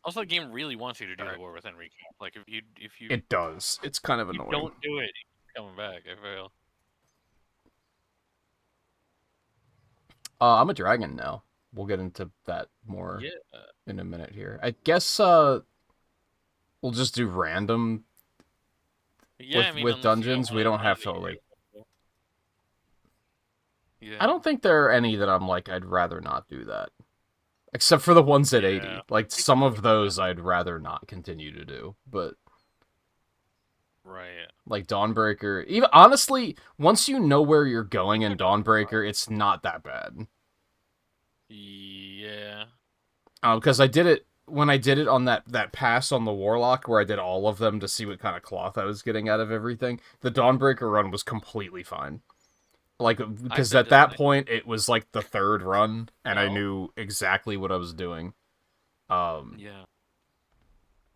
Also, the game really wants you to do the war within recap. Like, if you It does. It's kind of annoying. don't do it, you keep coming back. I feel. I'm a dragon now. We'll get into that more Yeah. in a minute here. I guess we'll just do random Yeah, I mean, with unless you got dungeons. one We in don't mind have that to you like. really. I Yeah. don't think there are any that I'm like I'd rather not do that. Except for the ones at 80. Yeah. Like some of those I'd rather not continue to do. But Right. like Dawnbreaker, even honestly, once you know where you're going in Dawnbreaker, it's not that bad. Yeah. Because I did it when I did it on that pass on the Warlock where I did all of them to see what kind of cloth I was getting out of everything. The Dawnbreaker run was completely fine. Like, I've because been at that disconnected. point it was like the third run, and I Well, knew exactly what I was doing. yeah.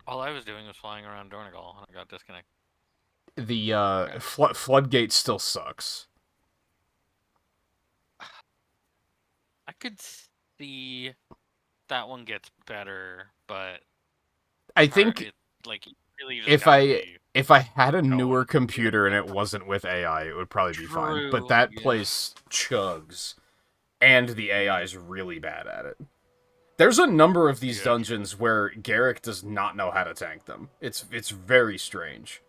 All I was doing was flying around Dornegal, and I got disconnected. The Okay. Floodgate still sucks. I could see that one gets better, but I think it like really just if gotta I be if I had a going. newer computer and it wasn't with AI, it would probably be fine. But True. that Yeah. place chugs, and the AI is really bad at it. There's a number of these Yeah. True. dungeons where Garrick does not know how to tank them. It's very strange.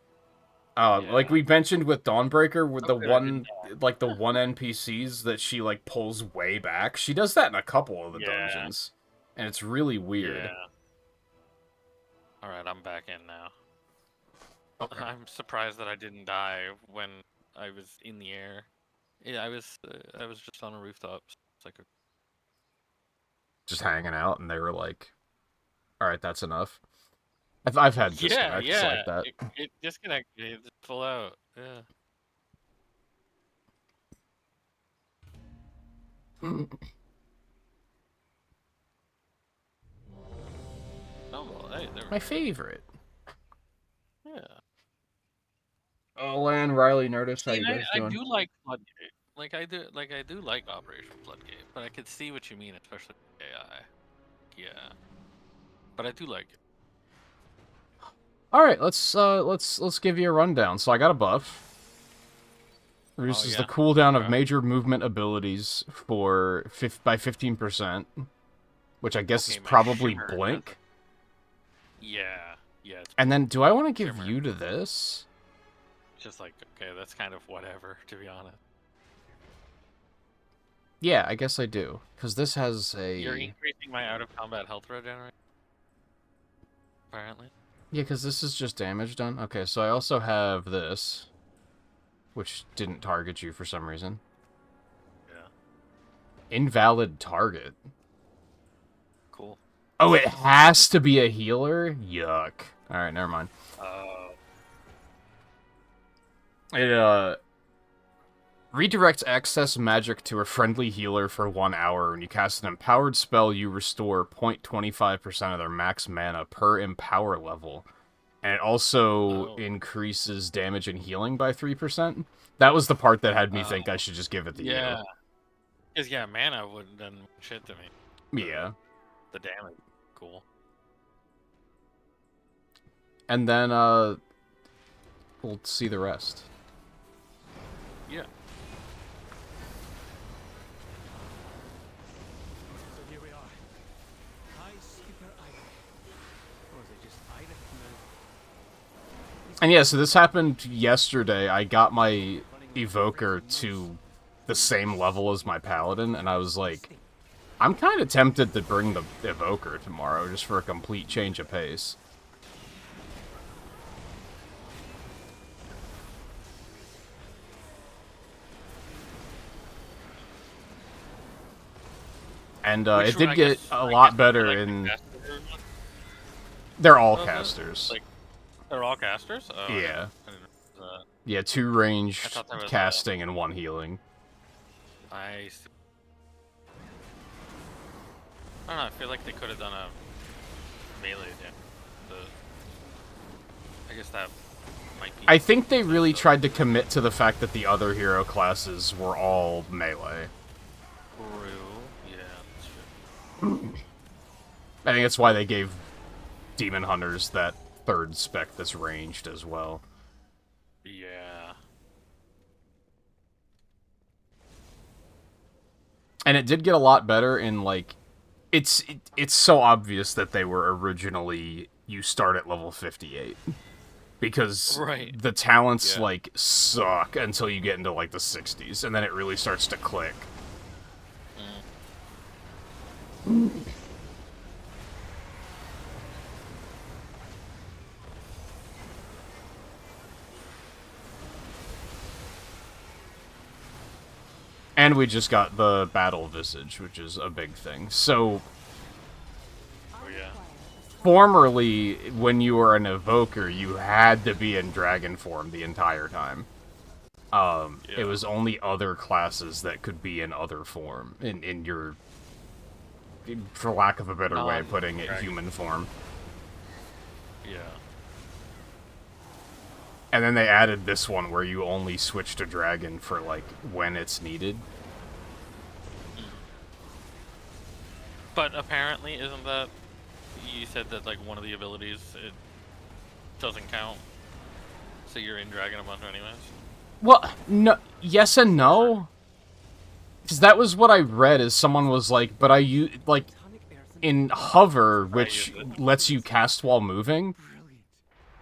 Like Yeah. we mentioned with Dawnbreaker, with Oh, good. I didn't. the one NPCs that she like pulls way back. She does that in a couple of the Yeah. dungeons, and it's really weird. Yeah. All right, I'm back in now. Okay. I'm surprised that I didn't die when I was in the air. Yeah, I was just on a rooftop. So it's like, Just hanging out, and they were like, "All right, that's enough." I've had yeah, disconnects yeah. like that. It disconnected. It just pull out. Yeah. Oh well, hey, there we My go. favorite. Yeah. Oh, Lan, Riley, Nerdist, how See, you guys I doing? do like Floodgate. Like I do like Operation Floodgate, but I could see what you mean, especially with AI. Yeah. But I do like it. All right, let's give you a rundown. So I got a buff. Oh Reduces the yeah. cooldown of Okay. major movement abilities by 15%, which I guess is Okay, my probably shimmer has a blink. yeah. Yeah, it's And then, do I want to give shimmer. you to this? Just like okay, that's kind of whatever, to be honest. Yeah, I guess I do, because this has You're a increasing my out of combat health regeneration, apparently. yeah, because this is just damage done. Okay, so I also have this, which didn't target you for some reason. Yeah. Invalid target. Cool. Oh, it has to be a healer? Yuck. Alright, never mind. Uh, It, redirects excess magic to a friendly healer for 1 hour. When you cast an empowered spell, you restore 0.25% of their max mana per empower level. And it also oh. increases damage and healing by 3%. That was the part that had me Uh, think I should just give it to you. yeah. Because yeah, mana wouldn't done shit to me. Yeah. The damage, cool. And then, we'll see the rest. Yeah. So here we are. Hi, Skipper Ida. Or is it just Ida? And yeah, so this happened yesterday. I got my Evoker to the same level as my Paladin, and I was like, I'm kind of tempted to bring the Evoker tomorrow just for a complete change of pace. And Which it did I get guess a lot better like in... the caster one They're all of it? casters. Like they're all casters? Oh, Yeah. I didn't know that. Yeah, 2 I ranged thought there was casting and 1 healing. I see. I don't know. I feel like they could have done a melee damage. I guess that might be. I think they really tried to commit to the fact that the other hero classes were all melee. True. Yeah, that's true. I think that's why they gave Demon Hunter's that third spec that's ranged as well. Yeah. And it did get a lot better in, like, it's so obvious that they were originally, you start at level 58. Because Right. the talents, Yeah. like, suck until you get into, like, the 60s, and then it really starts to click. And we just got the Battle Visage, which is a big thing. So, Oh yeah. formerly, when you were an Evoker, you had to be in Dragon form the entire time. It was only other classes that could be in other form, in your, for lack of a better way of putting it, Dragon. human form. Yeah. And then they added this one where you only switch to Dragon for, like, when it's needed. But apparently, isn't that... You said that, like, one of the abilities, it doesn't count. So you're in Dragon a bunch anyways? Well, no, yes and no. Because that was what I read, is someone was like, but I use, like, in Hover, which lets you cast while moving,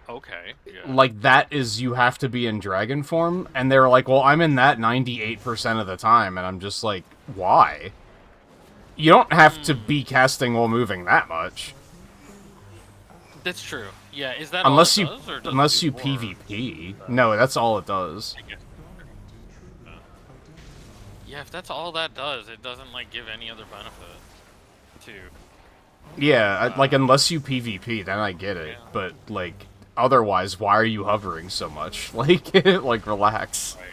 Okay, yeah. like, that is, you have to be in Dragon form, and they were like, well, I'm in that 98% of the time, and I'm just like, why? You don't have to be casting while moving that much. That's true. Yeah, is that Unless all you, it does, or does unless it you do more? PvP. No, that's all it does. I guess. Yeah, if that's all that does, it doesn't, like, give any other benefit to... Yeah, like, unless you PvP, then I get it. Yeah. But, like, otherwise, why are you hovering so much? Like, like, relax. Right.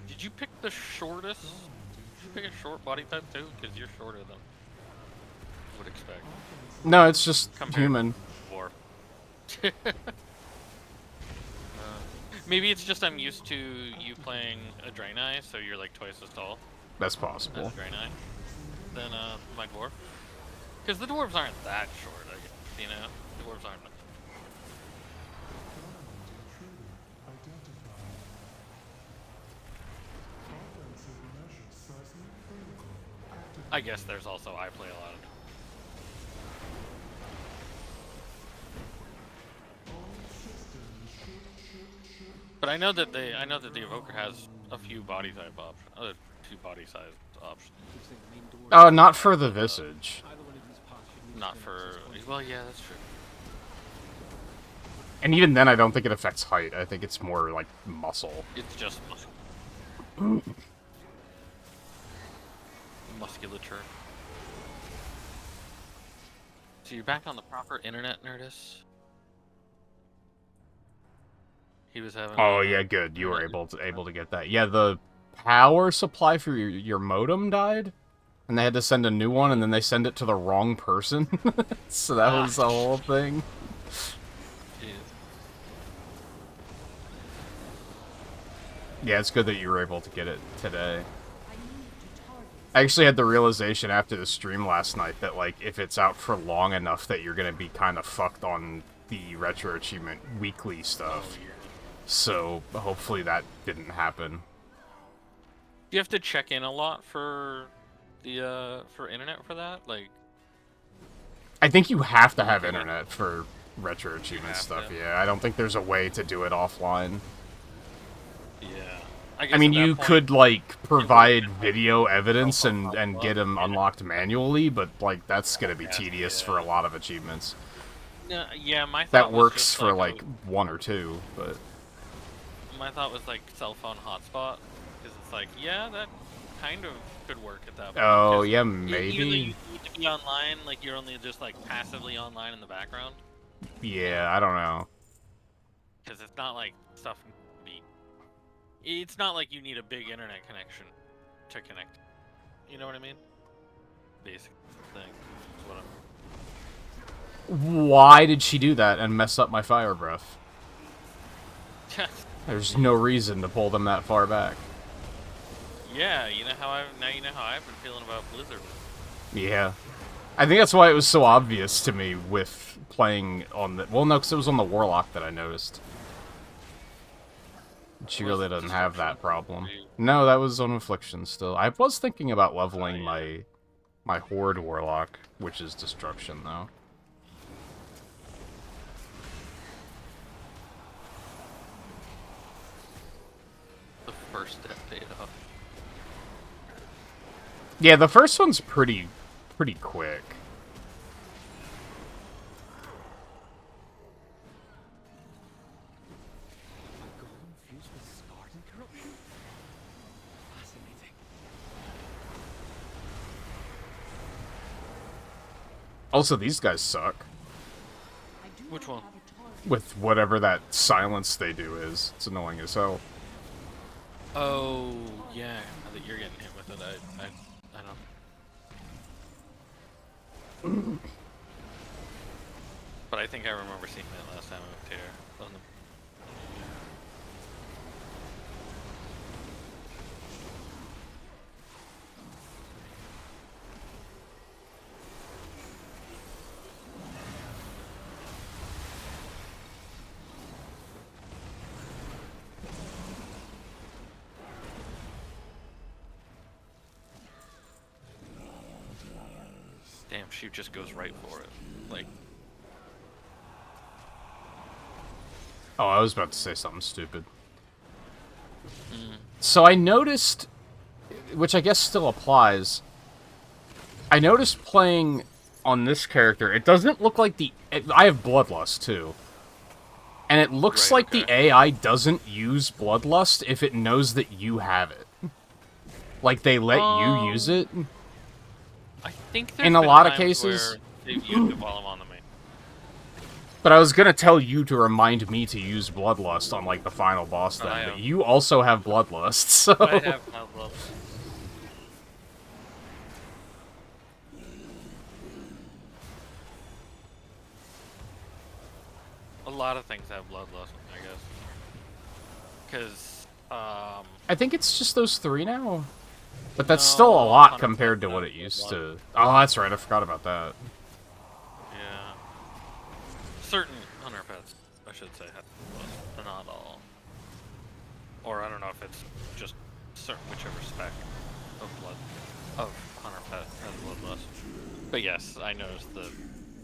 Did you pick the shortest? Did you pick a short body type too? Because you're shorter than I would expect. No, it's just Compared human. Dwarf. Maybe it's just I'm used to you playing a Draenei, so you're like twice as tall That's as possible. a Draenei than my dwarf. Because the dwarves aren't that short, I guess. You know, dwarves aren't. I guess there's also I play a lot of. But I know that the Evoker has a few body type options, two body size options. Oh, not for the Visage. Not for, well, yeah, that's true. And even then, I don't think it affects height. I think it's more, like, muscle. It's just musculature. So you're back on the proper internet, Nerdist. He was having. Oh, yeah, good. You were able to get that. Yeah, the power supply for your modem died, and they had to send a new one, and then they send it to the wrong person. So that was the whole thing. Yeah, it's good that you were able to get it today. I actually had the realization after the stream last night that, like, if it's out for long enough that you're gonna be kind of fucked on the Retro Achievement weekly stuff. So, hopefully that didn't happen. Do you have to check in a lot for the for internet for that? Like, I think you have to have internet for Retro Achievement have stuff, to. yeah. I don't think there's a way to do it offline. yeah. I mean, you could, like, provide video evidence and get them unlocked manually, but, like, that's gonna be tedious for a lot of achievements. No, yeah, my thought That was works just, for, like, like, one or two, but... my thought was like cell phone hotspot, because it's like, yeah, that kind of could work at that point. Oh, 'cause yeah, Even though you maybe? need to be online, like you're only just like passively online in the background, Yeah, I don't know. because it's not like stuff. It's not like you need a big internet connection to connect. You know what I mean? Basic thing. Is what I'm... Why did she do that and mess up my fire breath? There's no reason to pull them that far back. Yeah, you know how I've been feeling about Blizzard. Yeah. I think that's why it was so obvious to me with playing on the... Well, no, because it was on the Warlock that I noticed. She really doesn't have that problem. No, that was on Affliction still. I was thinking about leveling my Horde Warlock, which is Destruction, though. The first step paid off. Yeah, the first one's pretty quick. Fused with Spartan corruption? Fascinating. Also, these guys suck. Which one? With whatever that silence they do is. It's annoying as hell. Oh, yeah. Now that you're getting hit with it, I don't. But I think I remember seeing that last time I went here. On the... Damn, she just goes right for it. Like, Oh, I was about to say something stupid. So I noticed, which I guess still applies, I noticed playing on this character, it doesn't look like I have Bloodlust, too. And it looks Right, like the okay. AI doesn't use Bloodlust if it knows that you have it. Like, they let you use it. I think there's In a been lot of times cases. where they've used it while I'm on the main. But I was gonna tell you to remind me to use Bloodlust on, like, the final boss But I then, but am. you also have Bloodlust, so... I have no love. A lot of things have bloodlust, I guess. Because, I think it's just those 3 now. But that's No, still a lot 100% compared to what have it used Bloodlust. to... Oh, that's right, I forgot about that. yeah. Certain hunter pets, I should say, have bloodlust, but not all. Or I don't know if it's just certain whichever spec of hunter pet has bloodlust. But yes, I noticed that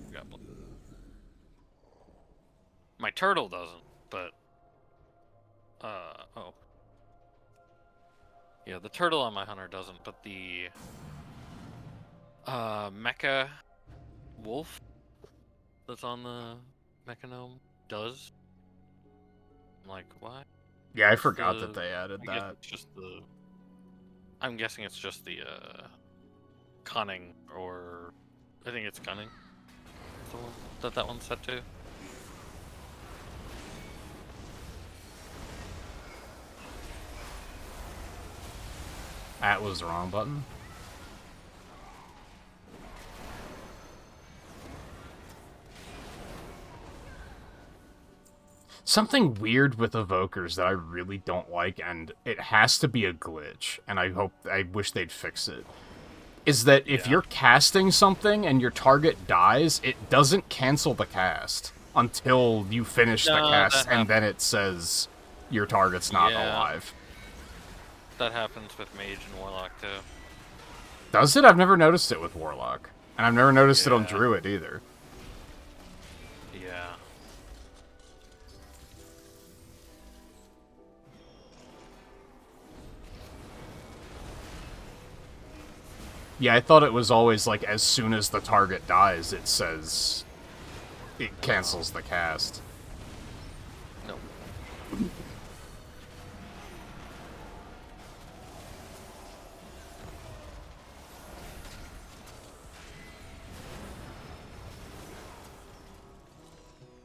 we got blood. My turtle doesn't, but oh. Yeah, the turtle on my hunter doesn't, but the mecha wolf that's on the mechanome does. I'm like, what? Yeah, I What's forgot the- that they added I guess that. it's just the. I'm guessing it's just the cunning, or I think it's cunning. The one that one's set to. That was the wrong button. Something weird with evokers that I really don't like, and it has to be a glitch, and I wish they'd fix it, is that if Yeah. you're casting something and your target dies, it doesn't cancel the cast until you finish the No, cast, that and then it says your target's not Yeah. alive. That happens with mage and warlock too. Does it? I've never noticed it with Warlock. And I've never noticed it on Yeah. Druid either. Yeah. Yeah, I thought it was always like as soon as the target dies, it says it cancels the cast. No.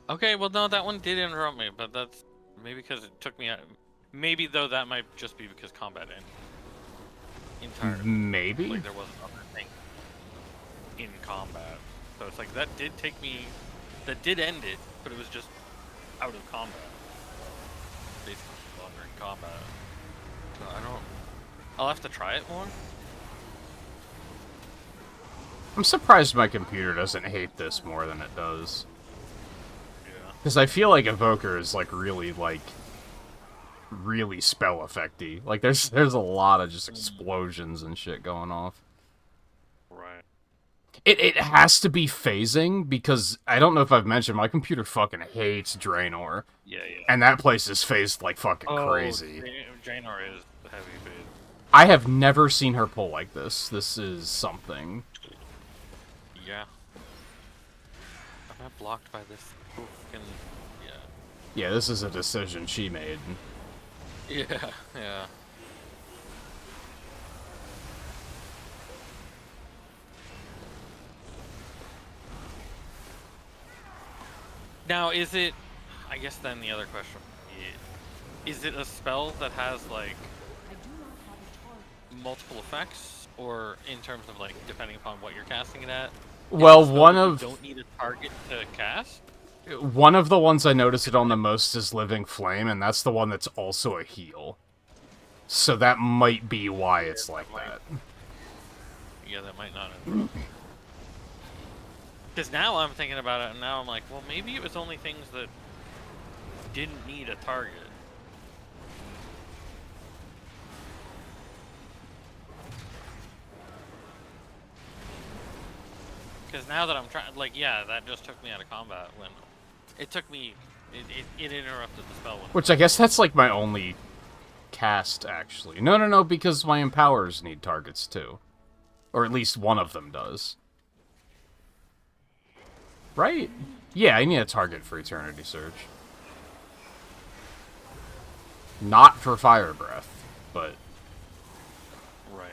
Okay, well, no, that one did interrupt me, but that's maybe because it took me out. Maybe, though, that might just be because combat ended entirely. Maybe? Like, there wasn't other thing in combat. So it's like, that did take me... That did end it, but it was just out of combat. Basically. combat. So I don't. I'll have to try it more. I'm surprised my computer doesn't hate this more than it does. Yeah. Because I feel like Evoker is, like, really spell effecty. Like, there's a lot of just explosions and shit going off. Right. It has to be phasing, because I don't know if I've mentioned, my computer fucking hates Draenor. Yeah, yeah. And that place is phased like fucking crazy. Draenor is heavy phase. I have never seen her pull like this. This is something. Yeah. I'm not blocked by this fucking... Yeah. Yeah, this is a decision she made. Yeah, yeah. Now, is it... I guess then the other question is it a spell that has, like, multiple effects? Or in terms of, like, depending upon what you're casting it at? Well, Is it a spell one that of... you don't need a target to cast? One of the ones I noticed it on the most is Living Flame, and that's the one that's also a heal. So that might be why it's like that. Yeah, that might not have... Because now I'm thinking about it, and now I'm like, well, maybe it was only things that didn't need a target. Because now that I'm trying, like, yeah, that just took me out of combat when it took me, it interrupted the spell. Which I guess that's like my only cast, actually. No, because my Empowers need targets too. Or at least one of them does. Right? Yeah, I need a target for Eternity Surge. Not for Fire Breath, but... Right.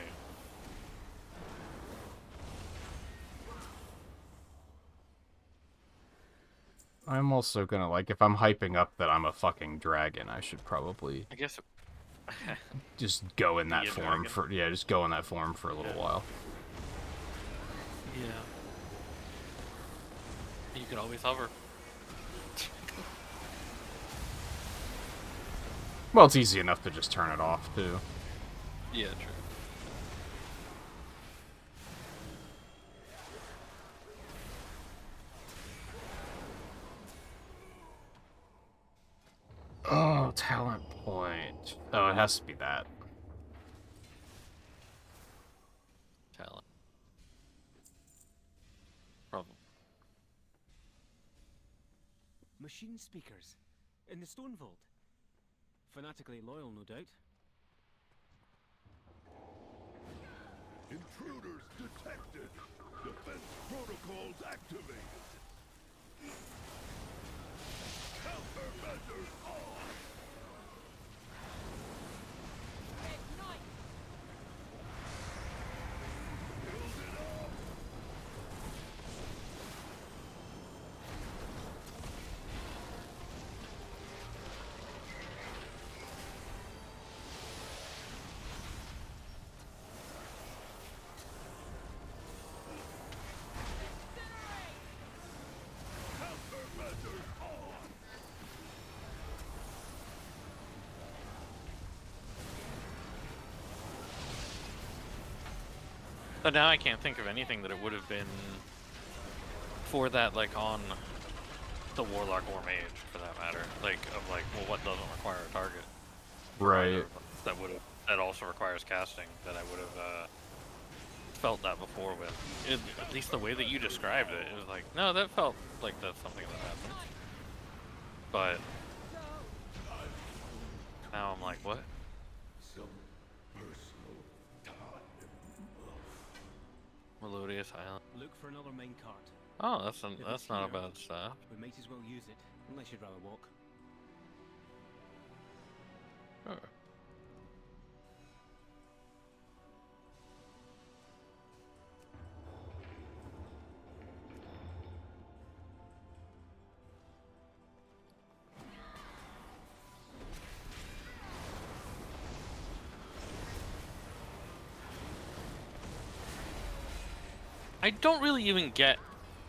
I'm also gonna, like, if I'm hyping up that I'm a fucking dragon, I should probably... I guess... just go in that Be a form dragon. for... Yeah, just go in that form for a little while. Yeah. You can always hover. Well, it's easy enough to just turn it off, too. Yeah, true. Oh, talent point. Oh, it has to be that. Talent. Problem. Machine speakers. In the stone vault. Fanatically loyal, no doubt. Intruders detected. Defense protocols activated. Countermeasures on. Build it up. Countermeasures on. So now I can't think of anything that it would have been for that, like, on the Warlock or Mage, for that matter. Like, of like, well, what doesn't require a target? Right. That would have, that also requires casting, that I would have felt that before with. At least the way that you described it, it was like, no, that felt like that's something that happened. But now I'm like, what? Some personal time. Melodious Island. Look for another minecart. Oh, that's If that's it's not a here, bad stuff. We might as well use it, unless you'd rather walk. Sure. I don't really even get,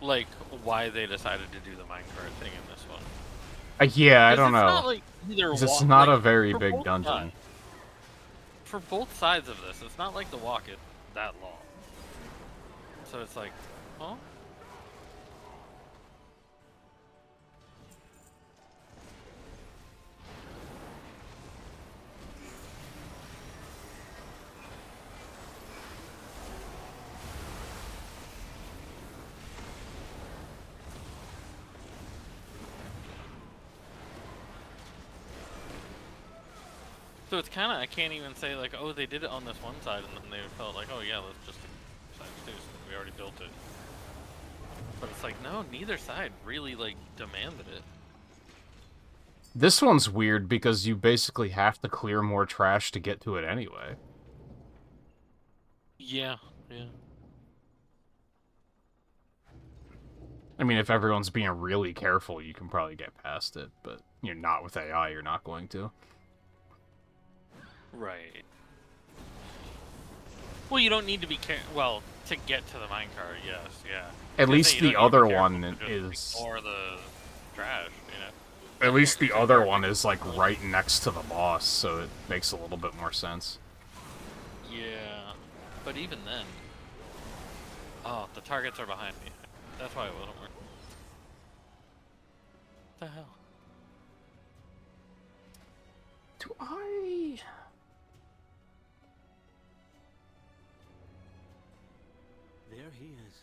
like, why they decided to do the minecart thing in this one. Yeah, I don't it's know. not like either It's walk. not Like, a very for big both dungeon. sides- For both sides of this, it's not like the walk is that long. So it's like, huh? So it's kind of, I can't even say like, oh, they did it on this one side, and then they felt like, oh yeah, let's just do sides too, so we already built it. But it's like, no, neither side really like demanded it. This one's weird because you basically have to clear more trash to get to it anyway. Yeah, yeah. I mean, if everyone's being really careful, you can probably get past it, but you're not with AI, you're not going to. Right. Well, you don't need to be well, to get to the minecart, yes, yeah. At 'Cause, least hey, you the don't need to be other careful one to just is... ignore the trash, you know? At least the other one is, like, right next to the boss, so it makes a little bit more sense. Yeah. But even then... Oh, the targets are behind me. That's why it wasn't working. What the hell? Do I... There he is,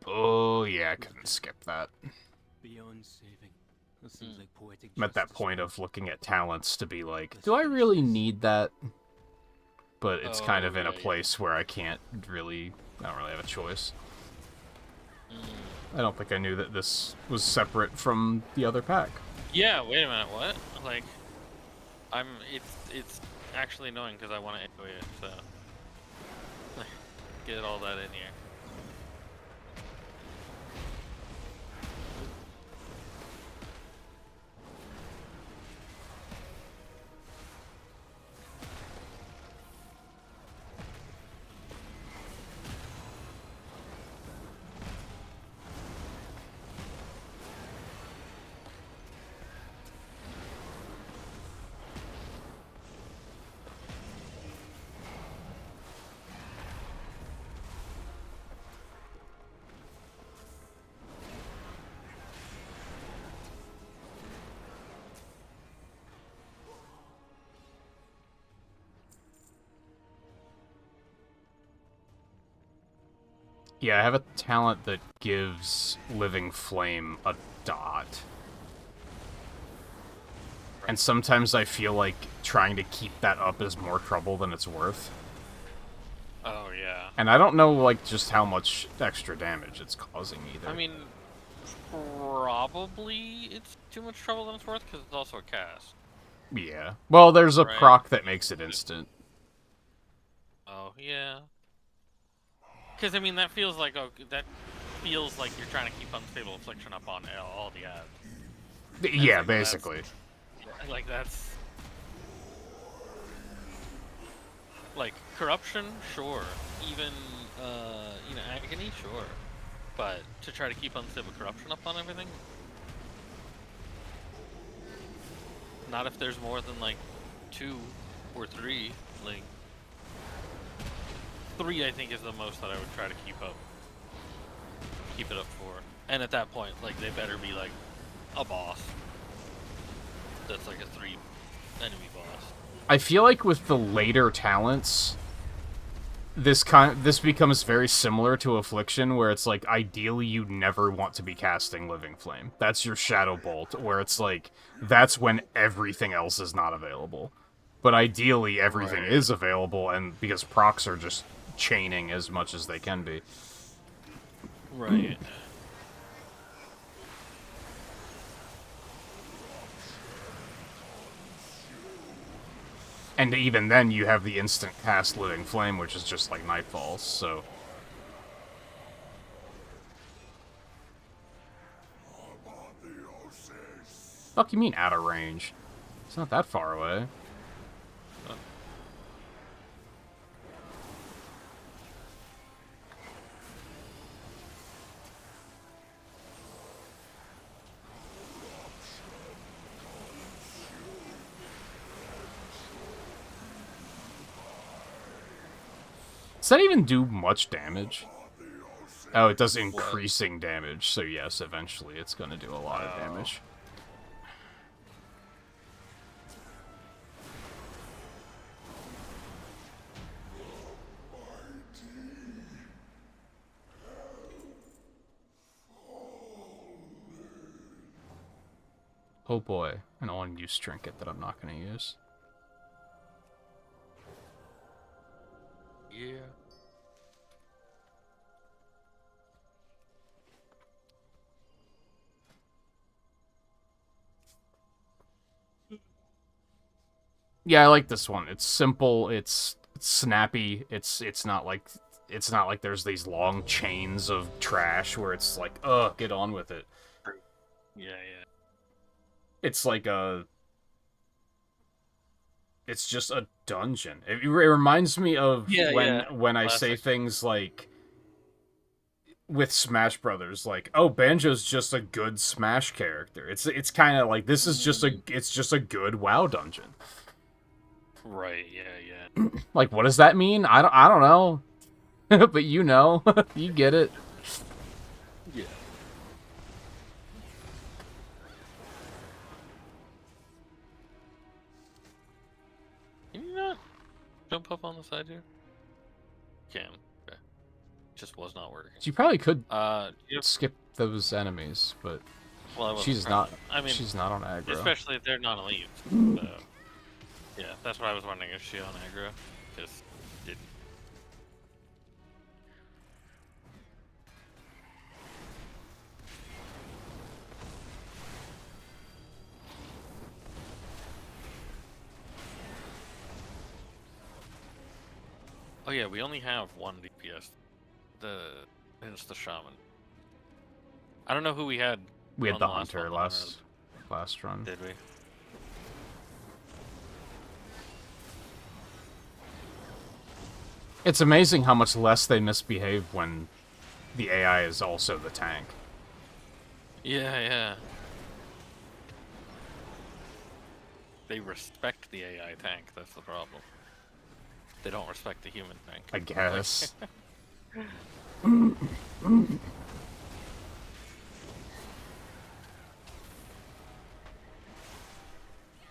Oh, yeah, I couldn't skip that. beyond saving. That seems like poetic I'm at that justice. point of looking at talents to be like, do I really need that? But it's kind of in a yeah, yeah. place where I don't really have a choice. I don't think I knew that this was separate from the other pack. Yeah, wait a minute, what? Like, it's actually annoying because I want to AoE it, so... Get all that in here. Yeah, I have a talent that gives Living Flame a dot. And sometimes I feel like trying to keep that up is more trouble than it's worth. Oh, yeah. And I don't know, like, just how much extra damage it's causing either. I mean, probably it's too much trouble than it's worth because it's also a cast. Yeah. Well, there's a Right. proc that makes it instant. Oh, yeah. Because, I mean, that feels like you're trying to keep Unstable Affliction up on all the ads. Yeah, like, basically. Like, that's... Like, Corruption, sure. Even, Agony, sure. But to try to keep Unstable Corruption up on everything? Not if there's more than, like, 2 or 3. Like, 3, I think, is the most that I would try to keep it up for. And at that point, like, they better be, like, a boss. That's like a 3 enemy boss. I feel like with the later talents, this becomes very similar to Affliction, where it's like, ideally you never want to be casting Living Flame. That's your Shadow Bolt, where it's like, that's when everything else is not available. But ideally everything is available, and because procs are just chaining as much as they can be. Right. And even then, you have the instant cast Living Flame, which is just like Nightfalls, so... Fuck you mean out of range? It's not that far away. Does that even do much damage? Oh, it does increasing damage, so yes, eventually it's gonna do a lot of damage. Oh boy, an unused trinket that I'm not gonna use. Yeah. Yeah, I like this one. It's simple, it's snappy, it's not like there's these long chains of trash where it's like, ugh, get on with it. Yeah, yeah. It's like it's just a dungeon. It reminds me of Yeah, yeah. when I say Classic. things like with Smash Brothers, like, oh, Banjo's just a good Smash character. It's kind of like this is just a good WoW dungeon. Right, yeah, yeah. Like, what does that mean? I don't know. But you know, you get it. Yeah. Can you not jump up on the side here? Can. Okay. Just was not working. You probably could Yep. skip those enemies, but Well, I wasn't she's trying not. to. I mean, She's not on aggro. especially if they're not elite. So, yeah, that's what I was wondering. Is she on aggro? Just didn't. Oh yeah, we only have one DPS. It's the shaman. I don't know who we had. We had on the last hunter one, last run. Did we? It's amazing how much less they misbehave when the AI is also the tank. Yeah, yeah. They respect the AI tank. That's the problem. They don't respect the human tank. I guess.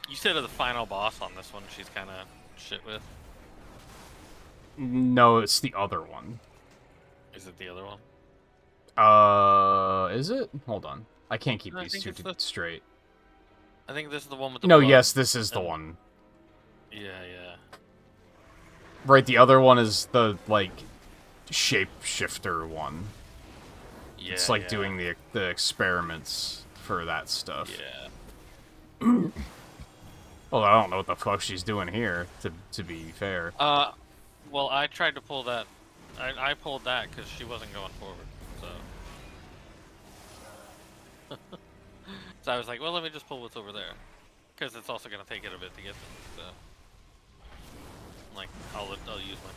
You said the final boss on this one, she's kind of shit with. No, it's the other one. Is it the other one? Is it? Hold on. I can't keep No, I these think two it's the- straight. I think this is the one with the. No, blood yes, this is the and- one. Yeah, yeah. Right, the other one is the, like, shapeshifter one. Yeah. It's like yeah. doing the experiments for that stuff. Yeah. Well, I don't know what the fuck she's doing here, to be fair. Well, I tried to pull that. I pulled that because she wasn't going forward. So. So I was like, well, let me just pull what's over there, because it's also gonna take it a bit to get them. So. I'm like, I'll use my.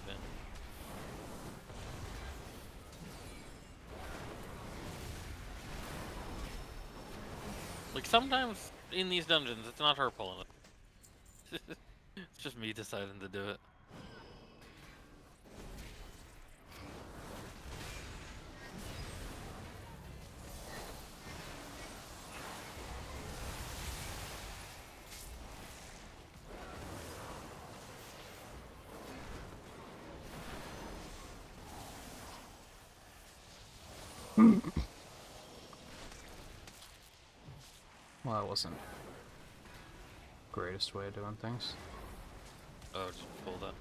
Thing. Like sometimes in these dungeons, it's not her pulling it. It's just me deciding to do it. Well, that wasn't the greatest way of doing things. Oh, just pull that.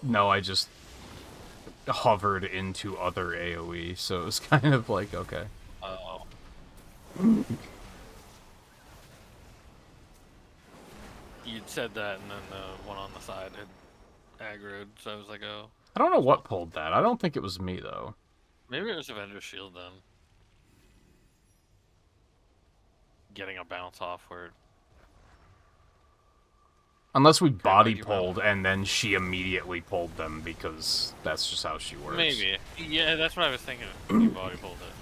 No, I just hovered into other AoE, so it was kind of like, okay. Oh. You'd said that, and then the one on the side had aggroed, so I was like, oh. I don't know what pulled that. I don't think it was me, though. Maybe it was Avengers Shield then. Getting a bounce off where. Unless we body why'd you pulled, and then she immediately pulled them, because that's just how she works. Maybe. Yeah, that's what I was thinking. You body pulled it.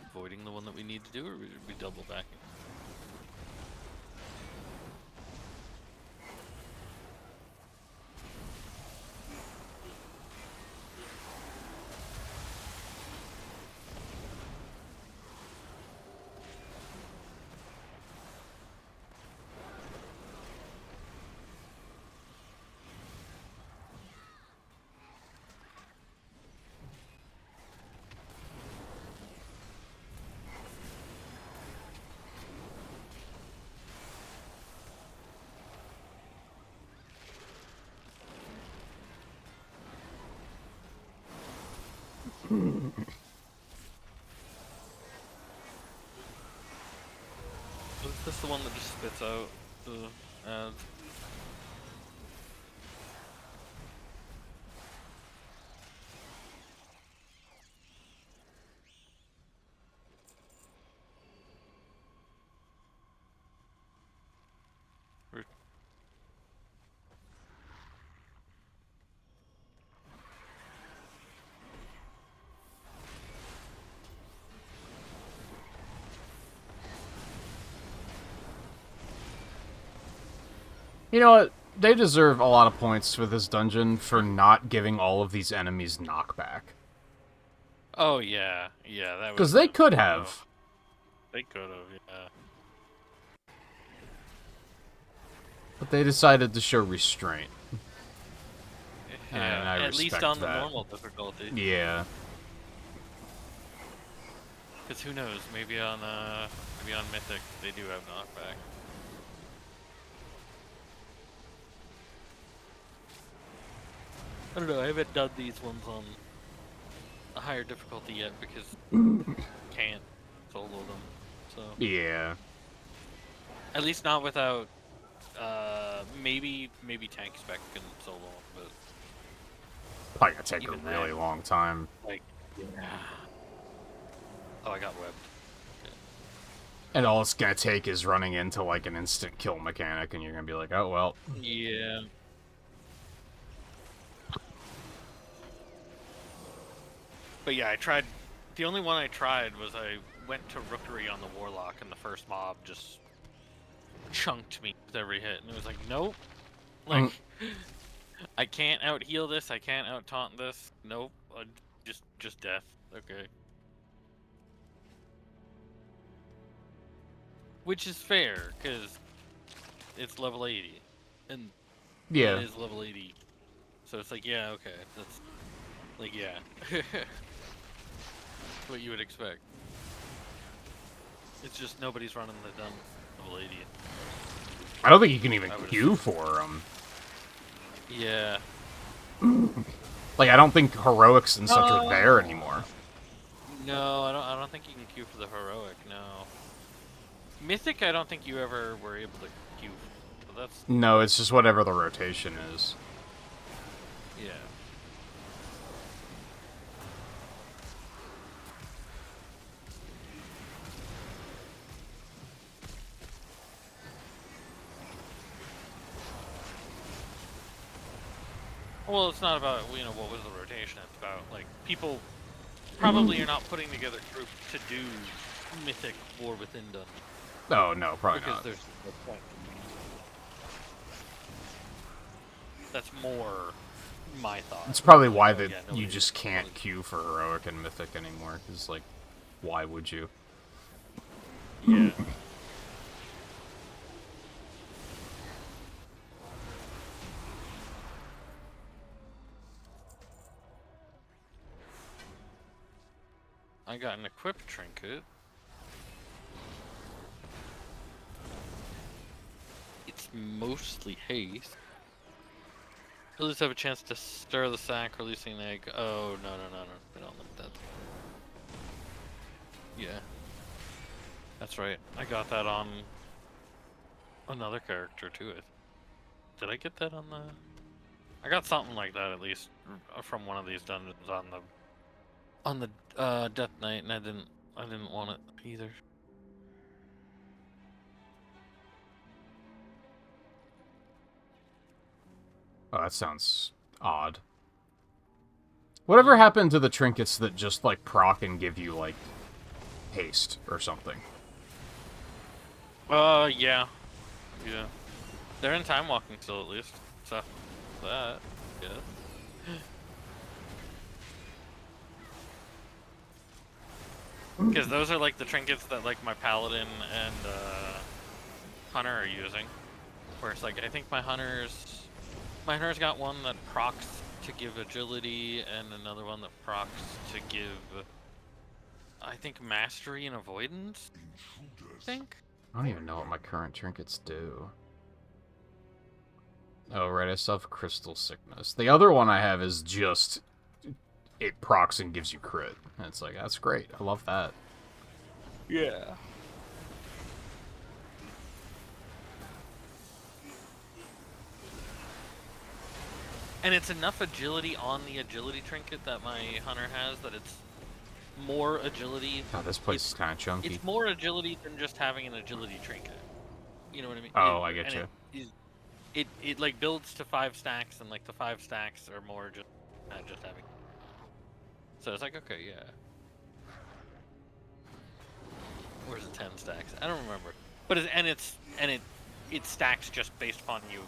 Avoiding the one that we need to do, or we double backing? Is this the one that just spits out the ads? Or- You know what? They deserve a lot of points for this dungeon for not giving all of these enemies knockback. Oh yeah, yeah, that was. Because they could have. They could have, yeah. But they decided to show restraint. And I At least respect on the that. normal difficulty. Yeah. Because who knows? Maybe on Mythic they do have knockback. I don't know. I haven't done these ones on a higher difficulty yet because can't solo them. So Yeah. at least not without maybe tank spec can solo them, but Probably gonna take a Even really then. long time. like oh, I got webbed. And all it's gonna take is running into like an instant kill mechanic, and you're gonna be like, oh well. Yeah. But yeah, I tried. The only one I tried was I went to Rookery on the Warlock, and the first mob just chunked me with every hit, and it was like, nope. Like, I can't out heal this. I can't out taunt this. Nope. Just death. Okay. Which is fair, because it's level 80, and Yeah. it is level 80. So it's like, yeah, okay, that's like, yeah. What you would expect. It's just nobody's running the dumb level 80. I don't think you can even I would queue for them. Yeah. Like, I don't think heroics and such are there anymore. No, I don't think you can queue for the heroic. No. Mythic, I don't think you ever were able to queue. So that's No, it's just whatever the rotation is. yeah. Well, it's not about, you know, what was the rotation. It's about, like, people probably are not putting together groups to do Mythic War Within Dungeon. Oh, no, probably Because not. there's no point. That's more my thought. It's probably Like, why oh, that yeah, you nobody- just can't queue for heroic and mythic anymore. Because, like, why would you? Yeah. I got an equip trinket. It's mostly haste. At least have a chance to stir the sack, releasing the egg. Oh, no. I don't like that. Yeah. That's right. I got that on another character too. Did I get that on the... I got something like that at least from one of these dungeons on the Death Knight, and I didn't I didn't want it either. Oh, that sounds odd. Whatever happened to the trinkets that just, like, proc and give you, like, haste or something? Yeah. Yeah. They're in time walking still, at least. So, that, yeah. Because those are, like, the trinkets that, like, my paladin and, hunter are using. Where it's like, I think my hunter's got one that procs to give agility, and another one that procs to give, I think, mastery and avoidance. I think. I don't even know what my current trinkets do. Oh, right, I still have Crystal Sickness. The other one I have is just... it procs and gives you crit. And it's like, that's great. I love that. Yeah. And it's enough agility on the agility trinket that my hunter has that it's more agility. Oh, this place is kind of chunky. It's more agility than just having an agility trinket. You know what I mean? Oh, I get you. It like builds to 5 stacks, and like the 5 stacks are more just having. So it's like, okay, yeah. Where's the 10 stacks? I don't remember. But it stacks just based upon you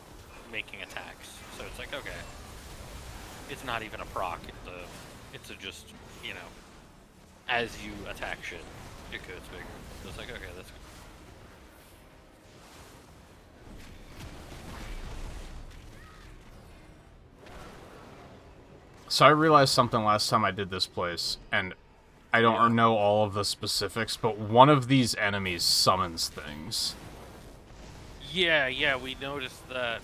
making attacks. So it's like, okay. It's not even a proc. It's a just, you know, as you attack shit, it goes bigger. So it's like, okay, that's good. So I realized something last time I did this place, and I don't know all of the specifics, but one of these enemies summons things. Yeah, we noticed that,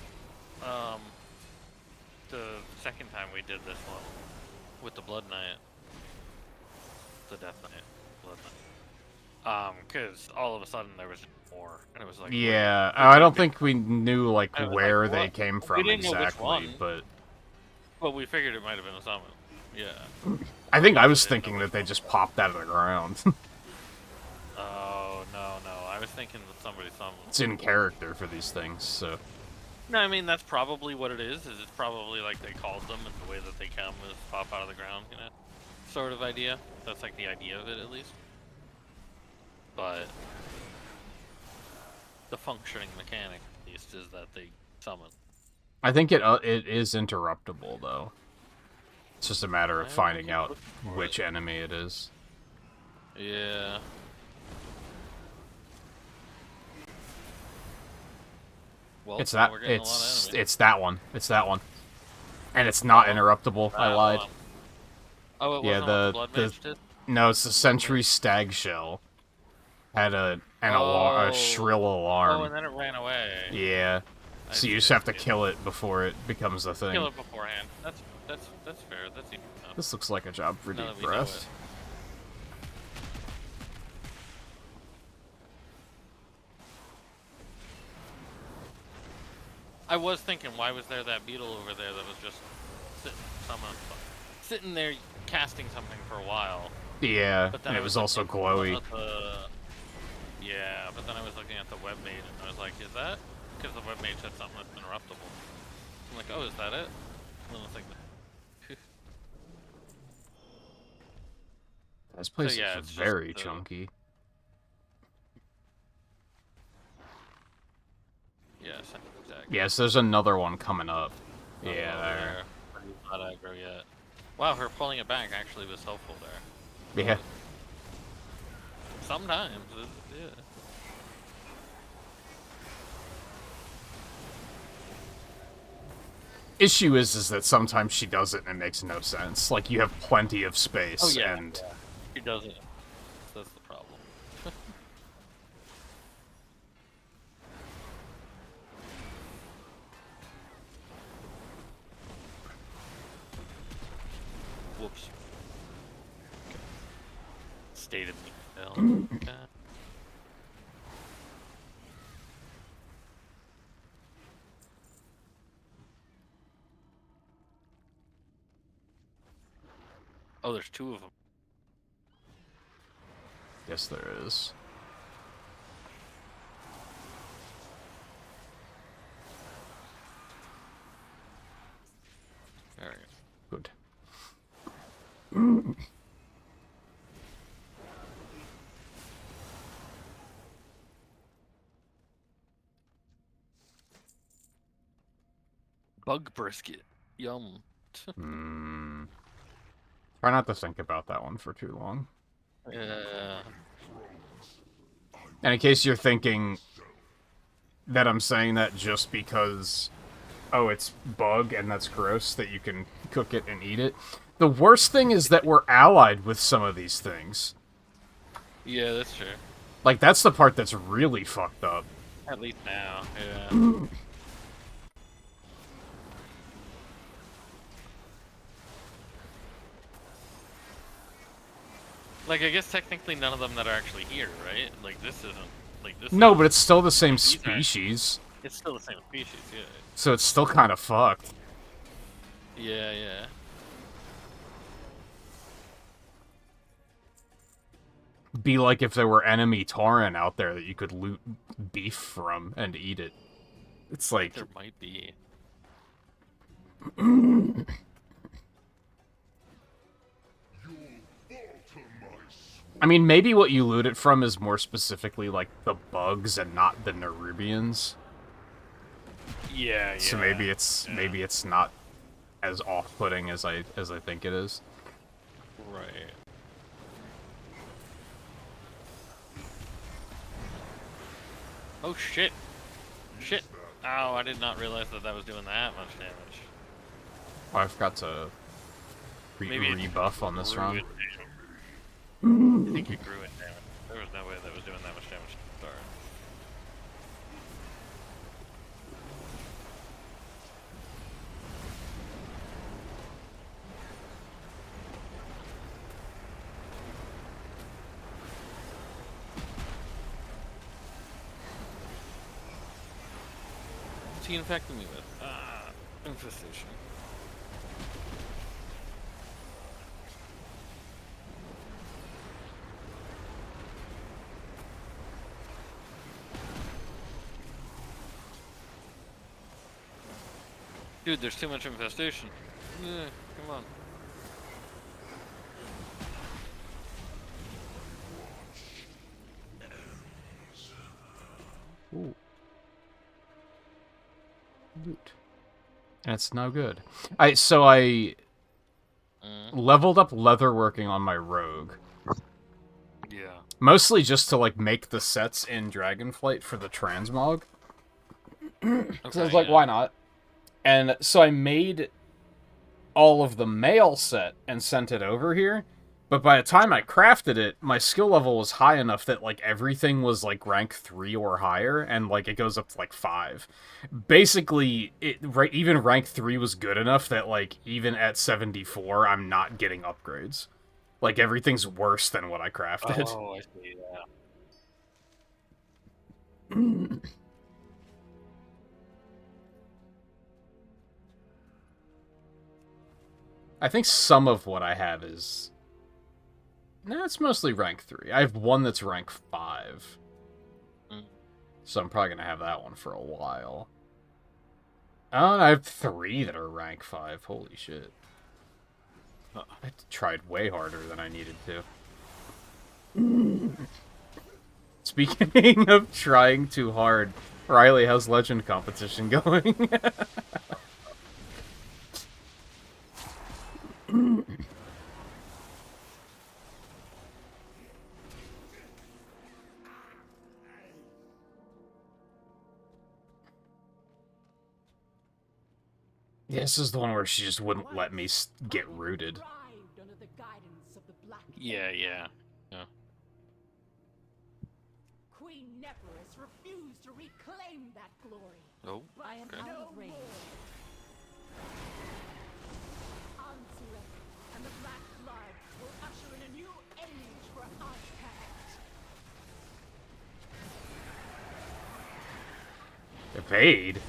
the second time we did this one, with the Blood Knight. The Death Knight. Blood Knight. Because all of a sudden there was more, and it was like... Yeah, I don't think we knew, like, where like, they what? came We from didn't know which exactly, one. but... But we figured it might have been a summon. Yeah. I think I was thinking that they just popped out of the ground. Oh, no. I was thinking that somebody summoned. It's in character for these things, so... No, I mean, that's probably what it is it's probably like they called them, and the way that they come is pop out of the ground, you know? Sort of idea. That's like the idea of it, at least. But the functioning mechanic, at least, is that they summon. I think it is interruptible, though. It's just a matter of finding out which enemy it is. Yeah. Well, It's that. we're getting a lot of enemies. It's that one. It's that one. And it's not interruptible. I lied. One. Oh, it Yeah, wasn't what the Blood Mage did? No, it's the Sentry Stag Shell. Had a shrill alarm. Oh, and then it ran away. Yeah. So you just have to kill it before it becomes a thing. Kill it beforehand. That's fair. That's easy enough. This looks like a job for Now Deep that we know Breath. it. I was thinking, why was there that beetle over there that was just sitting there casting something for a while? Yeah, But then and I it was looking also at glowy. Yeah, but then I was looking at the web mage and I was like, is that? Because the web mage said something that's interruptible. I'm like, oh, is that it? And then I was like, This place yeah, is it's very just, chunky. yeah, exactly. Yes, there's another one coming up. Oh, Yeah, there. Not aggro yet. Wow, her pulling it back actually was helpful there. Yeah. Sometimes, yeah. Issue is that sometimes she does it and it makes no sense. Like, you have plenty of space, Oh yeah, and... yeah. She doesn't. That's the problem. Whoops. Okay. State of me. Okay. Oh, there's 2 of them. Yes, there is. All right. Good. Bug brisket. Yum. Hmm. Try not to think about that one for too long. Yeah. And in case you're thinking that I'm saying that just because, oh, it's bug and that's gross that you can cook it and eat it. The worst thing is that we're allied with some of these things. Yeah, that's true. Like, that's the part that's really fucked up. At least now. Yeah. Like, I guess technically none of them that are actually here, right? Like, this isn't... Like, this No, isn't- but it's still the same These aren't- species. It's still the same species, yeah. So it's still kind of fucked. Yeah, yeah. Be like if there were enemy Tauren out there that you could loot beef from and eat it. It's like... There might be. I mean, maybe what you loot it from is more specifically, like, the bugs and not the Nerubians. Yeah, yeah. So maybe it's not as off-putting as I think it is. Right. Oh, shit. Shit. Oh, I did not realize that that was doing that much damage. Oh, I forgot to Maybe it rebuff on this grew run. it down. I think it grew it down. There was no way that was doing that much damage to start. What's he infecting me with? Infestation. Dude, there's too much infestation. Come on. Ooh. Loot. And it's no good. I leveled up leatherworking on my rogue. Yeah. Mostly just to, like, make the sets in Dragonflight for the transmog. So I was like, why not? And so I made all of the mail set and sent it over here. But by the time I crafted it, my skill level was high enough that, like, everything was, like, rank 3 or higher, and, like, it goes up to, like, 5. Basically, even rank 3 was good enough that, like, even at 74, I'm not getting upgrades. Like, everything's worse than what I crafted. Oh, I see, yeah. I think some of what I have is... No, it's mostly rank 3. I have one that's rank 5. So I'm probably going to have that one for a while. Oh, I have 3 that are rank 5. Holy shit. I tried way harder than I needed to. Speaking of trying too hard, Riley, how's Legend competition going? Yeah, this is the one where she just wouldn't let me get rooted. Yeah, yeah. Yeah. Queen Neferis refused to reclaim that glory. Oh, I am okay. out of range. Ansurek and the Black Blood will usher in a new age for Aztec. Evade?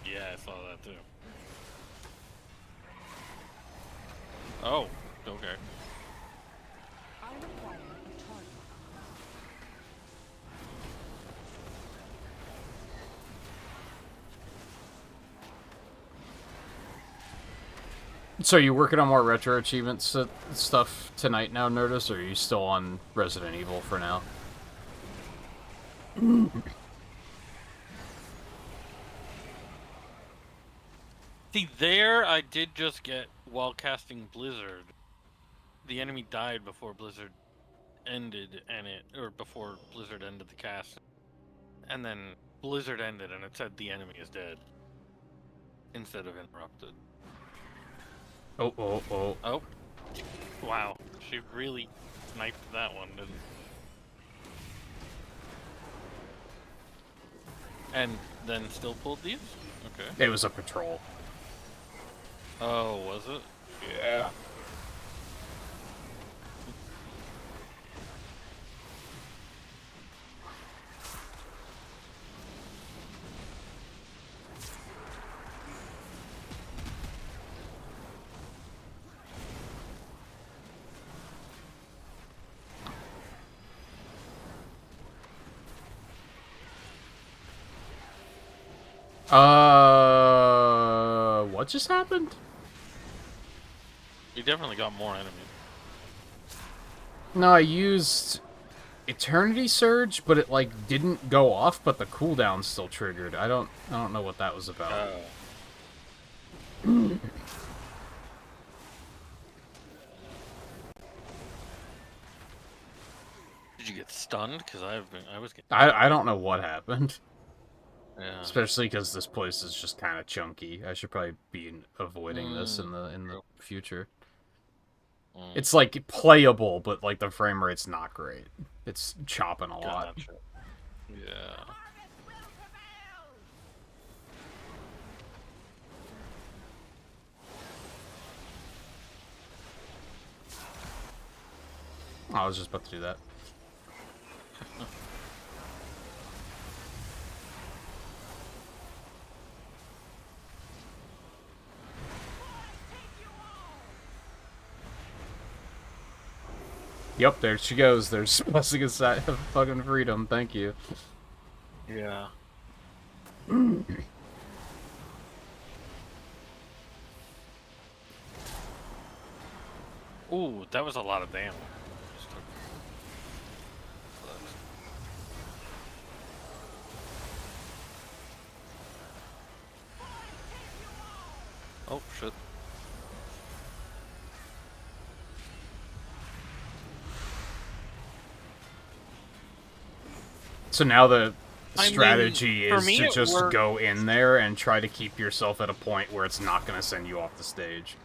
Yeah, I saw that too. Oh, okay. I require a target. So are you working on more retro achievements stuff tonight now, Nerdist, or are you still on Resident Evil for now? See, there I did just get, while casting Blizzard, the enemy died before Blizzard ended, or before Blizzard ended the cast. And then Blizzard ended and it said the enemy is dead. Instead of interrupted. Oh, oh, oh. Oh. Wow. She really sniped that one, didn't And then still pulled these? Okay. It was a patrol. Oh, was it? Yeah. What just happened? You definitely got more enemies. No, I used Eternity Surge, but it like didn't go off, but the cooldown still triggered. I don't know what that was about. Oh. Did you get stunned? Because I was getting. I don't know what happened. Yeah. Especially because this place is just kind of chunky. I should probably be avoiding this in the future. It's like playable, but like the frame rate's not great. It's chopping a lot. Gotcha. Yeah. I was just about to do that. Yep, there she goes. There's blessing a side of fucking freedom. Thank you. Yeah. Ooh, that was a lot of damage. Oh, shit. So now the I mean, strategy for is me to it just worked. go in there and try to keep yourself at a point where it's not going to send you off the stage.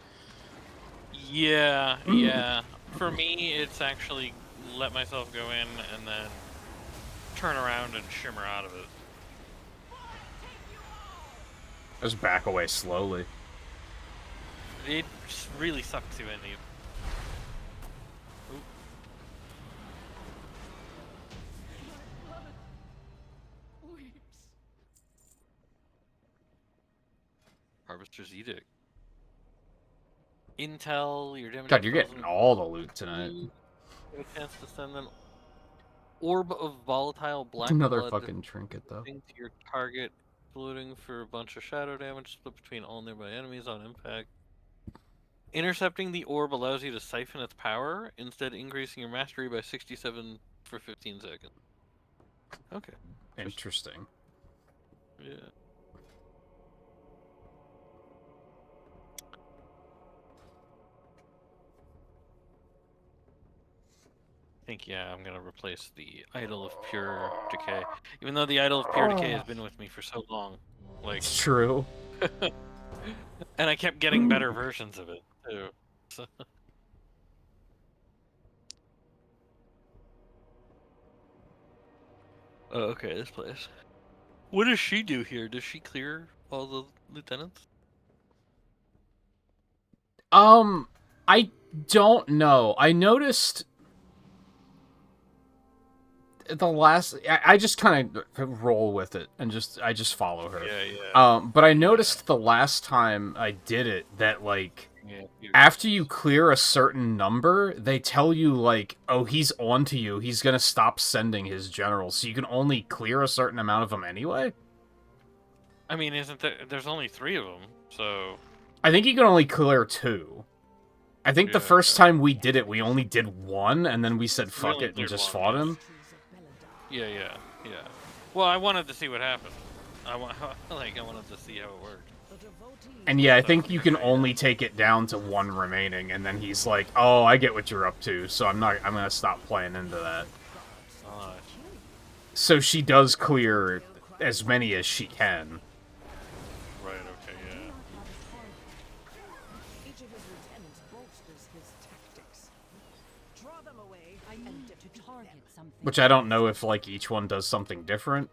Yeah, yeah. For me, it's actually let myself go in and then turn around and shimmer out of it. Just back away slowly. It just really sucks you in. Oop. Weeps. Harvester's Edict. Intel, your damage. God, you're getting all the loot tonight. A chance to send an orb of volatile black Another blood fucking trinket, though. to your target, exploding for a bunch of shadow damage split between all nearby enemies on impact. Intercepting the orb allows you to siphon its power, instead increasing your mastery by 67 for 15 seconds. Okay. Interesting. Yeah. I think, yeah, I'm gonna replace the Idol of Pure Decay. Even though the Idol of Pure Decay has been with me for so long. Like, It's true. and I kept getting better versions of it, too. So. Oh, okay, this place. What does she do here? Does she clear all the lieutenants? I don't know. I noticed the last. I just kind of roll with it and I just follow her. Yeah, yeah. But I noticed the last time I did it that like Yeah, after you clear a certain number, they tell you like, oh, he's on to you. He's gonna stop sending his generals, so you can only clear a certain amount of them anyway. I mean, isn't there? There's only 3 of them, so. I think you can only clear 2. I think the Yeah, first okay. time we did it, we only did 1, and then we said fuck only it and cleared just 1, fought yeah. him. Yeah. Well, I wanted to see what happened. I wanted to see how it worked. And yeah, I So, think you can yeah. only take it down to 1 remaining, and then he's like, "Oh, I get what you're up to, so I'm gonna stop playing into that." Oh, So she does clear as many as she can. right. Okay. Yeah. Each of his lieutenants bolsters his tactics. Draw them away. I need to target something. Which I don't know if, like, each one does something different.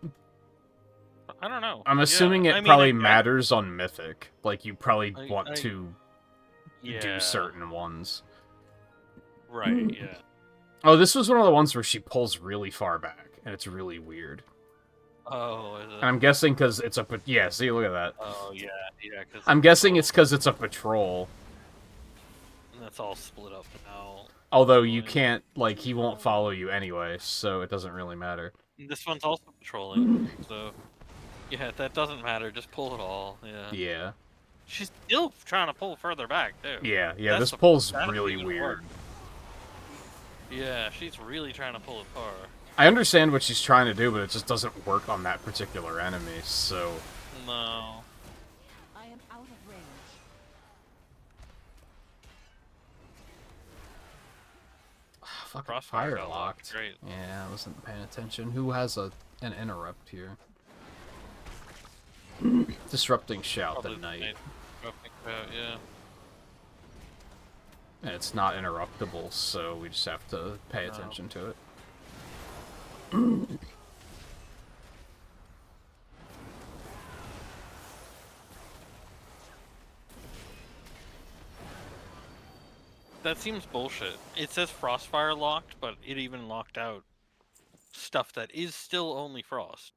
I don't know. I'm assuming Yeah, it I mean, probably I matters on Mythic. Like, you probably want I- to yeah. do certain ones. Right. Yeah. Oh, this was one of the ones where she pulls really far back, and it's really weird. Oh, is it? And I'm guessing because it's a... Yeah, see, look at that. Oh, yeah. Cause I'm guessing it's because it's a patrol. that's all split up now. Although you can't, like, he won't follow you anyway, so it doesn't really matter. This one's also patrolling, so yeah, that doesn't matter. Just pull it all. Yeah. Yeah. She's still trying to pull further back too. Yeah, That's this pull's that's really even weird. worse. Yeah, she's really trying to pull it far. I understand what she's trying to do, but it just doesn't work on that particular enemy, so... No. I am out of range. Fucking Crossfire fire got locked. Great. Yeah, I wasn't paying attention. Who has an interrupt here? Disrupting shout Probably the night. Yeah. And it's not interruptible, so we just have to pay attention to it. That seems bullshit. It says Frostfire locked, but it even locked out stuff that is still only Frost.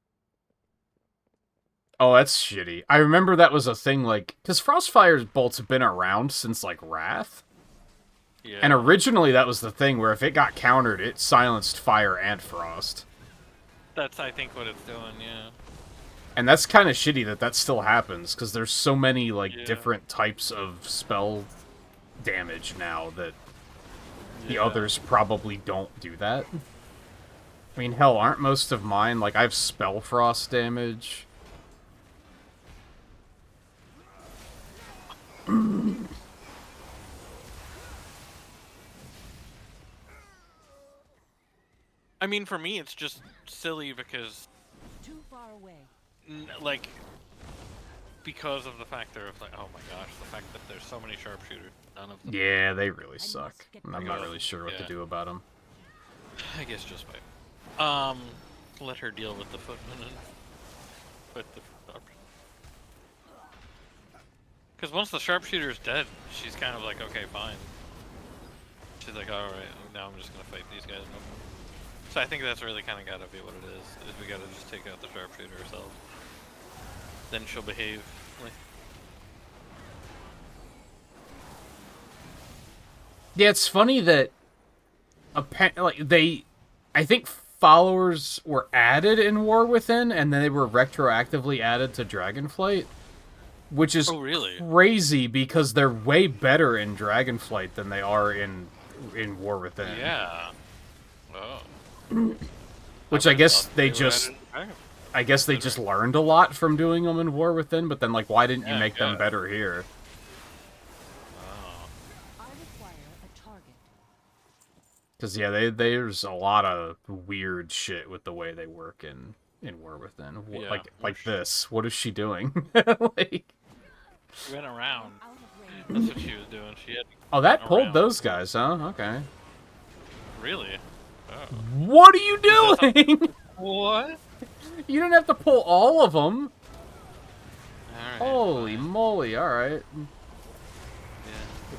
Oh, that's shitty. I remember that was a thing, like... Because Frostfire bolts have been around since, like, Wrath. Yeah. And originally that was the thing where if it got countered, it silenced Fire and Frost. That's, I think, what it's doing, yeah. And that's kind of shitty that that still happens, because there's so many, like, Yeah. different types of spell damage now that the Yeah. others probably don't do that. I mean, hell, aren't most of mine, like, I have Spell Frost damage. I mean, for me, it's just silly because, Too far away. like, because of the factor of, like, oh my gosh, the fact that there's so many sharpshooters, none of them. Yeah, they really suck. And I'm not Yeah. really sure what to Yeah. do about them. I guess just wait. Let her deal with the footman and with the because once the sharpshooter's dead, she's kind of like, okay, fine. She's like, all right, now I'm just gonna fight these guys. So I think that's really kind of gotta be what it is we gotta just take out the sharpshooter ourselves. Then she'll behave. Like, Yeah, it's funny that I think followers were added in War Within, and then they were retroactively added to Dragonflight, which is oh really? crazy because they're way better in Dragonflight than they are in War Within. Yeah. Oh. Which I guess they just learned a lot from doing them in War Within, but then like why didn't you Yeah, make them yeah. better here? Oh. I require a target. Because yeah, there's a lot of weird shit with the way they work in War Within. Yeah, Like this. What is she doing? Like, She went around. Out of range. That's what she was doing. She had. oh, that Went pulled around. those guys, huh? Okay. Really? Oh. What are you doing? What? You didn't have to pull all of them. Alright. Holy moly! All right, Yeah.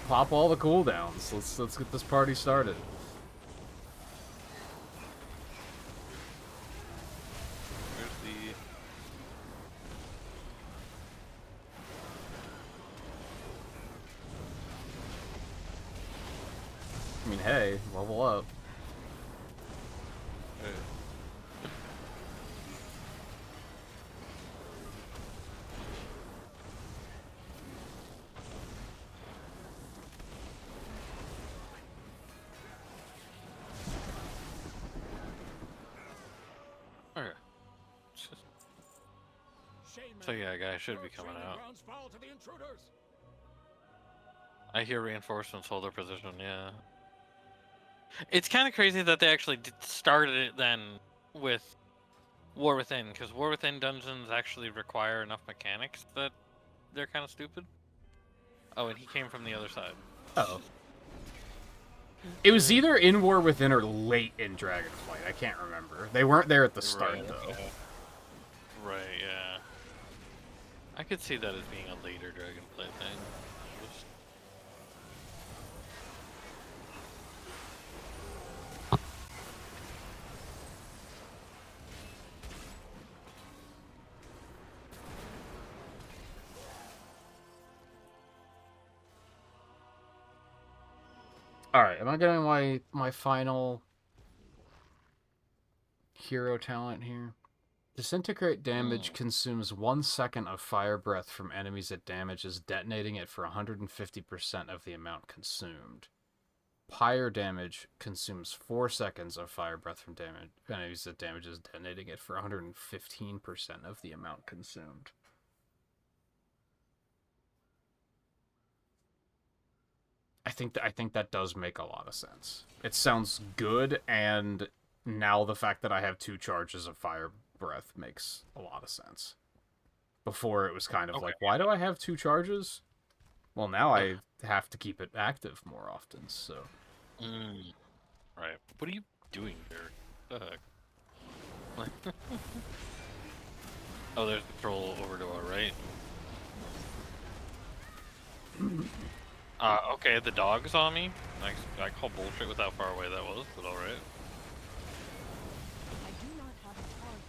pop all the cooldowns. Let's get this party started. Where's the? I mean, hey, level up. So yeah, guys should be coming out. Grounds foul to the intruders. I hear reinforcements hold their position. Yeah. It's kind of crazy that they actually started it then with War Within, because War Within dungeons actually require enough mechanics that they're kind of stupid. Oh, and he came from the other side. Oh. It was either in War Within or late in Dragonflight. I can't remember. They weren't there at the start, Right, though. yeah. Right, yeah. I could see that as being a later Dragonflight thing. Just- Alright, am I getting my final hero talent here? Disintegrate damage consumes 1 second of fire breath from enemies it damages, detonating it for 150% of the amount consumed. Pyre damage consumes 4 seconds of fire breath from enemies it damages, detonating it for 115% of the amount consumed. I think that does make a lot of sense. It sounds good, and now the fact that I have 2 charges of fire breath makes a lot of sense. Before it was kind of like, why do I have 2 charges? Well, now I have to keep it active more often, so... Right. What are you doing there? What the heck? Oh, there's the troll over to our right. Okay, the dog saw me. I call bullshit with how far away that was, but alright. I do not have a target.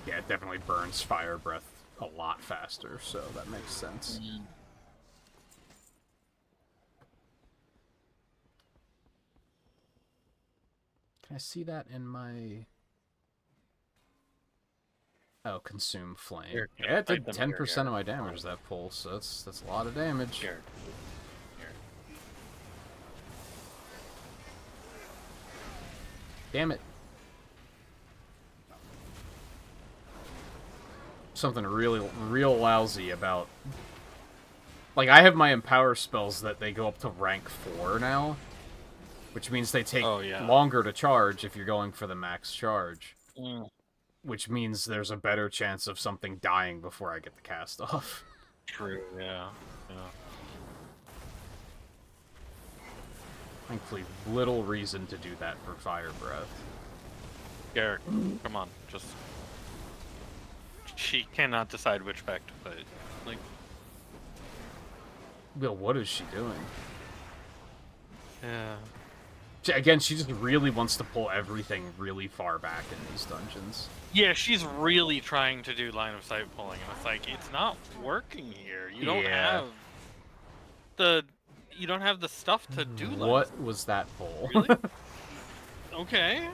Yeah, it definitely burns fire breath a lot faster, so that makes sense. Can I see that in my... Oh, consume flame. Here, Yeah, it did fight them here, 10% of my damage, that pulse, so that's a lot of damage. Here. Here. Damn it. Something real lousy about... Like, I have my Empower spells that they go up to rank 4 now, which means they take longer to charge if you're going for the max charge. Which means there's a better chance of something dying before I get the cast off. True, yeah. Thankfully, little reason to do that for fire breath. Garrick, come on, just... She cannot decide which pack to fight. Like... Well, what is she doing? Yeah. Again, she just really wants to pull everything really far back in these dungeons. Yeah, she's really trying to do line of sight pulling, and it's like, it's not working here. You don't have the... You don't have the stuff to do line What of sight. was that pull? Really? Okay.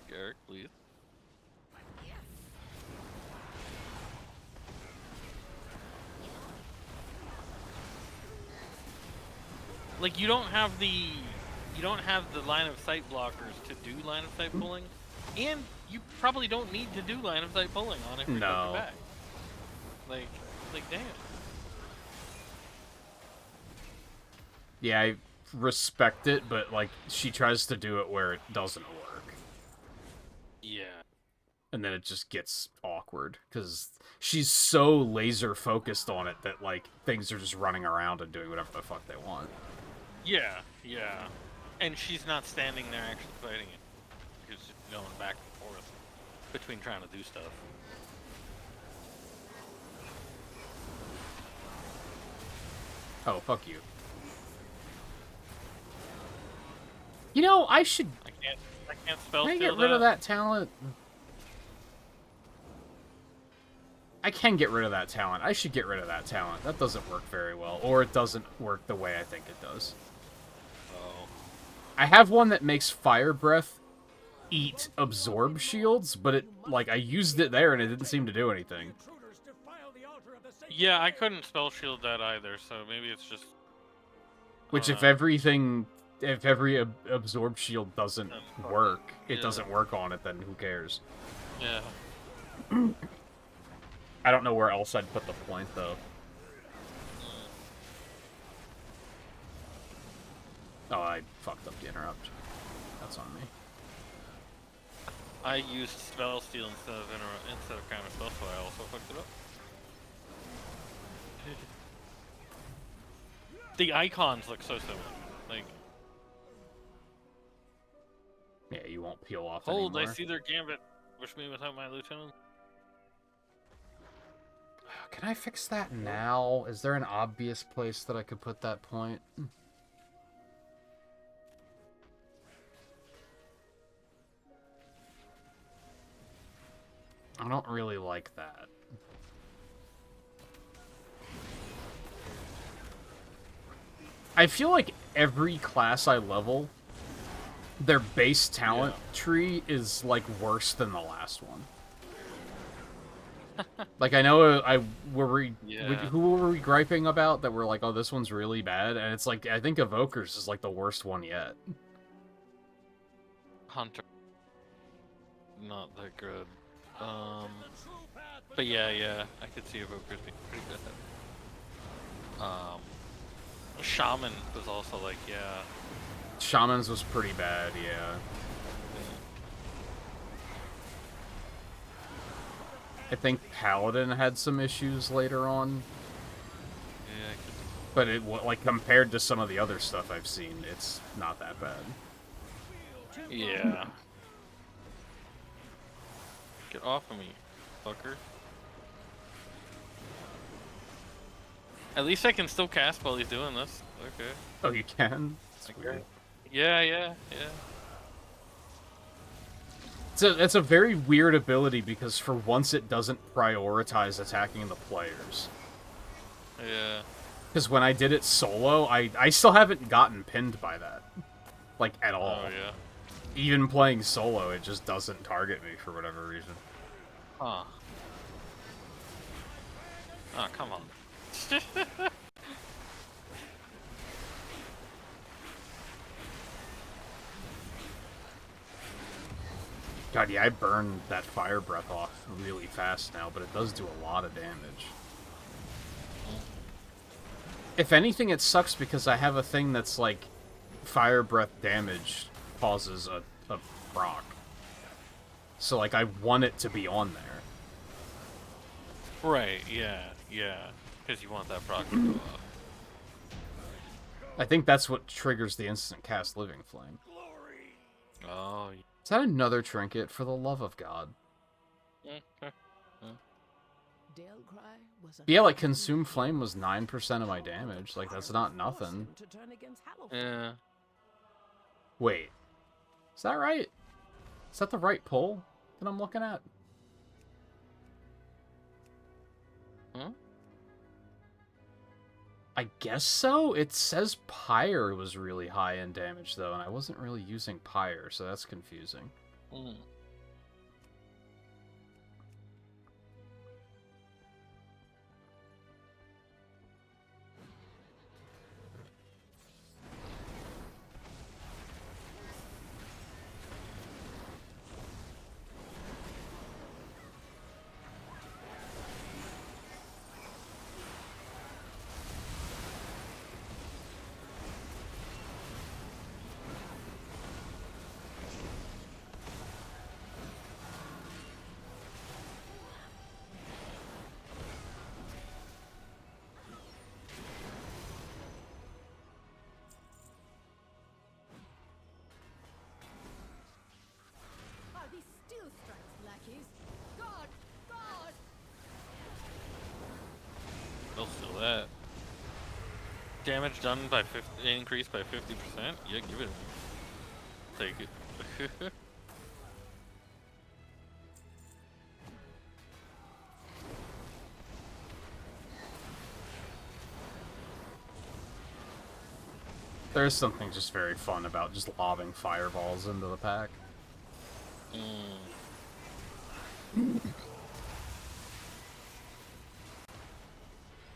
Garrick, please. Like, you don't have the line of sight blockers to do line of sight pulling, and you probably don't need to do line of sight pulling on it. No. Back. Like damn. Yeah, I respect it, but, like, she tries to do it where it doesn't work. Yeah. And then it just gets awkward, because she's so laser-focused on it that, like, things are just running around and doing whatever the fuck they want. Yeah. And she's not standing there actually fighting it. She's just going back and forth between trying to do stuff. Oh, fuck you. You know, I should... I can't spell Can I steal get rid of that talent? I can get rid of that talent. I should get rid of that talent. That doesn't work very well. Or it doesn't work the way I think it does. I have one that makes fire breath eat absorb shields, but it, like, I used it there and it didn't seem to do anything. Intruders defile the altar of the sacred Yeah, I flame. couldn't spell shield that either, so maybe it's just. Which, if every absorb shield doesn't work, it Yeah. doesn't work on it, then who cares? Yeah. I don't know where else I'd put the point, though. Oh, I fucked up the interrupt. That's on me. I used spell steal instead of counter spell, so I also fucked it up. The icons look so similar. Like, Yeah, you won't peel off hold, anymore. I see their gambit. Wish me without my lieutenant. Can I fix that now? Is there an obvious place that I could put that point? I don't really like that. I feel like every class I level, their base talent tree is, like, worse than the last one. Like, I know who were we griping about that were like, oh, this one's really bad? And it's like, I think Evoker's is, like, the worst one yet. Hunter. Not that good. But yeah, I could see Evoker's being pretty good. Shaman was also like, yeah. Shaman's was pretty bad, yeah. I think Paladin had some issues later on. Yeah, But it, like, compared to some of the other stuff I've seen, it's not that bad. yeah. Get off of me, fucker. At least I can still cast while he's doing this. Okay. Oh, you can? That's Okay. weird. Yeah. It's a very weird ability because for once it doesn't prioritize attacking the players. Yeah. Because when I did it solo, I still haven't gotten pinned by that. Like, at all. Oh, yeah. Even playing solo, it just doesn't target me for whatever reason. Huh. Oh, come on. God, yeah, I burned that fire breath off really fast now, but it does do a lot of damage. If anything, it sucks because I have a thing that's like fire breath damage causes a proc. So, like, I want it to be on there. Right, yeah. Because you want that proc to go up. I think that's what triggers the instant cast Living Flame. Oh, Is that another trinket? For the love of God. Dalcry was Yeah, like, Consume Flame was 9% of my damage. Like, that's not nothing. to turn against Hallowfall. yeah. Wait. Is that right? Is that the right pull that I'm looking at? Huh? I guess so? It says Pyre was really high in damage, though, and I wasn't really using Pyre, so that's confusing. Mm. Ah, these steel strikes, lackeys. God! God! They'll steal that. Damage done by 50, increased by 50%? Yeah, give it. Take it. There's something just very fun about just lobbing fireballs into the pack.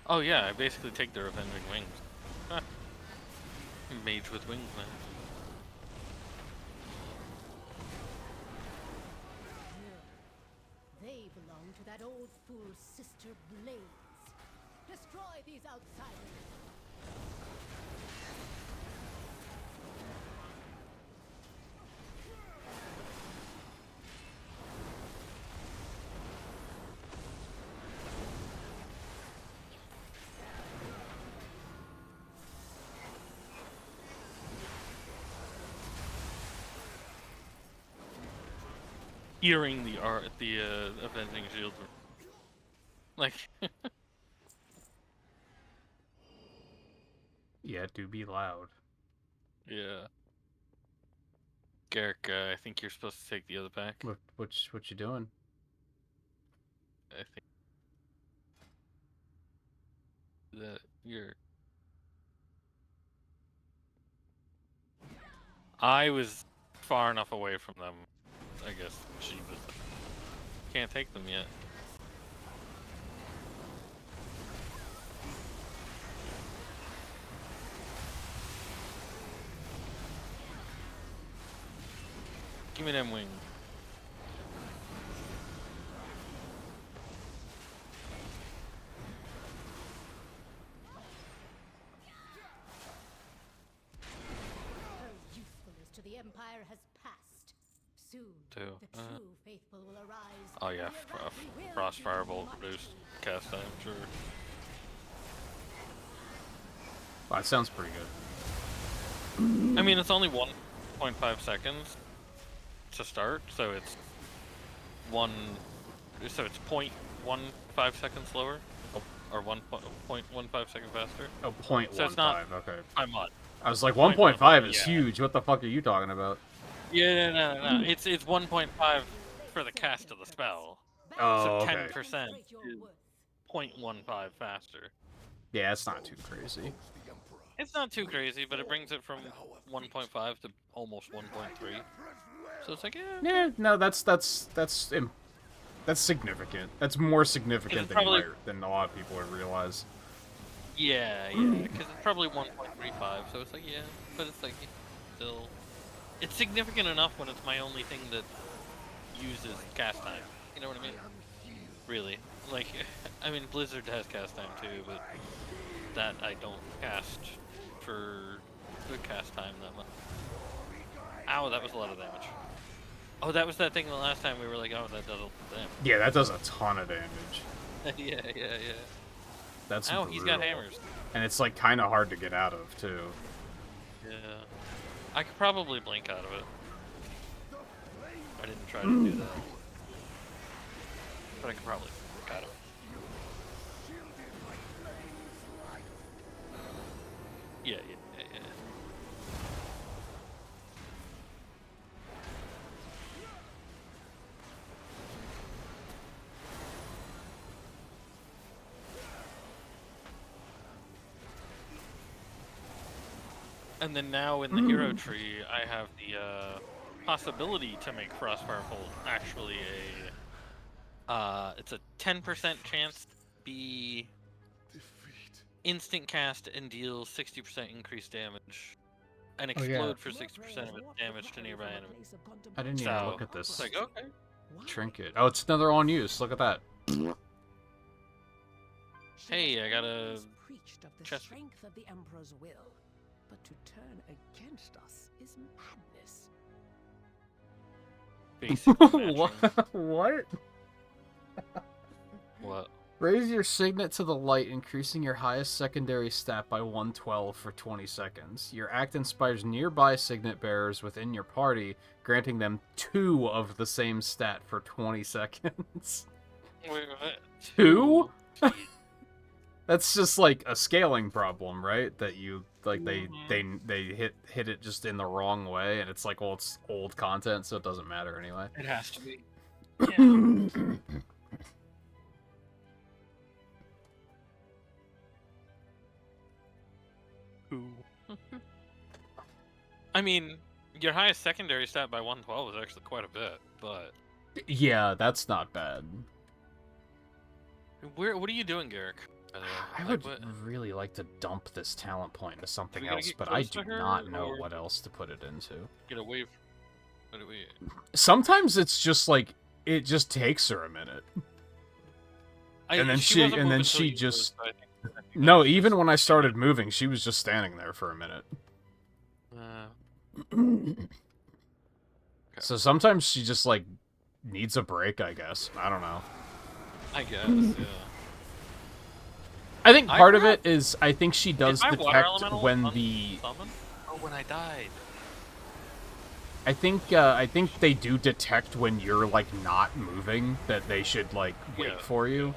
Oh yeah, I basically take their avenging wings. Huh. Mage with wings, man. They belong to that old fool's sister Blaze. Destroy these outsiders. Hearing the avenging shield, like, Yeah, do be loud. yeah. Garrick, I think you're supposed to take the other pack. What you doing? I think that you're. I was far enough away from them. I guess she was. Can't take them yet. Give me them wings. Her usefulness to the Empire has passed. Soon, Too, the true faithful will arise. Oh yeah, and their wrath will Frost be Firebolt much reduced cast time, sure. Well, that sounds pretty good. I mean, it's only 1.5 seconds to start, so it's so it's 0.15 seconds slower, or 1.15 seconds faster. Oh, 0.15, So it's not- okay. I'm on. I was like, 0.15 1.5 is yeah. huge. What the fuck are you talking about? Yeah, no. It's 1.5 for the cast of the spell. Oh, So okay. 10% is 0.15 faster. Yeah, it's not too crazy. It's not too crazy, but it brings it from 1.5 to almost 1.3. So it's like, yeah. Yeah, no, that's significant. That's more significant It's probably- than a lot of people would realize. Yeah, because it's probably 1.35, so it's like, yeah, but it's like, still, it's significant enough when it's my only thing that uses cast time. You know what I mean? Really. Like, I mean, Blizzard has cast time too, but that I don't cast for the cast time that much. Ow, that was a lot of damage. Oh, that was that thing the last time we were like, oh, that does a lot of damage. Yeah, that does a ton of damage. yeah. That's Ow, he's got brutal. hammers. And it's like kind of hard to get out of too. Yeah. I could probably blink out of it. I didn't try to do that. But I could probably blink out of it. Yeah. And then now in the hero tree, I have the possibility to make Frostfire Bolt actually it's a 10% chance to be instant cast and deal 60% increased damage, and explode for 60% of its damage to nearby enemies. I didn't even look at this It's like, okay. trinket. Oh, it's another on use. Look at that. Hey, I got a preached of the chest. strength of the Emperor's will, but to turn against us is madness. Basically What? What? What? Raise your signet to the light, increasing your highest secondary stat by 112 for 20 seconds. Your act inspires nearby signet bearers within your party, granting them 2 of the same stat for 20 seconds. Wait, what? 2? That's just like a scaling problem, right? That you like they hit it just in the wrong way, and it's like, well, it's old content, so it doesn't matter anyway. It has to be. Yeah. I mean, your highest secondary stat by 112 is actually quite a bit, but Yeah, that's not bad. what are you doing, Garrick? by the way? I Like, would what- really like to dump this talent point into something we gotta else, get but I close do to her, not know or- what else to put it into. Get away. What do we? Sometimes it's just like it just takes her a minute. And then she wasn't moving till she you moved, just so I think that No, was even just- when I started moving, she was just standing there for a minute. So sometimes she just like needs a break, I guess. I don't know. I guess. Yeah. I think I part of forgot- it is I think she does Is my water detect elemental when on the summon? Oh, when I died. I think they do detect when you're like not moving that they should like wait Yeah, for you.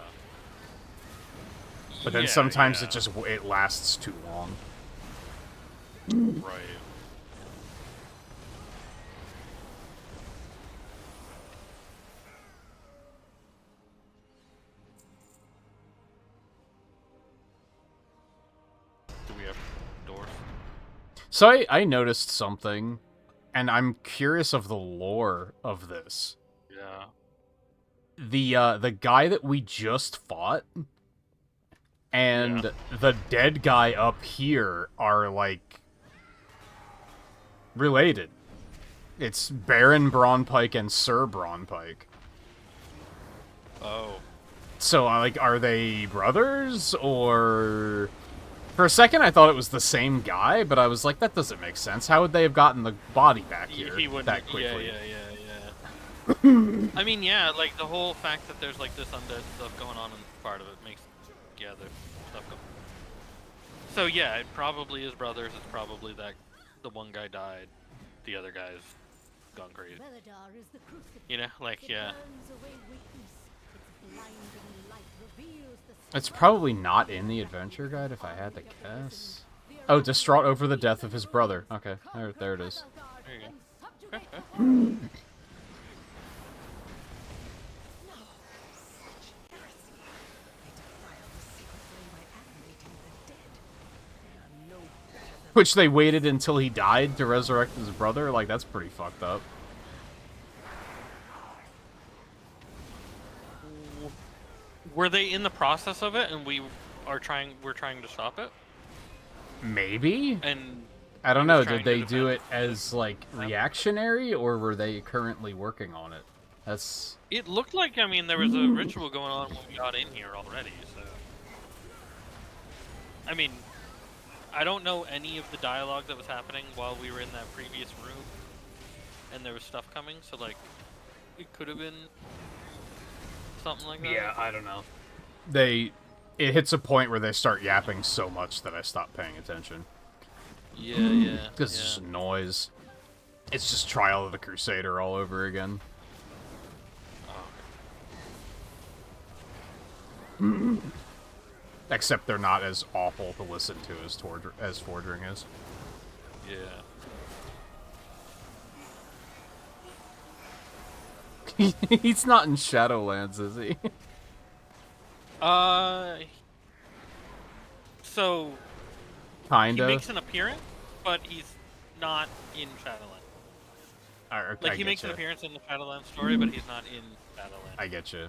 But then Yeah, sometimes yeah. it lasts too long. Right. Do we have doors? So I noticed something, and I'm curious of the lore of this. Yeah. The guy that we just fought and the dead guy up here are like related. It's Baron Braunpike and Sir Braunpike. Oh. So like, are they brothers or? For a second, I thought it was the same guy, but I was like, that doesn't make sense. How would they have gotten the body back here He wouldn't. that quickly? Yeah. I mean, yeah, like the whole fact that there's like this undead stuff going on in part of it makes, there's stuff going. So yeah, it probably is brothers. It's probably that the one guy died, the other guy's gone crazy. Veladar is the crucifix. You know, like It yeah. burns away weakness. Its blinding light reveals the It's probably not in the adventure guide if I had to guess. Oh, distraught over the death of his brother. Okay, there it is. There you go. Which they waited until he died to resurrect his brother? Like, that's pretty fucked up. Were they in the process of it, and we're trying to stop it? Maybe? And I don't he know. was Did trying to they do defend it as, like, reactionary, or were they currently working on it? That's... it looked like, I mean, there was a ritual going on when we got in here already, so... I mean, I don't know any of the dialogue that was happening while we were in that previous room, and there was stuff coming, so, like, it could have been something like that. Yeah, I don't know. It hits a point where they start yapping so much that I stop paying attention. Yeah. Because it's just noise. It's just Trial of the Crusader all over again. Oh. Except they're not as awful to listen to as Fordring is. Yeah. He's not in Shadowlands, is he? So, Kinda. he makes an appearance, but he's not in Shadowlands. Like, he makes an appearance in the Shadowlands story, but he's not in Shadowlands. I get you.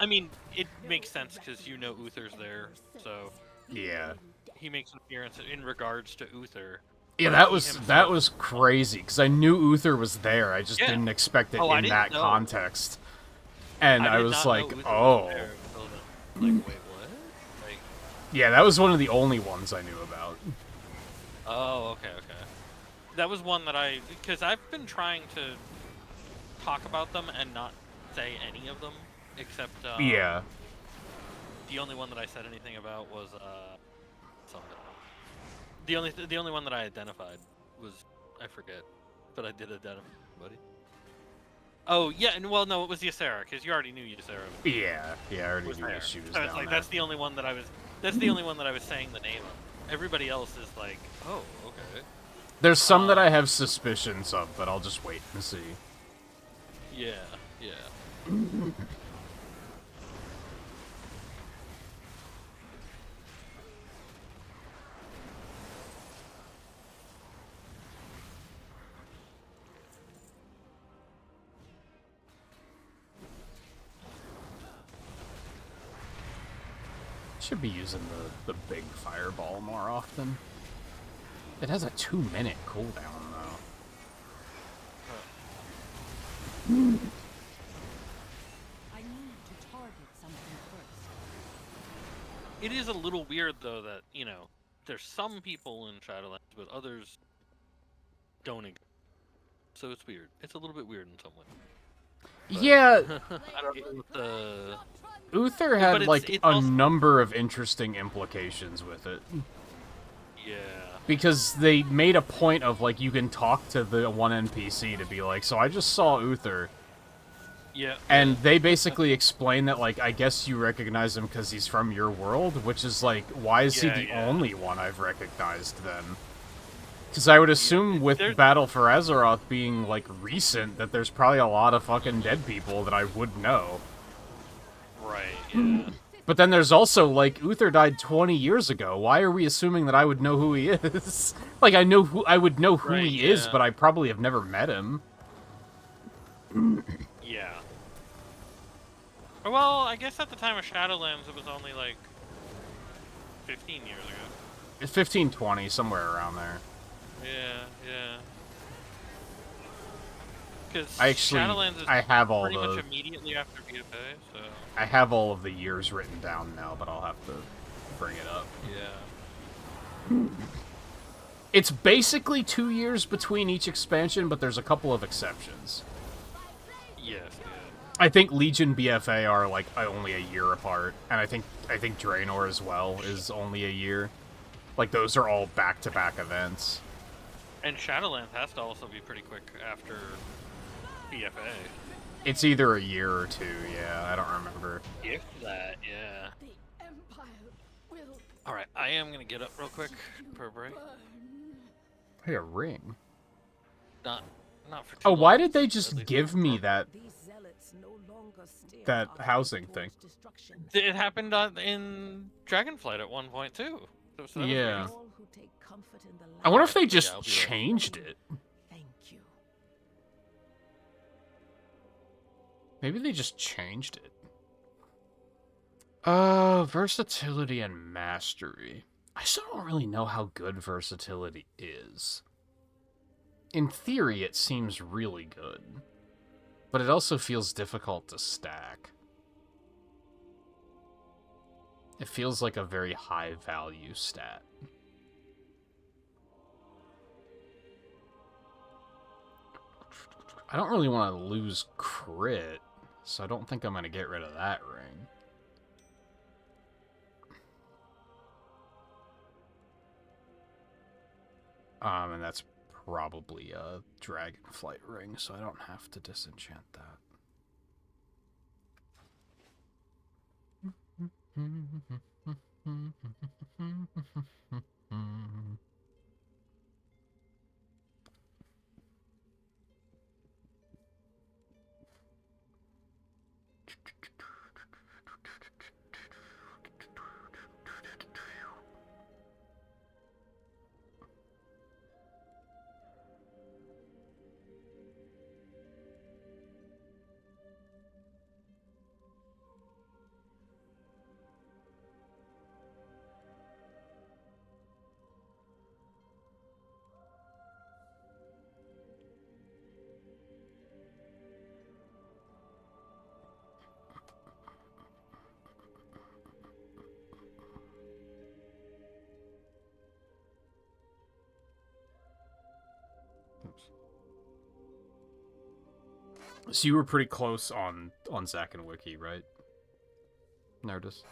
I mean, it makes sense because you know Uther's there, so Yeah. he makes an appearance in regards to Uther. Yeah, but that he was himself- crazy because I knew Uther was there. I just Yeah. didn't expect it Oh, I in didn't that know. context. And I did was not know like, Uther was oh. there until then. Like, wait, what? Like, Yeah, that was one of the only ones I knew about. oh, okay. That was one that because I've been trying to talk about them and not say any of them, except Yeah. the only one that I said anything about was something. The only one that I identified was, I forget, but I did identify somebody. Oh yeah, and well no, it was Ysera, because you already knew Ysera Yeah, I already was knew there. that she was So down it's like there. that's the only one that I was saying the name of. Everybody else is like, oh, okay. There's some that I have suspicions of, but I'll just wait and see. Yeah. Should be using the big fireball more often. It has a 2-minute cooldown, though. I need to target something first. It is a little weird, though, that, you know, there's some people in Shadowlands, but others don't exist. So it's weird. It's a little bit weird in some way. Yeah, I don't know what the... Uther had, But like, it's a also- number of interesting implications with it. Yeah. Because they made a point of, like, you can talk to the one NPC to be like, so I just saw Uther. Yeah. And they basically explain that, like, I guess you recognize him because he's from your world, which is like, why is he the only one I've recognized then? Because I would assume with Battle for Azeroth being, like, recent, that there's probably a lot of fucking dead people that I would know. Right, yeah. But then there's also, like, Uther died 20 years ago. Why are we assuming that I would know who he is? Like, I would know who Right, he is, yeah. but I probably have never met him. Yeah. Well, I guess at the time of Shadowlands, it was only like 15 years ago. It's 15, 20, somewhere around there. Yeah, yeah. Because I actually, Shadowlands is I have all pretty much the, immediately after VFA, so I have all of the years written down now, but I'll have to bring it up. yeah. It's basically 2 years between each expansion, but there's a couple of exceptions. Yes, yeah. I think Legion BFA are like only a year apart, and I think Draenor as well is only a year. Like those are all back-to-back events. And Shadowlands has to also be pretty quick after VFA. It's either a year or two, yeah, I don't remember. If that, yeah. The Empire will Alright, I am gonna get up real quick for a break. Hey, a ring. Not for too Oh, why long, did they at just least. give me that These zealots no longer steer that our housing towards thing? destruction. It happened in Dragonflight at one point too. So that was Yeah. weird. All who take comfort in the I wonder if light they just I'll be right. changed it. Thank you. Maybe they just changed it. Versatility and mastery. I still don't really know how good versatility is. In theory, it seems really good. But it also feels difficult to stack. It feels like a very high value stat. I don't really want to lose crit, so I don't think I'm going to get rid of that ring. And that's probably a Dragonflight ring, so I don't have to disenchant that. So you were pretty close on Zack and Wiki, right? Nerdist.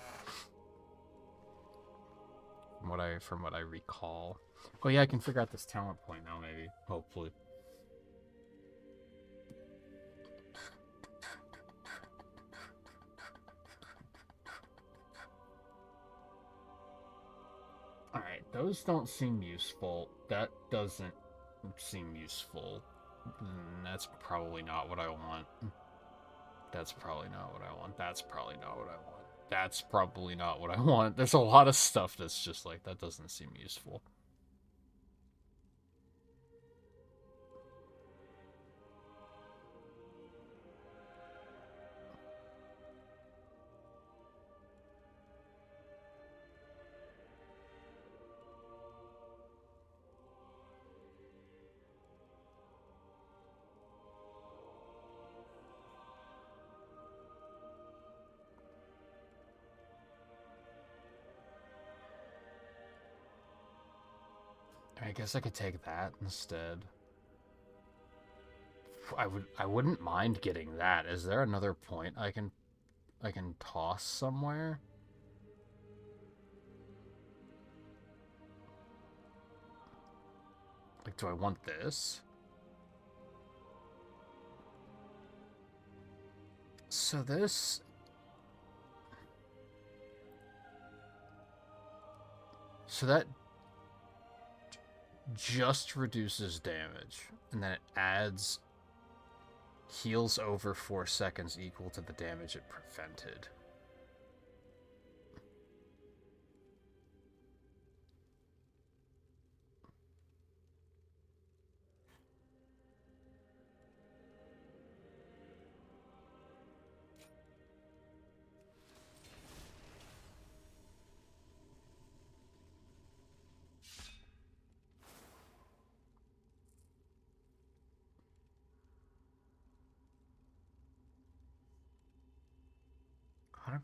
From what I recall. Oh yeah, I can figure out this talent point now, maybe. Hopefully. Alright, those don't seem useful. That doesn't seem useful. That's probably not what I want. That's probably not what I want. That's probably not what I want. That's probably not what I want. There's a lot of stuff that's just like, that doesn't seem useful. I guess I could take that instead. I wouldn't mind getting that. Is there another point I can toss somewhere? Like, do I want this? So this... So that just reduces damage, and then it adds heals over 4 seconds equal to the damage it prevented.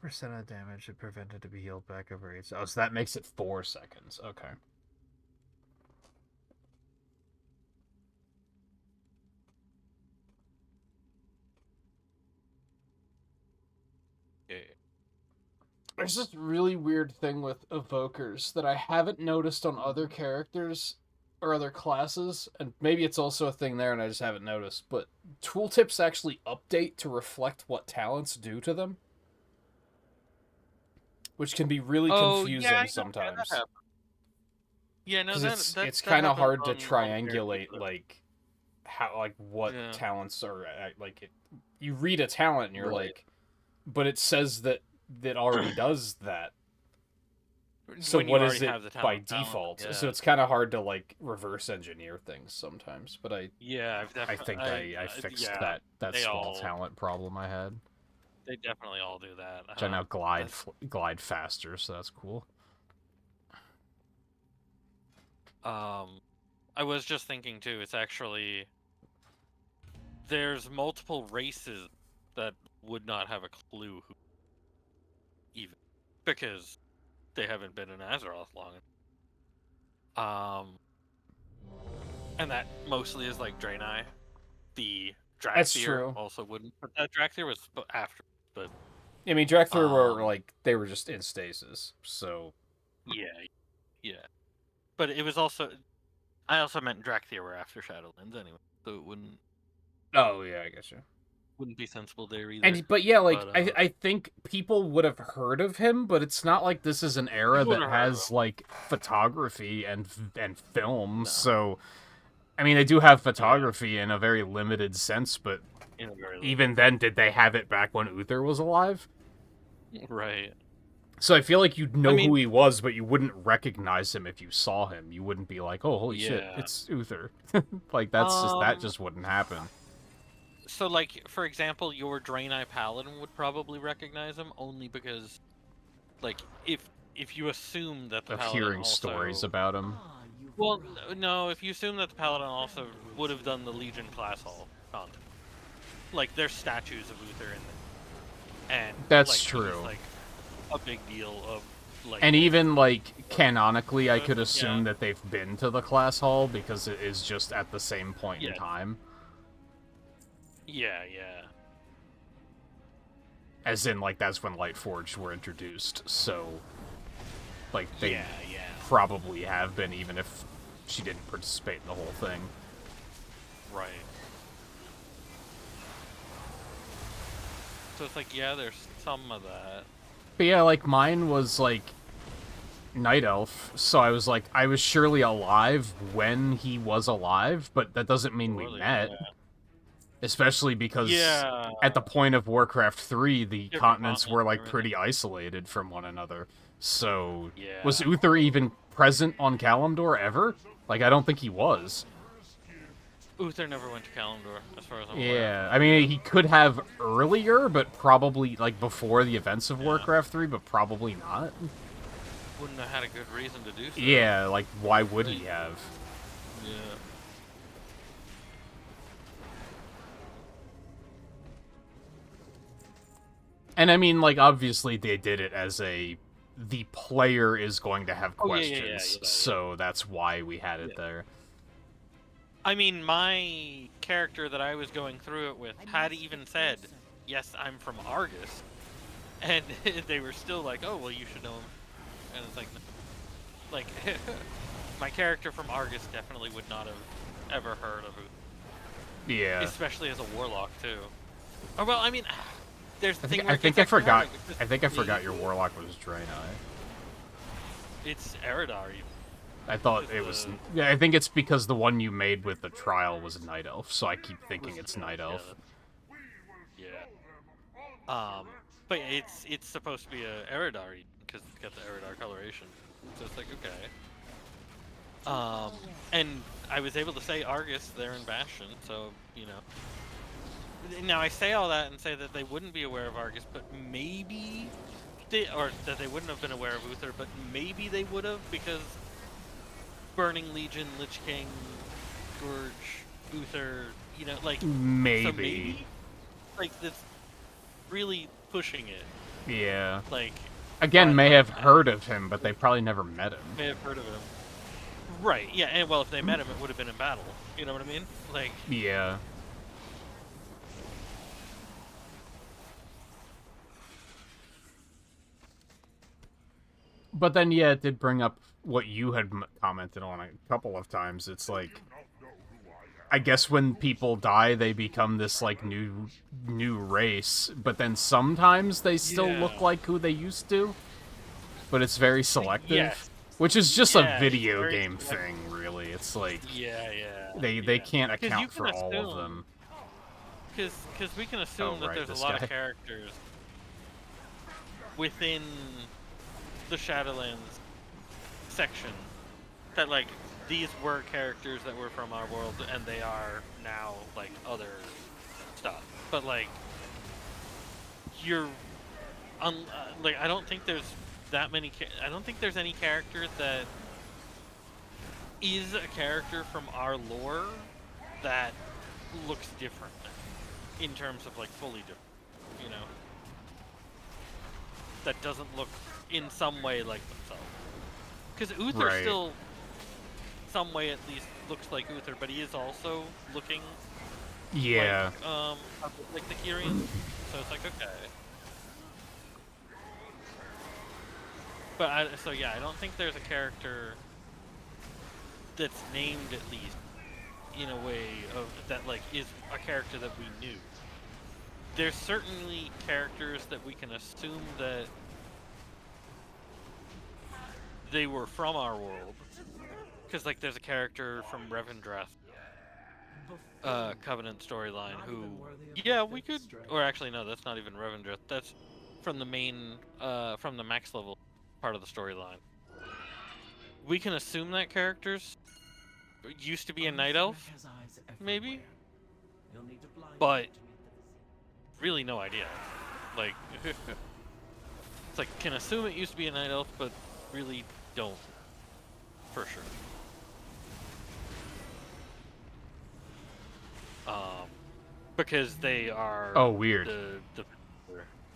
100% of damage it prevented to be healed back over 8. Oh, so that makes it 4 seconds. Okay. Yeah. There's this really weird thing with evokers that I haven't noticed on other characters or other classes, and maybe it's also a thing there and I just haven't noticed, but tooltips actually update to reflect what talents do to them, which can be really confusing I know, sometimes. that yeah, no, Because it's that kind of happens hard to on triangulate, characters, like, how, like, what Yeah. talents are, like, you read a talent and you're Right. like, but it says that already does that. So when you what already is it have the by talent, default? yeah. So it's kind of hard to, like, reverse engineer things sometimes. But I think I fixed yeah, that they small all- talent problem I had. They definitely all do that. Which I now glide faster, so that's cool. I was just thinking too, it's actually there's multiple races that would not have a clue who even because they haven't been in Azeroth long. And that mostly is like Draenei. The Drakthir That's true. also wouldn't, but that Drakthir was after, but I mean, Drakthir were, like, they were just in stasis, so... yeah. But it was also, I also meant Drakthir were after Shadowlands anyway, so it wouldn't Oh, yeah, I guess you. wouldn't be sensible there either. But yeah, like, but, I think people would have heard of him, but it's not like this is an era People that would have heard of has, like, photography and film, so... I mean, they do have photography in a very limited sense, but in a very even then, did they have it back when Uther was alive? right. So I feel like you'd know I mean- who he was, but you wouldn't recognize him if you saw him. You wouldn't be like, "Oh, holy shit, Yeah. it's Uther!" Like that just wouldn't happen. So, like, for example, your Draenei Paladin would probably recognize him only because, like, if you assume that the Of Paladin hearing also... stories about him. Well, no, if you assume that the Paladin also would have done the Legion class hall content. Like, there's statues of Uther in there. And, That's like, true. he's, like, a big deal of, like... And even, like, canonically, I could assume Yeah. that they've been to the class hall because it is just at the same point in Yeah. time. Yeah. As in, like, that's when Lightforged were introduced, so... Like, they Yeah. probably have been, even if she didn't participate in the whole thing. Right. So it's like, yeah, there's some of that. But yeah, like, mine was, like, Night Elf, so I was like, I was surely alive when he was alive, but that doesn't mean we Really, met. yeah. Especially because Yeah. at the point of Warcraft 3, the Different continents were, like, continents, pretty isolated from one another. So, Yeah. was Uther even present on Kalimdor ever? Like, I don't think he was. Uther never went to Kalimdor, as far as I'm aware. Yeah, I mean, he could have earlier, but probably, like, before the events of Warcraft 3, but probably not. Wouldn't have had a good reason to do so. Yeah, like, why would he have? Yeah. And I mean, like, obviously they did it as a the player is going to have Oh, yeah, questions, yeah. so that's why we had it there. I mean, my character that I was going through it with had even said, yes, I'm from Argus. And they were still like, oh, well, you should know him. And it's like, no. Like, my character from Argus definitely would not have ever heard of it. Yeah. Especially as a warlock, too. Oh, well, I mean, there's the thing I where think it's I actually forgot. harder because I think I forgot your warlock was Draenei. It's Eridar. I thought it was. Yeah, I think it's because the one you made with the trial was a night elf, so I keep thinking it's night elf. Yeah. But it's supposed to be a Eridar because it's got the Eridar coloration. So it's like, okay. And I was able to say Argus there in Bastion, so, you know. Now, I say all that and say that they wouldn't be aware of Argus, but maybe or that they wouldn't have been aware of Uther, but maybe they would have, because Burning Legion, Lich King, Scourge, Uther, you know, like... Maybe. So maybe, like, that's really pushing it. Yeah. Like... Again, may have heard of him, but they probably never met him. May have heard of him. Right, yeah, and well, if they met him, it would have been in battle. You know what I mean? Like... Yeah. But then, yeah, it did bring up what you had commented on a couple of times. It's like, I guess when people die, they become this, like, new race, but then sometimes they still look like who they used to. But it's very selective, which is just a video game thing, really. It's like, they can't account for all of them. Because we can assume that there's a lot of characters within the Shadowlands section that, like, these were characters that were from our world and they are now, like, other stuff. But, like, like, I don't think there's that many I don't think there's any character that is a character from our lore that looks different in terms of, like, fully different, you know? That doesn't look in some way like themselves. Because Uther still, some way at least, looks like Uther, but he is also looking like the Kyrians. So it's like, okay. But, I don't think there's a character that's named, at least, in a way of that, like, is a character that we knew. There's certainly characters that we can assume that they were from our world, because, like, there's a character from Revendreth Covenant storyline who, we could, or actually no, that's not even Revendreth, that's from the main, from the max level part of the storyline. We can assume that characters used to be a night elf, maybe, but really no idea. Like, it's like, can assume it used to be a night elf, but really don't, for sure. Because they are... Oh, weird.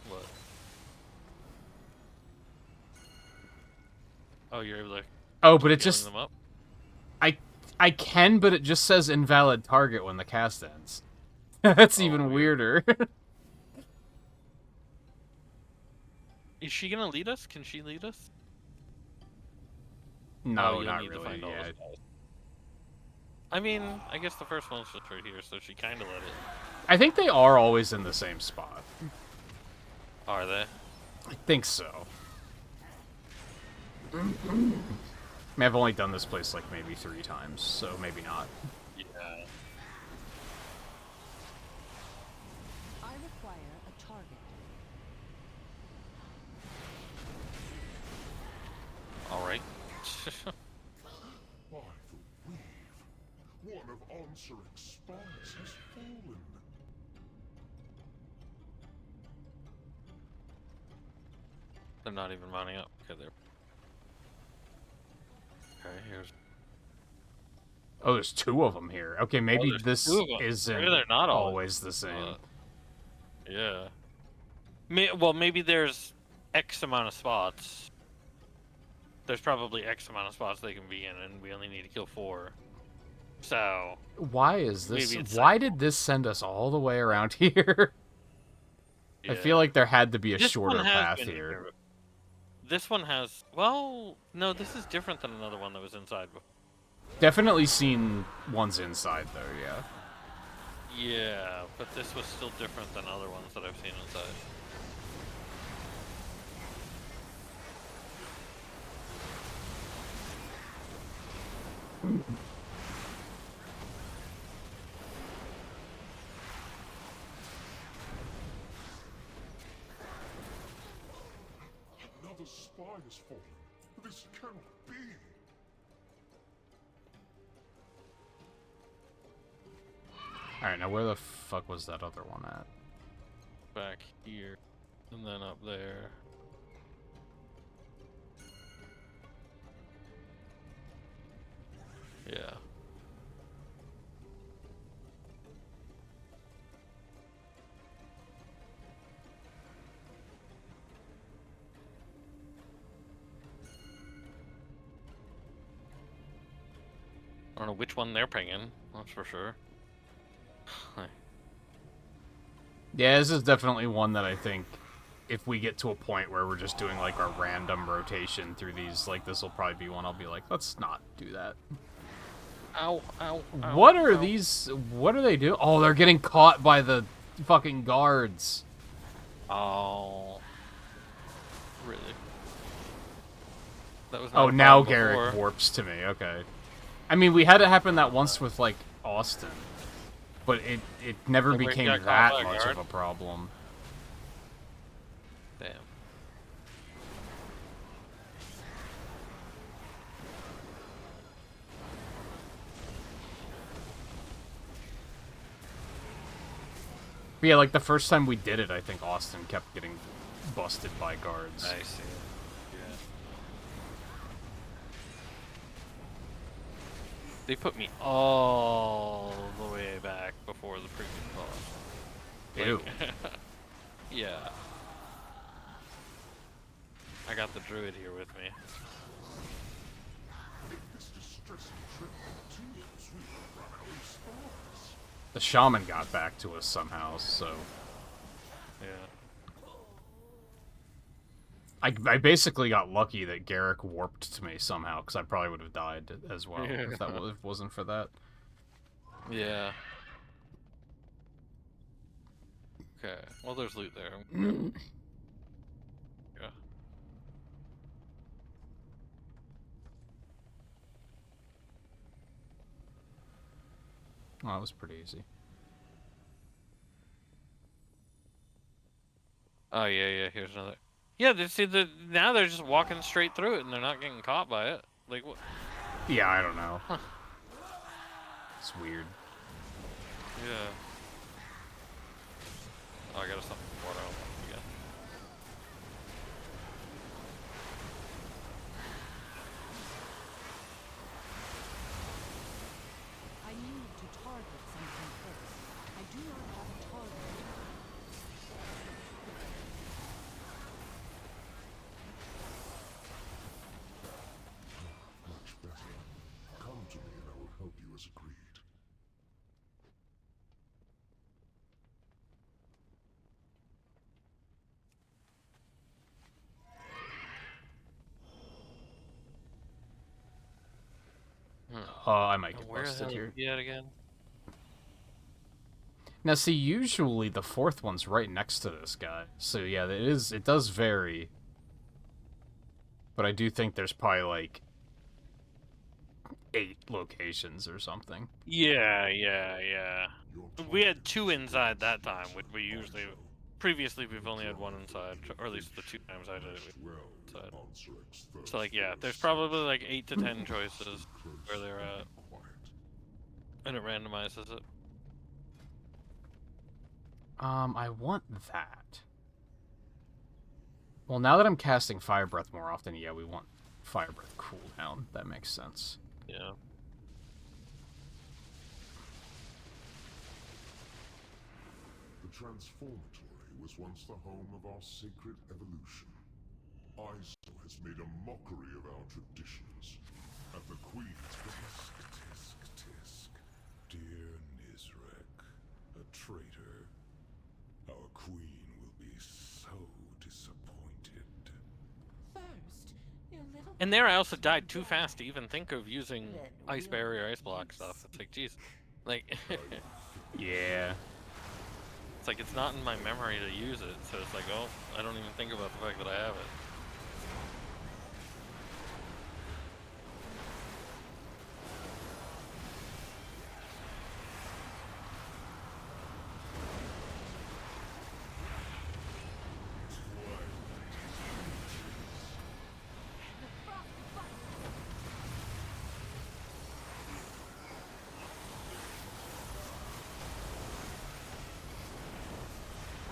What? Oh, you're able to... Oh, but it just... them up? I can, but it just says invalid target when the cast ends. That's even weirder. Is she gonna lead us? Can she lead us? No, not really. Yeah. I mean, I guess the first one's just right here, so she kind of let it. I think they are always in the same spot. Are they? I think so. I mean, I've only done this place like maybe 3 times, so maybe not. Yeah. I require a target. All right. By the weave, one of Onsuric's spawns has fallen. They're not even mounting up. Okay, they're... Okay, here's... Oh, there's 2 of them here. Okay, maybe this isn't they're not always the same. Yeah. Well, maybe there's X amount of spots. there's probably X amount of spots they can be in, and we only need to kill 4. So Why is this? maybe it's Why did this send us all the way around here? I feel like there had to be a This one shorter has path been here. This one has. Well, no, this is different than another one that was inside before. Definitely seen ones inside though. Yeah. Yeah, but this was still different than other ones that I've seen inside. Another spy has fallen. This cannot be. All right, now where the fuck was that other one at? Back here, and then up there. Yeah. I don't know which one they're pinging, that's for sure. Yeah, this is definitely one that I think if we get to a point where we're just doing like a random rotation through these, like this will probably be one I'll be like, let's not do that. Ow, ow, ow. What are ow. these? What are they doing? Oh, they're getting caught by the fucking guards. Oh. Really? That was not Oh, a now problem Garrick before. warps to me. Okay. I mean, we had it happen that once with like Austin, but it never Like, where he became got that caught by a much guard? of a problem. Damn. But yeah, like the first time we did it, I think Austin kept getting busted by guards. I see. Yeah. They put me all the way back before the freaking boss. Ew. Yeah. I got the druid here with me. This distressing trip continues. We will run out of spies. The shaman got back to us somehow, so Yeah. I basically got lucky that Garrick warped to me somehow, because I probably would have died as well if that if it wasn't for that. Yeah. Okay. Well, there's loot there. Yeah. Oh, that was pretty easy. Oh yeah, yeah. Here's another. Yeah, they see now they're just walking straight through it and they're not getting caught by it. Like what? Yeah, I don't know. Huh. It's weird. Yeah. Oh, I gotta stop the water again. I need to target something first. I do not have a target. Much better. Come to me and I will help you as agreed. I might get Where the busted hell here. is he at again? Now, see, usually the fourth one's right next to this guy. So yeah, it does vary. But I do think there's probably like 8 locations or something. Yeah, yeah, yeah. Your We target had 2 is inside that time, which we usually. Previously, we've only had 1 inside, or at least the 2 times I did it. well Inside. answer X first. So like, yeah, there's probably like 8 to 10 choices where they're at, Quiet. and it randomizes it. I want that. Well, now that I'm casting Fire Breath more often, yeah, we want Fire Breath cooldown. That makes sense. Yeah. The Transformatory was once the home of our sacred evolution. ISO has made a mockery of our traditions. At the Queen's tisk, tisk, tisk. Dear Nizrek, a traitor. Our Queen will be so disappointed. First, your little And there, I also died too fast to even think of using ice barrier, ice block stuff. It's like, jeez, like, Yeah. it's like it's not in my memory to use it. So it's like, oh, I don't even think about the fact that I have it.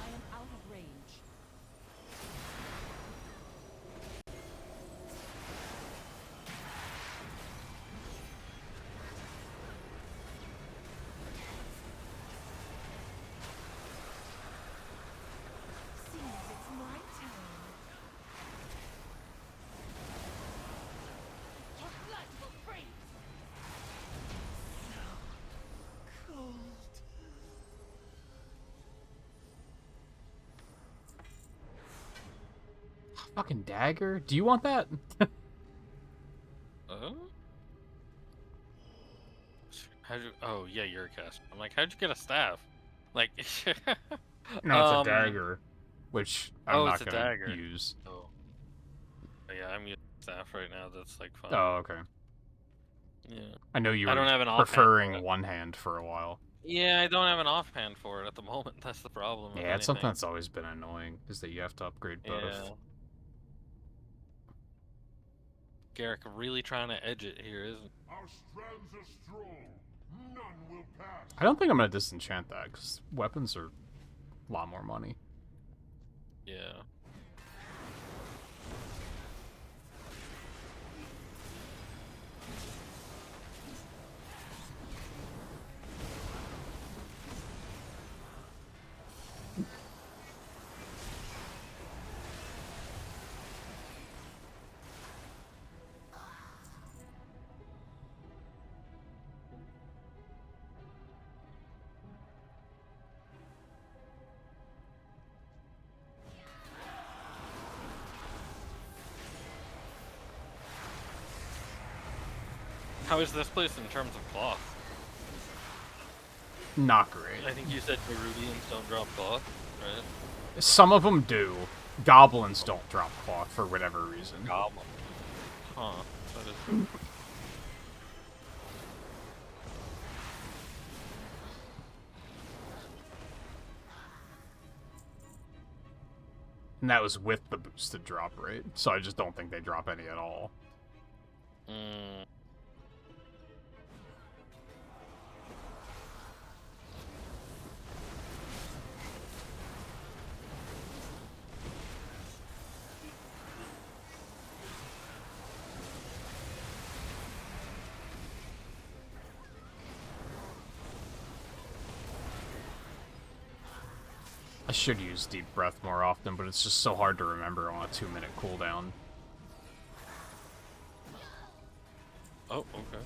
I am out of range. Seems it's my turn. Your blood will freeze. Cold. Fucking dagger? Do you want that? How'd you? Oh yeah, you're a caster. I'm like, how'd you get a staff? Like, No, it's a dagger, which I'm oh, not it's a gonna dagger. use. Oh. But yeah, I'm using staff right now. That's like fun. Oh, okay. Yeah. I know you I were don't have an offhand for preferring it. one hand for a while. Yeah, I don't have an offhand for it at the moment. That's the problem. With Yeah, it's something anything. that's always been annoying, is that you have to upgrade both. Yeah. Garrick really trying to edge it here, isn't? Our strands are strong. None will pass. I don't think I'm gonna disenchant that, because weapons are a lot more money. Yeah. How is this place in terms of cloth? Not great. I think you said Nerubians don't drop cloth, right? Some of them do. Goblins don't drop cloth for whatever reason. Goblin. Huh. That is. And that was with the boosted drop rate, so I just don't think they drop any at all. Mm. I should use deep breath more often, but it's just so hard to remember on a 2-minute cooldown. Oh, okay.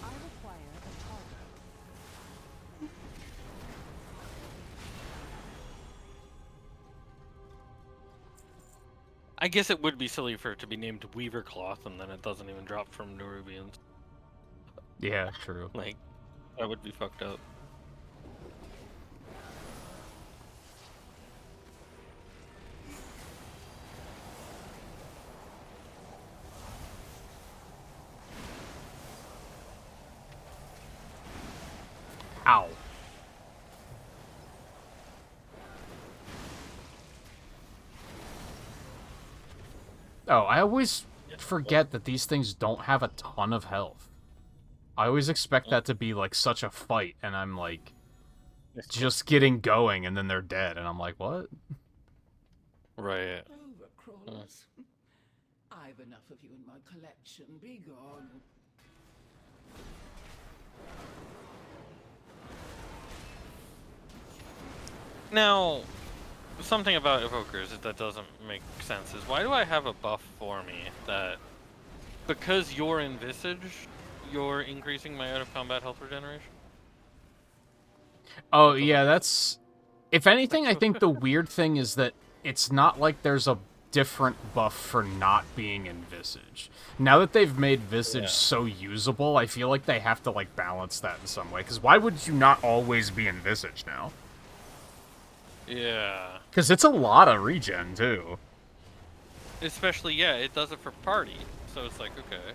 I require a target. I guess it would be silly for it to be named Weaver Cloth and then it doesn't even drop from Nerubians. Yeah, true. Like, that would be fucked up. Ow. Oh, I always forget that these things don't have a ton of health. I always expect that to be like such a fight, and I'm like just getting going, and then they're dead, and I'm like, what? Right. Overcrawlers. I've enough of you in my collection. Be gone. Now, something about evokers that doesn't make sense is why do I have a buff for me that because you're in Visage, you're increasing my out of combat health regeneration? Oh, That doesn't yeah, make that's... If anything, I think the weird thing is that it's not like there's a different buff for not being in Visage. Now that they've made Visage Yeah. so usable, I feel like they have to, like, balance that in some way. Because why would you not always be in Visage now? Yeah. Because it's a lot of regen, too. Especially, yeah, it does it for party. So it's like, okay.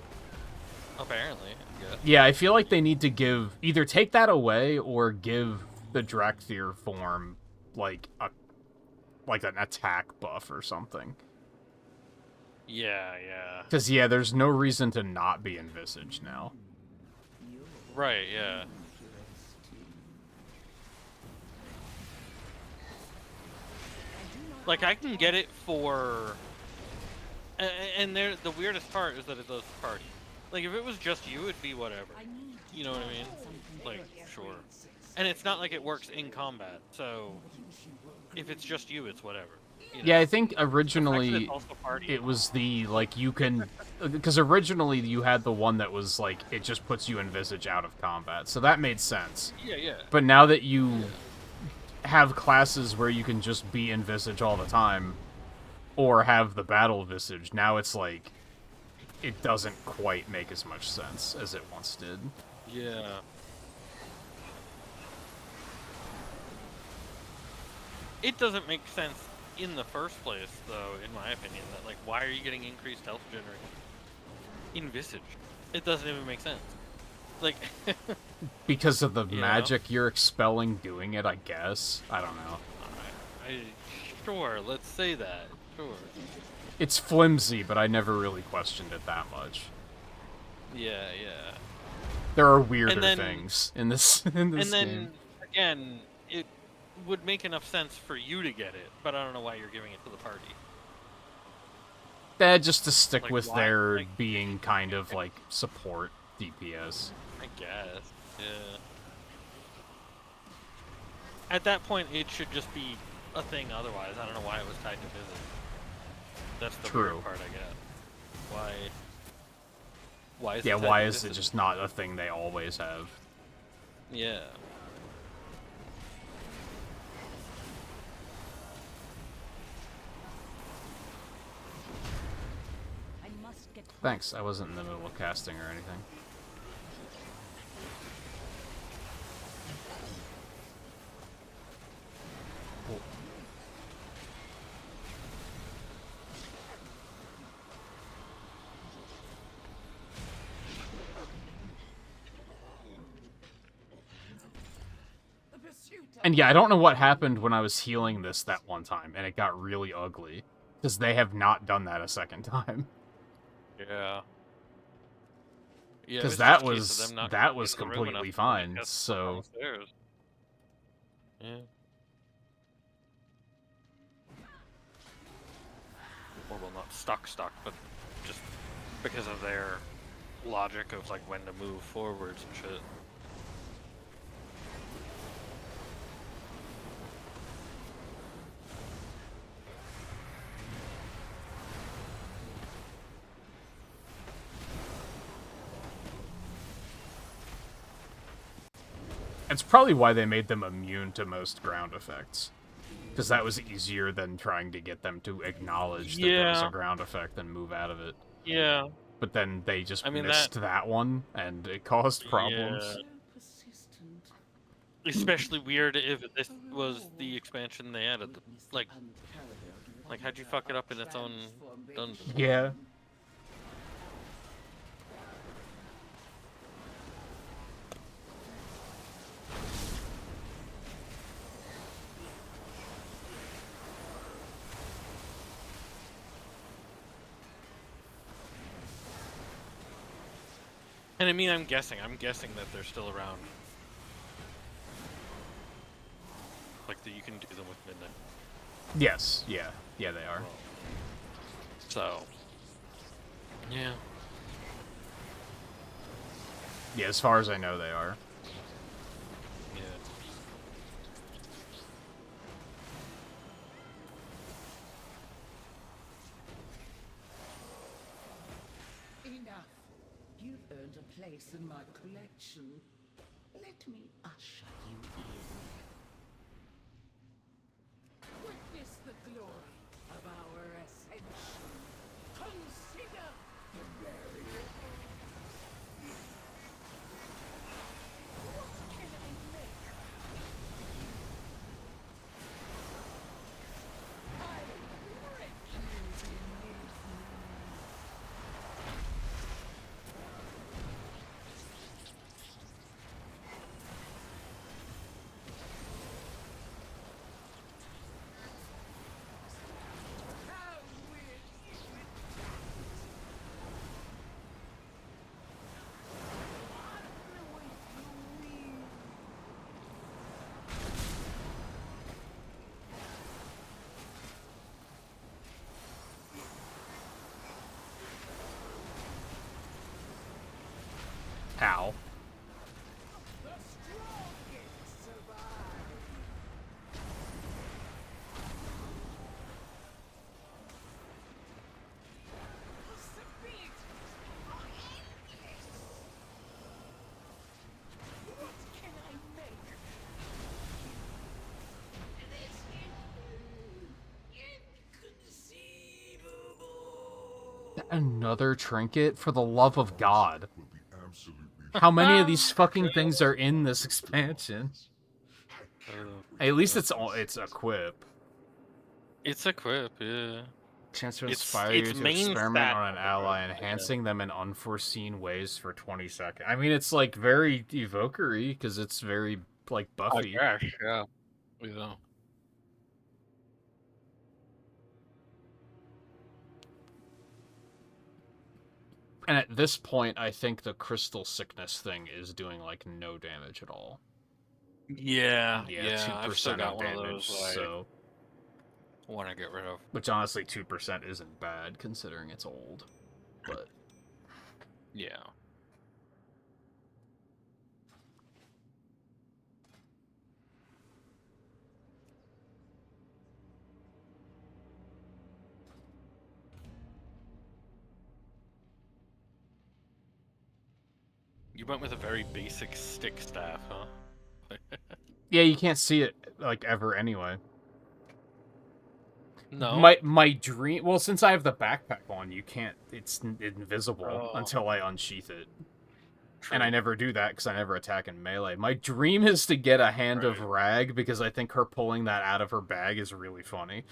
Apparently, I guess. Yeah, I feel like they need to give... Either take that away or give the Drakthir form, like, an attack buff or something. Yeah, yeah. Because, yeah, there's no reason to not be in Visage now. Right, yeah. Like, I can get it for... And there, the weirdest part is that it does party. Like, if it was just you, it'd be whatever. You know what I mean? Like, sure. And it's not like it works in combat, so... If it's just you, it's whatever. You know? Yeah, I think The fact that originally it's also party, it was the, like, you can... Because originally you had the one that was, like, it just puts you in Visage out of combat, so that made sense. Yeah, yeah. But now that you have classes where you can just be in Visage all the time, or have the Battle Visage, now it's like... It doesn't quite make as much sense as it once did. Yeah. It doesn't make sense in the first place, though, in my opinion, that, like, why are you getting increased health generation in Visage? It doesn't even make sense. Like... Because of the You know? magic you're expelling doing it, I guess. I don't know. Sure, let's say that. Sure. It's flimsy, but I never really questioned it that much. Yeah, yeah. There are weirder And then- things in this And game. then, again, it would make enough sense for you to get it, but I don't know why you're giving it to the party. Just to stick Like, with why? their Like- being kind of like support DPS. I guess. Yeah. At that point, it should just be a thing otherwise. I don't know why it was tied to Visit. That's the True. weird part, I guess. Why is Yeah, it tied why to is it Visit? just not a thing they always have? Yeah. I must get Thanks, I wasn't in the middle of casting or anything. the pursuit of And yeah, I don't know what happened when I was healing this that one time, and it got really ugly. Because they have not done that a second time. Yeah. Yeah, it Because just that a case of was them not that getting was in the room completely enough to fine. get So downstairs. Yeah. Or well, not stuck, but just because of their logic of like when to move forwards and shit. it's probably why they made them immune to most ground effects. Because that was easier than trying to get them to acknowledge that there was a Yeah. ground effect and move out of it. Yeah. But then they just I mean, missed that one, and it caused problems. Yeah. Especially weird if this was the expansion they added. Like how'd you fuck it up in its own dungeon? Yeah. And I mean, I'm guessing that they're still around. Like that you can do them with midnight. Yes, yeah. Yeah, they are. So, yeah. Yeah, as far as I know, they are. Yeah. place in my collection. Let me usher you in. Witness the glory of our ascension. Consider the barrier. What can I make? I recognize you. How will you? Ow. The strongest survive. Possibilities are endless. What can I make? This is inconceivable. Another trinket? For the love of God. Will be absolutely How many of these fucking things are in this expansion? At least it's equip. It's a quip, yeah. Chance to It's- inspire it's you to main experiment stat on an number, ally, yeah. enhancing them in unforeseen ways for 20 seconds. I mean, it's like very evokery because it's very like buffy. gosh, yeah. Yeah. And at this point, I think the crystal sickness thing is doing like no damage at all. Yeah, Yeah, I've still 2% got of one of damage. those I So, want to get rid of. which honestly, 2% isn't bad considering it's old. But Yeah. You went with a very basic stick staff, huh? yeah, you can't see it like ever anyway. No. My dream. Well, since I have the backpack on, you can't. It's invisible Oh. until I unsheath it, True. and I never do that because I never attack in melee. My dream is to get a hand of Right. Rag because I think her pulling that out of her bag is really funny.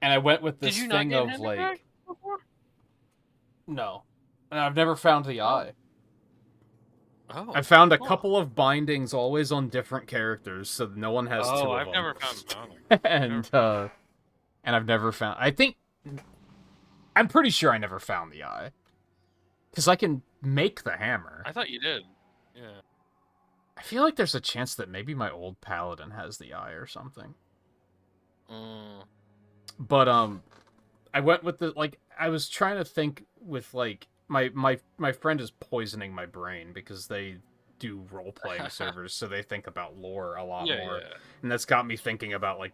And I went with this Did you not thing get of handed like, back before? no, and I've never found the eye. Oh. I found a Huh. couple of bindings always on different characters, so no one has two Oh, of I've them. never found Bounty. And I've never found. I'm pretty sure I never found the eye, because I can make the hammer. I thought you did. Yeah. I feel like there's a chance that maybe my old paladin has the eye or something. Mm. But I went with the like. I was trying to think with like my friend is poisoning my brain because they do role playing servers, so they think about lore a lot more, and that's got me thinking about like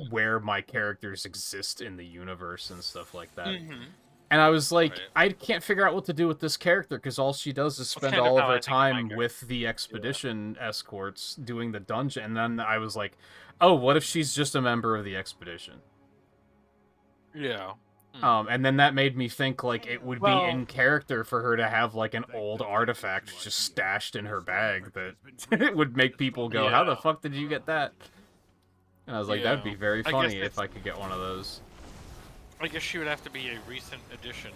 where my characters exist in the universe and stuff like that. Mm-hmm. And I was like, Right. I can't figure out what to do with this character because all she does is spend kind of all of how her I think of my time character. with the expedition escorts doing the dungeon. And then I was like, oh, what if she's just a member of the expedition? Yeah. And then that made me think like it would Well- be in character for her to have like an old artifact just stashed in her bag that it would make people go, how the Yeah. fuck did you get that? And I was like, that'd Yeah. be very I guess funny if it's- I could get one of those. I guess she would have to be a recent addition.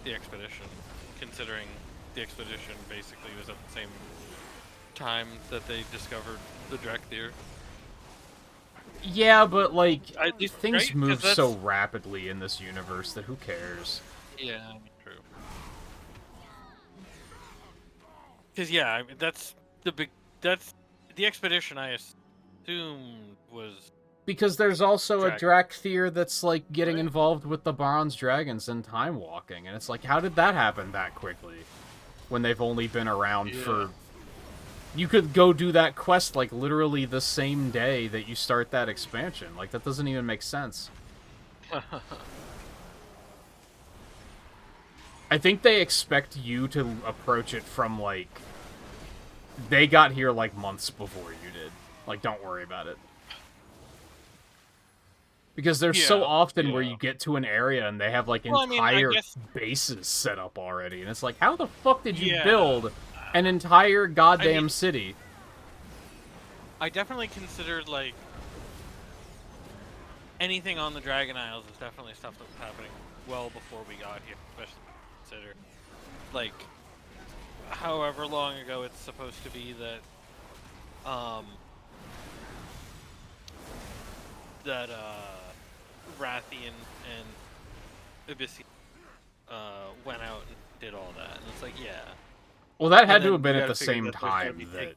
The expedition, considering the expedition basically was at the same time that they discovered the Drakthir. Yeah, but like At least- things right? 'Cause move that's- so rapidly in this universe that who cares? Yeah, true. Because yeah, I mean, that's the expedition. I assumed was Because there's also a Drag- Drakthir that's like getting involved with the Bronze Dragons and time walking, and it's like, how did that happen that quickly? When they've only been around for. You could go do that quest like literally the same day that you start that expansion. Like that doesn't even make sense. I think they expect you to approach it from, like, they got here, like, months before you did. Like, don't worry about it. Because there's so often where you get to an area and they have, like, Well, I mean, entire bases set up already. And it's like, how the fuck did you build an entire goddamn city? I definitely considered, like, anything on the Dragon Isles is definitely stuff that was happening well before we got here, especially consider, like, however long ago it's supposed to be that, Rathian and Abyssian, went out and did all that, and it's like, yeah. Well, that had to have been at the same time that...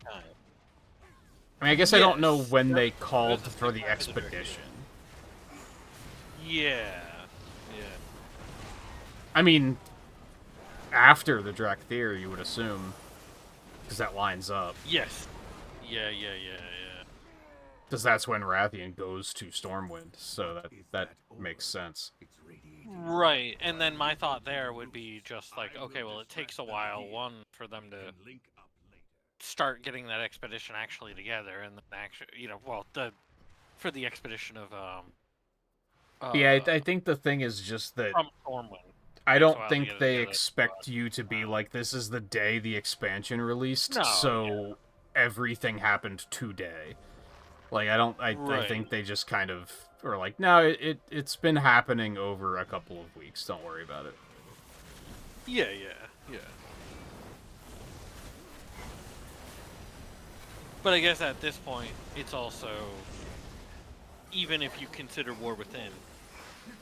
I mean, I guess I don't know when they called for the expedition. Yeah. I mean, after the Drakthir, you would assume, because that lines up. Yes. Yeah. Because that's when Rathian goes to Stormwind, so that makes sense. Right, and then my thought there would be just like, okay, well, it takes a while, one, for them to start getting that expedition actually together, and then actually, for the expedition of, yeah, I think the thing is just that from Stormwind. I don't think they expect you to be like, this is the day the expansion released, everything happened today. Like, I think they just kind of are like, no, it's been happening over a couple of weeks, don't worry about it. Yeah. But I guess at this point, it's also, even if you consider War Within,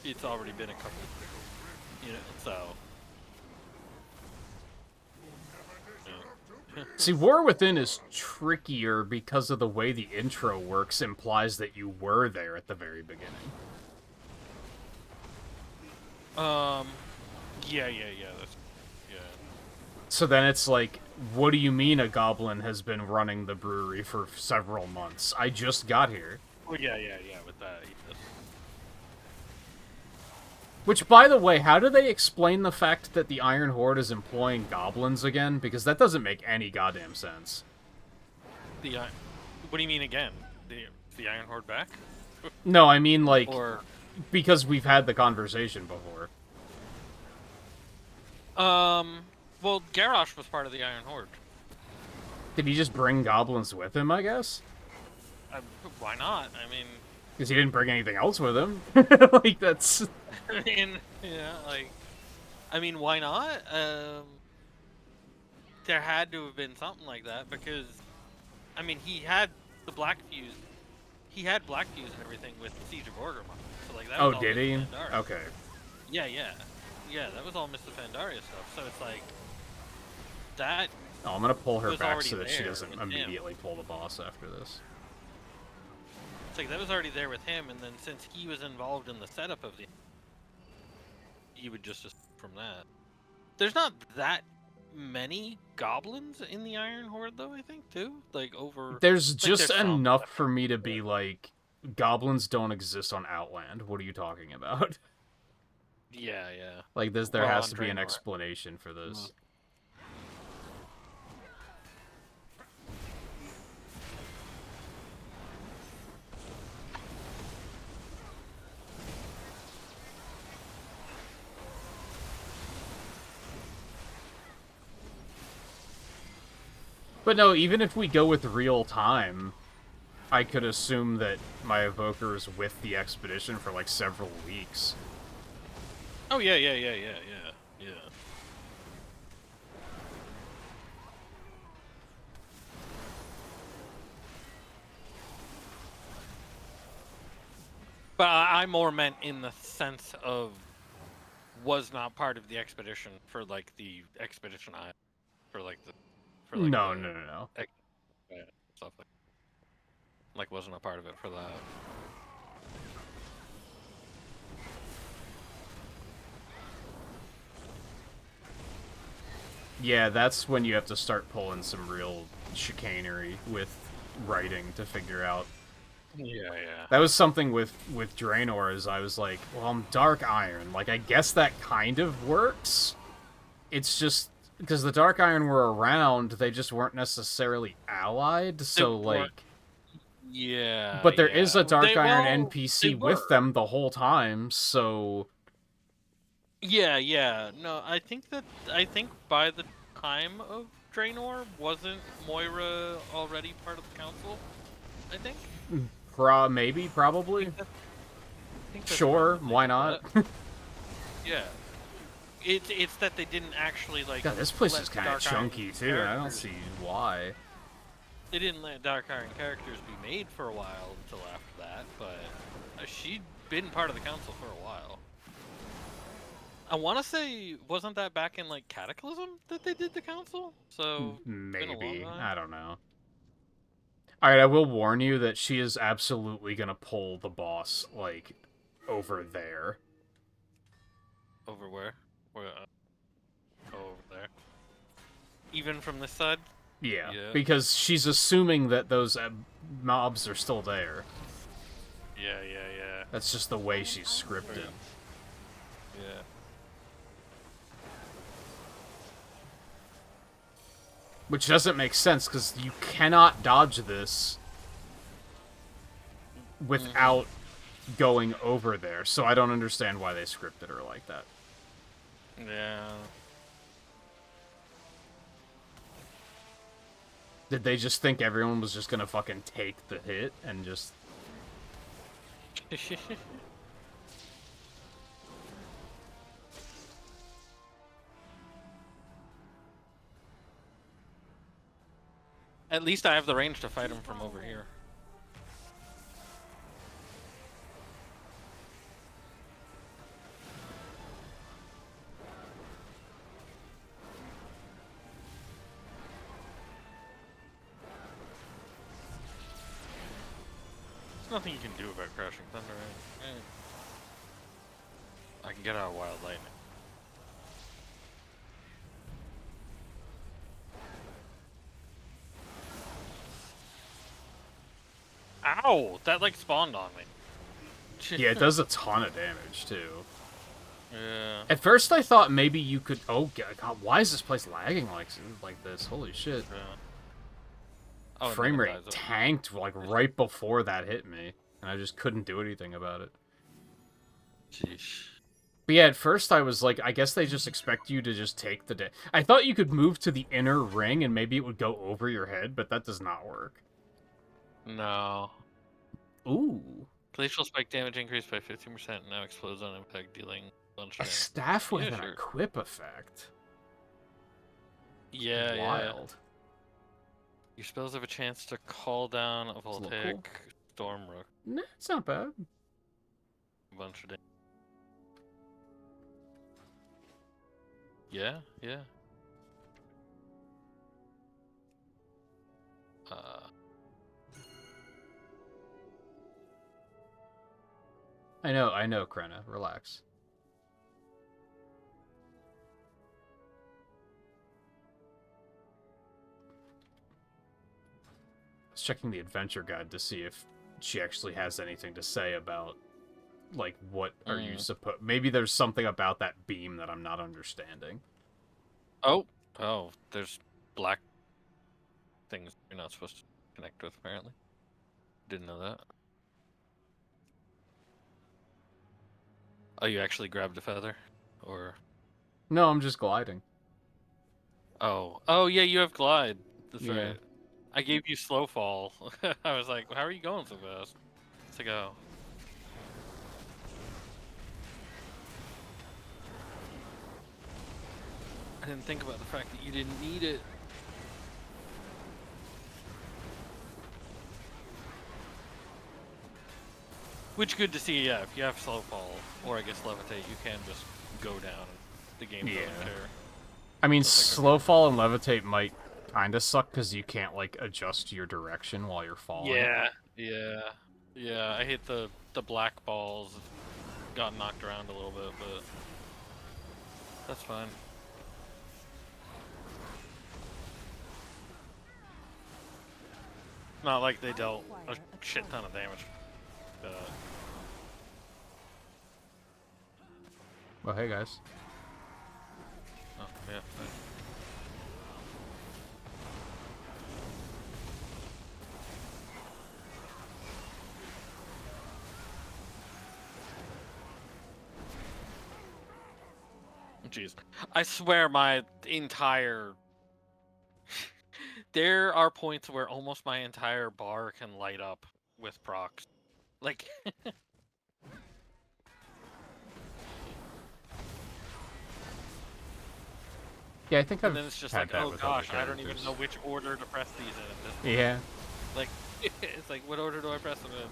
it's already been a couple of years, so... See, War Within is trickier because of the way the intro works implies that you were there at the very beginning. Yeah. So then it's like, what do you mean a goblin has been running the brewery for several months? I just got here. Well, yeah, with that, yes. Which, by the way, how do they explain the fact that the Iron Horde is employing goblins again? Because that doesn't make any goddamn sense. What do you mean again? The Iron Horde back? No, I mean, like, Or... because we've had the conversation before. Well, Garrosh was part of the Iron Horde. Did he just bring goblins with him, I guess? Why not? I mean... Because he didn't bring anything else with him. Like, that's... I mean, why not? There had to have been something like that, because, I mean, he had the Black Fuse. He had Black Fuse and everything with Siege of Orgrimmar. So, like, that was all did he? Pandaria. Okay. Yeah, that was all Mr. Pandaria stuff. So it's like, that... Oh, I'm gonna pull her was back already so that she there doesn't with immediately pull the boss after this. It's like, that was already there with him, and then since he was involved in the setup of the... You would just from that. There's not that many goblins in the Iron Horde, though, I think, too? Like, over... There's just enough for me to be like, goblins don't exist on Outland. What are you talking about? Yeah. Like, there has to be an explanation for this. But no, even if we go with real time, I could assume that my evoker is with the expedition for like several weeks. Oh, yeah. But I more meant in the sense of was not part of the expedition for like the expedition for like the No. Stuff like wasn't a part of it for that. Yeah, that's when you have to start pulling some real chicanery with writing to figure out Yeah, yeah. That was something with Draenor, is I was like, well, I'm Dark Iron. Like, I guess that kind of works. It's just because the Dark Iron were around, they just weren't necessarily allied. So, weren't- like, Yeah. but there is a Dark Iron They NPC were. with them the whole time. So, Yeah, yeah. No, I think by the time of Draenor, wasn't Moira already part of the council? I think. maybe, probably, I think that's sure, around the why date not? of that. Yeah. It's that they didn't actually like. God, this place let is kind of Dark Iron chunky too. I don't characters- see why. They didn't let Dark Iron characters be made for a while until after that, but she'd been part of the council for a while. I want to say, wasn't that back in like Cataclysm that they did the council? So been a long Maybe, time. I don't know. All right, I will warn you that she is absolutely gonna pull the boss like over there. Over where? Where? Over there. Even from this side? Yeah, Yeah. because she's assuming that those mobs are still there. Yeah, yeah, yeah. That's just the way she's scripted. Yeah. Which doesn't make sense, because you cannot dodge this without going over there, so I don't understand why they scripted her like that. Yeah. Did they just think everyone was just gonna fucking take the hit and just... At least I have the range to fight him from over here. There's nothing you can do about Crashing Thunder, right? I can get out of Wild Lightning. Ow! That like spawned on me. Yeah, it does a ton of damage, too. Yeah. At first I thought maybe you could... Oh, God, why is this place lagging like this? Holy shit. Yeah. Oh, and Frame then it rate dies up. tanked, like, right before that hit me. And I just couldn't do anything about it. Sheesh. But yeah, at first I was like, I guess they just expect you to just take the... I thought you could move to the inner ring and maybe it would go over your head, but that does not work. No. Ooh. Glacial spike damage increased by 15%, and now explodes on impact, dealing a bunch A of damage. staff with Yeah, an sure. equip effect. Yeah, yeah. Wild. Your spells have a chance to call down a a little voltaic storm rook. Nah, it's not bad. A bunch of damage. Yeah, yeah. I know, Krenna. Relax. I was checking the adventure guide to see if she actually has anything to say about, like, what are you supposed... Maybe there's something about that beam that I'm not understanding. Oh, there's black things you're not supposed to connect with, apparently. Didn't know that. Oh, you actually grabbed a feather? Or... No, I'm just gliding. Oh, yeah, you have glide. That's Yeah. right. I gave you slow fall. I was like, how are you going so fast? It's like, oh. I didn't think about the fact that you didn't need it. Which good to see, yeah. If you have slow fall, or I guess levitate, you can just go down. The game doesn't Yeah. care. I mean, That's like a- slow fall and levitate might kind of suck because you can't, like, adjust your direction while you're falling. Yeah. I hit the black balls. Got knocked around a little bit, but that's fine. Not like they dealt a shit ton of damage. Well, hey guys. Oh, yeah. Jeez. I swear my entire... There are points where almost my entire bar can light up with procs. Like... Yeah, I think and I've then it's just had like, that oh with other gosh, I don't even characters. know which order to press these in at this point. Yeah. Like, it's like, what order do I press them in?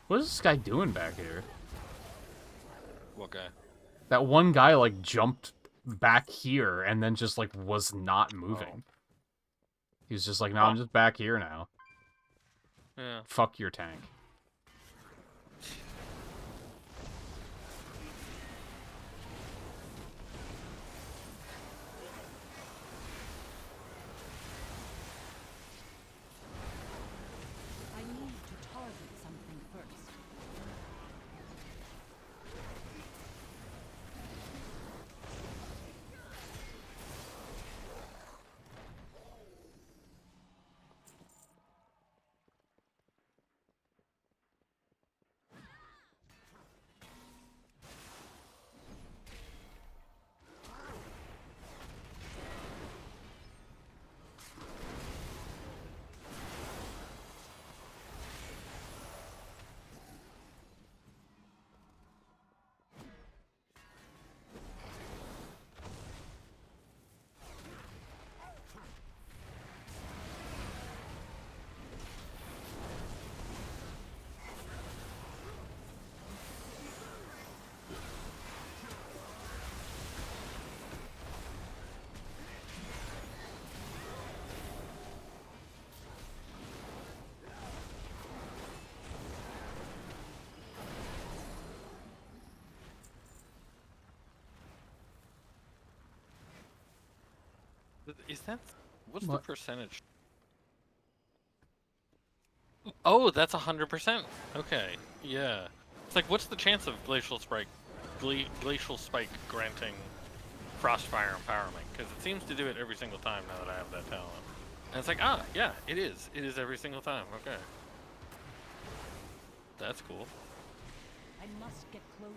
What is this guy doing back here? What guy? That one guy, like, jumped back here and then just, like, was not moving. He was just like, no, I'm just back here now. Yeah. Fuck your tank. I need to target something first. Is that... What's What? the percentage? Oh, that's 100%. Okay, yeah. It's like, what's the chance of Glacial Spike granting Frostfire empowerment? Because it seems to do it every single time now that I have that talent. And it's like, ah, yeah, it is. It is every single time. Okay. That's cool. I must get closer.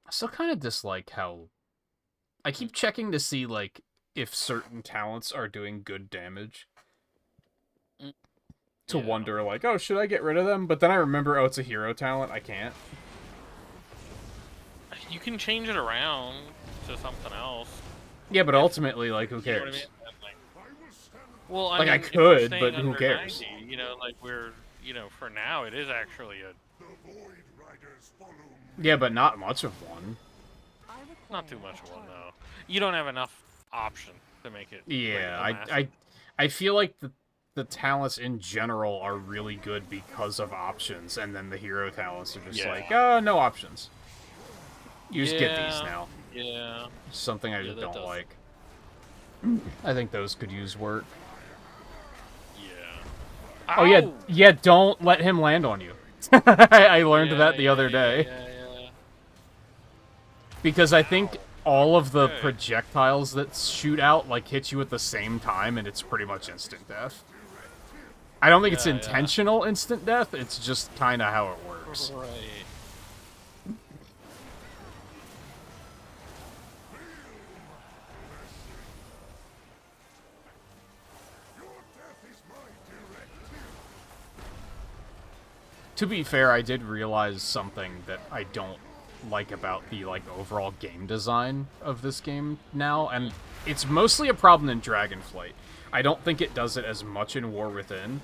I still kind of dislike how... I keep checking to see, like, if certain talents are doing good damage. To Yeah. wonder, like, oh, should I get rid of them? But then I remember, oh, it's a hero talent, I can't. You can change it around to something else. Yeah, but ultimately, like, who You know what I cares? mean? Well, I Like, I mean, if we're could, staying but who under cares? 90, you know, like we're, you know, for now it is actually a The Void Riders follow me. Yeah, but not much of one. I require not too much a of one target. though. You don't have enough option to make it. Yeah, like, a massive- I feel like the talents in general are really good because of options, and then the hero talents are just Yeah. like, no options. You just get these Yeah. now. Yeah. Something I Yeah, just that don't does. like. I think those could use work. Yeah. Oh, yeah, Ow! yeah, don't let him land on you. I learned Yeah, that the yeah, other yeah, day. Yeah. Because I think all of the Okay. projectiles that shoot out, like, hit you at the same time, and it's pretty much instant death. I don't think it's Yeah, yeah. intentional instant death, it's just kind of how it works. Right. To be fair, I did realize something that I don't like about the, like, overall game design of this game now, and it's mostly a problem in Dragonflight. I don't think it does it as much in War Within,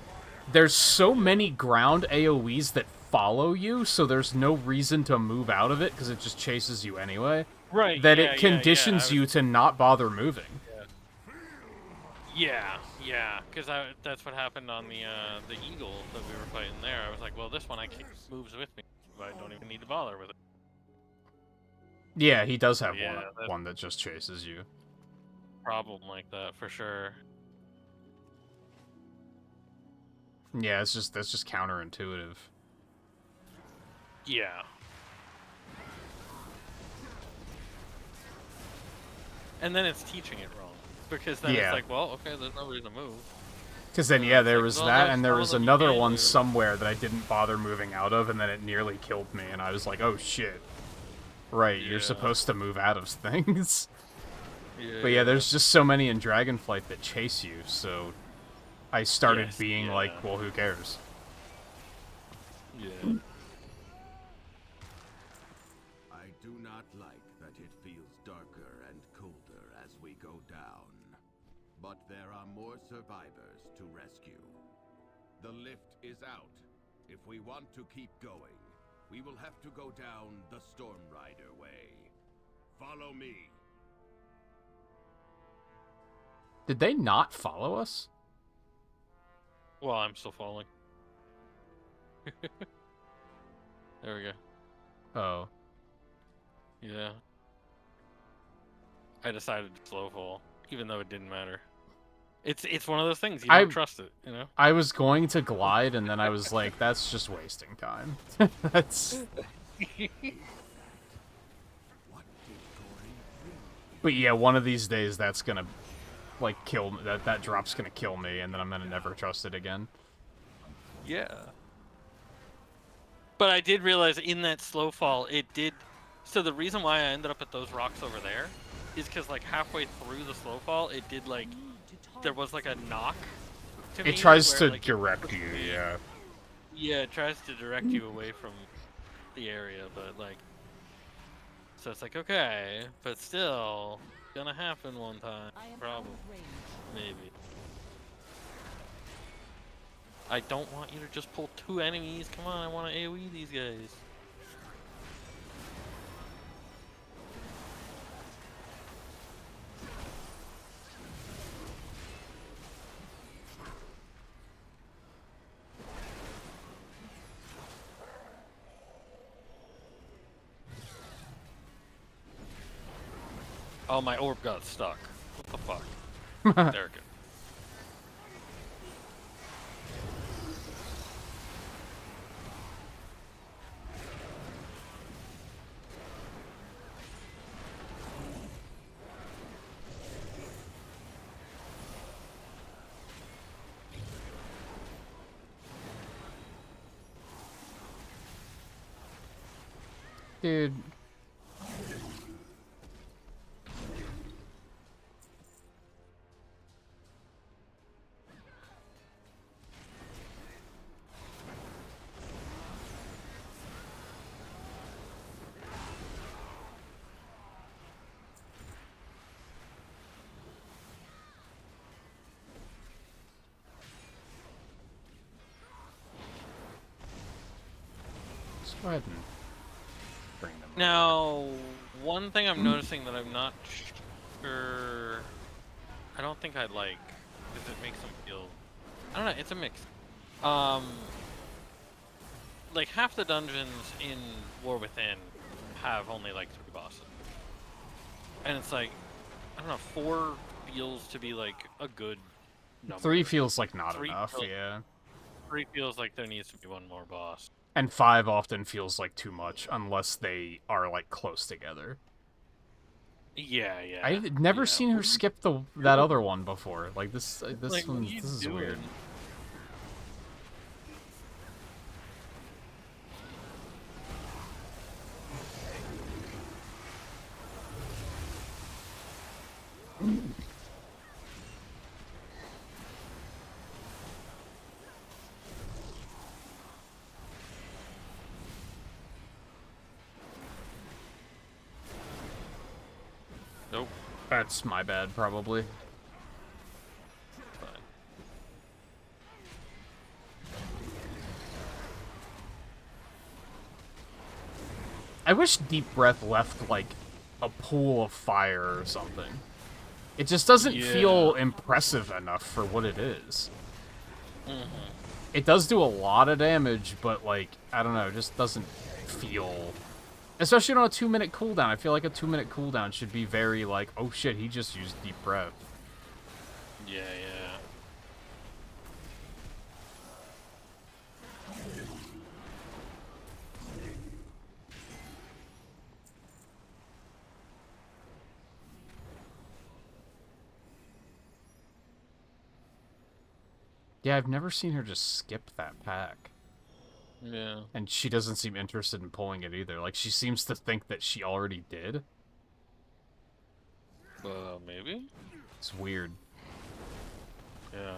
there's so many ground AoEs that follow you, so there's no reason to move out of it because it just chases you anyway. Right. That yeah, it conditions you to not bother moving. Yeah, because that's what happened on the eagle that we were fighting there. I was like, well, this one moves with me, but I don't even need to bother with it. Yeah, he does have Yeah, one that just chases you. Problem like that for sure. Yeah, that's just counterintuitive. Yeah. And then it's teaching it wrong. Because then it's like, well, okay, there's no reason to move. Because then, yeah, there like, was well, that, no, and there was follow the another behavior. one somewhere that I didn't bother moving out of, and then it nearly killed me, and I was like, oh shit. Right, you're Yeah. supposed to move out of things. Yeah, But yeah, there's just so many in Dragonflight that chase you, so I started Yes, being yeah. like, well, who cares? Yeah. I do not like that it feels darker and colder as we go down. But there are more survivors to rescue. The lift is out. If we want to keep going, we will have to go down the Storm Rider way. Follow me. Did they not follow us? Well, I'm still falling. There we go. Oh. Yeah. I decided to slow fall, even though it didn't matter. It's one of those things, you don't trust it, you know? I was going to glide, and then I was like, that's just wasting time. That's... But yeah, one of these days that's gonna, like, kill... That drop's gonna kill me, and then I'm gonna never trust it again. Yeah. But I did realize in that slow fall, it did... So the reason why I ended up at those rocks over there is because, like, halfway through the slow fall, it did, like... There was, like, a knock to me. It tries where, to like, direct you, yeah. Yeah, it tries to direct you away from the area, but, like... So it's like, okay, but still, gonna happen one time. Probably. Maybe. I don't want you to just pull 2 enemies. Come on, I want to AoE these guys. Oh, my orb got stuck. What the fuck? There it goes. Dude. Let's go ahead and bring them over. Now, one thing I'm noticing that I'm not sure... I don't think I like, because it makes them feel... I don't know, it's a mix. Like, half the dungeons in War Within have only, like, 3 bosses. And it's like, I don't know, 4 feels to be, like, a good number. 3 feels like not 3 enough, feels- yeah. 3 feels like there needs to be 1 more boss. And 5 often feels like too much, unless they are, like, close together. Yeah, yeah. I've never yeah. seen her skip that other one before. Like, this Like, what one, are you this is doing? weird. Nope. That's my bad, probably. Fine. I wish Deep Breath left, like, a pool of fire or something. It just doesn't feel impressive enough for what it is. It does do a lot of damage, but, like, I don't know, it just doesn't feel... Especially on a 2-minute cooldown. I feel like a 2-minute cooldown should be very, like, oh shit, he just used Deep Breath. Yeah, yeah. Yeah, I've never seen her just skip that pack. Yeah. And she doesn't seem interested in pulling it either. Like, she seems to think that she already did. Maybe? It's weird. Yeah.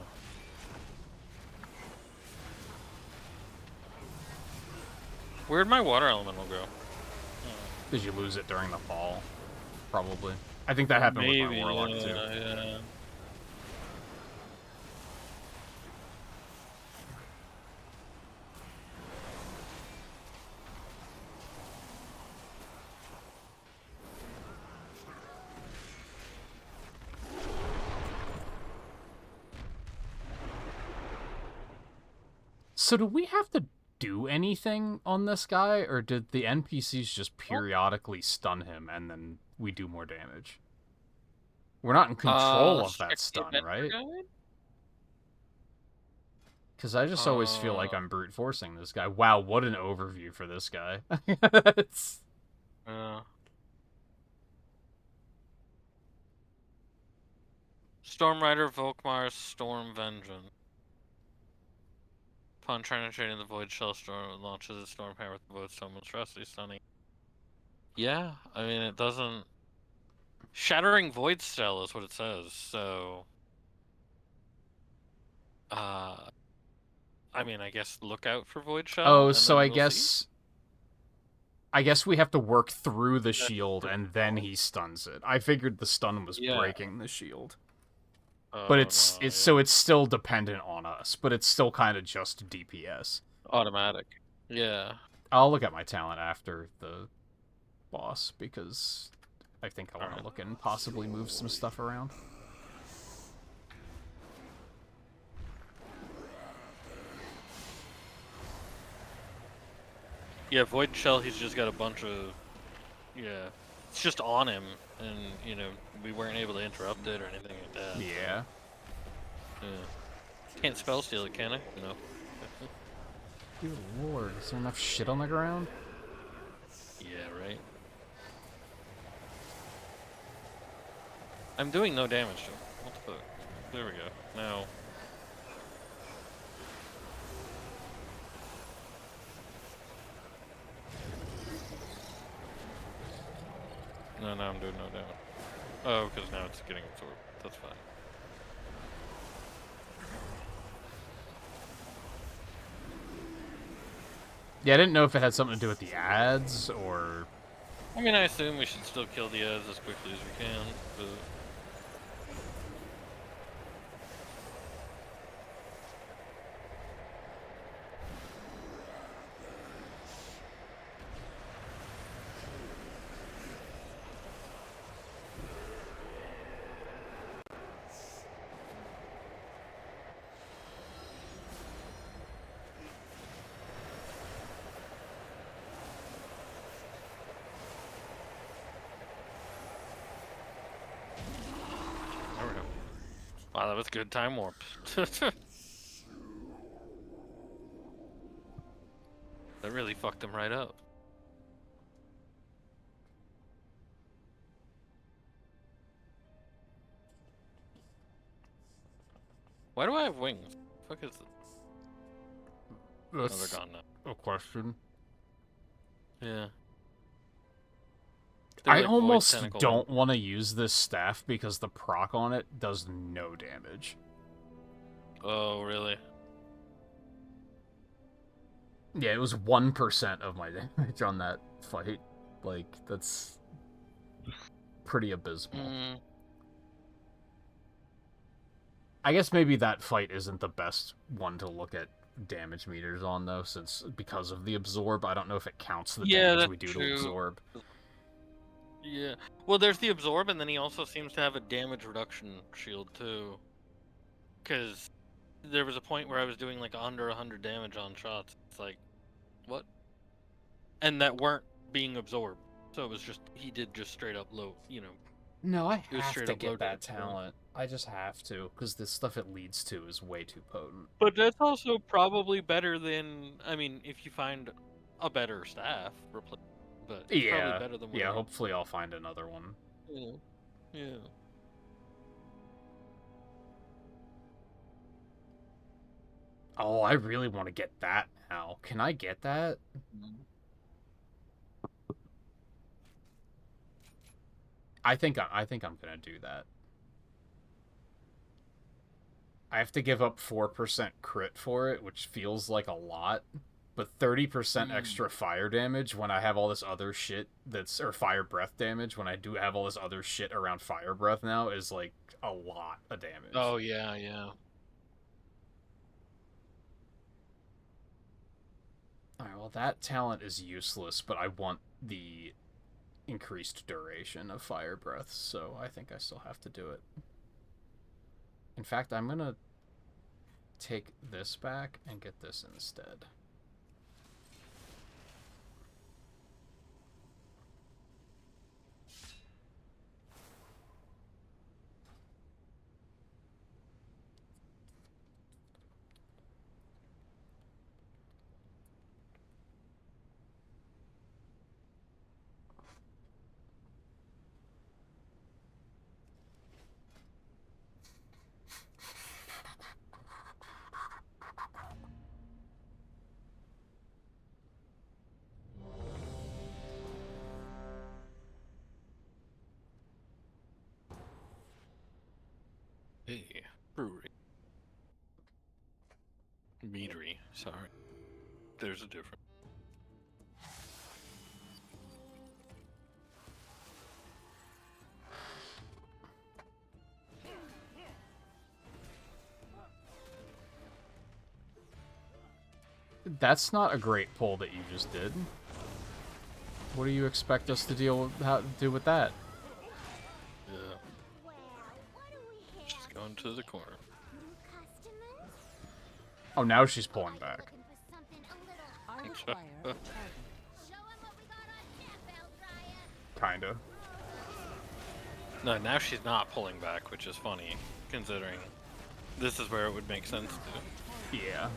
Where'd my water elemental go? Did you lose it during the fall? Probably. I think that happened with my Warlock, too. Yeah. So do we have to do anything on this guy, or did the NPCs just periodically stun him and then we do more damage? We're not in control of that stun, right? Because I just always feel like I'm brute forcing this guy. Wow, what an overview for this guy. It's... Storm Rider, Volkmar's Storm Vengeance. Upon penetrating the Void Shell, Storm launches its Storm Hammer with the Void Stone, monstrosity stunning. Yeah, I mean, it doesn't... Shattering Void Shell is what it says, so... I mean, I guess look out for Void Shell. Oh, so I guess... I guess we have to work through the shield, and then he stuns it. I figured the stun was breaking the shield. But so it's still dependent on us, but it's still kind of just DPS. Automatic. Yeah. I'll look at my talent after the boss, because I think I want to look and possibly move some stuff around. Yeah, Void Shell, he's just got a bunch of... Yeah. It's just on him, and, you know, we weren't able to interrupt it or anything like that. Yeah. Can't spell steal it, can I? No. Good lord, is there enough shit on the ground? Yeah, right. I'm doing no damage to him. What the fuck? There we go. Now... No, now I'm doing no damage. Oh, because now it's getting absorbed. That's fine. Yeah, I didn't know if it had something to do with the ads, or... I mean, I assume we should still kill the ads as quickly as we can, but... Wow, that was a good time warp. That really fucked him right up. Why do I have wings? The fuck is it? That's they're gone now. a question. Yeah. I almost don't want to use this staff because the proc on it does no damage. Oh, really? Yeah, it was 1% of my damage on that fight. Like, that's pretty abysmal. I guess maybe that fight isn't the best one to look at damage meters on though, since because of the absorb. I don't know if it counts the Yeah, damage that's we do true. to absorb. Yeah. Well, there's the absorb, and then he also seems to have a damage reduction shield too. Because there was a point where I was doing like under 100 damage on shots. It's like, what? And that weren't being absorbed. So it was just, he did just straight up low, you know. No, I It was have straight to up low get that damage. talent. I just have to, because the stuff it leads to is way too potent. But that's also probably better than, I mean, if you find a better staff, but it's probably better than Yeah, whatever. hopefully I'll find another one. Yeah. Yeah. Oh, I really want to get that now. Can I get that? I think I'm gonna do that. I have to give up 4% crit for it, which feels like a lot, but 30% extra fire damage when I have all this other shit or fire breath damage when I do have all this other shit around fire breath now is like a lot of damage. Oh, yeah, yeah. Alright, well that talent is useless, but I want the increased duration of fire breath, so I think I still have to do it. In fact, I'm gonna take this back and get this instead. Hey, brewery. Meadery, sorry. There's a difference. That's not a great pull that you just did. What do you expect us to do with that? Yeah. Well, what do we have? Just going to the corner. New customers? Oh, now she's pulling back. Looking for something a little I require a target. Show 'em what we got on tap, Eldrya. Kinda. No, now she's not pulling back, which is funny, considering this is where it would make sense to. Yeah.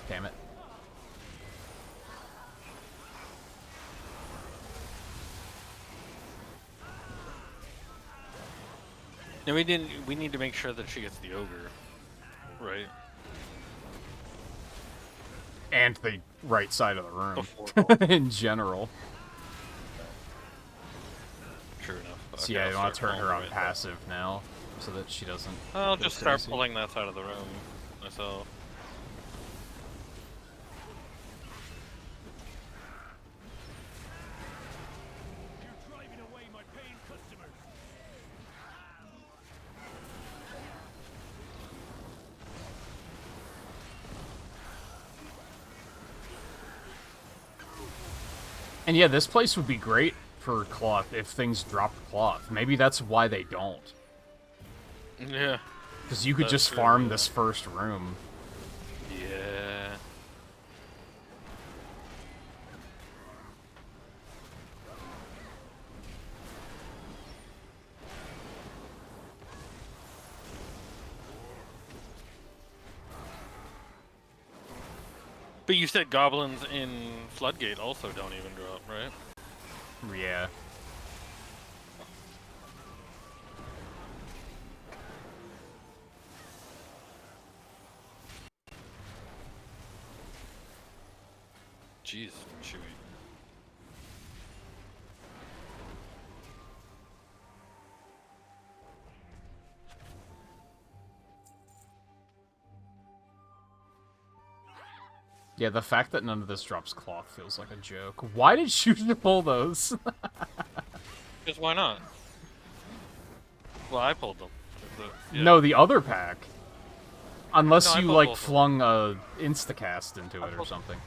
Damn it. Now we need to make sure that she gets the ogre, right? And the right side of the room. Before In general. True enough. So Okay, yeah, I'll you want to start turn her pulling on right passive now, so that she doesn't. there. I'll go just start crazy. pulling that side of the room myself. You're driving away my paying customers. And yeah, this place would be great for cloth if things dropped cloth. Maybe that's why they don't. Yeah. Because you could That's just true, farm yeah. this first room. Yeah. But you said goblins in Floodgate also don't even drop, right? Yeah. Jeez, Chewie. Yeah, the fact that none of this drops cloth feels like a joke. Why did you pull those? Because why not? Well, I pulled them. Yeah. No, the other pack. Unless No, I you, pulled like, both of them. flung a instacast into it or pulled- something.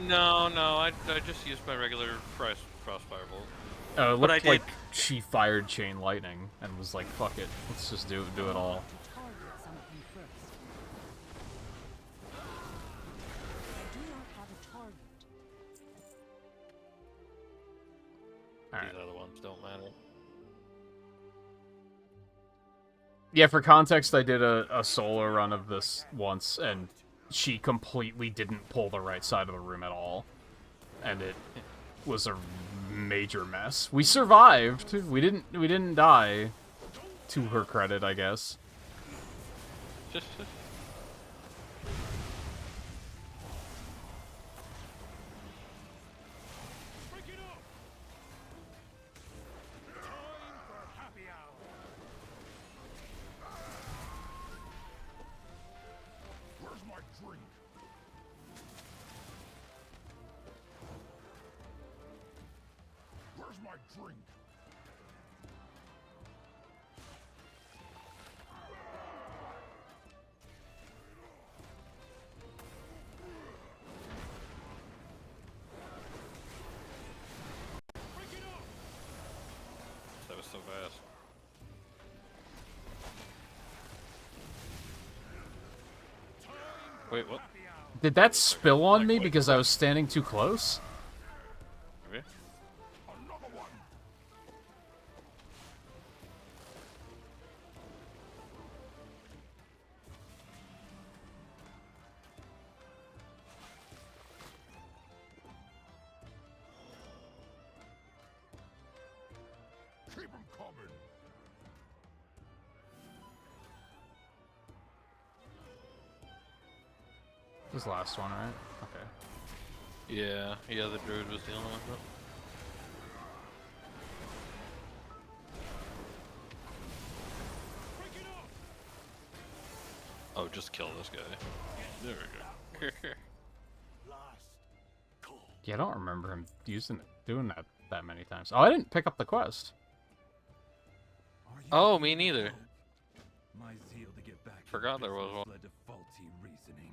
No, I just used my regular crossfire bolt. It But I looked did- like she fired chain lightning and was like, fuck it, let's just do it all. To target something first. I do not have a target. Alright. These other ones don't matter. Yeah, for context, I did a solo run of this once, and she completely didn't pull the right side of the room at all. And it was a major mess. We survived. We didn't die. To her credit, I guess. Just Break it up! Time for happy hour. Where's my drink? Where's my drink? Break it up! that was so fast. Wait, what? Happy hour. Did that spill on me because I was standing too close? Okay. Another one! Keep 'em coming! This was the last one, right? Okay. Yeah, the druid was dealing with it. Break it up! Oh, just kill this guy. There we go. Last call. Yeah, I don't remember him doing that many times. Oh, I didn't pick up the quest. Are you Oh, afraid me of neither. hope? My zeal to get back to Forgot there business was one. led to faulty reasoning.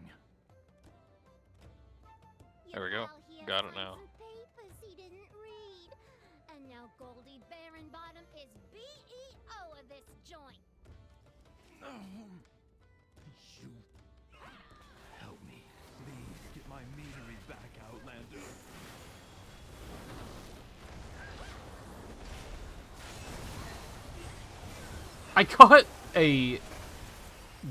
There we go. Got it now. Papers he didn't read. And now Goldie Baronbottom is BEO of this joint. You help me. Please get my meadery back, Outlander. I caught a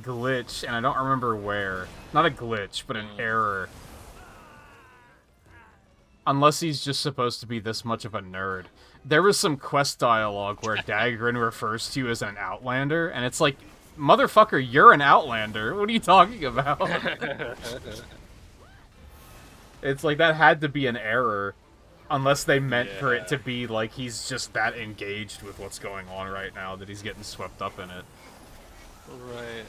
glitch, and I don't remember where. Not a glitch, but an error. Unless he's just supposed to be this much of a nerd. There was some quest dialogue where Dagrin refers to you as an Outlander, and it's like, motherfucker, you're an Outlander. What are you talking about? It's like, that had to be an error. Unless they meant for it to be like he's just that engaged with what's going on right now that he's getting swept up in it. Right.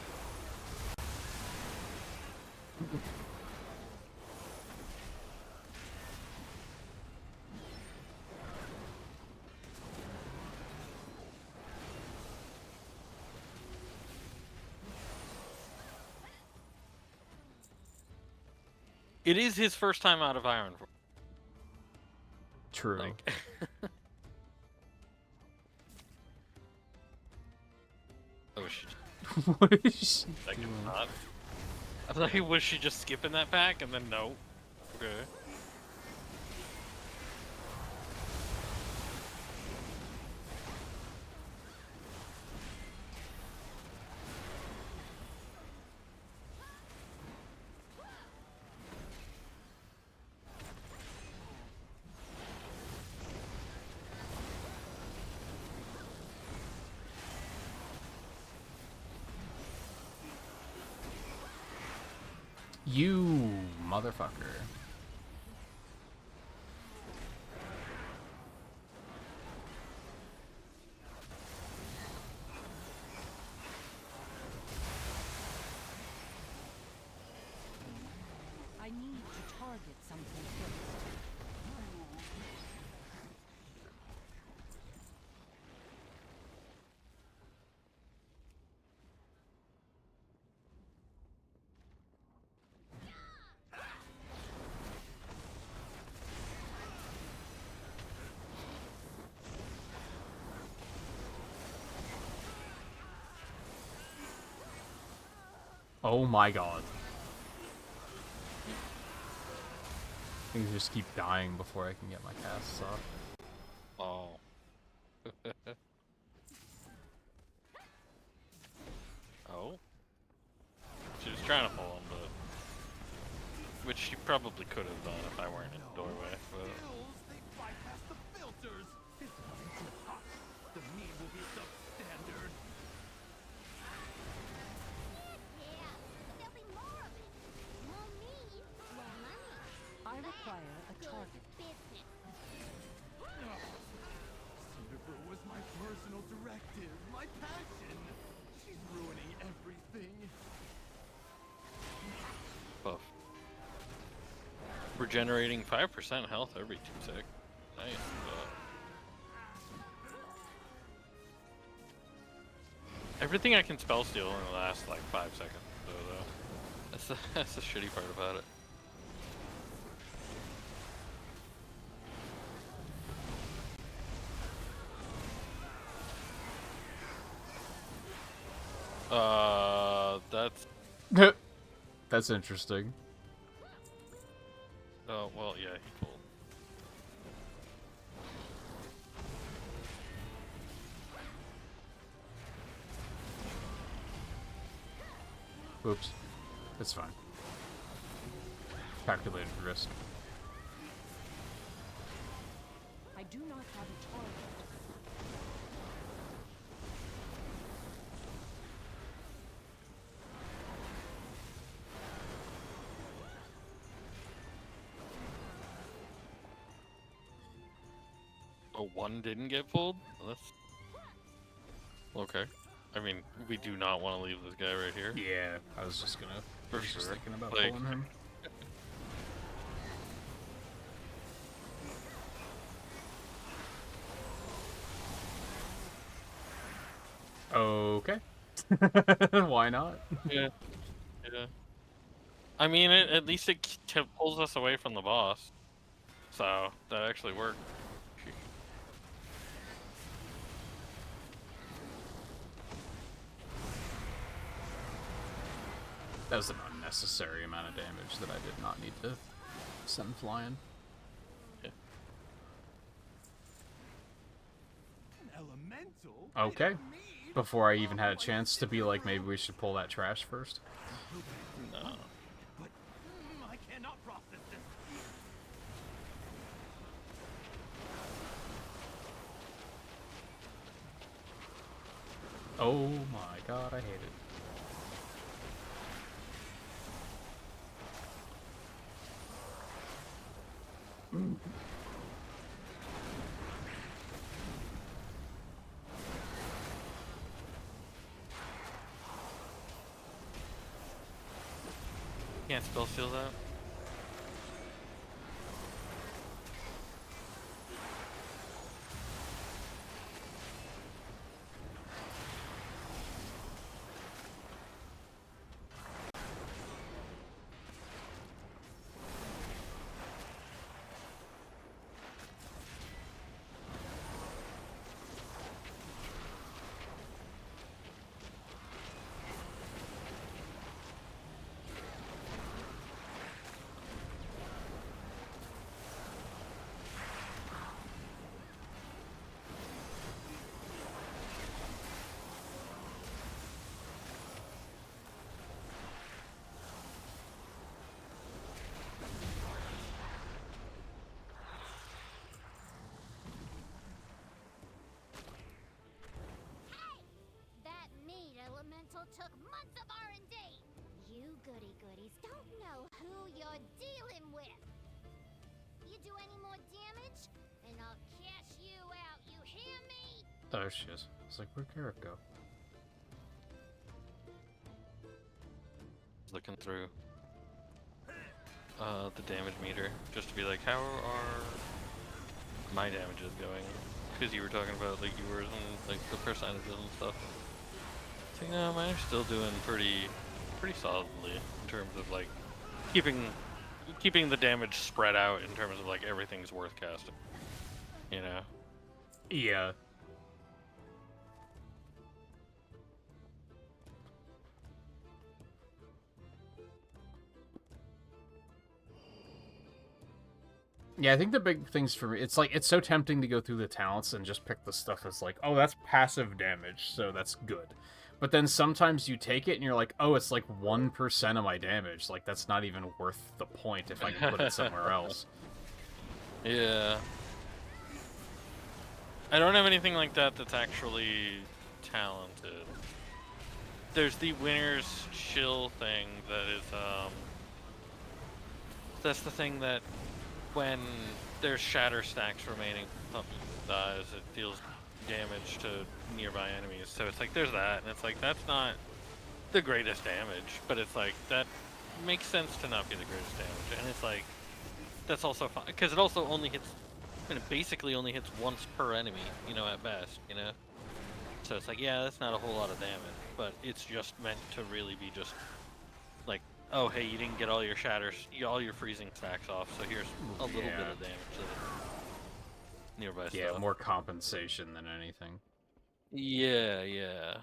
It is his first time out of Ironforge. True. Like, oh, she What is she like doing? not. I was like, was she just skipping that pack? And then no. Okay. You motherfucker. Oh my god. Things just keep dying before I can get my casts off. Oh. Oh? She was trying to pull him, but... Which she probably could have done if I weren't in the doorway, but... They bypass the filters. It's coming too hot. The meat will be substandard. Yeah, but there'll be more of it. More meat, more money. I require a Good target. business. Cedar was my personal directive, my passion. She's ruining everything. Buff. Regenerating 5% health every 2 seconds. Nice. Everything I can spell steal only lasts like 5 seconds, though. That's the shitty part about it. That's... That's interesting. Oh, well, yeah, he pulled. Oops. It's fine. Calculated risk. I do not have a target. Oh, one didn't get pulled? Well, that's... Okay. I mean, we do not want to leave this guy right here. Yeah, I was just gonna... For I was just sure. thinking about Like- pulling him. Okay. Why not? Yeah. Yeah. I mean, at least it pulls us away from the boss. So, that actually worked. That was an unnecessary amount of damage that I did not need to send flying. Yeah. An elemental? Okay. Before I even had a chance to be like, maybe we should pull that trash first. No. But I cannot process this. Oh my god, I hate it. Can't spell steal that. That meat elemental took months of R&D. You goody-goodies don't know who you're dealing with. You do any more damage, and I'll cash you out, you hear me? Oh shit. It's like, where'd Garrett go? Looking through the damage meter just to be like, how are my damages going? Because you were talking about like yours and like the percentages and stuff. So no, mine are still doing pretty solidly in terms of like keeping the damage spread out in terms of like everything's worth casting. You know. Yeah. Yeah, I think the big things for me, it's like, it's so tempting to go through the talents and just pick the stuff that's like, oh, that's passive damage, so that's good. But then sometimes you take it and you're like, oh, it's like 1% of my damage. Like, that's not even worth the point if I can put it somewhere else. Yeah. I don't have anything like that that's actually talented. There's the winner's chill thing that is, that's the thing that when there's shatter stacks remaining, something dies, it deals damage to nearby enemies. So it's like, there's that, and it's like, that's not the greatest damage, but it's like, that makes sense to not be the greatest damage. And it's like, that's also fine, because it also only hits, and it basically only hits once per enemy, you know, at best, you know? So it's like, yeah, that's not a whole lot of damage, but it's just meant to really be just like, oh, hey, you didn't get all your shatters, all your freezing stacks off, so here's a little bit of damage to the nearby stuff. Yeah, more compensation than anything. Yeah, yeah.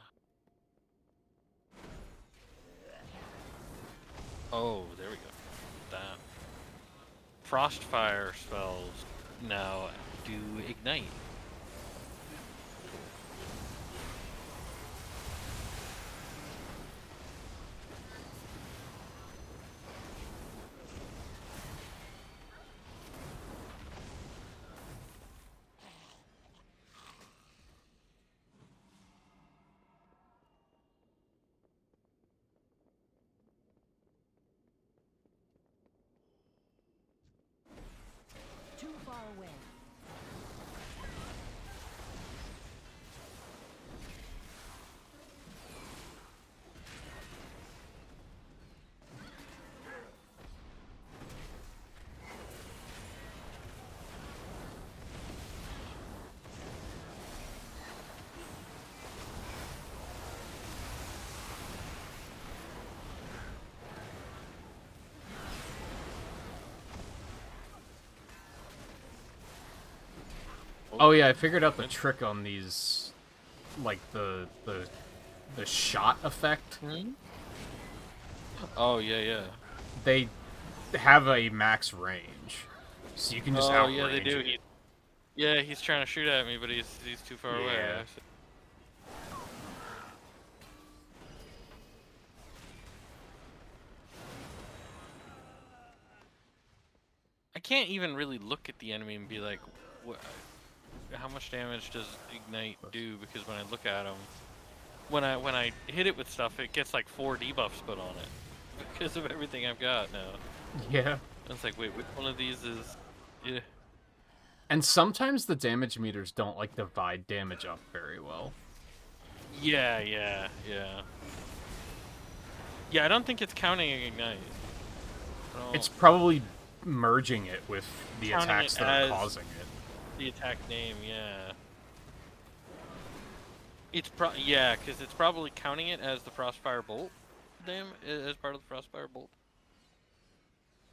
Oh, there we go. That. Frostfire spells now do ignite. Too far away. Oh yeah, I figured out the trick on these, like the shot effect. Hmm? Oh, yeah, yeah. They have a max range, so you can just Oh, yeah, they outrange do. it. Yeah, he's trying to shoot at me, but he's too far away. Yeah. I can't even really look at the enemy and be like, how much damage does Ignite do? Because when I look at him, when I hit it with stuff, it gets like 4 debuffs put on it because of everything I've got now. Yeah. And it's like, wait, which one of these is? Yeah. And sometimes the damage meters don't like divide damage up very well. Yeah, yeah, yeah. Yeah, I don't think it's counting Ignite. It's probably merging it with the Counting attacks it that are as causing it. the attack name, yeah. It's yeah, because it's probably counting it as the Frostfire Bolt, as part of the Frostfire Bolt.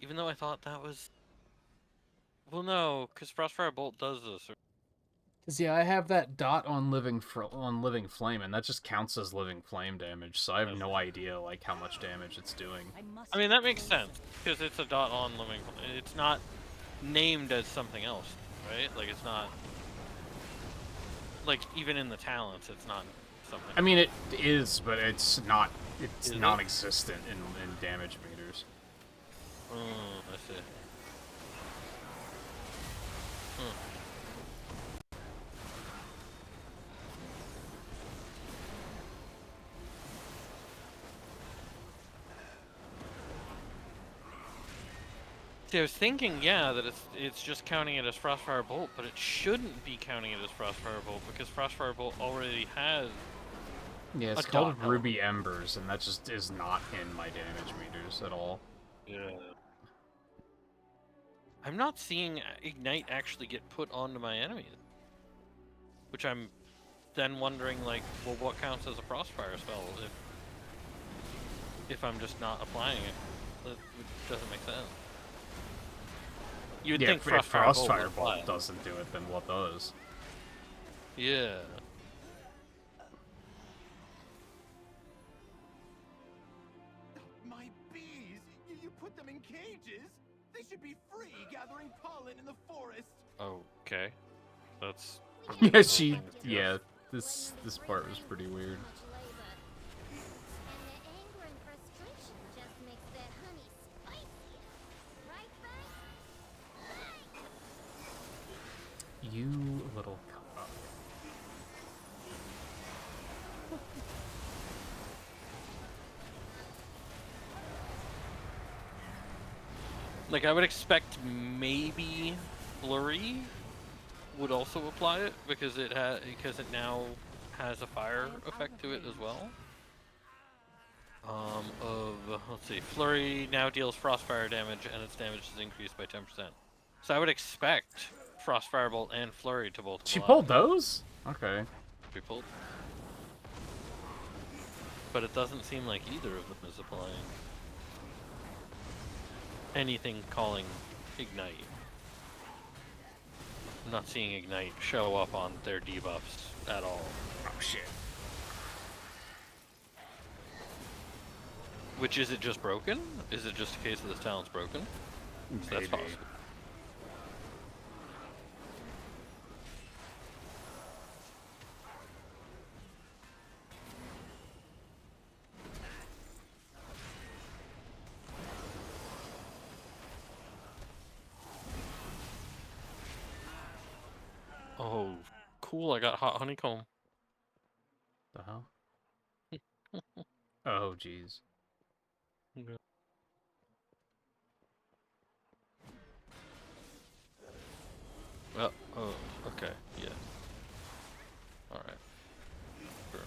Even though I thought that was, well, no, because Frostfire Bolt does this. Cause yeah, I have that dot on living flame, and that just counts as living flame damage. So I have no idea like how much damage it's doing. I mean, that makes sense because it's a dot on living. It's not named as something else, right? Like it's not. Like even in the talents, it's not something. I mean, it is, but it's not. It's Is it? non-existent in damage meters. Oh, I see. Hmm. See, I was thinking, yeah, that it's just counting it as Frostfire Bolt, but it shouldn't be counting it as Frostfire Bolt because Frostfire Bolt already has. Yeah, it's A called dot Ruby Embers, and that just is not in my damage meters at all. Yeah. I'm not seeing Ignite actually get put onto my enemies, which I'm then wondering, like, well, what counts as a Frostfire spell if I'm just not applying it? That doesn't make sense. You'd think if Frostfire Bolt doesn't do it, then what does? Yeah. My bees! You put them in cages? They should be free gathering pollen in the forest. Okay. That's... Yeah, she. Yeah, this part was pretty weird. And the anger and frustration just makes that honey spicier. Right, Buzz? You little cuck. Like, I would expect maybe Flurry would also apply it because it now has a fire effect to it as well. Let's see, Flurry now deals Frostfire damage and its damage is increased by 10%. So I would expect Frost Firebolt and Flurry to both apply. She pulled those? Okay. She pulled. But it doesn't seem like either of them is applying anything calling Ignite. I'm not seeing Ignite show up on their debuffs at all. Oh shit. Which, is it just broken? Is it just a case of this talent's broken? So that's Maybe. possible. Oh, cool, I got hot honeycomb. The hell? Oh jeez. Okay. Oh, okay, yeah. Alright. Sure.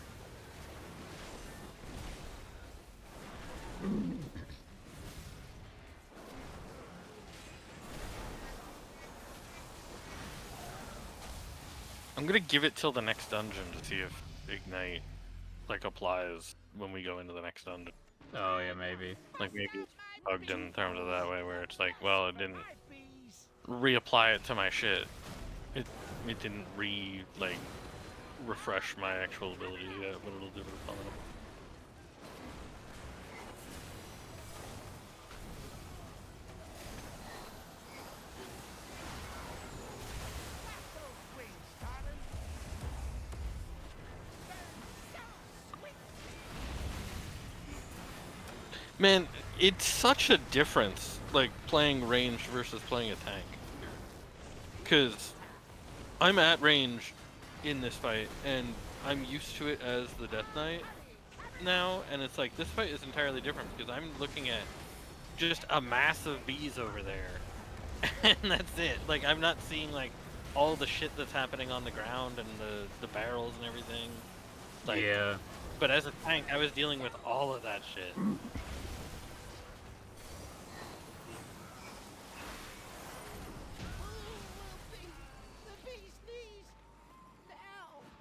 I'm gonna give it till the next dungeon to see if Ignite, like, applies when we go into the next dungeon. Oh yeah, maybe. Like, maybe it's bugged in terms of that way, where it's like, well, it didn't reapply it to my shit. It didn't refresh my actual abilities yet, but it'll do it upon it. Man, it's such a difference, like, playing range versus playing a tank. Because I'm at range in this fight, and I'm used to it as the Death Knight now, and it's like, this fight is entirely different, because I'm looking at just a mass of bees over there, and that's it. Like, I'm not seeing, like, all the shit that's happening on the ground, and the barrels and everything. Like, Yeah. but as a tank, I was dealing with all of that shit.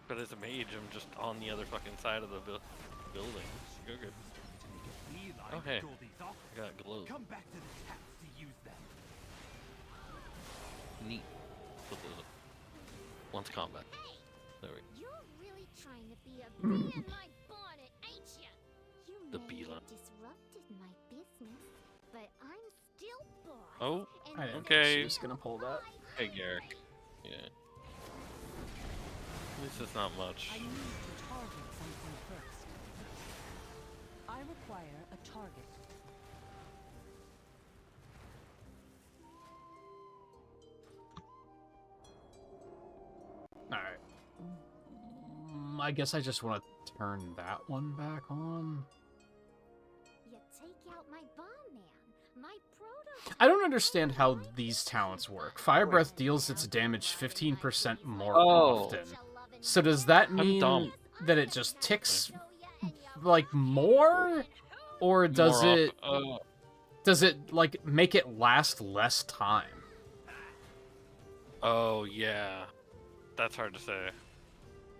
But as a mage, I'm just on the other fucking side of the building. You're good. Oh hey, I got glow. Come back to the taps to use them. Neat. Put those up. Once combat. There we go. You're really trying to be a bee in my bonnet, ain't ya? You The may beeline. have disrupted my business, but I'm still boss. Oh, and I didn't think okay. she was gonna pull that. Hey Garrick. Yeah. At least it's not much. I need to target something first. I require a target. Alright. I guess I just want to turn that one back on. You take out my bomb man, my proto. I don't understand how these talents work. Fire Breath deals its damage 15% more Oh. often. So does that mean dumb. that it just ticks like more? Or does More it does it like make it last less time? Oh yeah. That's hard to say.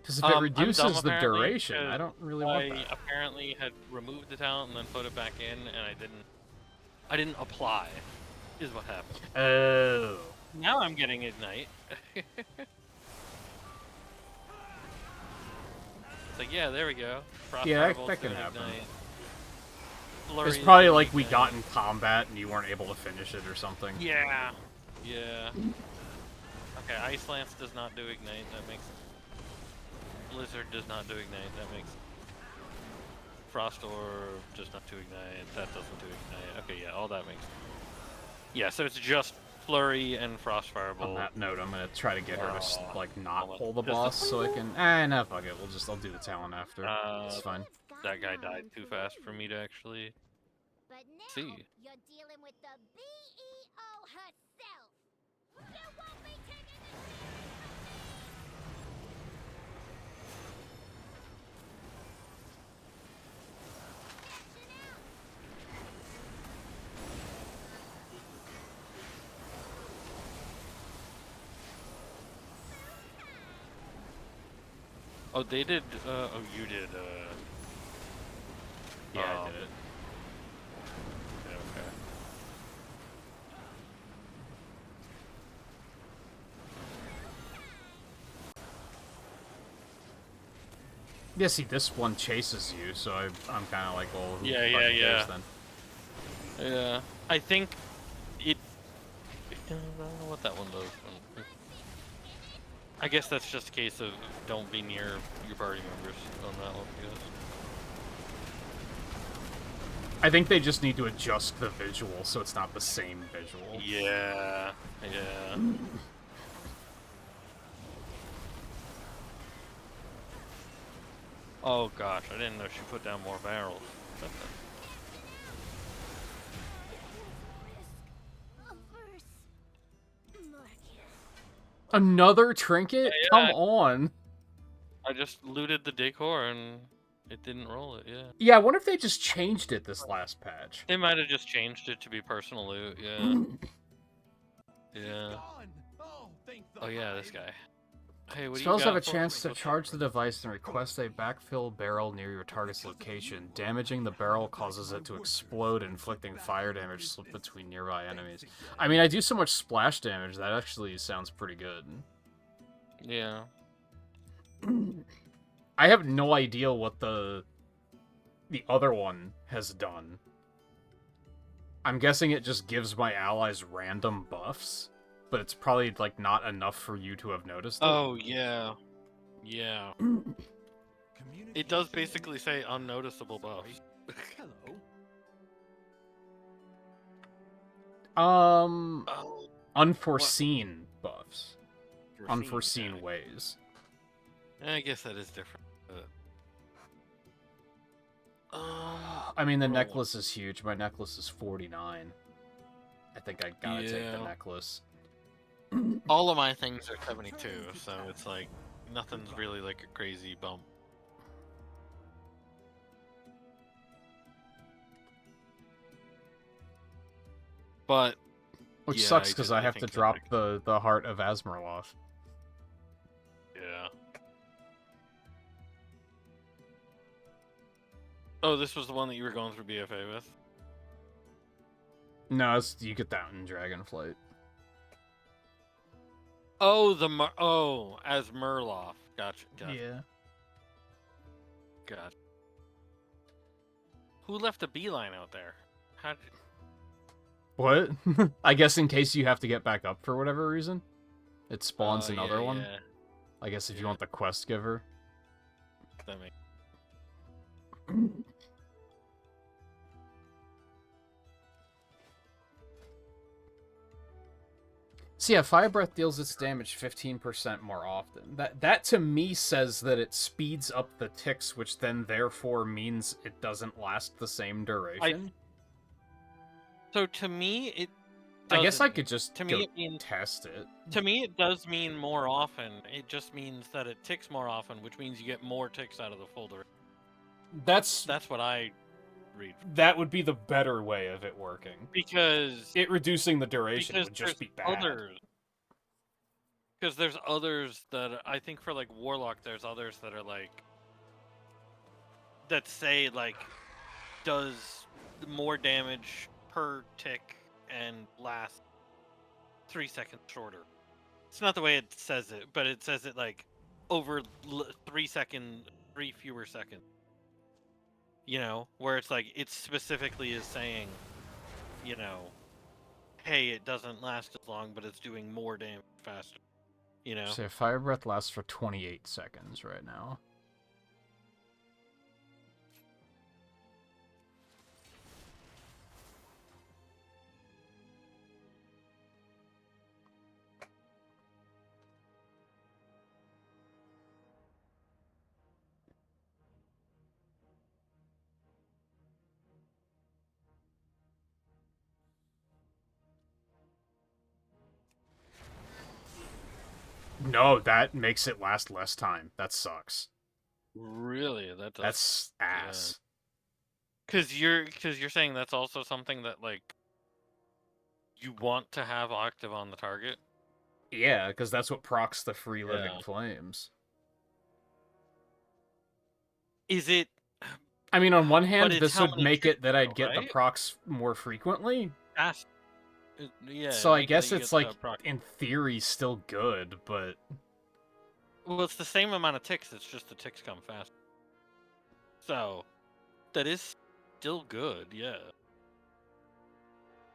Because if I'm it dumb, reduces the apparently, duration, I 'cause don't really want I that. apparently had removed the talent and then put it back in, and I didn't apply, is what happened. Oh. Now I'm getting Ignite. It's like, yeah, there we go. Frost Yeah, Firebolt's that can doing happen. Ignite. flurry. It's probably is like we weak got in combat and you weren't able to finish it or something. Yeah. Yeah. Okay, Ice Lance does not do Ignite, that makes sense. Blizzard does not do Ignite, that makes sense. Frost Orb does not do Ignite, that doesn't do Ignite. Okay, yeah, all that makes sense. Yeah, so it's just Flurry and Frost On Fireball. that note, I'm gonna try to get her to like not hold on. pull the Just a- boss so I can. No, fuck it. I'll do the talent after. It's fine. That guy died too fast for me to actually But now see. you're dealing with the BEO herself. You won't be taking this Action out! Oh, they did, oh, you did, Yeah, I oh. did it. Okay. Yeah, see, this one chases you, so I'm kind of like, well, who Yeah, fucking yeah, cares yeah. then? Yeah, I think it. I don't know what that one does. I guess that's just a case of don't be near your party members on that one. I think they just need to adjust the visual so it's not the same visual. Yeah, yeah. Oh gosh, I didn't know she put down more barrels. Another trinket? Yeah, Come on. I just looted the decor and it didn't roll it. Yeah. Yeah, I wonder if they just changed it this last patch. They might have just changed it to be personal loot. Yeah. Yeah. Oh yeah, this guy. Hey, what do you Spells got have a for chance me? to charge the device and request a backfill barrel near your target's location. Damaging the barrel causes it to explode, inflicting fire damage split between nearby enemies. I mean, I do so much splash damage, that actually sounds pretty good. Yeah. I have no idea what the other one has done. I'm guessing it just gives my allies random buffs, but it's probably like not enough for you to have noticed it. Oh yeah. Yeah. It does basically say unnoticeable buffs. Hello. Oh, Unforeseen buffs. Unforeseen ways. I guess that is different. I mean, the necklace is huge. My necklace is 49. I think I gotta take the Yeah. necklace. All of my things are 72, so it's like nothing's really like a crazy bump. But Which yeah, sucks because I have to think that, drop like, the heart of Asmerloth. yeah. Oh, this was the one that you were going through BFA with? No, you get that in Dragonflight. Oh, as Murloff. Gotcha. Yeah. Gotcha. Who left a beeline out there? How did... What? I guess in case you have to get back up for whatever reason, it spawns another one. Yeah. I guess if you want the quest giver. That makes... So yeah, Fire Breath deals its damage 15% more often. That to me says that it speeds up the ticks, which then therefore means it doesn't last the same duration. So to me, it. I guess I doesn't. could just To go me, it means. test it. To me, it does mean more often. It just means that it ticks more often, which means you get more ticks out of the folder. That's what I read. that would be the better way of it working. Because It reducing the duration because would just be there's bad. others. Because there's others that I think for like Warlock, there's others that are like that say like does more damage per tick and lasts 3 seconds shorter. It's not the way it says it, but it says it like over 3 fewer seconds. You know, where it's like it specifically is saying, you know, hey, it doesn't last as long, but it's doing more damage faster. You know? So Fire Breath lasts for 28 seconds right now. No, that makes it last less time. That sucks. Really, that does. That's ass. Because you're saying that's also something that like you want to have active on the target. Yeah, because that's what procs the free living Yeah. flames. Is it? I mean, on one hand, it's this how would many make ticks it that I'd though, get the right? procs more frequently. Yeah. So I make it that guess you it's get the like, proc. in theory, still good, but Well, it's the same amount of ticks. It's just the ticks come fast. So that is still good. Yeah.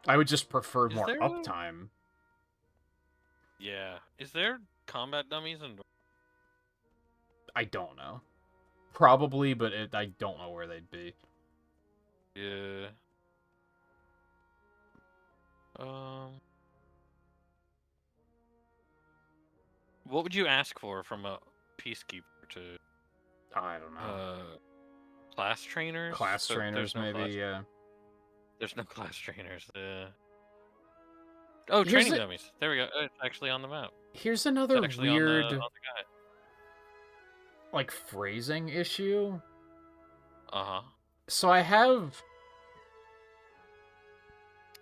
I would just prefer Is more there? uptime. Yeah. Is there combat dummies and? I don't know. Probably, but I don't know where they'd be. Yeah. What would you ask for from a peacekeeper to? I don't know. Class trainers. Class So trainers, maybe, yeah. There's no class trainers. Oh, Here's training a- dummies. There we go. Oh, it's actually on the map. Here's It's another actually weird, on the guide. like, phrasing issue. Uh-huh. So I have...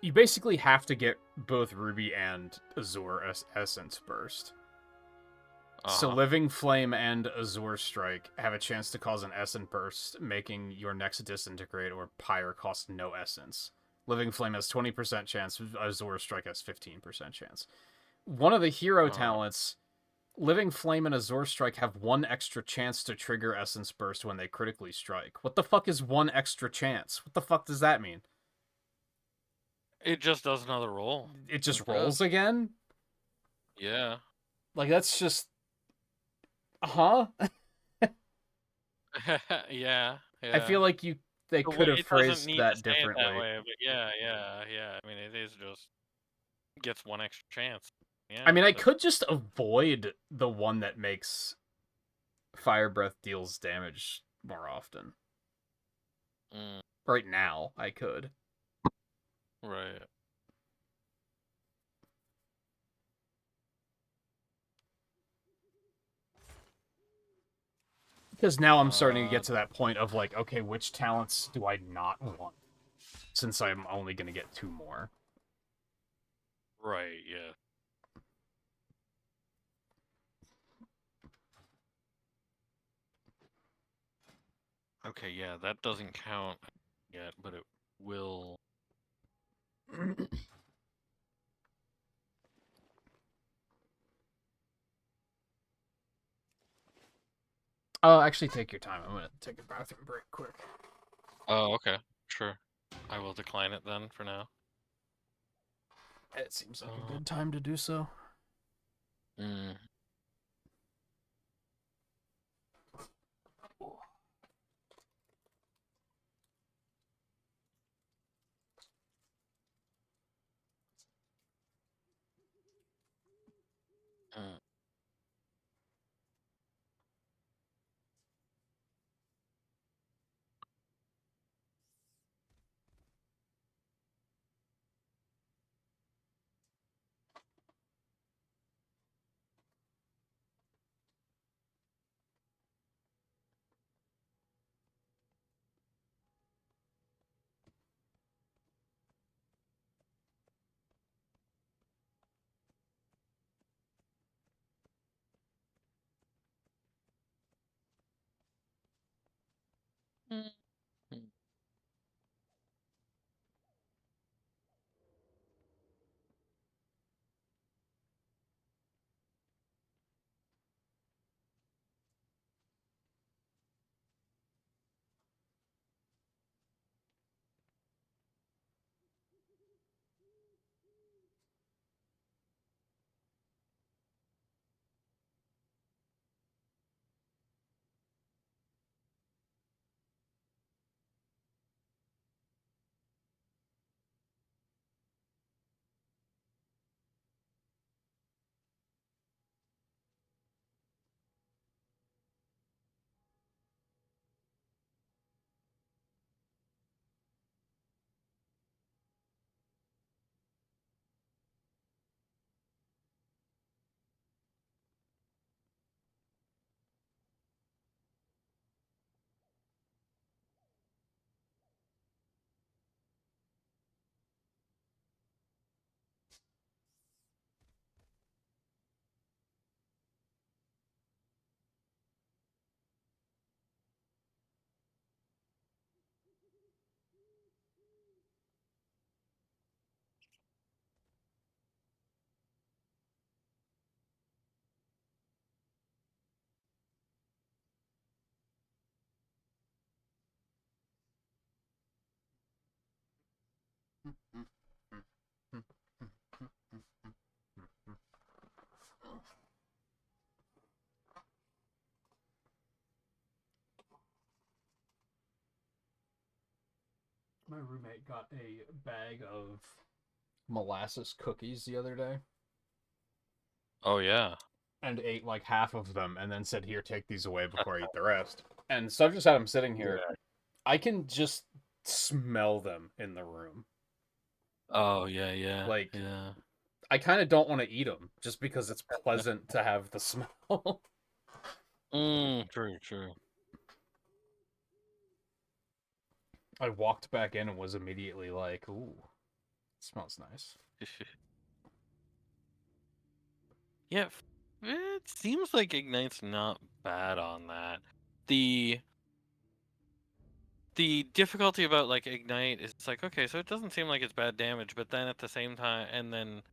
You basically have to get both Ruby and Azure Essence Burst. So Uh-huh. Living Flame and Azure Strike have a chance to cause an Essence Burst, making your next Disintegrate or Pyre cost no Essence. Living Flame has 20% chance, Azure Strike has 15% chance. One of the hero talents, Living Flame and Azure Strike have one extra chance to trigger Essence Burst when they critically strike. What the fuck is one extra chance? What the fuck does that mean? It just does another roll. It just It rolls does. again? Yeah. Like, that's just... Huh? Yeah. I feel like they could have It doesn't phrased need to that say it that differently. way, but yeah. I mean, it is just gets one extra chance. Yeah. I mean, I could just avoid the one that makes Fire Breath deals damage more often. Right now, I could. Right. Because now I'm starting to get to that point of like, okay, which talents do I not want? Since I'm only going to get 2 more. Right, yeah. Okay, yeah, that doesn't count yet, but it will. Actually, take your time. I'm going to take a bathroom break quick. Oh, okay. Sure. I will decline it then for now. It seems like a good time to do so. Mm. Mm. Mm. My roommate got a bag of molasses cookies the other day Oh yeah. and ate like half of them and then said, "Here, take these away before I eat the rest." And so I've just had them sitting here. Yeah. I can just smell them in the room. Oh yeah, yeah. Like, yeah. I kind of don't want to eat them just because it's pleasant to have the smell. True, true. I walked back in and was immediately like, "Ooh, it smells nice." Yeah, it seems like Ignite's not bad on that. The difficulty about like Ignite is it's like, okay, so it doesn't seem like it's bad damage, but then at the same time, and then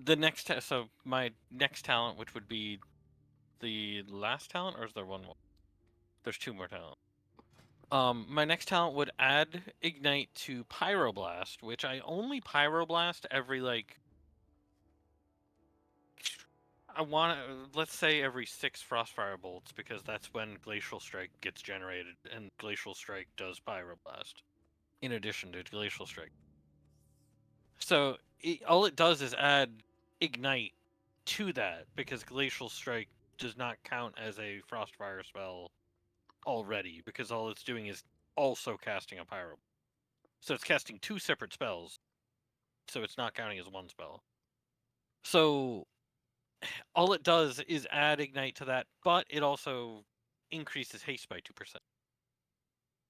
the next so my next talent, which would be the last talent, or is there one more? There's two more talents. My next talent would add Ignite to Pyroblast, which I only Pyroblast every like let's say every 6 Frostfire bolts, because that's when Glacial Strike gets generated, and Glacial Strike does Pyroblast, in addition to Glacial Strike. So, all it does is add Ignite to that, because Glacial Strike does not count as a Frostfire spell already, because all it's doing is also casting a Pyro. So it's casting 2 separate spells, so it's not counting as one spell. So all it does is add Ignite to that, but it also increases haste by 2%.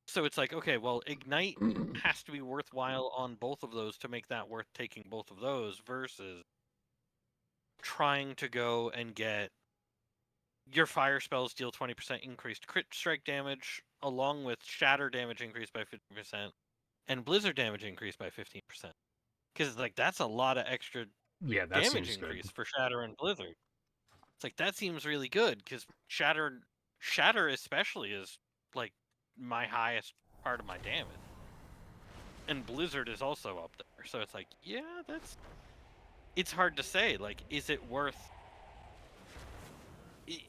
So it's like, okay, well, Ignite has to be worthwhile on both of those to make that worth taking both of those, versus trying to go and get your fire spells deal 20% increased crit strike damage, along with shatter damage increased by 50%, and blizzard damage increased by 15%. Because like that's a lot of extra Yeah, that damage seems increase good. for shatter and blizzard. It's like that seems really good, because shatter especially is like my highest part of my damage, and blizzard is also up there. So it's like, yeah, it's hard to say. Like, is it worth?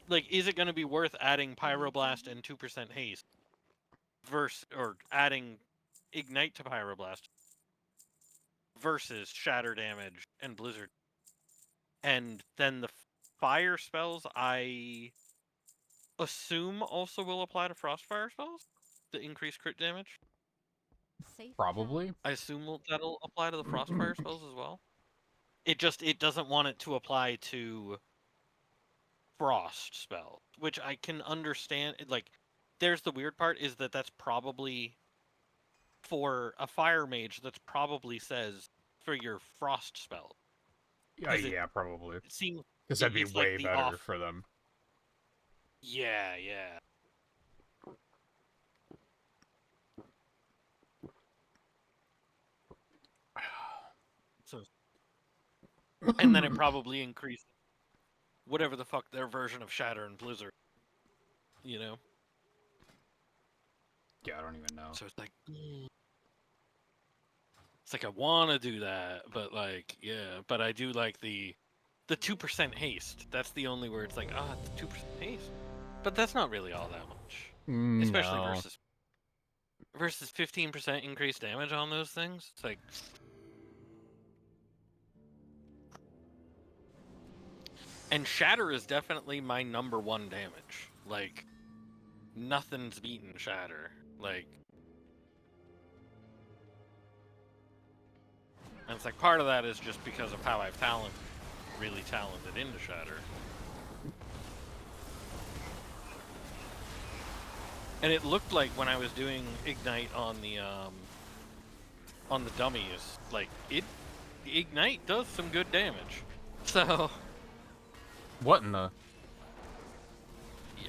Like, is it going to be worth adding Pyroblast and 2% haste, or adding Ignite to Pyroblast versus shatter damage and blizzard? And then the fire spells, I assume also will apply to Frostfire spells, the increased crit damage. Probably. I assume that'll apply to the Frostfire spells as well. It doesn't want it to apply to Frost spell, which I can understand. Like, there's the weird part, is that's probably for a fire mage. That's probably says for your Frost spell. Yeah, probably. It seems Because that'd be it's way like the better for them. Yeah, yeah. So, and then it probably increased whatever the fuck their version of Shatter and Blizzard, you know? Yeah, I don't even know. So it's like I want to do that, but like, yeah, but I do like the 2% haste. That's the only where it's like, it's 2% haste. But that's not really all that much. Especially No. versus 15% increased damage on those things. It's like, and Shatter is definitely my number 1 damage. Like, nothing's beaten Shatter. Like, and it's like part of that is just because of how I've really talented into Shatter. And it looked like when I was doing Ignite on the dummies, like Ignite does some good damage. So What in the?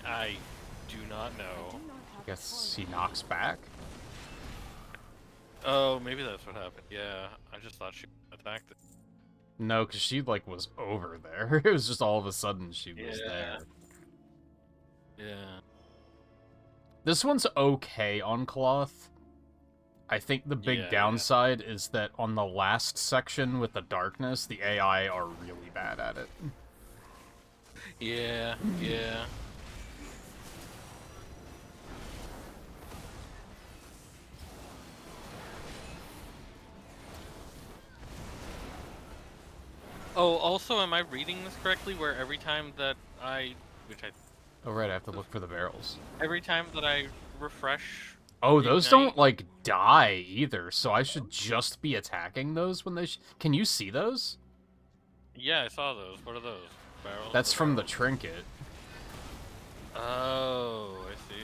I do not know. I guess he knocks back. Oh, maybe that's what happened. Yeah, I just thought she attacked it. No, because she like was over there. It was just all of a sudden she was there. Yeah. This one's okay on cloth. I think the big downside is that on the last section with the darkness, the AI are really bad at it. Yeah, yeah. Oh, also, am I reading this correctly? Where every time that Oh, right, I have to look for the barrels. every time that I refresh. Oh, those Ignite, don't, like, die either, so I should just be attacking those when they Can you see those? Yeah, I saw those. What are those? Barrels? That's The from the barrels? trinket. Oh, I see.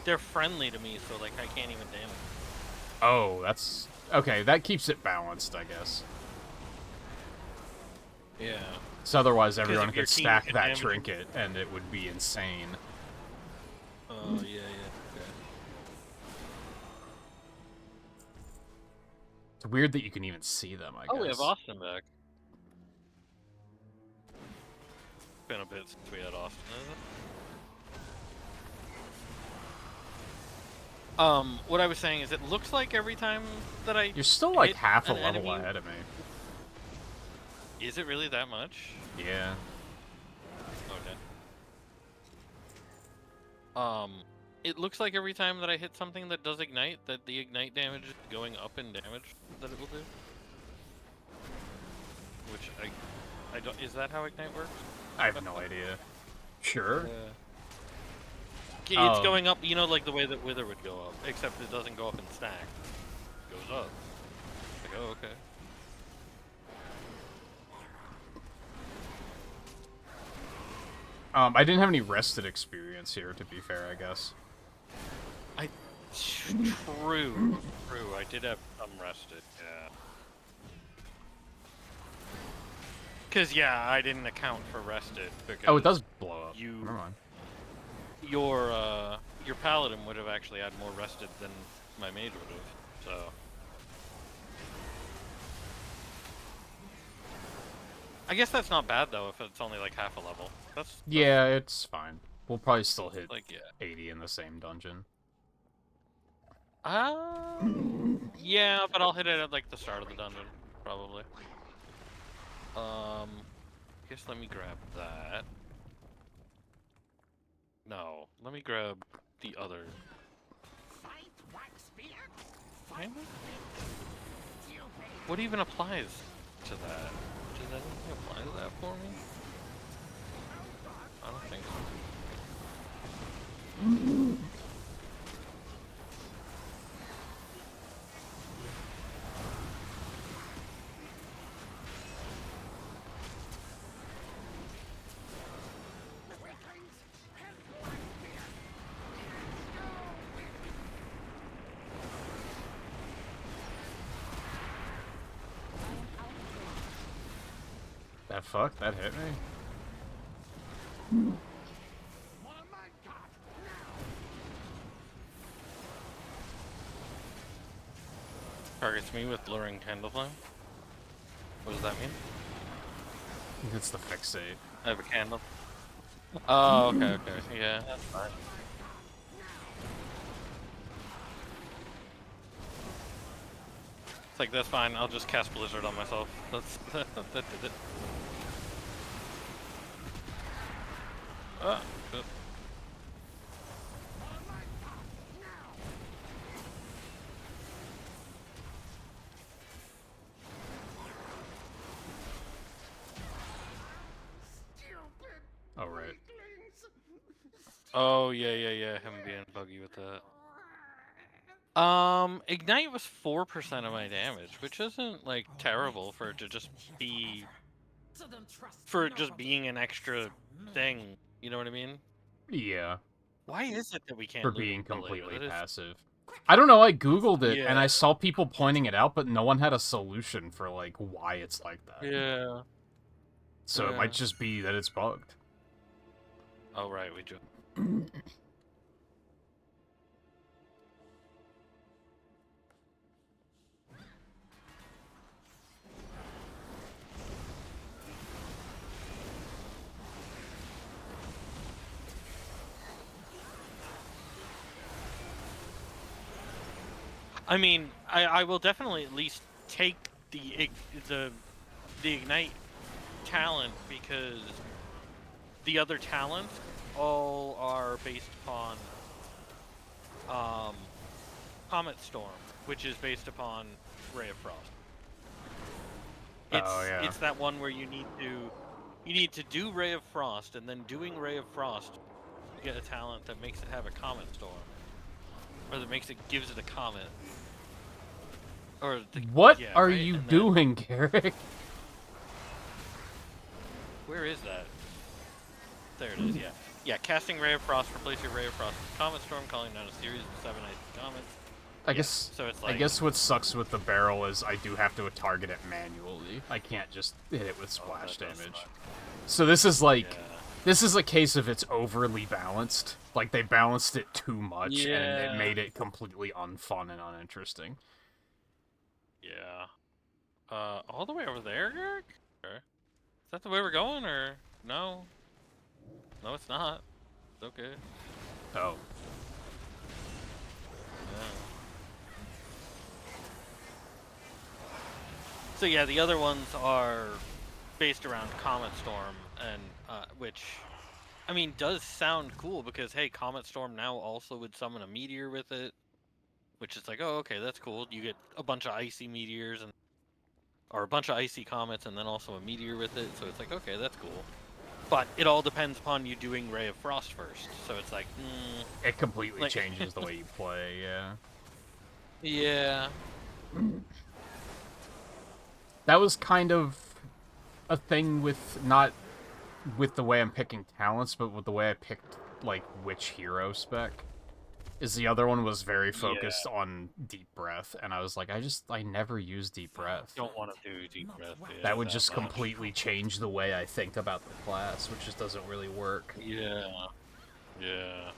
They're friendly to me, so like I can't even damage them. Oh, that's... Okay, that keeps it balanced, I guess. Yeah. So otherwise if everyone your could team stack can that damage them- trinket, and it would be insane. Oh, yeah, okay. It's weird that you can even see them, I guess. Oh, we have Austin back. Been a bit since we had Austin, isn't it? What I was saying is it looks like every time that I You're still, like, hit half a an level enemy- ahead of me. Is it really that much? Yeah. Okay. It looks like every time that I hit something that does ignite, that the ignite damage is going up in damage that it will do. Which I don't. Is that how ignite works? I have no idea. Sure. It's Oh. going up, you know, like the way that Wither would go up, except it doesn't go up in stack. It goes up. Like, oh, okay. I didn't have any rested experience here, to be fair, I guess. True. I did have some rested, yeah. Because, yeah, I didn't account for rested. Because Oh, it does blow up. You, Never mind. your paladin would have actually had more rested than my mage would have, so. I guess that's not bad, though, if it's only like half a level. That's Yeah, it's fine. We'll probably still hit like, yeah. 80 in the same dungeon. Yeah, but I'll hit it at like the start of the dungeon, probably. I guess let me grab that. No, let me grab the other. What even applies to that? Does anything apply to that for me? I don't think so. That fuck? That hit me? Targets me with luring candle flame. What does that mean? It's the fixate. I have a candle. Oh, okay. Yeah, that's fine. It's like, that's fine, I'll just cast Blizzard on myself. That did it. Good. Oh, right. Oh, yeah, him being buggy with that. Ignite was 4% of my damage, which isn't, like, terrible for it to just be... For it just being an extra thing, you know what I mean? Yeah. Why is it that we can't For lose being ability? completely That is- passive. I don't know, I googled it, and Yeah. I saw people pointing it out, but no one had a solution for, like, why it's like that. Yeah. So it Yeah. might just be that it's bugged. Oh, right, we just... I mean, I will definitely at least take the ignite talent, because the other talents all are based upon Comet Storm, which is based upon Ray of Frost. Oh, yeah. It's that one where you need to do Ray of Frost, and then doing Ray of Frost, you get a talent that makes it have a Comet Storm, or that gives it a comet. Or What yeah, are right? you And then- doing, Garrick? Where is that? There it is. Yeah, yeah. Casting Ray of Frost, replace your Ray of Frost with Comet Storm, calling down a series of 7 icy comets. I guess. So it's I like, guess what sucks with the barrel is I do have to target it manually. I can't just hit it with splash that does damage. suck. So this is like, Yeah. this is a case of it's overly balanced. Like they balanced it too much, and it Yeah. made it completely unfun and uninteresting. Yeah. All the way over there, Garrick? Or, is that the way we're going, or no? No, it's not. It's okay. Oh, Yeah. So yeah, the other ones are based around Comet Storm, and which, I mean, does sound cool because hey, Comet Storm now also would summon a meteor with it, which is like, oh, okay, that's cool. You get a bunch of icy meteors or a bunch of icy comets, and then also a meteor with it. So it's like, okay, that's cool. But it all depends upon you doing Ray of Frost first. So it's like, it completely Like- changes the way you play. Yeah. yeah. That was kind of a thing with not with the way I'm picking talents, but with the way I picked like which hero spec. Is the other one was very focused on deep breath, and I was like, I never use deep breath. Don't want to do deep breath. Yeah, That would just much. completely change the way I think about the class, which just doesn't really work. Yeah. Yeah.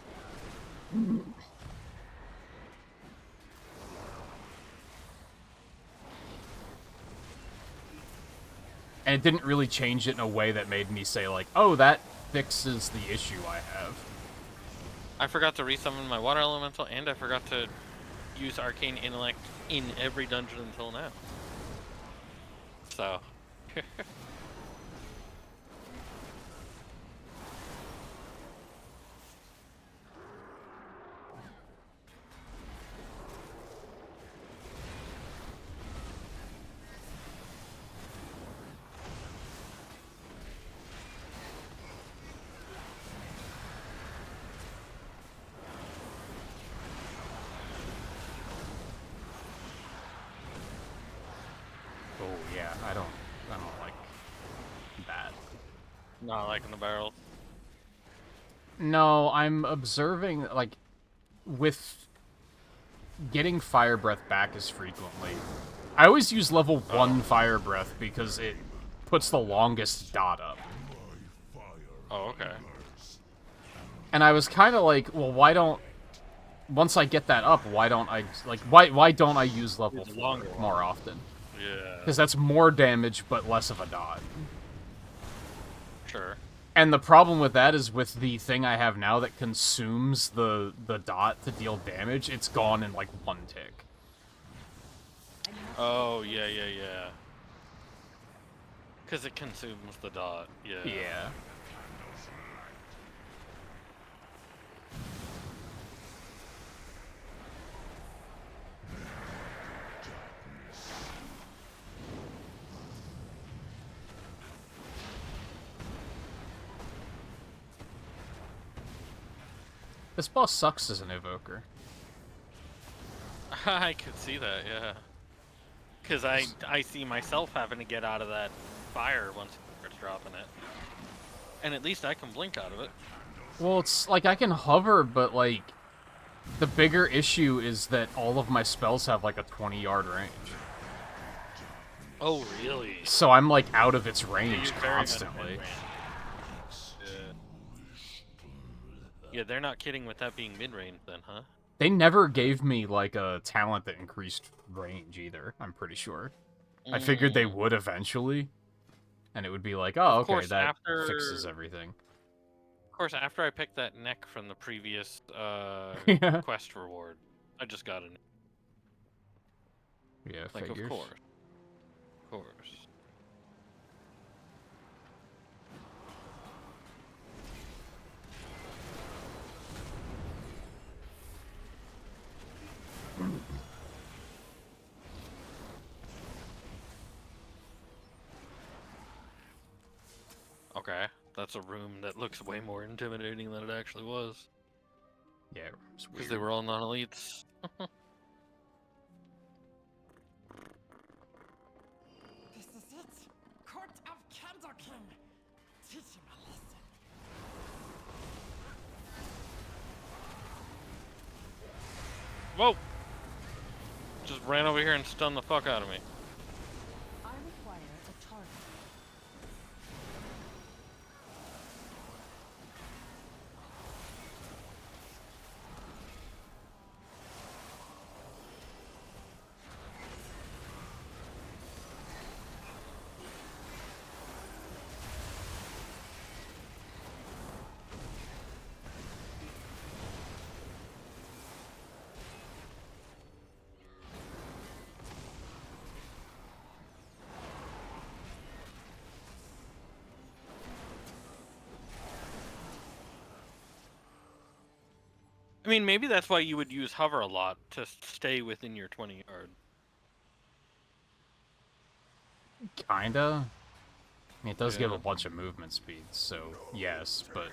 And it didn't really change it in a way that made me say like, oh, that fixes the issue I have. I forgot to resummon my water elemental, and I forgot to use arcane intellect in every dungeon until now. So. Oh yeah, I don't like that. Not liking the barrels. No, I'm observing like with getting fire breath back as frequently. I always use level 1 fire breath because it puts the longest dot up. Oh, okay. And I was kind of like, well, why don't once I get that up, why don't I like why don't I use level Use the 4 longer one. more often? Yeah. Because that's more damage but less of a dot. Sure. And the problem with that is with the thing I have now that consumes the dot to deal damage, it's gone in like one tick. Oh, yeah. Because it consumes the dot. Yeah. Yeah. This boss sucks as an evoker. I could see that, yeah. Because I see myself having to get out of that fire once it starts dropping it. And at least I can blink out of it. Well, it's like I can hover, but like the bigger issue is that all of my spells have like a 20-yard range. Oh, really? So I'm like out of its Yeah, range you're very much constantly. mid-range. Yeah, they're not kidding with that being mid-range then, huh? They never gave me like a talent that increased range either, I'm pretty sure. I figured they would eventually. And it would be like, oh, Of okay, course, that after- fixes everything. Of course, after I picked that neck from the previous Yeah. quest reward, I just got it. Yeah, Like, figures. of course. Of course. Okay, that's a room that looks way more intimidating than it actually was. Yeah, it's Because weird. they were all non-elites. This is it! Court of Candor King! Teach him a lesson. Whoa! Just ran over here and stunned the fuck out of me. I require a target. I mean, maybe that's why you would use hover a lot, to stay within your 20 yard. Kinda. I mean, it does give Yeah. a bunch of movement speed, so yes, but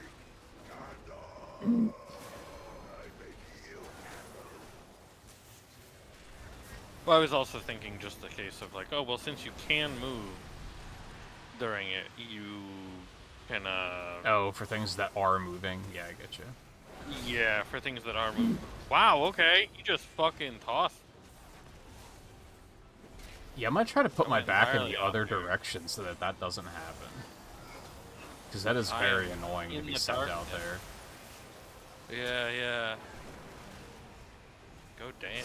Well, I was also thinking just the case of like, oh, well, since you can move during it, you can, oh, for things that are moving, yeah, I get you. yeah, for things that are moving. Wow, okay, you just fucking tossed. Yeah, I'm gonna try to put I my went back in entirely the off other here. direction so that that doesn't happen. Because that is I very am annoying to in be the sent out darkness. there. Yeah, yeah. Go damn.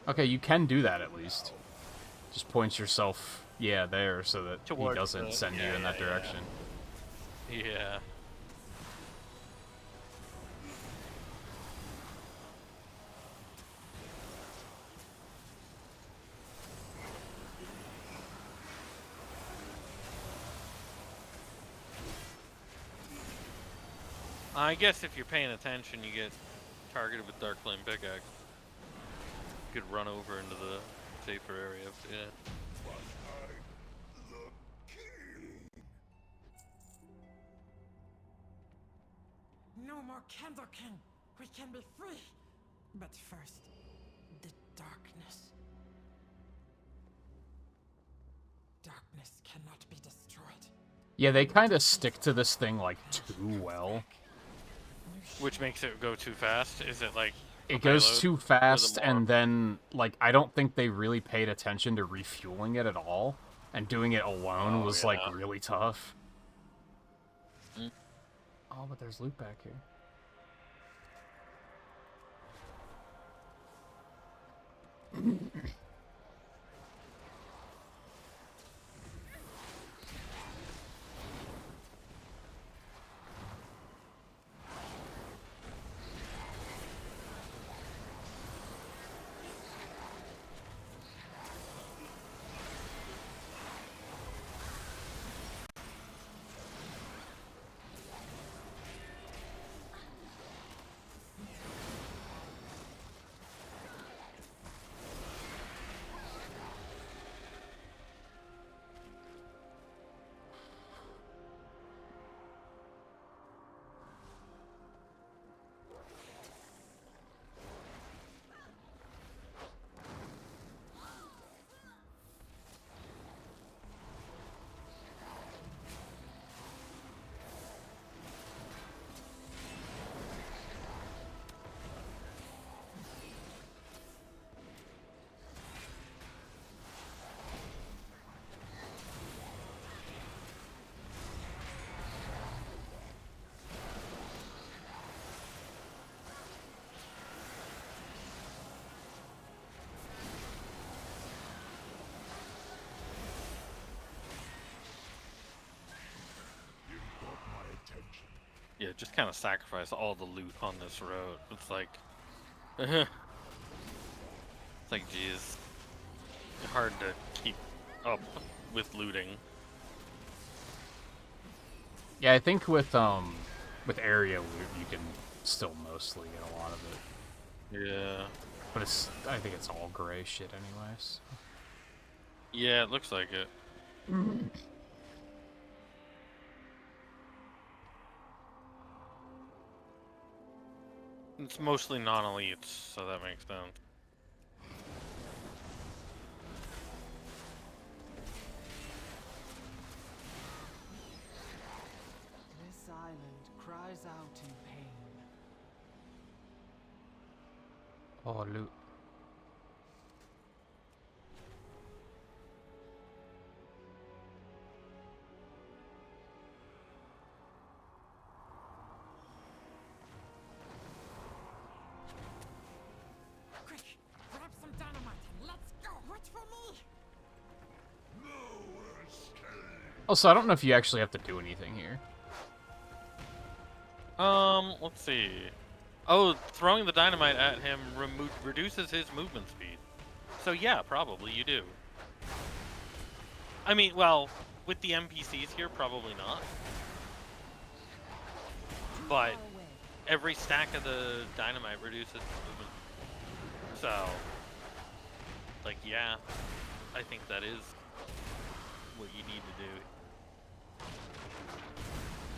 Okay, you can do that at least. Just point yourself, yeah, there, so that he Towards doesn't the- send you yeah, in that yeah, yeah. direction. Yeah. I guess if you're paying attention, you get targeted with Dark Flame Pickaxe. You could run over into the safer area. Yeah. No more Candor King! We can be free! But first, the darkness. Darkness cannot be destroyed. Yeah, they kind of stick to this thing, like, too well. Which makes it go too fast? Is it like a It goes payload too with a fast, more- and then, like, I don't think they really paid attention to refueling it at all. And doing it alone Oh, was, yeah. like, really tough. Mm. Oh, but there's loot back here. Yeah, just kind of sacrifice all the loot on this road. It's like, it's like, geez, hard to keep up with looting. Yeah, I think with area loot, you can still mostly get a lot of it. Yeah. But I think it's all gray shit anyways. Yeah, it looks like it. It's mostly non-elites, so that makes sense. This island cries out in pain. Oh, loot. Quick, grab some dynamite and let's go. Wait for me. Also, I don't know if you actually have to do anything here. Let's see. Oh, throwing the dynamite at him reduces his movement speed. So yeah, probably you do. I mean, well, with the NPCs here, probably not. But every stack of the dynamite reduces movement. So, like, yeah, I think that is what you need to do.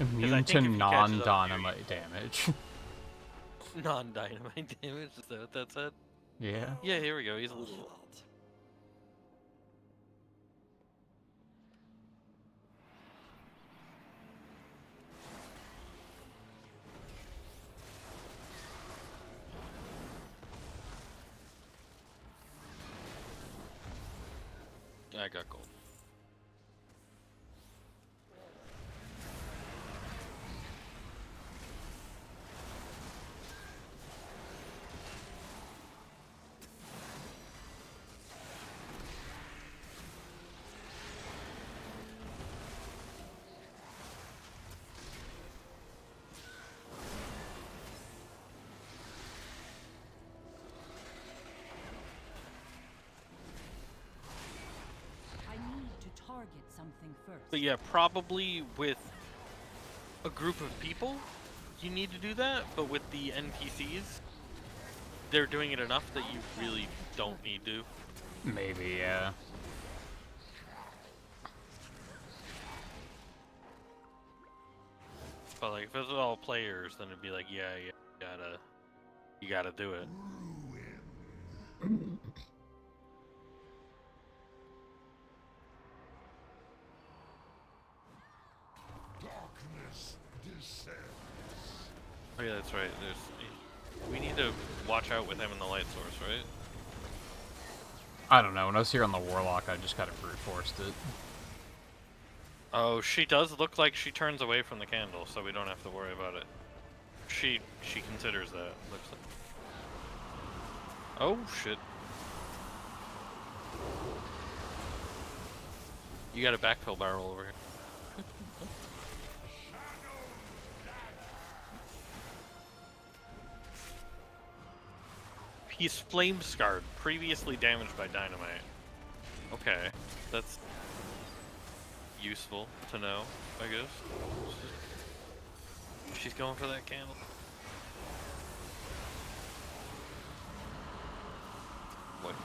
Immune to non-dynamite damage. Non-dynamite damage, is that what that said? Yeah. Yeah, here we go, he's a little... I got gold. I need to target something first. But yeah, probably with a group of people, you need to do that, but with the NPCs, they're doing it enough that you really don't need to. Maybe, yeah. But like, if it's all players, then it'd be like, yeah, you gotta do it. Darkness descends. Oh yeah, that's right. We need to watch out with him in the light source, right? I don't know. When I was here on the Warlock, I just kind of brute forced it. Oh, she does look like she turns away from the candle, so we don't have to worry about it. She considers that. Looks like. Oh shit. You got a backfill barrel over here. He's flame scarred, previously damaged by dynamite. Okay, that's useful to know, I guess. She's going for that candle. What?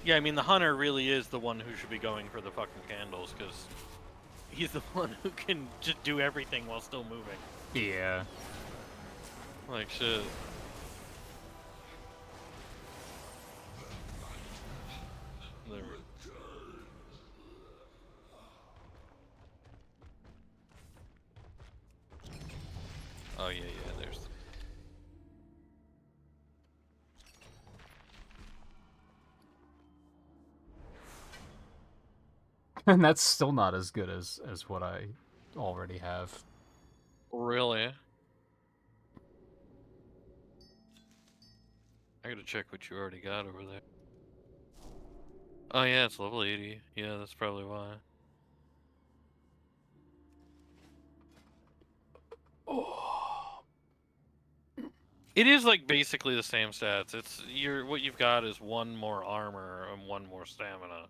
Yeah, I mean, the hunter really is the one who should be going for the fucking candles, because he's the one who can just do everything while still moving. Yeah. Like, shit. There we... Oh, yeah, there's... And that's still not as good as what I already have. Really? I gotta check what you already got over there. Oh yeah, it's level 80. Yeah, that's probably why. Oh. It is like basically the same stats. It's what you've got is one more armor and one more stamina.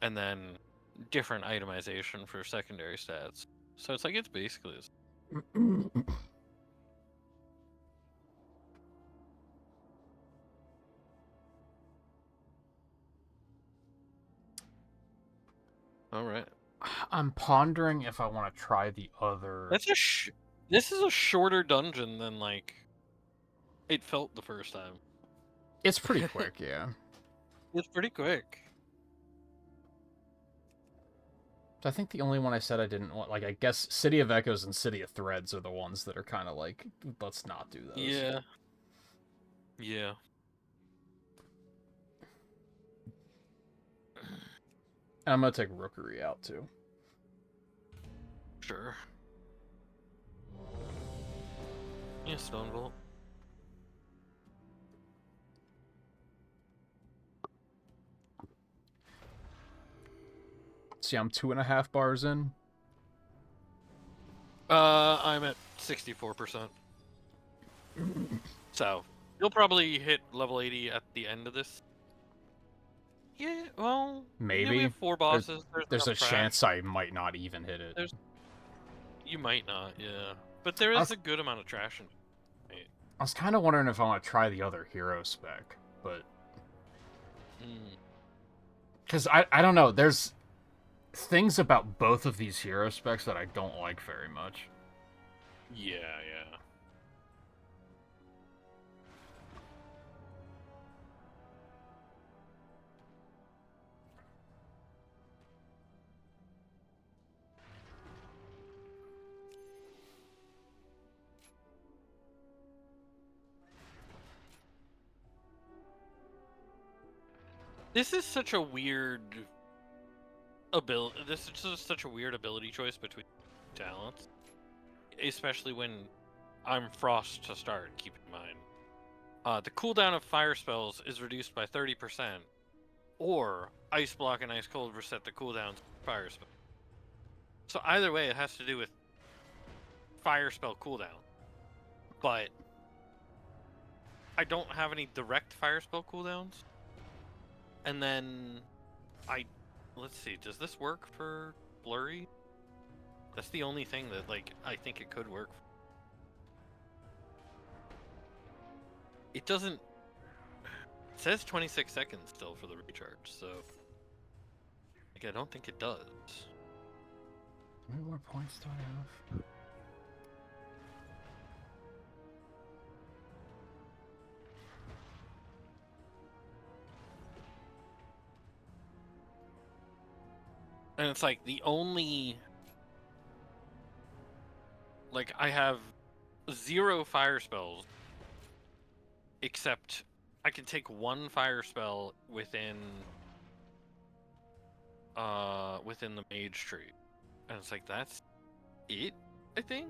And then different itemization for secondary stats. So it's like it's basically the same. All right. I'm pondering if I want to try the other. That's a This is a shorter dungeon than like it felt the first time. It's pretty quick, yeah. It's pretty quick. So I think the only one I said I didn't want, like, I guess City of Echoes and City of Threads are the ones that are kind of like, let's not do those. Yeah. Yeah. And I'm gonna take Rookery out too. Sure. Yeah, Stonebolt. See, I'm 2.5 bars in. I'm at 64%. So, you'll probably hit level 80 at the end of this. Yeah, well, Maybe. we have 4 bosses. There's a enough trash. chance I might not even hit it. You might not, yeah. But there is a good amount of trash in it. I was kind of wondering if I want to try the other hero spec, but... Because I don't know, there's things about both of these hero specs that I don't like very much. Yeah, yeah. This is such a weird ability. This is just such a weird ability choice between talents, especially when I'm Frost to start. Keep in mind, the cooldown of fire spells is reduced by 30%, or Ice Block and Ice Cold reset the cooldowns of fire spell. So either way, it has to do with fire spell cooldown, but I don't have any direct fire spell cooldowns. And then, let's see, does this work for Blurry? That's the only thing that, like, I think it could work. It doesn't, it says 26 seconds still for the recharge, so, like, I don't think it does. How many more points do I have? And it's like the only, like, I have 0 fire spells, except I can take 1 fire spell within the mage tree. And it's like, that's it, I think?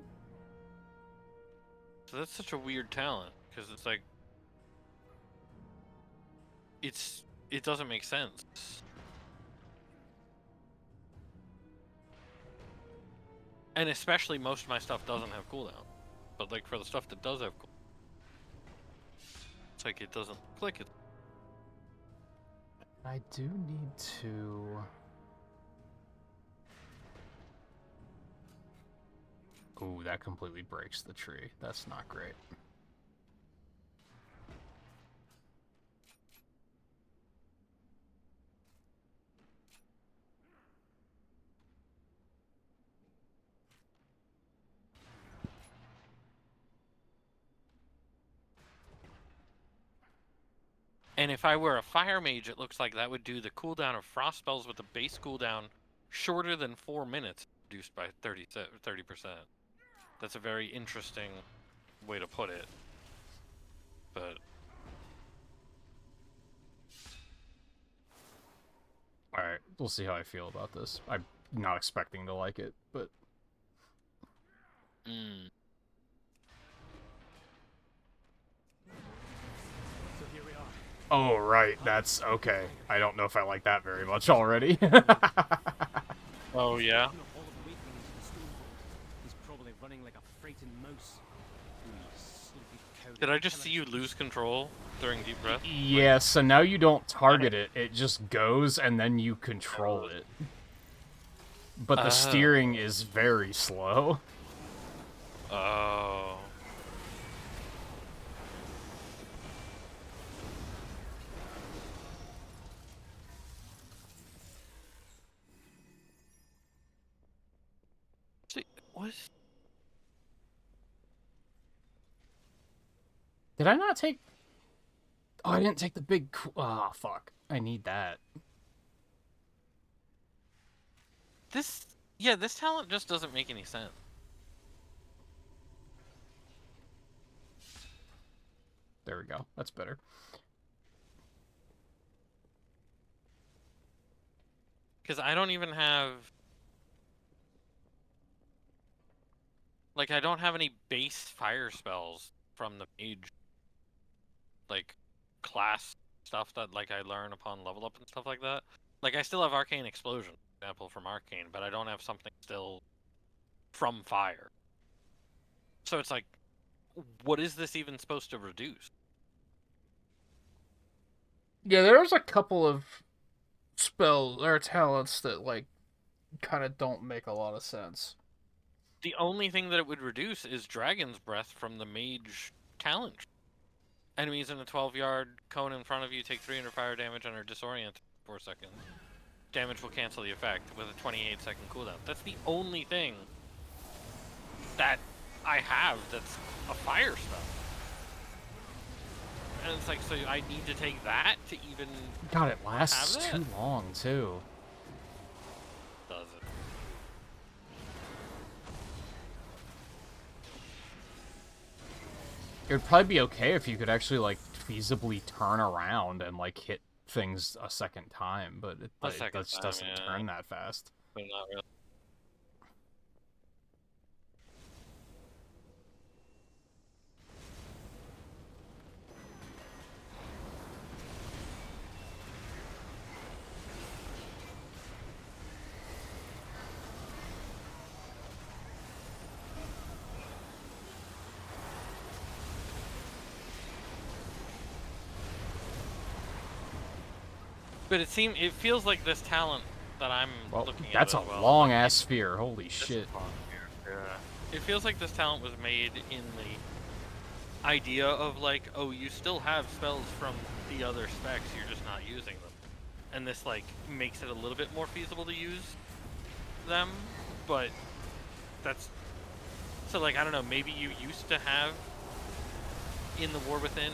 So that's such a weird talent, because it's like, it doesn't make sense. And especially most of my stuff doesn't have cooldown. But like for the stuff that does have cooldown, it's like it doesn't click it. I do need to... Ooh, that completely breaks the tree. That's not great. And if I were a fire mage, it looks like that would do the cooldown of frost spells with the base cooldown shorter than 4 minutes, reduced by 30%. That's a very interesting way to put it. But Alright, we'll see how I feel about this. I'm not expecting to like it, but... Oh, right, that's okay. I don't know if I like that very much already. oh yeah. He's probably running like a frightened mouse. Did I just see you lose control during deep breath? Yeah, so now you don't target it, it just goes and then you control it. But the steering is very slow. Oh. Did I not take... Oh, I didn't take the big... Oh, fuck. I need that. This talent just doesn't make any sense. There we go. That's better. Because I don't even have... Like, I don't have any base fire spells from the mage, like, class stuff that, like, I learn upon level up and stuff like that. Like, I still have Arcane Explosion, for example, from Arcane, but I don't have something still from fire. So it's like, what is this even supposed to reduce? Yeah, there's a couple of spells or talents that, like, kind of don't make a lot of sense. The only thing that it would reduce is Dragon's Breath from the mage talent. Enemies in a 12-yard cone in front of you take 300 fire damage and are disoriented for 4 seconds. Damage will cancel the effect with a 28-second cooldown. That's the only thing that I have that's a fire spell. And it's like, so I need to take that to even... God, it lasts too long, too. Does it? It would probably be okay if you could actually, like, feasibly turn around and, like, hit things a second time, but it just doesn't turn that fast. But not really. But it feels like this talent that I'm looking at. That's a long ass sphere. Holy shit. Yeah. It feels like this talent was made in the idea of like, oh, you still have spells from the other specs, you're just not using them. And this like makes it a little bit more feasible to use them, but that's so like I don't know, maybe you used to have in the War Within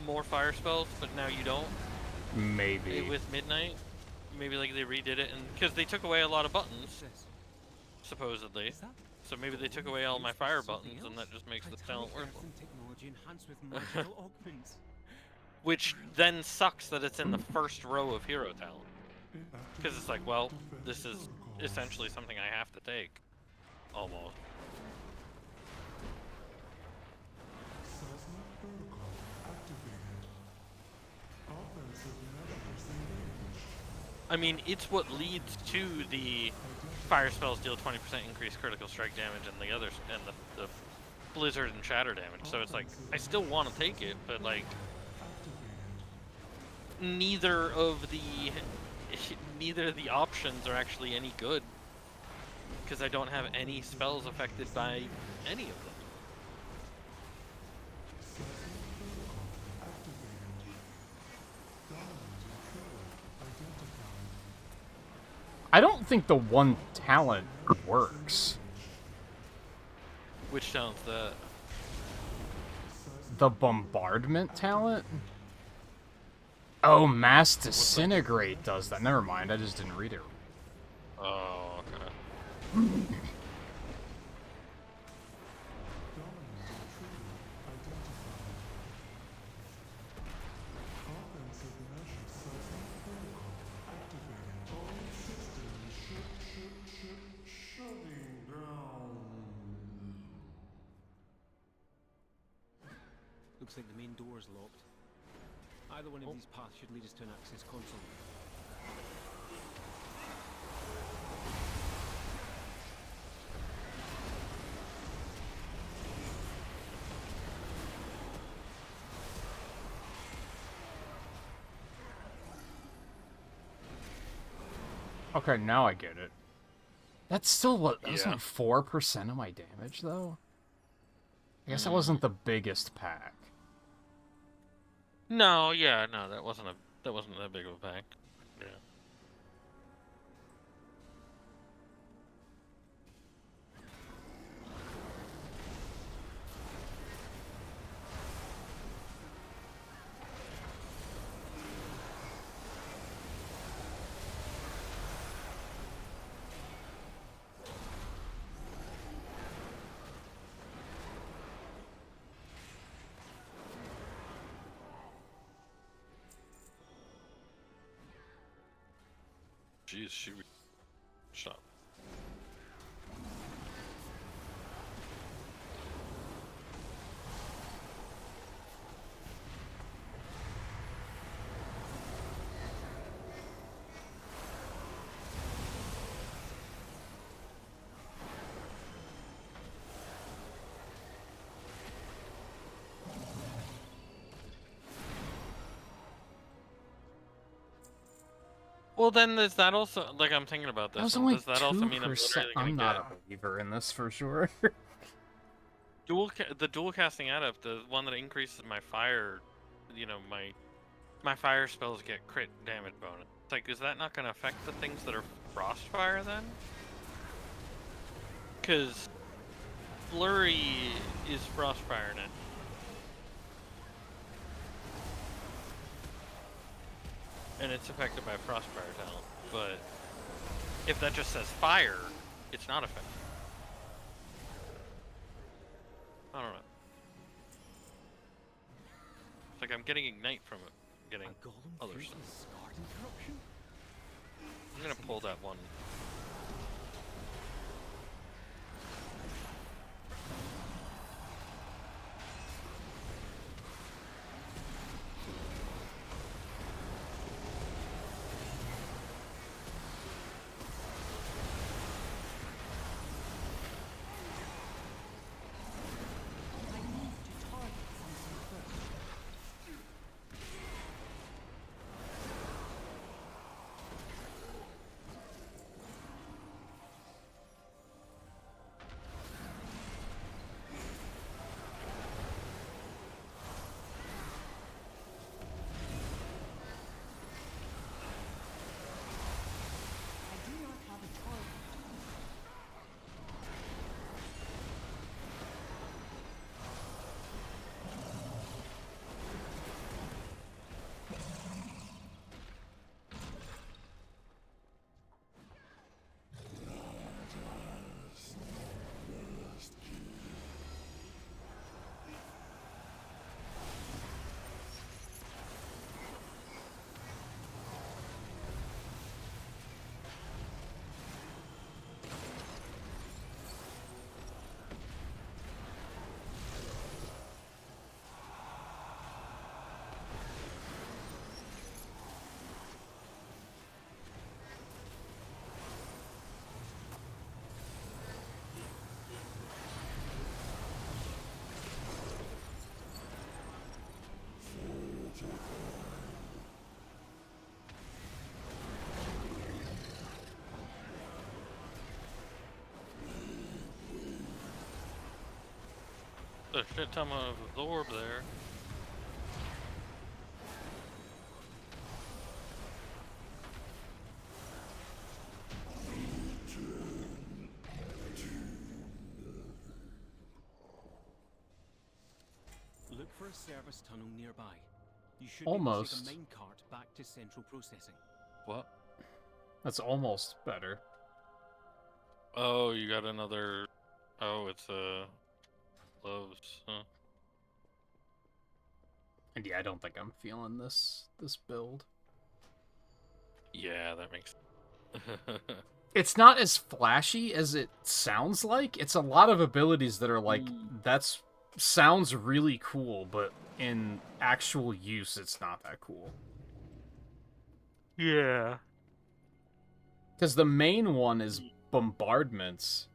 more fire spells, but now you don't. Maybe. With Midnight, maybe like they redid it, and because they took away a lot of buttons, supposedly. So maybe they took away all my fire buttons, and that just makes the talent worthless. Which then sucks that it's in the first row of hero talent, because it's like, well, this is essentially something I have to take, almost. I mean, it's what leads to the fire spells deal 20% increased critical strike damage and the others, and the blizzard and shatter damage. So it's like, I still want to take it, but like, neither of the options are actually any good, because I don't have any spells affected by any of them. I don't think the one talent works. Which talent's that? The bombardment talent? Oh, mass disintegrate does that. Never mind, I just didn't read it. Oh, okay. Looks like the main door is locked. Either one of these paths should lead us to an access console. Okay, now I get it. That's still what? That was Yeah. like 4% of my damage, though? I guess that wasn't the biggest pack. No, yeah, no, that wasn't that big of a pack. Yeah. Jeez, shoot. Stop. Well, then does that also, like, I'm thinking about That this was one, only does that also mean 2%. I'm literally gonna I'm get not a believer in this for sure. the dual casting adept, the one that increases my fire, you know, my fire spells get crit damage bonus. It's like, is that not gonna affect the things that are frostfire then? Because flurry is frostfire now. And it's affected by frostfire talent, but if that just says fire, it's not affected. I don't know. It's like I'm getting ignite from it, getting other stuff. I'm gonna pull that one. A shit ton of absorb there. Look for a service tunnel nearby. You should Almost. be able to take a minecart back to central processing. What? That's almost better. Oh, you got another. Oh, it's gloves, huh? And yeah, I don't think I'm feeling this build. Yeah, that makes. It's not as flashy as it sounds like. It's a lot of abilities that are like, that's sounds really cool, but in actual use, it's not that cool. Yeah. Because the main one is bombardments,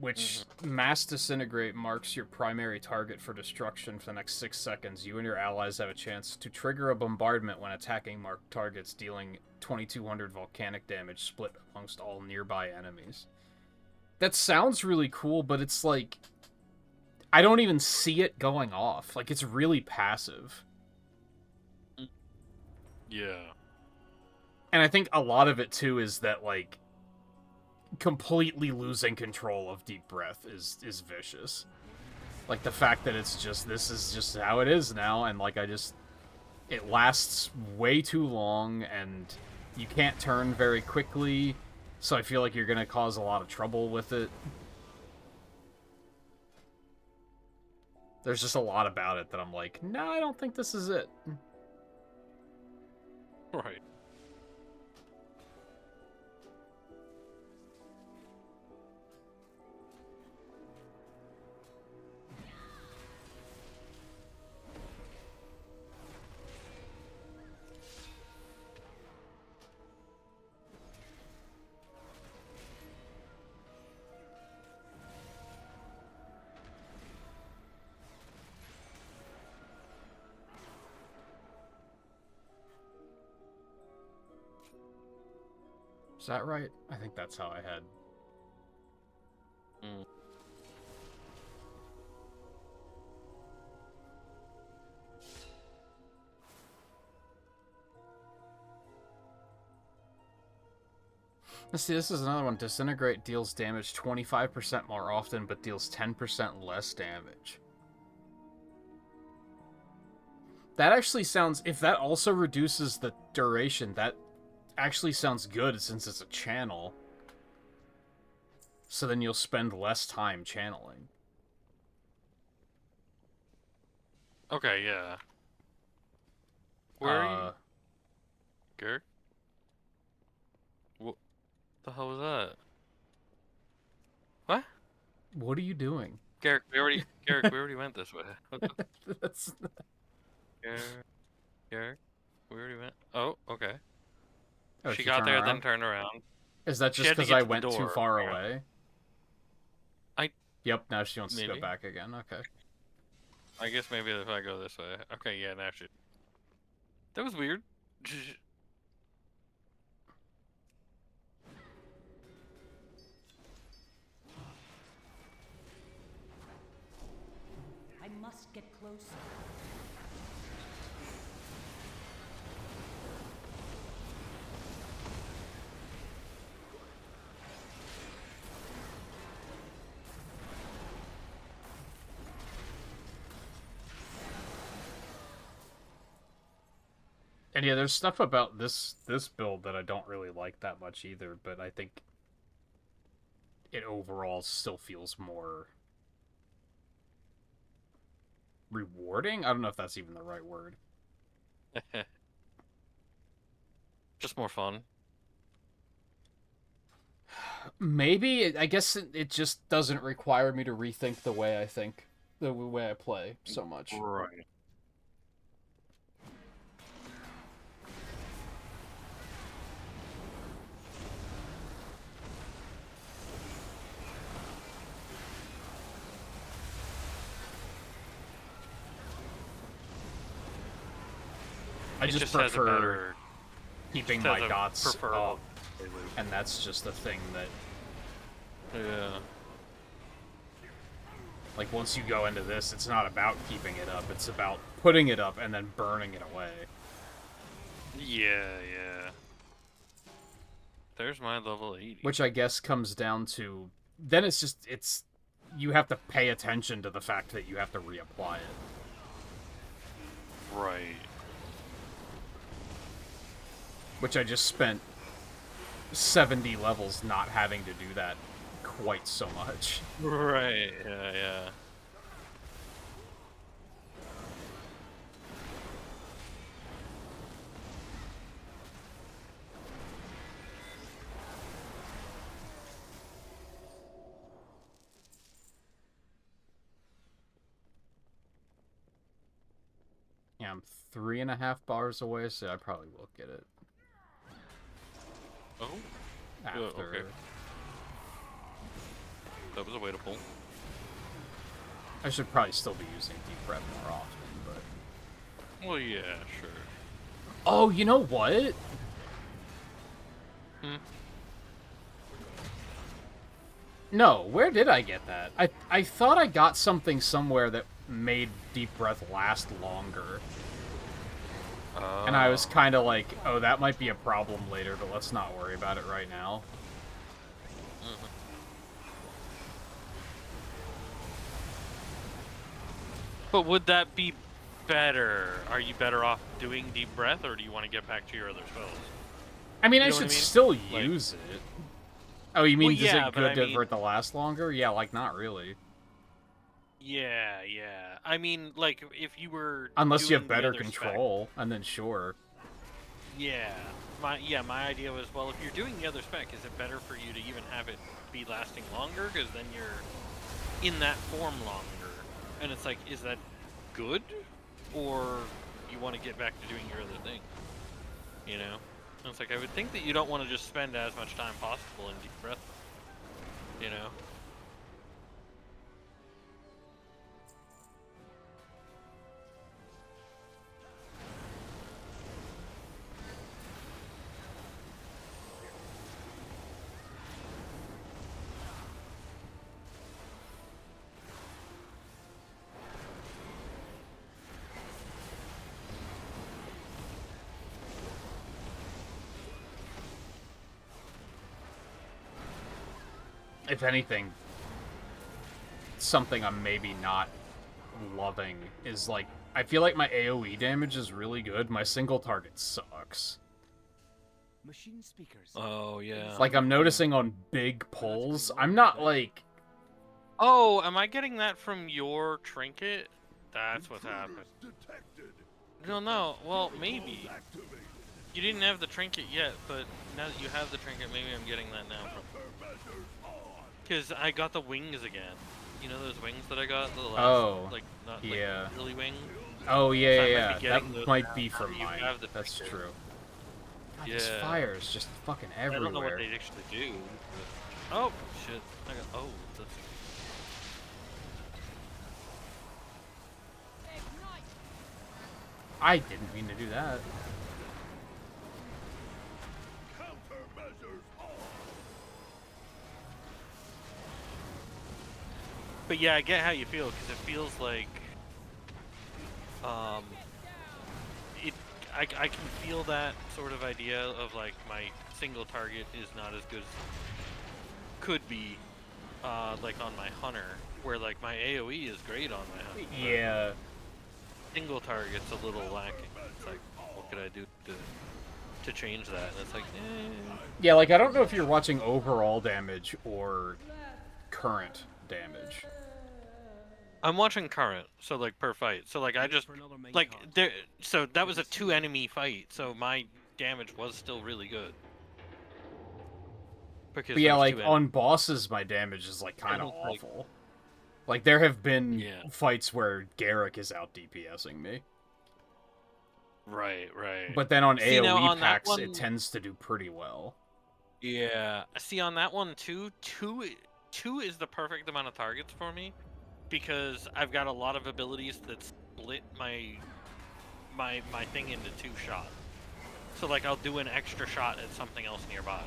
which mass disintegrate marks your primary target for destruction for the next 6 seconds. You and your allies have a chance to trigger a bombardment when attacking marked targets, dealing 2200 volcanic damage split amongst all nearby enemies. That sounds really cool, but it's like, I don't even see it going off. Like, it's really passive. Yeah. And I think a lot of it, too, is that, like, completely losing control of Deep Breath is vicious. Like, the fact that it's just, this is just how it is now, and, like, it lasts way too long, and you can't turn very quickly, so I feel like you're gonna cause a lot of trouble with it. There's just a lot about it that I'm like, no, I don't think this is it. Right. Is that right? I think that's how I had. Mm. Let's see, this is another one. Disintegrate deals damage 25% more often, but deals 10% less damage. That actually sounds... If that also reduces the duration, that actually sounds good since it's a channel. So then you'll spend less time channeling. Okay, yeah. Where are you? Garrick? What the hell was that? What? What are you doing? Garrick, we already went this way. That's... Garrick, we already went. Oh, okay. Oh, she got turned there, around? then turned around. Is that She just had to because get I to the went too door. far away? Yep, now she wants to Maybe. go back again. Okay. I guess maybe if I go this way. Okay, yeah, now she... That was weird. I must get closer. And yeah, there's stuff about this build that I don't really like that much either, but I think it overall still feels more rewarding? I don't know if that's even the right word. Just more fun. Maybe. I guess it just doesn't require me to rethink the way I play so much. Right. I just prefer keeping my dots up, loop. and that's just the thing that... Yeah. Like, once you go into this, it's not about keeping it up, it's about putting it up and then burning it away. Yeah, yeah. There's my level 80. Which I guess comes down to... Then it's... You have to pay attention to the fact that you have to reapply it. Right. Which I just spent 70 levels not having to do that quite so much. Right, yeah, yeah. Yeah, I'm 3.5 bars away, so I probably will get it. Oh? After. Okay. That was a way to pull. I should probably still be using deep breath more often, but... Well, yeah, sure. Oh, you know what? No, where did I get that? I thought I got something somewhere that made deep breath last longer. And I was kind of like, oh, that might be a problem later, but let's not worry about it right now. But would that be better? Are you better off doing deep breath, or do you want to get back to your other spells? I mean, You I know what should I mean? still Like- use it. Oh, you mean, Well, does yeah, it but good I mean- for it to last longer? Yeah, like, not really. Yeah, yeah. I mean, like, if you were Unless you have doing the better other spec- control, and then sure. Yeah. My idea was, well, if you're doing the other spec, is it better for you to even have it be lasting longer? Because then you're in that form longer. And it's like, is that good? Or you want to get back to doing your other thing? You know? And it's like, I would think that you don't want to just spend as much time possible in deep breath. You know? if anything, something I'm maybe not loving is, like, I feel like my AoE damage is really good. My single target sucks. Machine speakers. Oh, yeah. Like, I'm noticing on big pulls, I'm not, like... Oh, am I getting that from your trinket? That's what's happened. No, well, maybe. You didn't have the trinket yet, but now that you have the trinket, maybe I'm getting that now. Because I got the wings again. You know those wings that I got? The last, like, not, yeah. like, really wings? Oh, yeah, So that might be from mine. That's trinket. true. God, Yeah. this fire is just fucking everywhere. I don't know what they actually do. But... Oh, shit. Oh, that's... I didn't mean to do that. But yeah, I get how you feel, because it feels like, I can feel that sort of idea of, like, my single target is not as good as could be, like, on my hunter, where, like, my AoE is great on my hunter. Yeah. Single target's a little lacking. It's like, what could I do to change that? And it's like, Yeah, like, I don't know if you're watching overall damage or current damage. I'm watching current, so, like, per fight. So, like, I just, like, there. So that was a 2-enemy fight, so my damage was still really good. Because But yeah, like, on bosses, my damage is, like, kind of awful. Like, there have been fights where Garrick is out DPSing me. Right. But then on See, now, AoE on that packs, one... it tends to do pretty well. Yeah. See, on that one, too, two is the perfect amount of targets for me. Because I've got a lot of abilities that split my thing into 2 shots. So, like, I'll do an extra shot at something else nearby.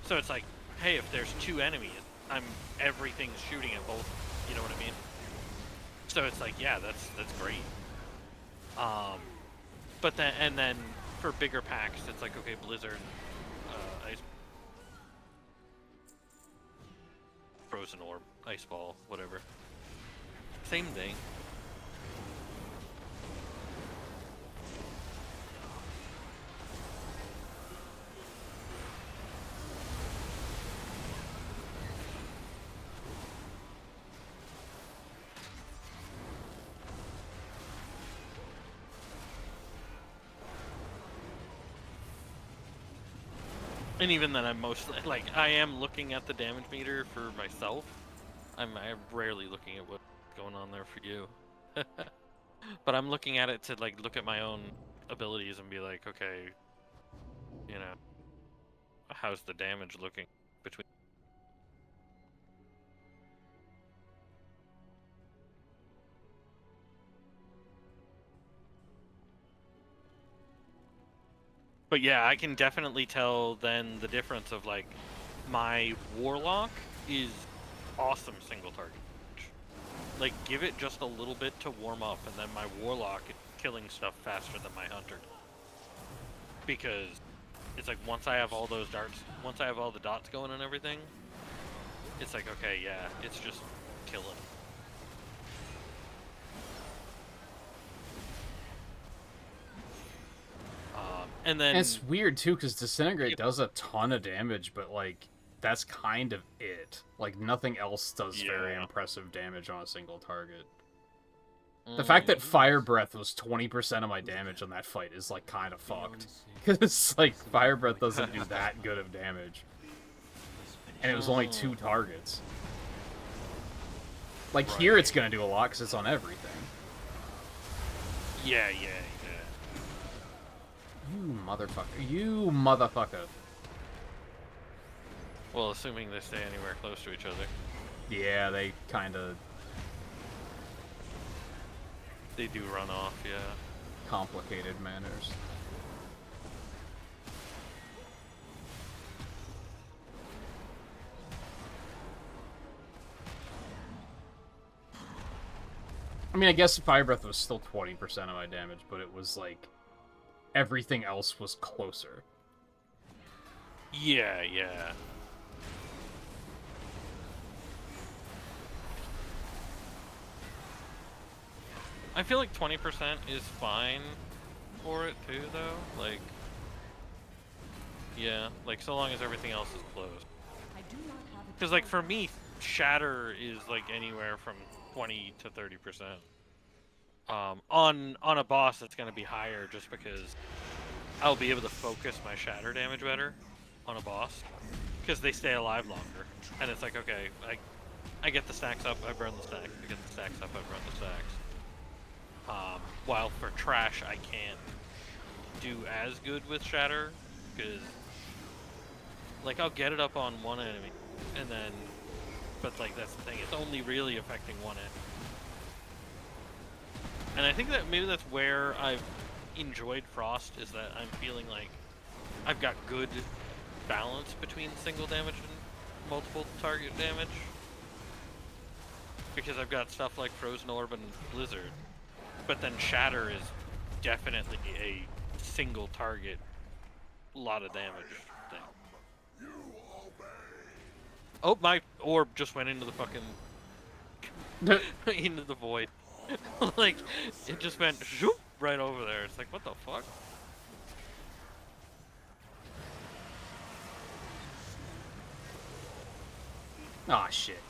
So it's like, hey, if there's 2 enemies, everything's shooting at both. You know what I mean? So it's like, yeah, that's great. But then for bigger packs, it's like, okay, Blizzard, Ice, Frozen Orb, Ice Ball, whatever. Same thing. And even then, I'm mostly, like, I am looking at the damage meter for myself. I'm rarely looking at what's going on there for you. But I'm looking at it to, like, look at my own abilities and be like, okay, you know, how's the damage looking between... But yeah, I can definitely tell then the difference of, like, my Warlock is awesome single target. Like, give it just a little bit to warm up, and then my Warlock is killing stuff faster than my Hunter. Because it's like, once I have all those darts, once I have all the dots going and everything, it's like, okay, yeah, it's just killing. And then... And it's weird, too, because Disintegrate does a ton of damage, but, like, that's kind of it. Like, nothing else does very impressive damage on a single target. The fact that Fire Breath was 20% of my damage on that fight is, like, kind of fucked. Because, like, Fire Breath doesn't do that good of damage. And it was only 2 targets. Like, here it's gonna do a lot, because it's on everything. Yeah. You motherfucker. You motherfucker. Well, assuming they stay anywhere close to each other. Yeah, they kinda... They do run off, yeah. Complicated manners. I mean, I guess Fire Breath was still 20% of my damage, but it was like... everything else was closer. Yeah. I feel like 20% is fine for it too, though. Like, yeah, like so long as everything else is closed. Because like for me, shatter is like anywhere from 20 to 30%. On a boss, it's gonna be higher just because I'll be able to focus my shatter damage better on a boss because they stay alive longer, and it's like okay, I get the stacks up, I burn the stacks. I get the stacks up, I burn the stacks. While for trash, I can't do as good with shatter because like I'll get it up on one enemy, and then, but like that's the thing, it's only really affecting one enemy. And I think that maybe that's where I've enjoyed Frost, is that I'm feeling like I've got good balance between single damage and multiple target damage. Because I've got stuff like Frozen Orb and Blizzard. But then Shatter is definitely a single target, lot of damage thing. Oh, my orb just went into the fucking... into the void. Like, it just went zoop, right over there. It's like, what the fuck? Aw, shit.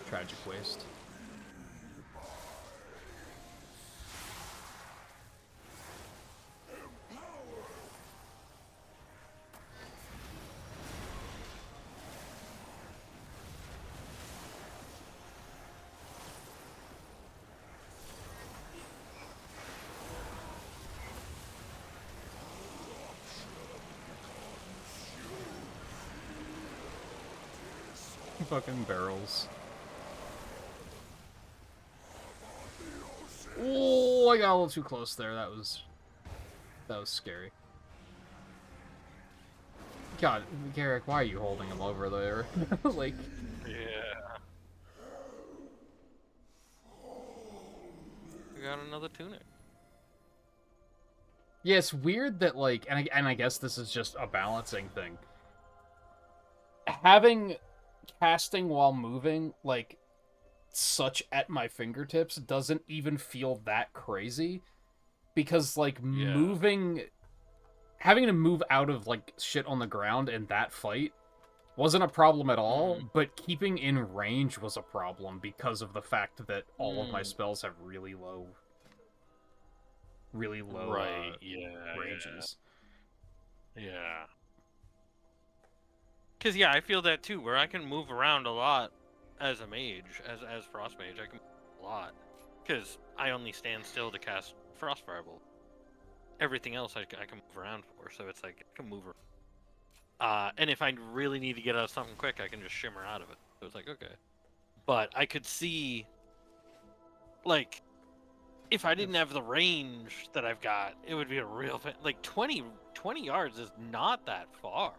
Tragic waste. Fucking barrels. Oh, I got a little too close there. That was scary. God, Garrick, why are you holding him over there? Like, yeah. We got another tunic. yeah, it's weird that like, and I guess this is just a balancing thing. Having casting while moving, like, such at my fingertips doesn't even feel that crazy, because like having to move out of like shit on the ground in that fight wasn't a problem at all, but keeping in range was a problem because of the fact that all of my spells have really low right, yeah, ranges. Yeah. Because, yeah, I feel that too, where I can move around a lot as a mage, as Frost Mage. I can move a lot. Because I only stand still to cast Frost Fireball. Everything else I can move around for, so it's like, I can move around. And if I really need to get out of something quick, I can just shimmer out of it. So it's like, okay. But I could see, like, if I didn't have the range that I've got, it would be a real... Like, 20 yards is not that far.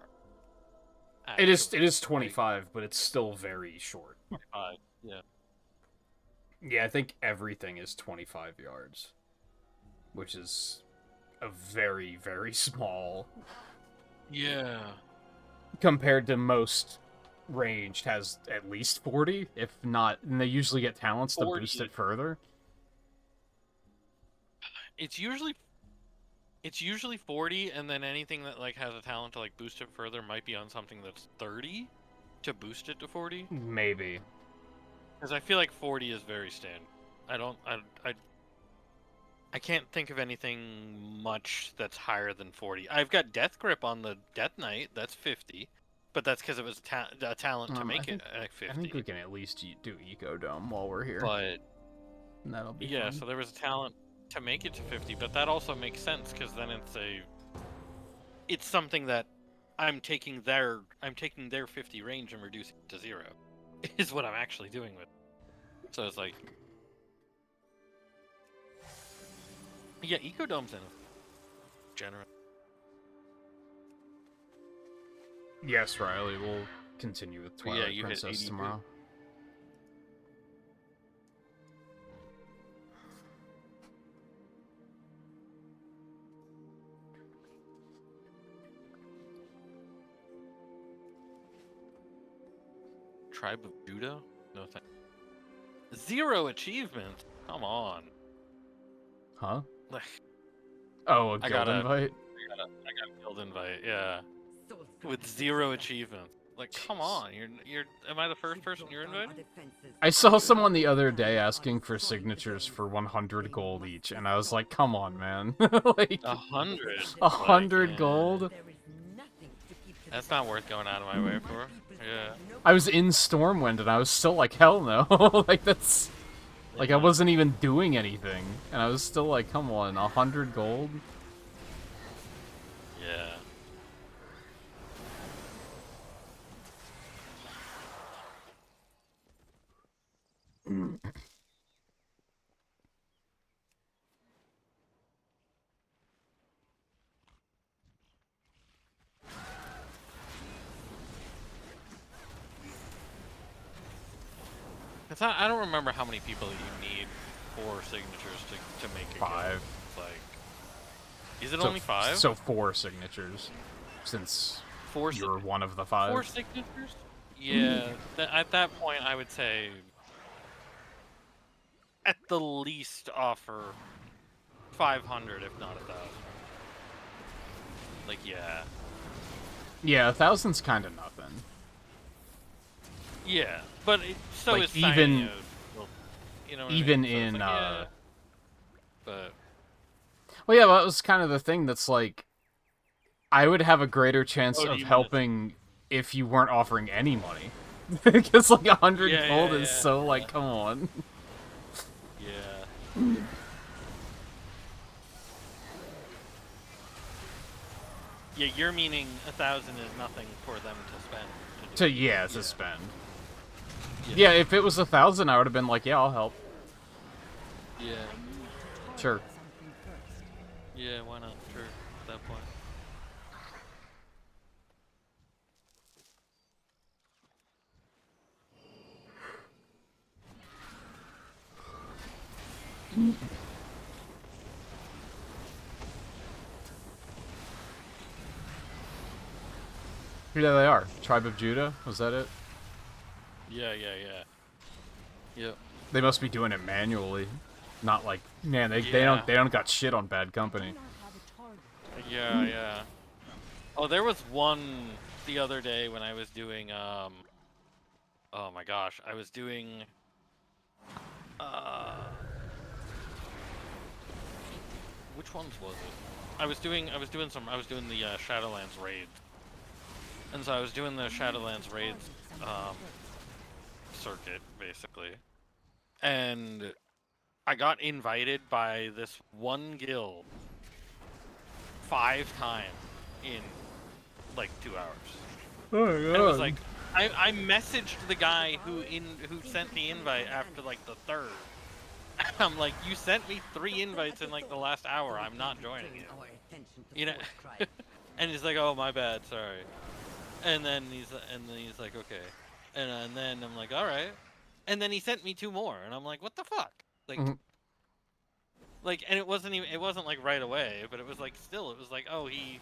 Actually. It is 25, but it's still very short. 25, yeah. Yeah, I think everything is 25 yards, which is a very, very small. Yeah. Compared to most ranged has at least 40, if not, and they usually get talents to boost it further. It's usually 40, and then anything that like has a talent to like boost it further might be on something that's 30 to boost it to 40. Maybe. Because I feel like 40 is very standard. I can't think of anything much that's higher than 40. I've got Death Grip on the Death Knight, that's 50. But that's because it was a talent to make it 50. I think we can at least do Eco Dome while we're here. But that'll be yeah, fun. so there was a talent to make it to 50, but that also makes sense because then it's something that I'm taking their 50 range and reducing it to 0 is what I'm actually doing with it. So it's like, yeah, Eco Dome's in a generous. Yes, Riley, we'll continue with Twilight you hit Princess 82. tomorrow. Tribe of Judah? No thanks. 0 achievements? Come on. Huh? Like, Oh, a I guild got a invite? guild invite, yeah. With 0 achievements. Like, come on, am I the first person you're inviting? I saw someone the other day asking for signatures for 100 gold each, and I was like, come on, man. Like, 100. 100 Like, gold? That's not worth going out of my way for. Yeah. I was in Stormwind, and I was still like, hell no. Like, that's... Like, I wasn't even doing anything, and I was still like, come on, 100 gold? Yeah. I don't remember how many people you need for signatures to make a 5. guild. It's like, is it So- only 5? So 4 signatures, since 4 you're one of the 5. 4 signatures? Yeah. At that point, I would say, at the least, offer 500, if not 1,000. Like, yeah. Yeah, 1,000's kind of nothing. Yeah, but so Like, is even- Cyanide, you know what even I mean? So it's in, like, yeah, but Well, yeah, that was kind of the thing that's like, I would have a greater chance Oh, do of you mean helping if you weren't offering any money. Because, like, 100 Yeah, gold yeah, is yeah, so, yeah. like, come on. yeah. Yeah, you're meaning 1,000 is nothing for them to spend. To spend. Yeah, if it was 1,000, I would have been like, yeah, I'll help. Yeah. Sure. Yeah, why not? Sure, at that point. Here they are. Tribe of Judah? Was that it? Yeah. Yep. They must be doing it manually. Not like, man, they Yeah. don't got shit on Bad Company. Yeah. Oh, there was one the other day when I was doing, oh my gosh, I was doing, which ones was it? I was doing the Shadowlands raids. And so I was doing the Shadowlands raids, circuit, basically. And I got invited by this one guild 5 times in like 2 hours. Oh my god. And it was like, I messaged the guy who sent the invite after like the 3rd. I'm like, you sent me 3 invites in like the last hour. I'm not joining you. You know? And he's like, oh my bad, sorry. And then he's like, okay. And then I'm like, all right. And then he sent me 2 more, and I'm like, what the fuck? Like, like, and it wasn't like right away, but it was like still, it was like, oh, he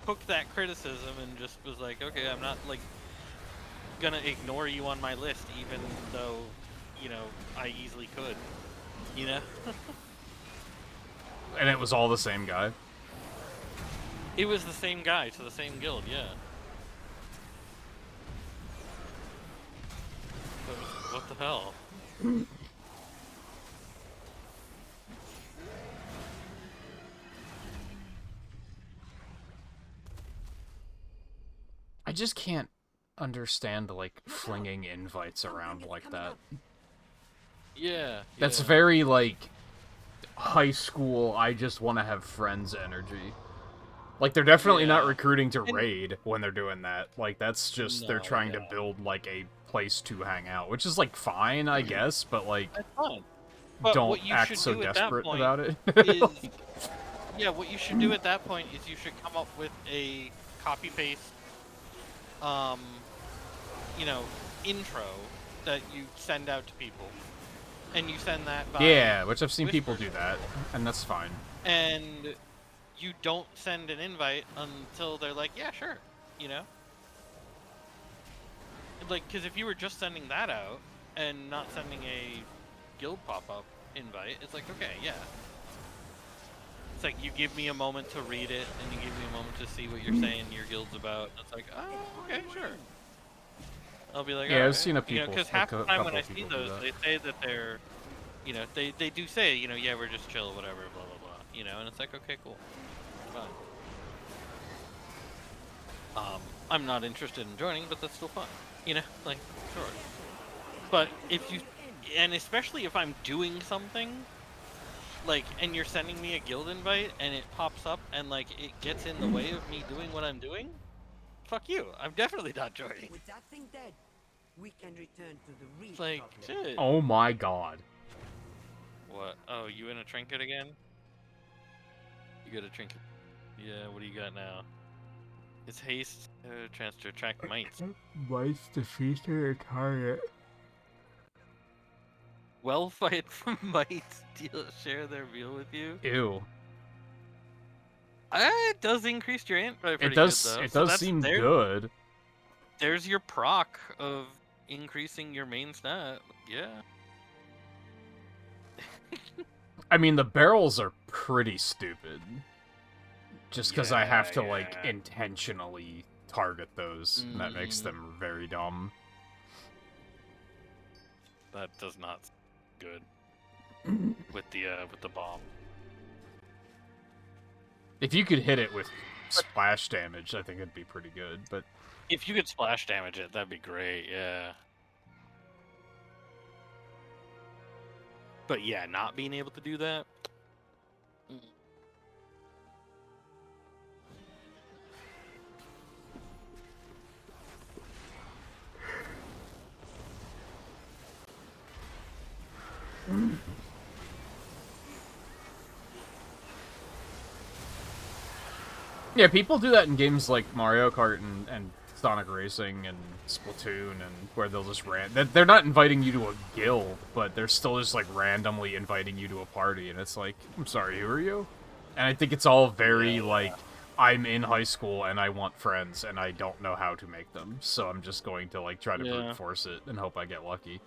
took that criticism and just was like, okay, I'm not like gonna ignore you on my list, even though, you know, I easily could, you know. And it was all the same guy. It was the same guy to the same guild, yeah. But what the hell? I just can't understand, like, flinging invites around like that. Yeah. That's yeah. very, like, high school, I just want to have friends energy. Like, they're definitely not Yeah. recruiting to raid when they're doing that. Like, that's just, they're No, trying to yeah. build, like, a place to hang out. Which is, like, fine, I guess, but, like, That's fine. But don't what you act should so do at that desperate point about it. is, yeah, what you should do at that point is you should come up with a copy-paste, you know, intro that you send out to people. And you send that by Yeah, which I've seen people whisper. do that, and that's fine. And you don't send an invite until they're like, yeah, sure, you know? like, because if you were just sending that out and not sending a guild pop-up invite, it's like, okay, yeah. It's like you give me a moment to read it, and you give me a moment to see what you're saying your guild's about. It's like, oh, okay, sure. I'll be like, Yeah, all I've right. seen a You know, people, because half the time when couple I of see people do those, that. they say that they're, you know, they do say, you know, yeah, we're just chill, whatever, blah blah blah. You know, and it's like, okay, cool, fine. I'm not interested in joining, but that's still fine. You know, like, sure. But if you, and especially if I'm doing something, like, and you're sending me a guild invite, and it pops up, and like it gets in the way of me doing what I'm doing, fuck you. I'm definitely not joining. With that thing dead, we can return to the real It's like, problem. shit. Oh my god. What? Oh, you in a trinket again? You got a trinket. Yeah, what do you got now? It's haste, chance to attract mites. Mites defeat their target. Well fight from mites, share their meal with you. Ew. It does increase your int by pretty It does. good though. It So does that's seem good. There's your proc of increasing your main stat. Yeah. I mean, the barrels are pretty stupid. Just because I have to, like, intentionally target those. And that makes them very dumb. That does not good with the bomb. If you could hit it with splash damage, I think it'd be pretty good, but... If you could splash damage it, that'd be great, yeah. But yeah, not being able to do that... Yeah, people do that in games like Mario Kart and Sonic Racing and Splatoon, and where they'll just they're not inviting you to a guild, but they're still just like randomly inviting you to a party, and it's like, I'm sorry, who are you? And I think it's all very like, I'm in high school and I want friends and I don't know how to make them, so I'm just going to like try to brute force it and hope I get lucky.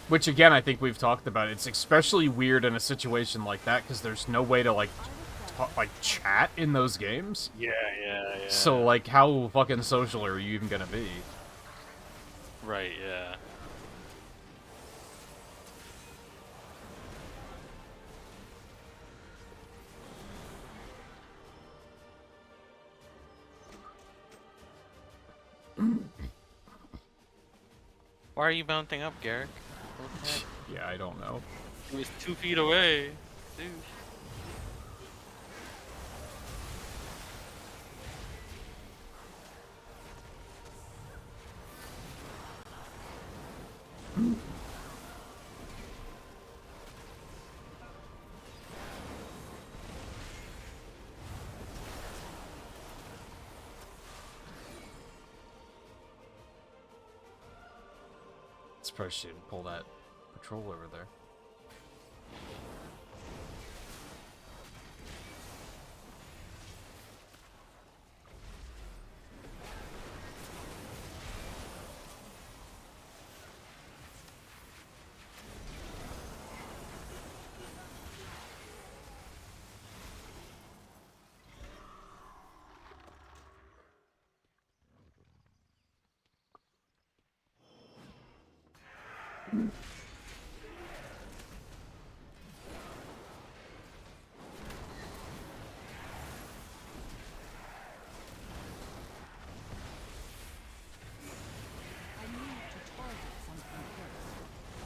Which, again, I think we've talked about. It's especially weird in a situation like that, because there's no way to, like, chat in those games. Yeah. So, like, how fucking social are you even gonna be? Right, yeah. Why are you mounting up, Garrick? Yeah, I don't know. He was 2 feet away, dude. Probably should pull that patrol over there.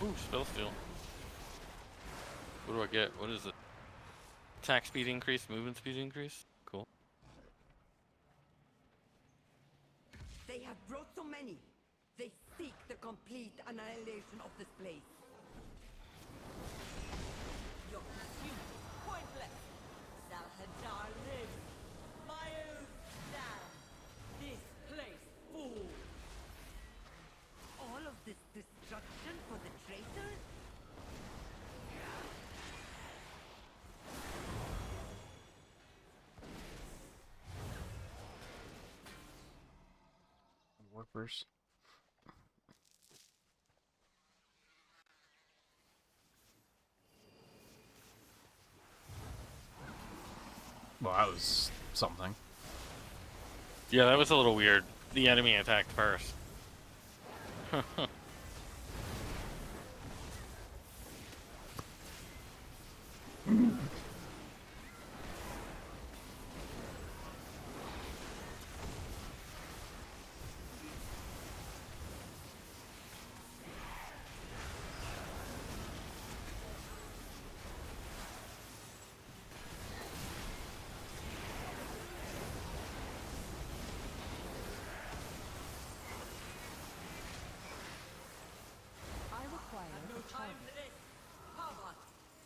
Ooh, spell steal. What do I get? What is it? Attack speed increase, movement speed increase? Cool. They have brought so many. They seek the complete annihilation of this place. Your pursuit is pointless. Salhadar lives. Myos stand. This place falls. All of this destruction for the traitors? Stormtroopers. Well, that was something. Yeah, that was a little weird. The enemy attacked first. I require No time for this. Power.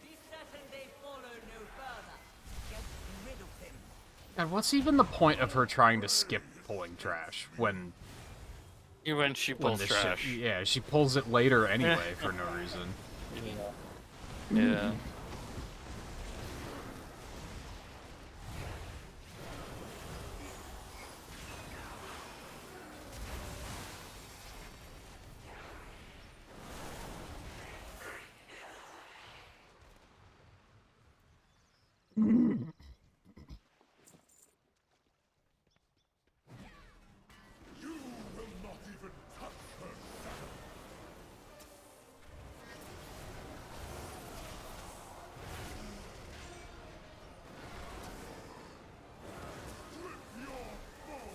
Be certain they follow no further. Get rid of him. And what's even the point of her trying to skip pulling trash when When she when pulls this trash. shit? Yeah, she pulls it later anyway for no reason. Yeah. You will not even touch her shadow. Trip your foe.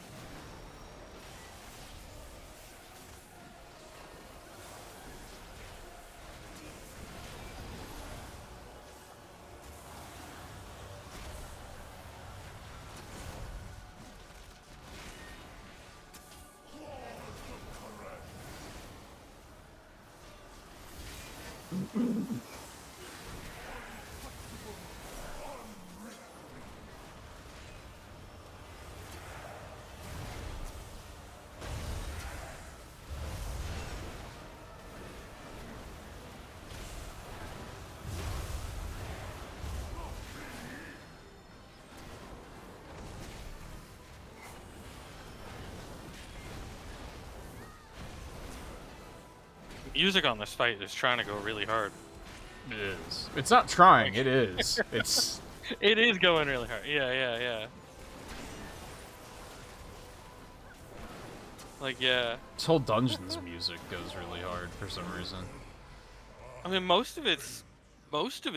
Music on this fight is trying to go really hard. It is. It's not trying. It is. It's. It is going really hard. Yeah. Like, yeah. This whole dungeon's music goes really hard for some reason. I mean, most of it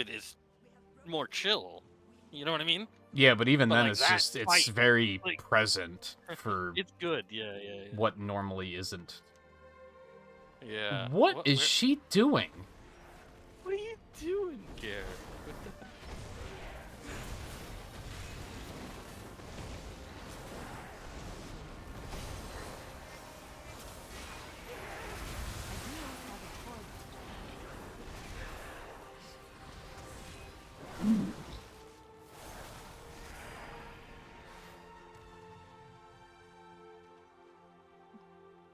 is more chill. You know what I mean? Yeah, but even But then, like it's that just it's fight, very like- present for It's good. Yeah. what normally isn't. Yeah. What is she doing? What are you doing, Garrett?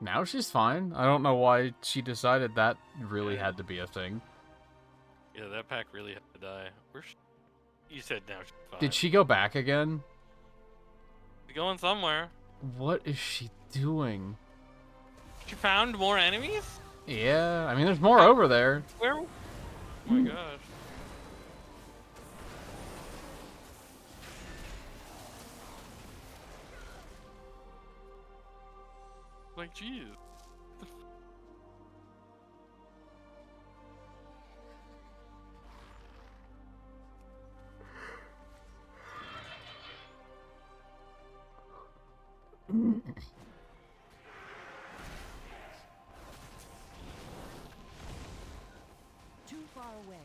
Now she's fine. I don't know why she decided that really had to be a thing. Yeah, that pack really had to die. You said now she's fine. Did she go back again? She's going somewhere. What is she doing? She found more enemies? Yeah, I mean, there's more over there. Where? Oh my gosh. Like, jeez. too far away.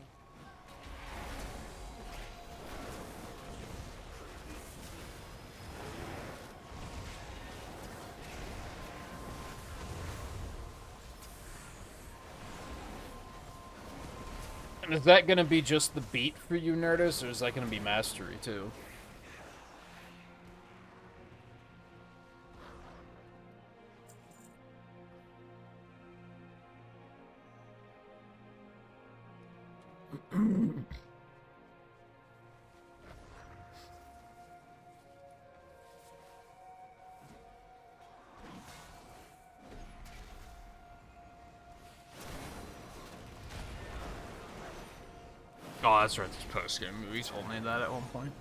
And is that gonna be just the beat for you, Nerdist, or is that gonna be mastery too? Oh, that's right. This post-game movie told me that at one point.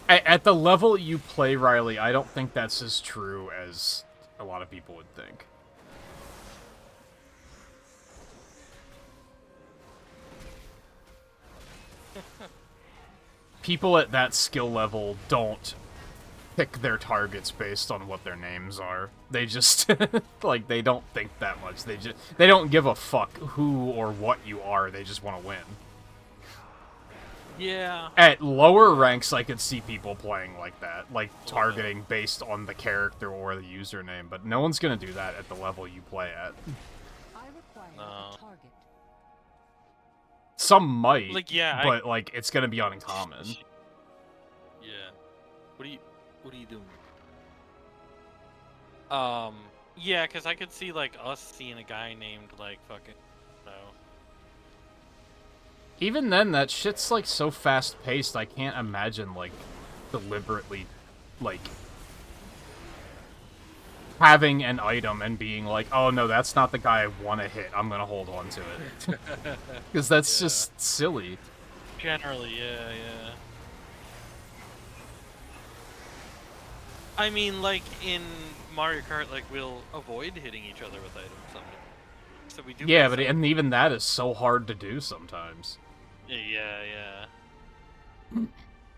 At the level you play, Riley, I don't think that's as true as a lot of people would think. People at that skill level don't pick their targets based on what their names are. They just, like, they don't think that much. They don't give a fuck who or what you are. They just want to win. Yeah. At lower ranks, I could see people playing like that, like targeting based on the character or the username, but no one's gonna do that at the level you play at. I require a target. Some might, Like, yeah, but like it's gonna be uncommon. Yeah. What are you doing? Yeah, because I could see like us seeing a guy named like fucking no. Even then, that shit's like so fast-paced, I can't imagine like deliberately like having an item and being like, oh no, that's not the guy I want to hit, I'm gonna hold on to it. Because that's just silly. Generally, yeah. I mean, like, in Mario Kart, like, we'll avoid hitting each other with items sometimes. So we do... Yeah, but and even that is so hard to do sometimes. Yeah.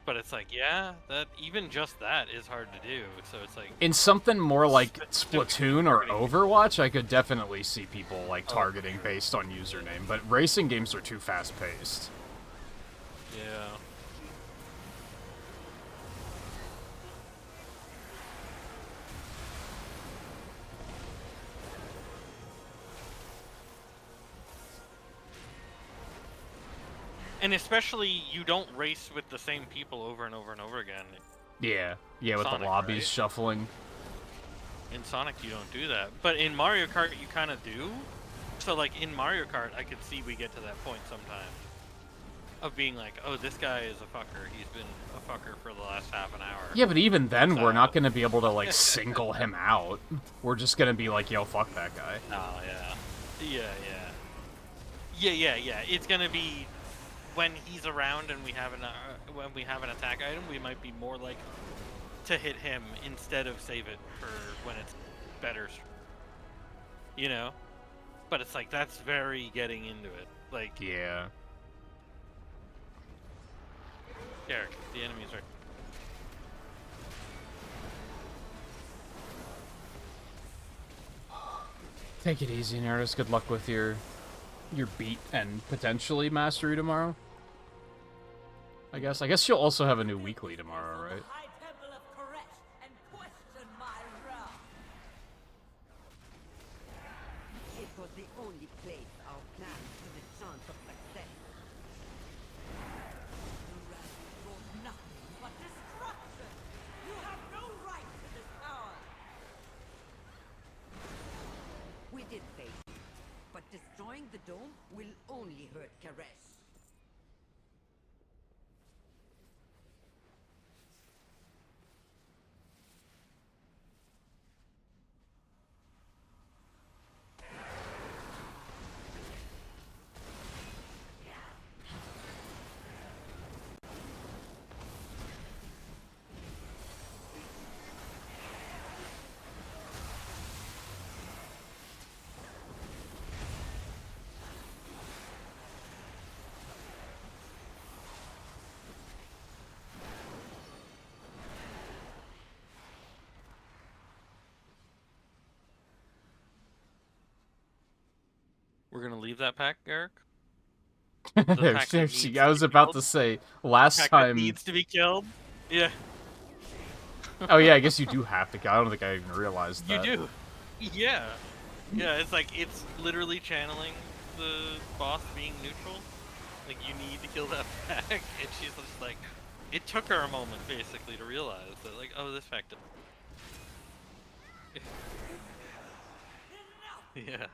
But it's like, yeah, that even just that is hard to do, so it's like... In something more like Splatoon or Overwatch, I could definitely see people, like, targeting based on username, but racing games are too fast-paced. Yeah. And especially, you don't race with the same people over and over and over again. Yeah, with Sonic, the lobbies right? shuffling. In Sonic, you don't do that. But in Mario Kart, you kind of do. So, like, in Mario Kart, I could see we get to that point sometimes. Of being like, oh, this guy is a fucker. He's been a fucker for the last half an hour. Yeah, but even then, we're not going to be able to, like, single him out. We're just going to be like, yo, fuck that guy. Oh, yeah. Yeah. It's going to be... when he's around and we have an attack item, we might be more like to hit him instead of save it for when it's better, you know. But it's like that's very getting into it. Like yeah, Derek, the enemy's right. Take it easy, Nerdist. Good luck with your beat and potentially mastery tomorrow. I guess you'll also have a new weekly tomorrow, right? It was the only place our plan stood a chance of success. The Wrath brought nothing but destruction! You have no right to this power! We did face it, but destroying the dome will only hurt Karesh. We're gonna leave that pack, Eric. I was about to say last time needs to be killed. Yeah. Oh yeah, I guess you do have to. I don't think I even realized that. You do. Yeah. It's like it's literally channeling the boss being neutral. Like you need to kill that pack, and she's just like, it took her a moment basically to realize that like, oh, this pack. Yeah.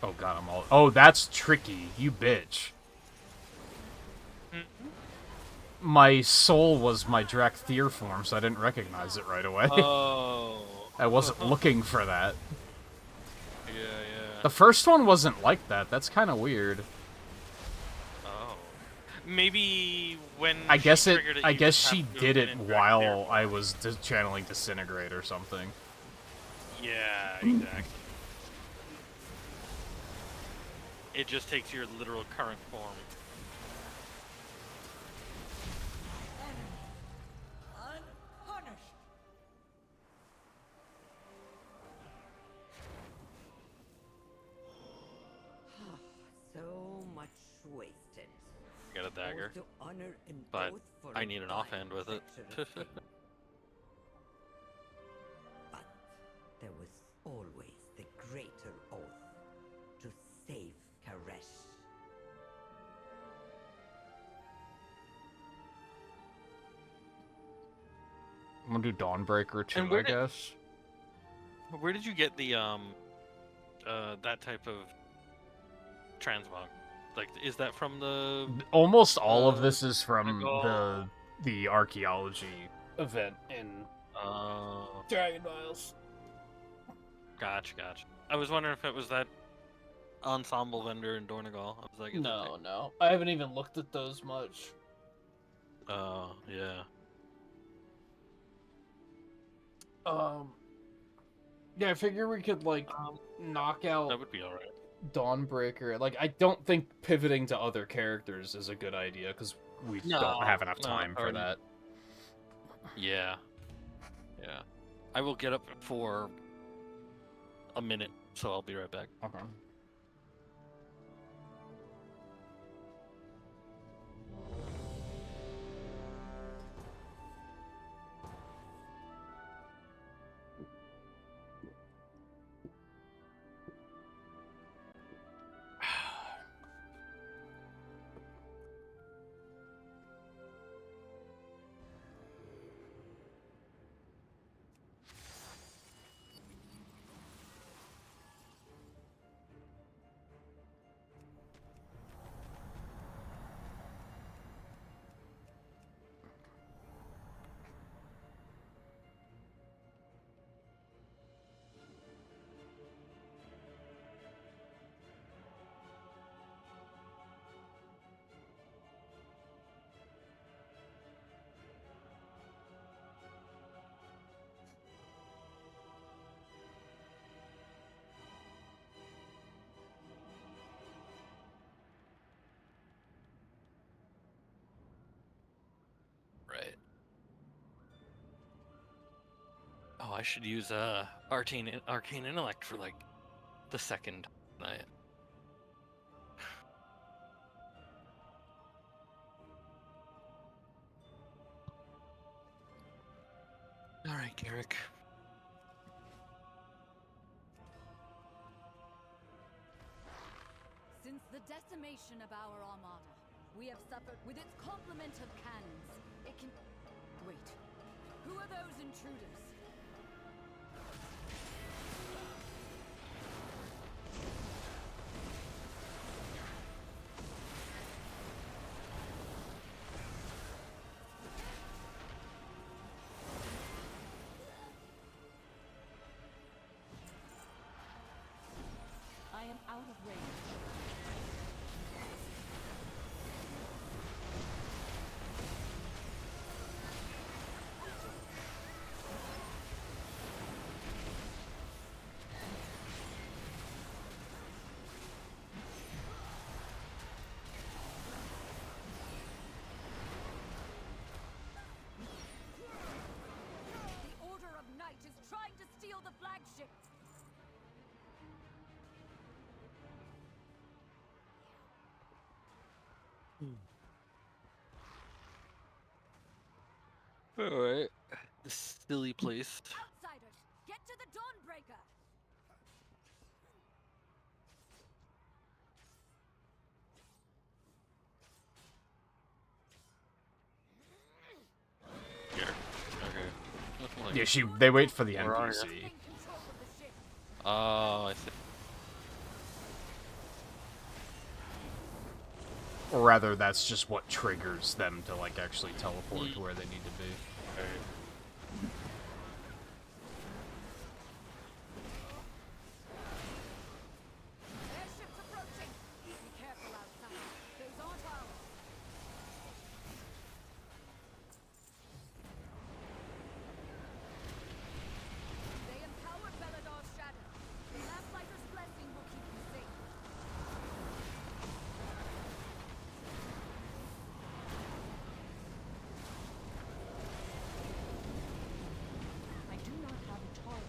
Oh god, I'm all... Oh, that's tricky, you bitch. My soul was my Drakthir form, so I didn't recognize it right away. Oh. I wasn't looking for that. Yeah. The first one wasn't like that. That's kind of weird. Oh. Maybe when I guess she it. triggered I you guess just she have to did have it been in while Drakthir I form. was channeling Disintegrate or something. Yeah, exactly. It just takes your literal current form. Unpunished. So much wasted. Got a dagger. To honor an But oath for I a need an dying offhand with it. treacherous thing. But there was always the greater oath to save Karesh. I'm gonna do Dawnbreaker too, And where I did- guess. Where did you get the that type of transmog? Like, is that from the? Almost all of this is from Donegal? the archaeology event in Dragon Miles. Gotcha. I was wondering if it was that ensemble vendor in Donegal. I was like, is it No. I haven't even looked at those much. Oh, yeah. Yeah, I figure we could, like, knock out That would be alright. Dawnbreaker. Like, I don't think pivoting to other characters is a good idea, because we don't have enough time for already. that. Yeah. I will get up for a minute, so I'll be right back. Okay. Right. Oh, I should use arcane intellect for like the second night. All right, Garrick. Since the decimation of our armada, we have suffered with its complement of cannons. It can... Wait. Who are those intruders? I am out of range. The Order of Night is trying to steal the flagship. Alright. The silly place. Outsiders, get to the Dawnbreaker. Here. Okay. Nothing like Yeah, they wait for the Where are ya? NPC. Gain control of the ship. Oh, I see. Or rather, that's just what triggers them to, like, actually teleport to where they need to be. Airships approaching. Be careful outside. Those aren't ours. They empowered Belador's shadow. The Lamplighter's blessing will keep you safe. I do not have a target.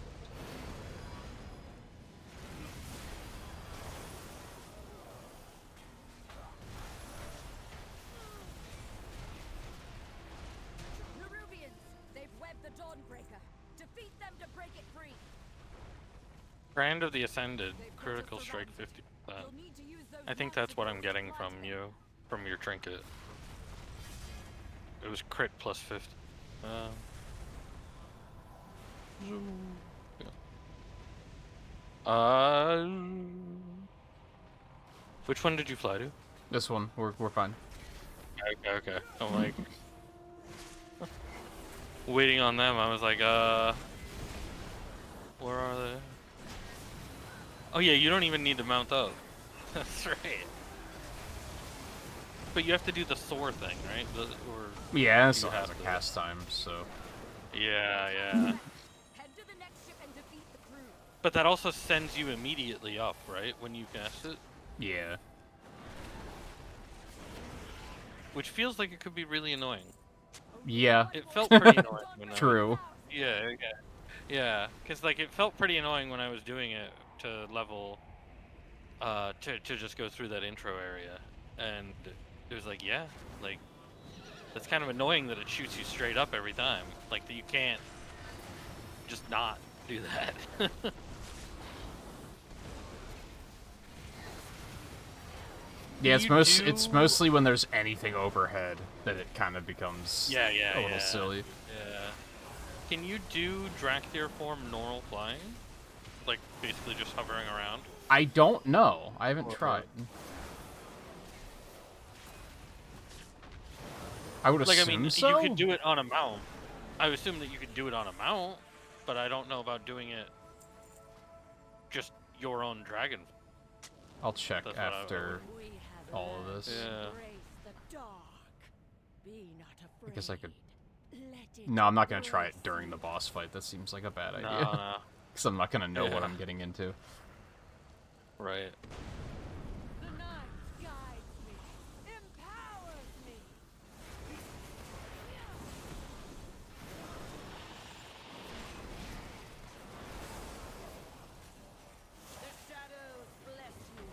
Nerubians! They've webbed the Dawnbreaker. Defeat them to break it free. Grand of the Ascended, critical strike 50%. You'll need to use those I think mods that's to what go I'm to getting the from Black you, from your trinket. It was crit plus 50. Which one did you fly to? This one, we're fine. Okay. I'm like waiting on them. I was like, where are they? Oh yeah, you don't even need to mount up. That's right. But you have to do the soar thing, right? Yeah, it's you still has have a to. cast time, so... Yeah. Head to the next ship and defeat the crew. But that also sends you immediately up, right? When you cast it? Yeah. Which feels like it could be really annoying. Yeah. It felt pretty annoying when True. Yeah, because like it felt pretty annoying when I was doing it to level, to just go through that intro area, and it was like, yeah, like that's kind of annoying that it shoots you straight up every time, like that you can't just not do that. Yeah, it's mostly when there's anything overhead that it kind of becomes a little silly. Yeah. Can you do Drakthir form normal flying? Like basically just hovering around? I don't know. I haven't tried. I would assume I mean, so. you could do it on a mount. I would assume that you could do it on a mount, but I don't know about doing it just your own dragon. I'll check after all of this. Yeah. I guess I could... No, I'm not going to try it during the boss fight. That seems like a bad idea. No. Because I'm not going to know what I'm getting into. Right. The night guides me, empowers me. The shadows bless you.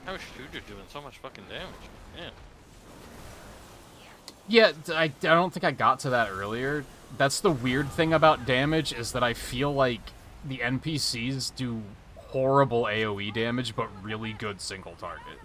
How is Shooter doing so much fucking damage? Yeah. Yeah, I don't think I got to that earlier. That's the weird thing about damage, is that I feel like the NPCs do horrible AoE damage, but really good single target.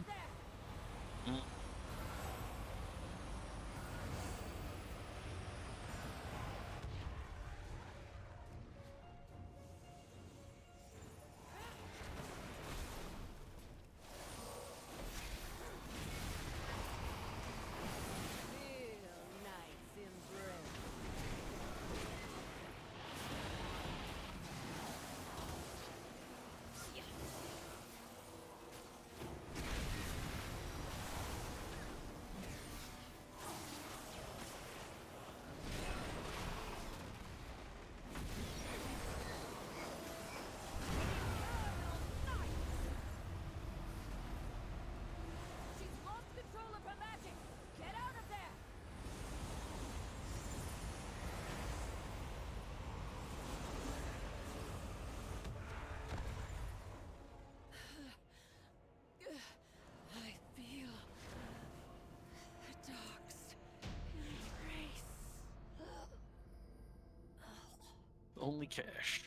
Only cash.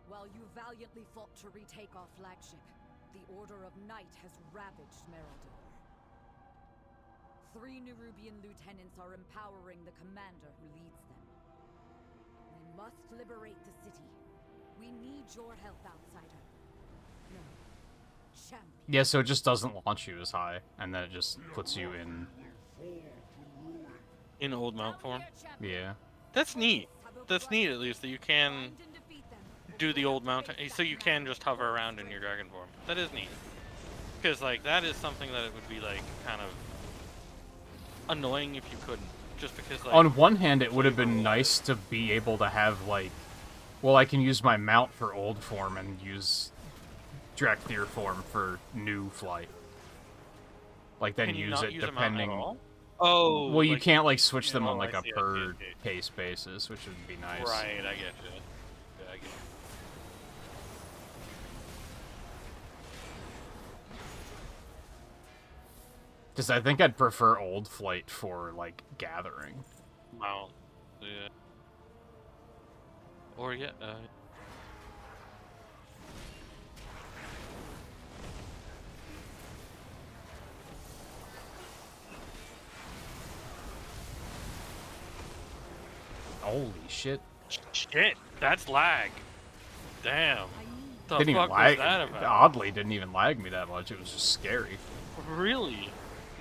While you valiantly fought to retake our flagship, The Order of Night has ravaged Mereldor. 3 Nerubian lieutenants are empowering the commander who leads them. We must liberate the city. We need your help, outsider. No. Champion. Yeah, so it just doesn't launch you as high, and then it just puts you in old mount form. Yeah. That's neat. That's neat, at least, that you can do the old mount, so you can just hover around in your dragon form. That is neat. Because, like, that is something that it would be, like, kind of annoying if you couldn't. Just because, like... On one hand, it would have been nice to be able to have, like... Well, I can use my mount for old form and use Drakthir form for new flight. Like, then use it depending... Oh, well, you like, can't, like, switch them on, oh, like, I a see, per pace basis, which would be nice. Right, I get you. Yeah, I get you. Because I think I'd prefer old flight for, like, gathering. Mount. Yeah. Or, yeah, Holy shit. Shit, that's lag. Damn. The Didn't even fuck lag. was that about? Oddly, didn't even lag me that much. It was just scary. Really?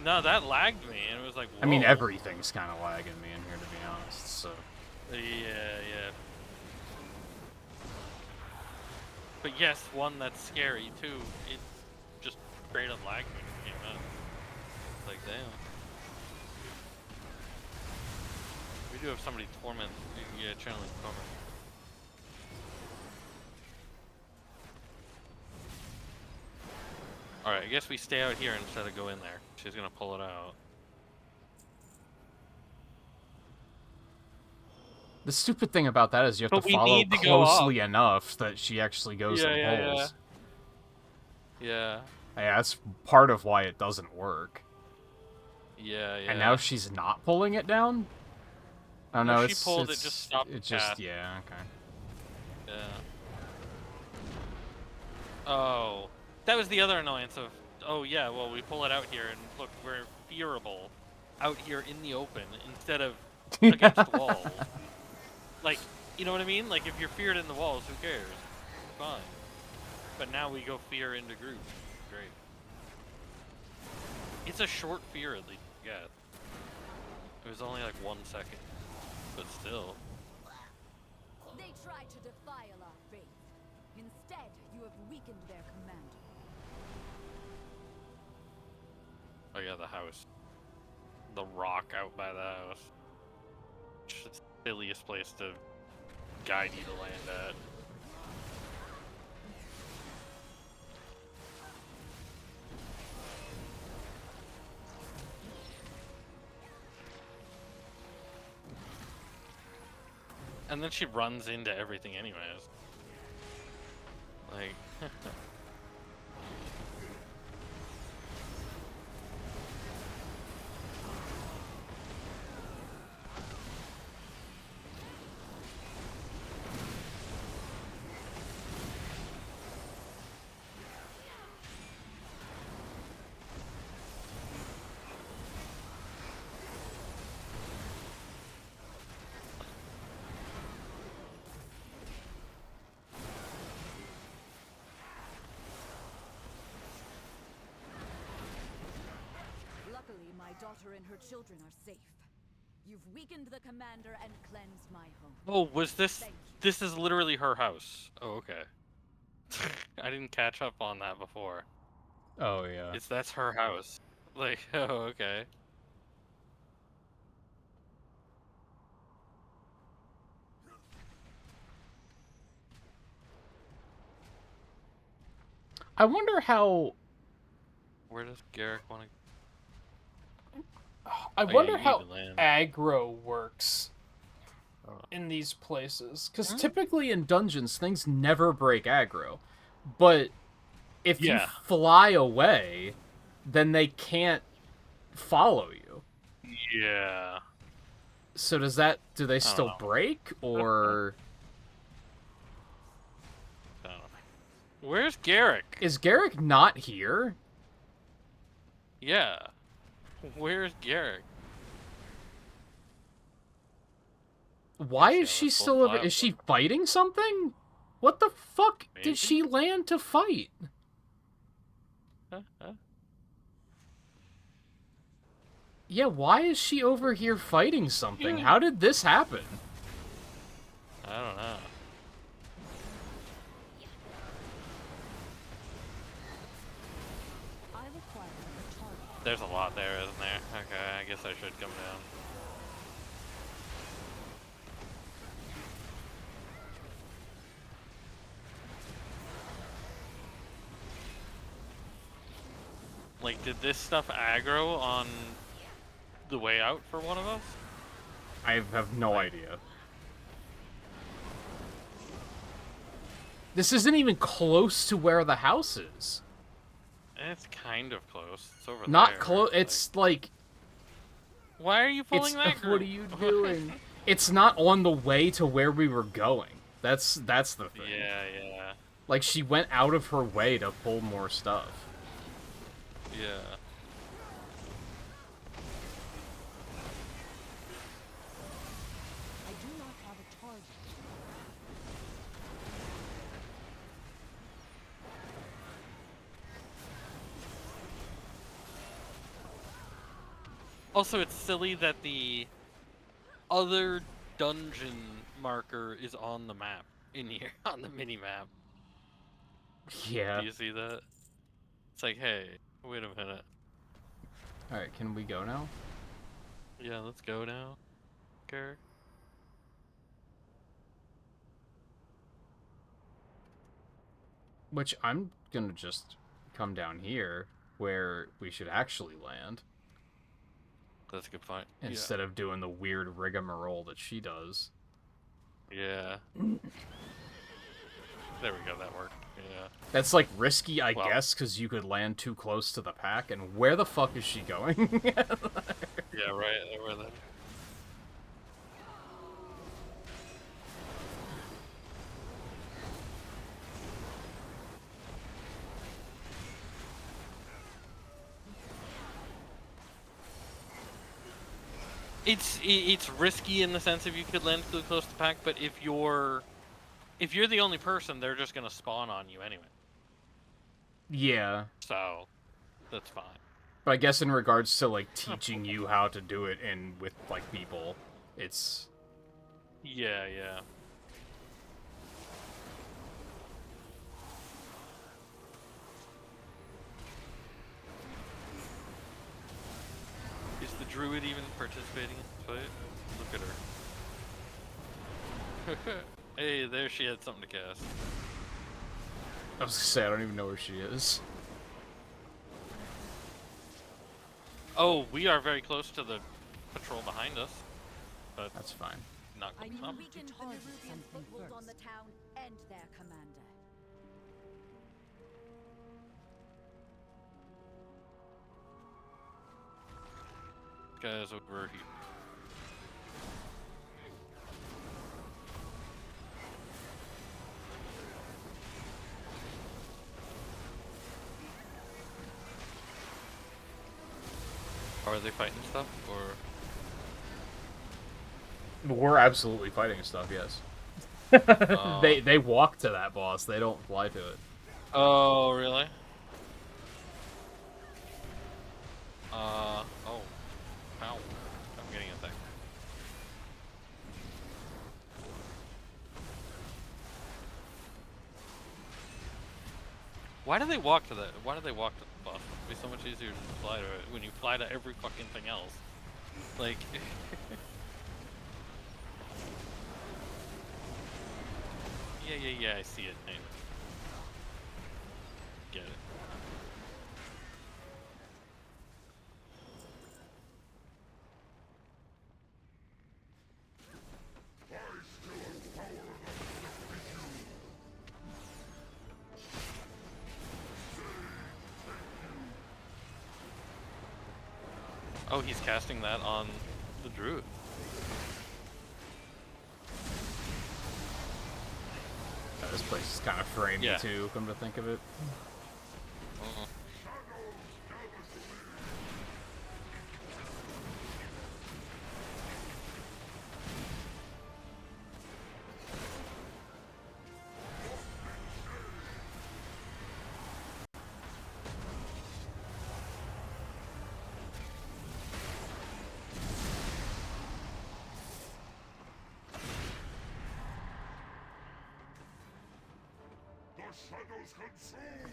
No, that lagged me, and it was like, whoa. I mean, everything's kind of lagging me in here, to be honest, so... Yeah. But yes, one that's scary, too. It just straight up lagged me when it came out. It's like, damn. We do have somebody torment. Yeah, channeling torment. Alright, I guess we stay out here instead of go in there. She's gonna pull it out. The stupid thing about that is you have to follow closely enough that she actually goes and pulls. Yeah. Yeah, that's part of why it doesn't work. Yeah. And now she's not pulling it down? Oh no, she pulled it, just stopped. It just, yeah, okay. Yeah. Oh. That was the other annoyance of, oh yeah, well we pull it out here and look, we're fearable out here in the open instead of against walls. Like, you know what I mean? Like if you're feared in the walls, who cares? It's fine. But now we go fear into groups. Great. It's a short fear at least, yeah. It was only like 1 second. But still. They tried to defile our faith. Instead, you have weakened their commander. Oh yeah, the house. The rock out by the house. It's the silliest place to guide you to land at. And then she runs into everything anyways. Like... Luckily, my daughter and her children are safe. You've weakened the commander and cleansed my home. Oh, was this... This is literally her house. Oh, okay. I didn't catch up on that before. Oh, yeah. That's her house. Like, oh, okay. I wonder how... Where does Garrick want to... I wonder how aggro works in these places. Because typically in dungeons, things never break aggro. But if you Yeah. fly away, then they can't follow you. Yeah. So do they still break, or... I don't know. Where's Garrick? Is Garrick not here? Yeah. Where's Garrick? Why is she still over? Is she fighting something? What the fuck did she land to fight? Huh? Yeah, why is she over here fighting something? How did this happen? I don't know. There's a lot there, isn't there? Okay, I guess I should come down. Like, did this stuff aggro on the way out for one of us? I have no idea. This isn't even close to where the house is. It's kind of close. It's over there. Not close. It's like... Why are you pulling that group? What are you doing? It's not on the way to where we were going. That's the thing. Yeah. Like, she went out of her way to pull more stuff. Yeah. I do not have a target. Also, it's silly that the other dungeon marker is on the map in here, on the mini map. Yeah. Do you see that? It's like, hey, wait a minute. Alright, can we go now? Yeah, let's go now, Garrick. Which I'm gonna just come down here, where we should actually land. That's a good point. Instead of doing the weird rigmarole that she does. Yeah. There we go, that worked. Yeah. That's like risky, I guess, because you could land too close to the pack, and where the fuck is she going? Yeah, right, where then? It's risky in the sense if you could land too close to the pack, but if you're the only person, they're just gonna spawn on you anyway. Yeah. So that's fine. But I guess in regards to like teaching you how to do it and with like people, it's Yeah. Is the druid even participating in this fight? Look at her. Hey, there she had something to cast. I was gonna say I don't even know where she is. Oh, we are very close to the patrol behind us. But that's fine. Not I close knew enough. we can target Peruvian foothold on the town and their commander. Guys over here. Are they fighting stuff, or? We're absolutely fighting stuff, yes. They walk to that boss, they don't fly to it. Oh, really? Oh. Ow. I'm getting a thing. Why do they walk to that? Why do they walk to the boss? It'd be so much easier to fly to it when you fly to every fucking thing else. Like... Yeah, I see it. Get it. Oh, he's casting that on the druid. this place is kind of framey Yeah. too, come to think of it. Uh-uh. The shadows consume!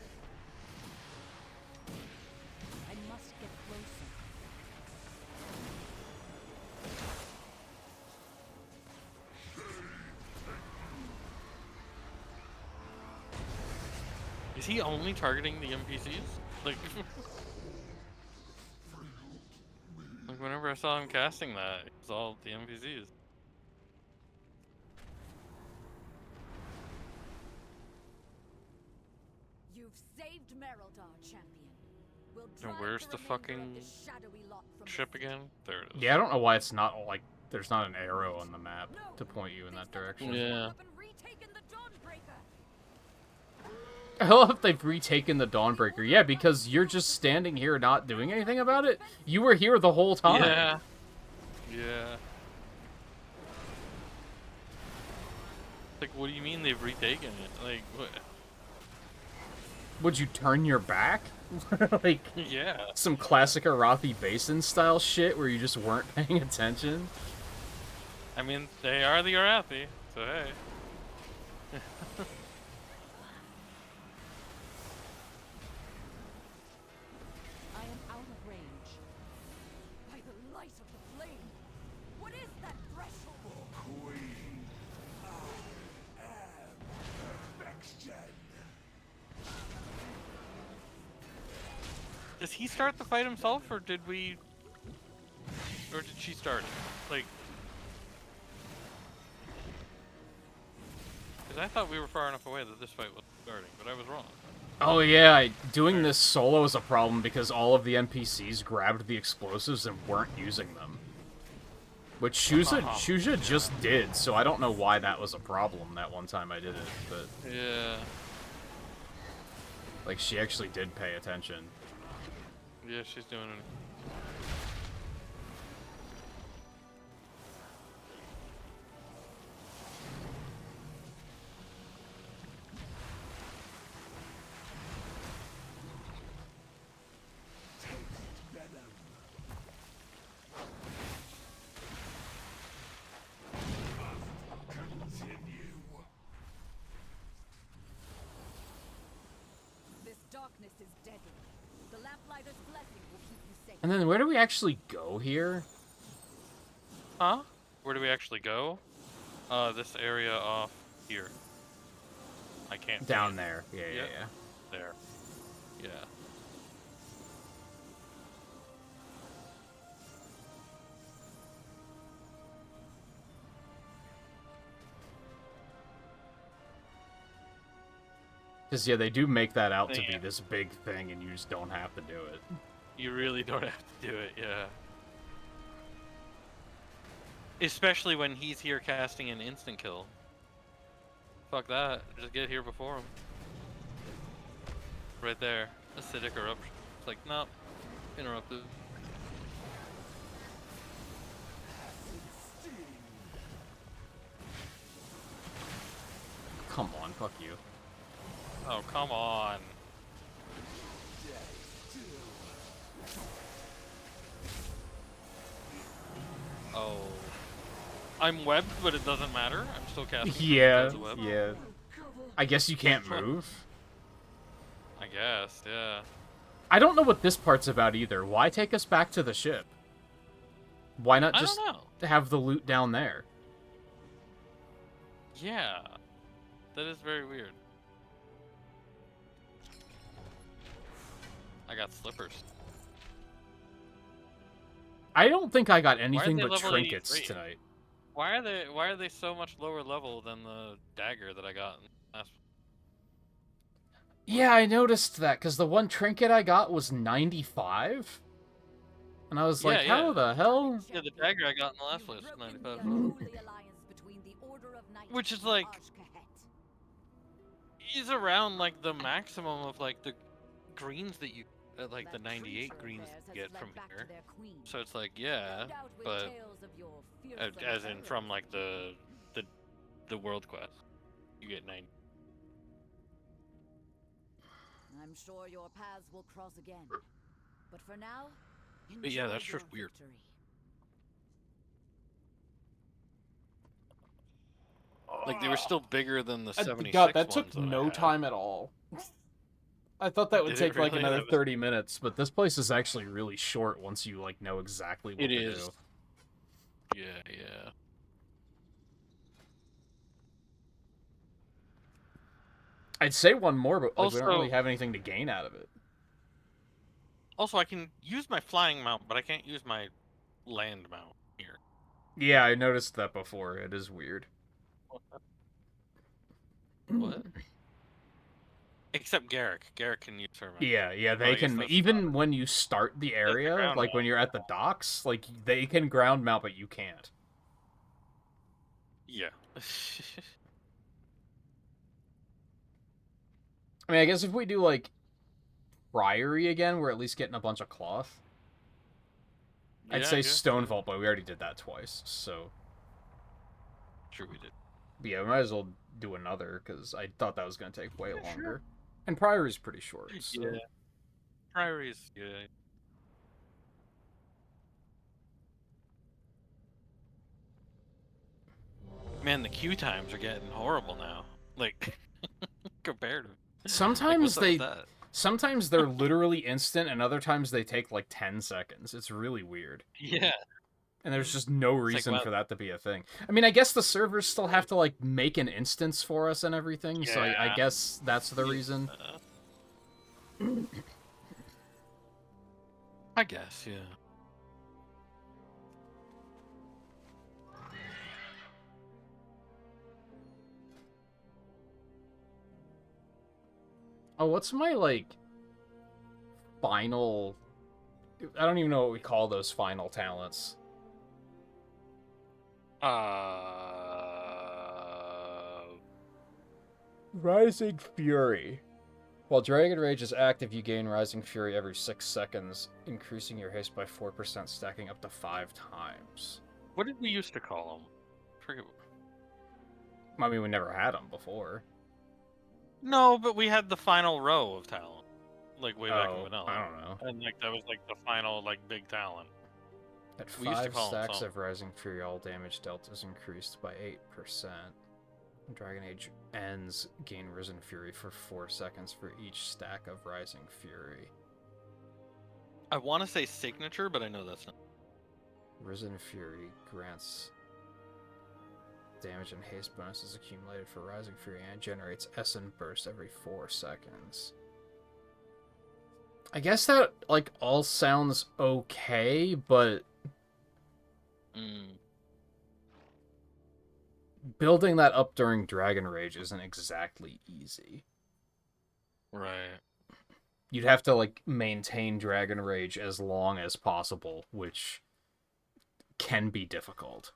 I must get closer. Is he only targeting the NPCs? Like, like whenever I saw him casting that, it was all the NPCs. You've saved Merodar, champion. We'll And drive where's the remainder of fucking this shadowy lot from the ship city. again? There it is. Yeah, I don't know why it's not, like, there's not an arrow on the map to point you in that direction. Yeah. Up and retaken the Dawnbreaker. I love if they've retaken the Dawnbreaker. Yeah, because you're just standing here not doing anything about it. You were here the whole time. Yeah. Yeah. Like, what do you mean they've retaken it? Like, what? Would you turn your back? Like, Yeah. some classic Arathi Basin style shit where you just weren't paying attention? I mean, they are the Arathi, so hey. I am out of range. By the light of the flame. What is that threshold? Queen, I am perfection. Does he start the fight himself, or did we... Or did she start it? Like... Because I thought we were far enough away that this fight was starting, but I was wrong. Oh yeah, doing this solo is a problem because all of the NPCs grabbed the explosives and weren't using them. Which Shuja just did, so I don't know why that was a problem that one time I did it, but... Yeah. Like, she actually did pay attention. Yeah, she's doing it. This darkness is deadly. The Lamplighter's blessing will keep you safe. And then where do we actually go here? Huh? Where do we actually go? This area off here. I can't see Down it. there. Yeah, yeah, Yep. yeah. There. Yeah. Because, yeah, they do make that out to be Yeah. this big thing, and you just don't have to do it. You really don't have to do it, yeah. Especially when he's here casting an instant kill. Fuck that. Just get here before him. Right there. Acidic eruption. It's like, nope. Interrupted. Come on, fuck you. Oh, come on. Oh. I'm webbed, but it doesn't matter. I'm still casting. Yeah, as a web. yeah. I guess you can't move. I guess, yeah. I don't know what this part's about either. Why take us back to the ship? Why not I just don't know. have the loot down there? Yeah. That is very weird. I got slippers. I don't think I got Why are anything they but level trinkets 83? tonight. Why are they so much lower level than the dagger that I got in last? Yeah, I noticed that, because the one trinket I got was 95? And I was like, Yeah, how yeah. the hell? Yeah, the dagger I got in the last place was 95. Which is like, He's around like the maximum of like the greens that you like the 98 greens you get from here. So it's like, yeah, but as in from like the world quest, you get 90. I'm sure your paths will cross again. But for now, But yeah, that's enjoy just your weird. victory. Like they were still bigger than the 76 God, that ones took that I no had. time at all. I thought that would Did it take like really? another That was- 30 minutes. minutes, but this place is actually really short once you like know exactly what It to is. do. Yeah. I'd say one more, but like, we don't really Also- have anything to gain out of it. Also, I can use my flying mount, but I can't use my land mount here. Yeah, I noticed that before. It is weird. What? Except Garrick. Garrick can use her mount. Yeah, I they guess can, that's even when you start the area, ground like when mount, you're at the docks, like they can ground mount, but you can't. Yeah. I mean, I guess if we do like Priory again, we're at least getting a bunch of cloth. I'd Yeah, I say guess, Stone Vault, but we already did that twice, so. Sure we did. But yeah, we might as well do another, because I thought that was going to take way longer. And Priory's pretty short, so. Yeah. Priories, yeah. Man, the queue times are getting horrible now. Like, compared to... Sometimes what's up with that? sometimes they're literally instant, and other times they take like 10 seconds. It's really weird. Yeah. And there's just no like, reason well- for that to be a thing. I mean, I guess the servers still have to like make an instance for us and everything, so I Yeah. guess that's the reason. I guess, yeah. Oh, what's my like final? I don't even know what we call those final talents. Rising Fury. While Dragon Rage is active, you gain Rising Fury every 6 seconds, increasing your haste by 4%, stacking up to 5 times. What did we used to call them? Forget. I mean, we never had them before. No, but we had the final row of talent, like way back in Oh, vanilla. I don't know. And like that was like the final like big talent. At We used to 5 call 'em stacks something. of Rising Fury, all damage dealt is increased by 8%. When Dragon Age ends, gain Risen Fury for 4 seconds for each stack of Rising Fury. I want to say signature, but I know that's not. Risen Fury grants damage and haste bonuses accumulated for Rising Fury and generates Essen Burst every 4 seconds. I guess that, like, all sounds okay, but building that up during Dragon Rage isn't exactly easy. Right. You'd have to, like, maintain Dragon Rage as long as possible, which can be difficult.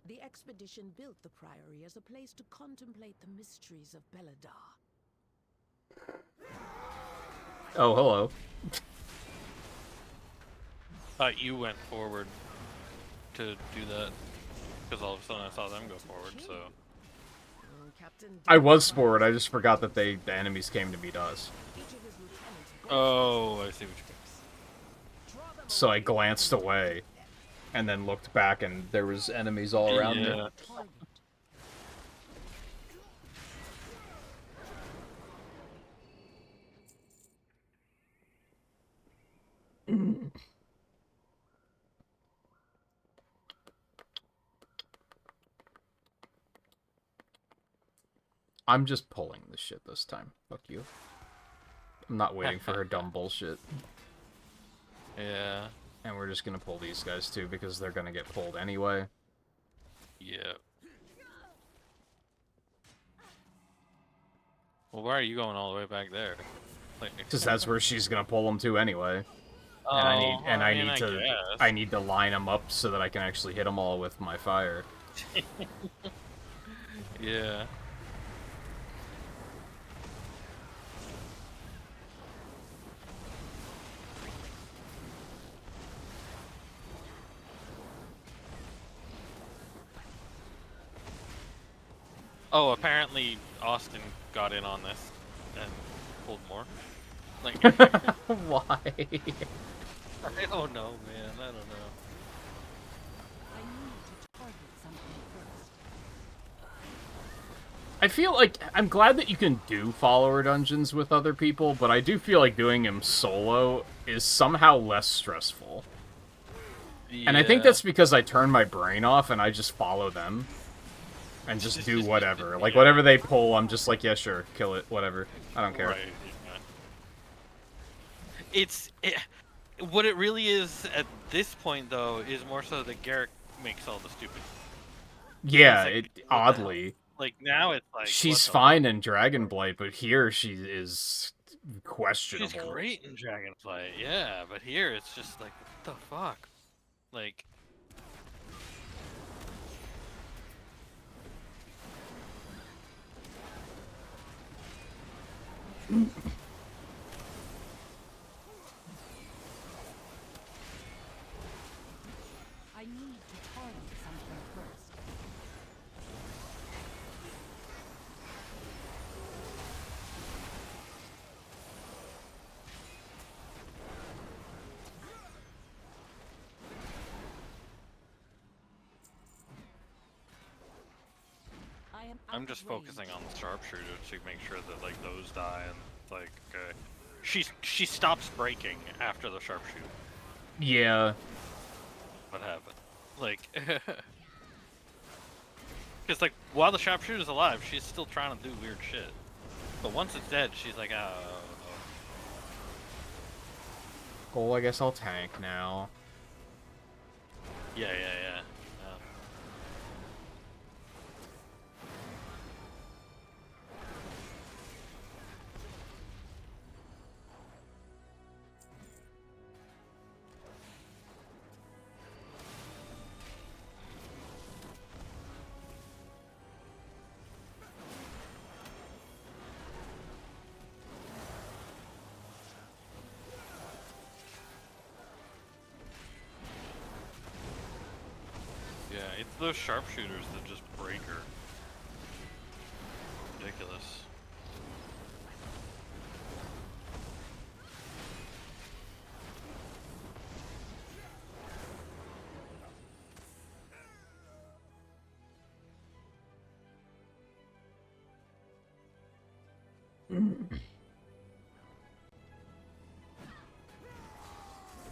The expedition built the Priory as a place to contemplate the mysteries of Belladar. Oh, hello. Thought you went forward to do that, because all of a sudden I saw them go forward. So I was forward, I just forgot that the enemies came to meet us. Oh, I see what you mean. So I glanced away, and then looked back, and there was enemies all around me. I'm just pulling this shit this time. Fuck you. I'm not waiting for her dumb bullshit. Yeah. And we're just gonna pull these guys too, because they're gonna get pulled anyway. Yeah. Well, why are you going all the way back there? Like, Because that's where she's gonna pull them to anyway. Oh, And I mean, need to line them up so that I can actually hit them all with my fire. Yeah. Oh, apparently Austin got in on this and pulled more. Like, Why? I don't know, man. I don't know. I need to target something first. I feel like I'm glad that you can do follower dungeons with other people, but I do feel like doing them solo is somehow less stressful. Yeah. And I think that's because I turn my brain off and I just follow them. And just do whatever. Like, whatever they pull, I'm just like, yeah, sure, kill it, whatever. I don't care. Right. Yeah. What it really is at this point, though, is more so that Garrick makes all the stupid. Yeah, like, oddly. Like, now it's like... She's fine in Dragonblight, but here she is questionable. She's great in Dragonflight, yeah, but here it's just like, what the fuck? Like... I need to target something first. I'm just focusing on the sharpshooter to make sure that, like, those die, and, like, okay. She stops breaking after the sharpshooter. Yeah. What happened? Like... Because, like, while the sharpshooter's alive, she's still trying to do weird shit. But once it's dead, she's like, oh... Oh, I guess I'll tank now. Yeah. Yeah, it's those sharpshooters that just break her. Ridiculous.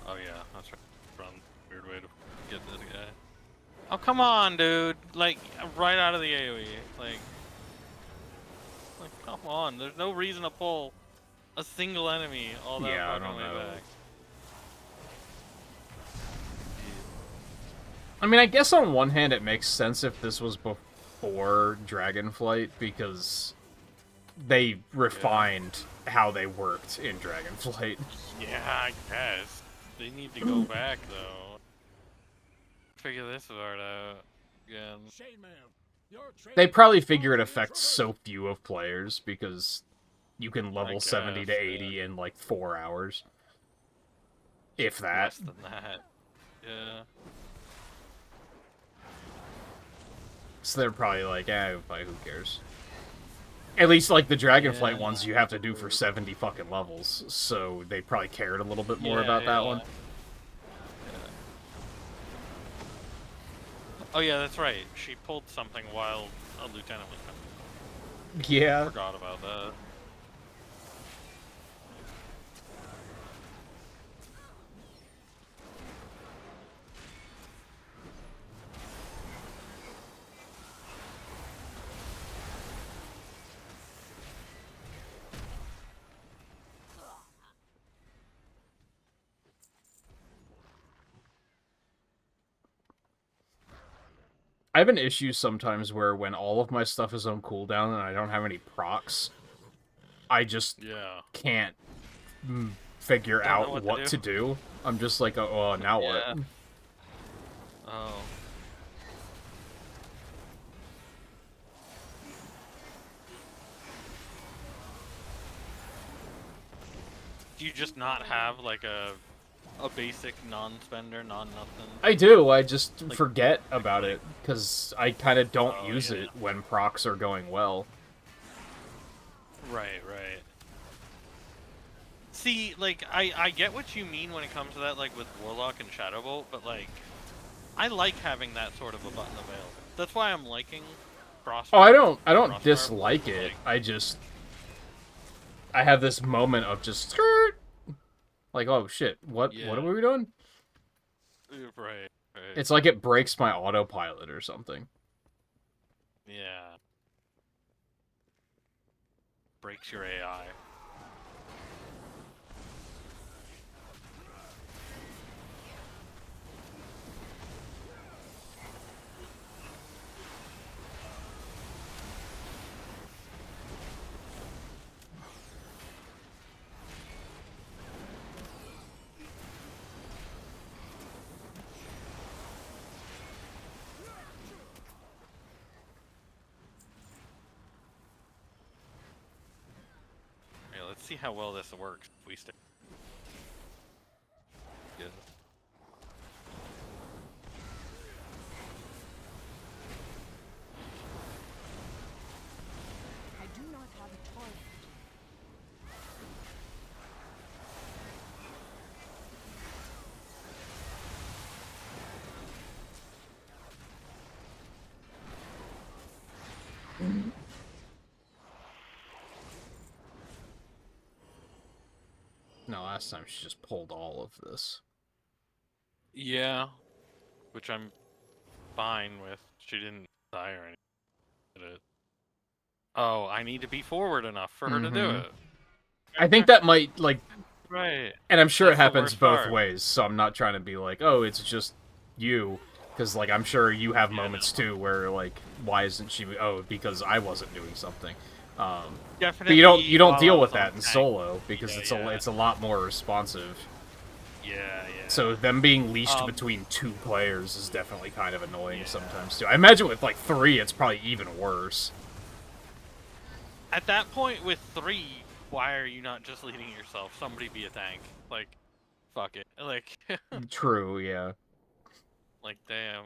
Oh yeah, that's right. From weird way to get this guy. Oh come on, dude! Like right out of the AOE, like come on. There's no reason to pull a single enemy all that fucking way back. I mean, I guess on one hand it makes sense if this was before Dragonflight, because they refined how they worked in Dragonflight. Yeah, I guess. They need to go back, though. Figure this part out again. They probably figure it affects so few of players, because you can level 70 to 80 in, like, 4 hours. If that. Less than that. Yeah. So they're probably like, who cares? At least, like, the Dragonflight ones you have to do for 70 fucking levels, so they probably cared a little bit more about that one. Yeah. Oh yeah, that's right. She pulled something while a lieutenant was coming. Yeah. Forgot about that. I have an issue sometimes where when all of my stuff is on cooldown and I don't have any procs, I just can't figure out what to do. I'm just like, oh, now what? Oh. Do you just not have like a basic non-spender, non-nothing? I do. I just Like, forget about it because I kind of don't Oh, use yeah. it when procs are going well. Right, right. See, like, I get what you mean when it comes to that, like, with Warlock and Shadowbolt, but, like, I like having that sort of a button available. That's why I'm liking Crossfire. Oh, I don't Crossfire dislike Bolt, it. like, I have this moment of just skirt. Like, oh shit, what yeah. are we doing? Right, right. It's like it breaks my autopilot or something. Yeah. Breaks your AI. Yeah, let's see how well this works if we stay. Good. I do not have a toilet. No, last time she just pulled all of this. Yeah, which I'm fine with. She didn't die or anything. Oh, I need to be forward enough for her to do it. I think that might, like... Right. And I'm sure That's it the happens worst both part. ways, so I'm not trying to be like, oh, it's just you. Because, like, I'm sure you have moments, too, where, like, why isn't she... Oh, because I wasn't doing something. But Definitely you don't while I deal was with on that in tank. solo, because Yeah, it's a lot more responsive. Yeah, yeah. So them being leashed between two players is definitely kind of annoying sometimes, too. I imagine with, like, 3, it's probably even worse. At that point with 3, why are you not just leading yourself? Somebody be a tank. Like, fuck it. Like, True, yeah. like, damn.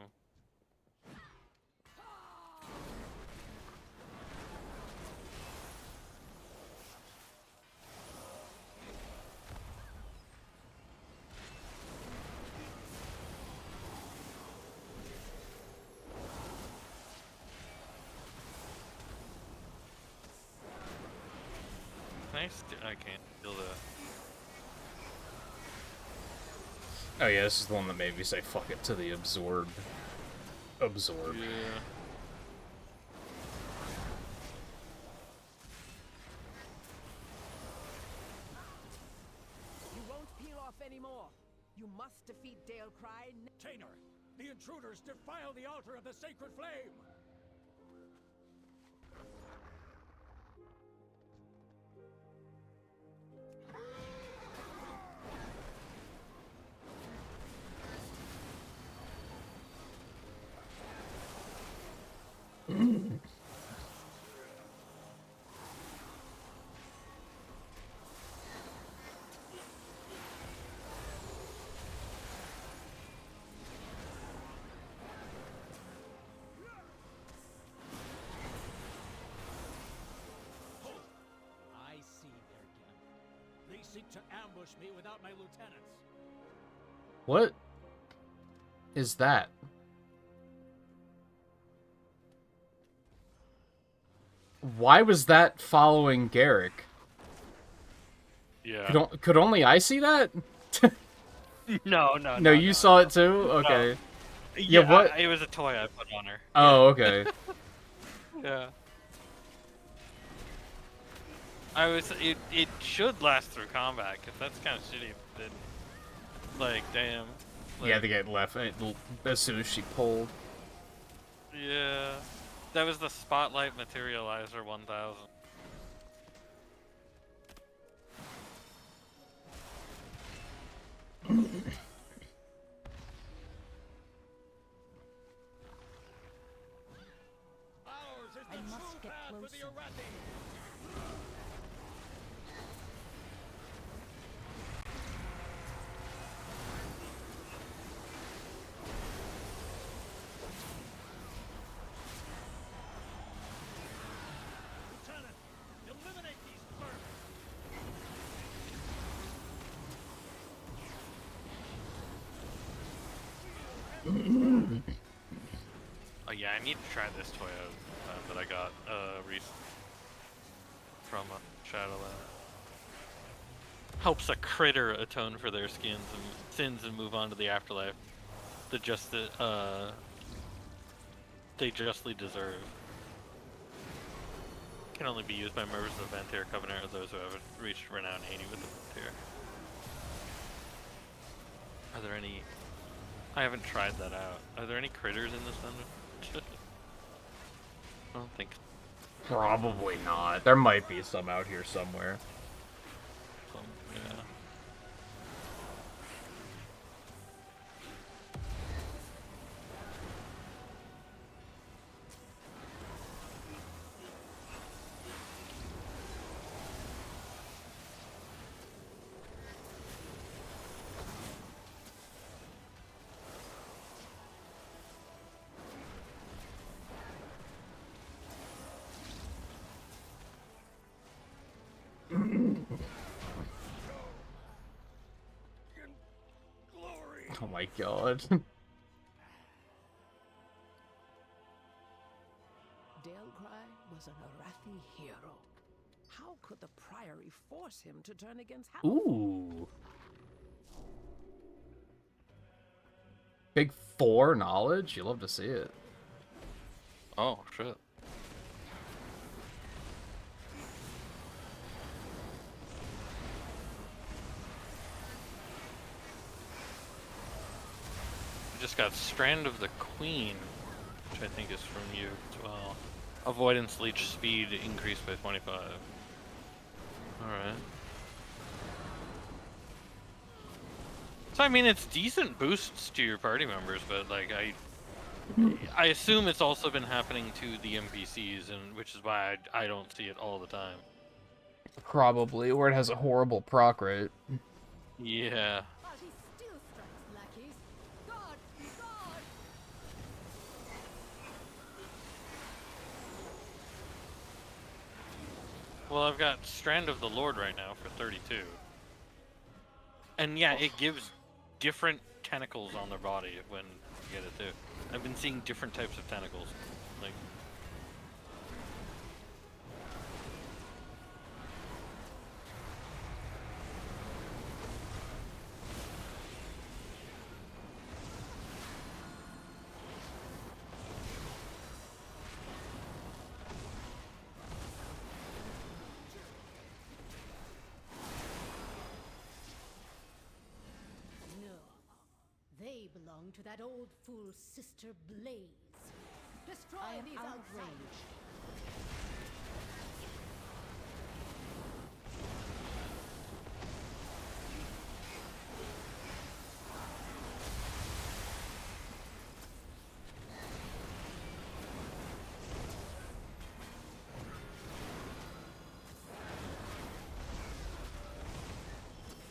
Nice. I can't feel the. Oh yeah, this is the one that made me say fuck it to the absorb. Absorb. Yeah. You won't peel off anymore. You must defeat Dale-Cry. Tainer, the intruders defile the altar of the sacred flame! I see their game. They seek to ambush me without my lieutenants. What is that? Why was that following Garrick? Yeah. Could only I see that? No, No, you saw it too? Okay. No. Yeah, what? It was a toy I put on her. Oh, okay. Yeah. It should last through combat, because that's kind of shitty if it didn't. Like, damn. You had to get left as soon as she pulled. Yeah. That was the Spotlight Materializer 1000. I must get closer. Yeah, I need to try this toy out that I got recently from Shadowland. Helps a critter atone for their sins and move on to the afterlife. They justly deserve. Can only be used by members of the Vantir Covenant or those who have reached renown 80 with the Vantir. Are there any? I haven't tried that out. Are there any critters in this dungeon? I don't think. Probably not. There might be some out here somewhere. Yeah. Oh my god. Dalcry was an Arathi hero. How could the Priory force him to turn against Hal? Ooh. Big 4 knowledge? You love to see it. Oh, shit. We just got Strand of the Queen, which I think is from you as well. Avoidance leech speed increased by 25. Alright. So I mean, it's decent boosts to your party members, but like I assume it's also been happening to the NPCs, and which is why I don't see it all the time. Probably, or it has a horrible proc rate. Yeah. Well, I've got Strand of the Lord right now for 32. And yeah, it gives different tentacles on their body when you get it too. I've been seeing different types of tentacles. Like they belong to that old fool Sister Blaze. Destroy these outsiders.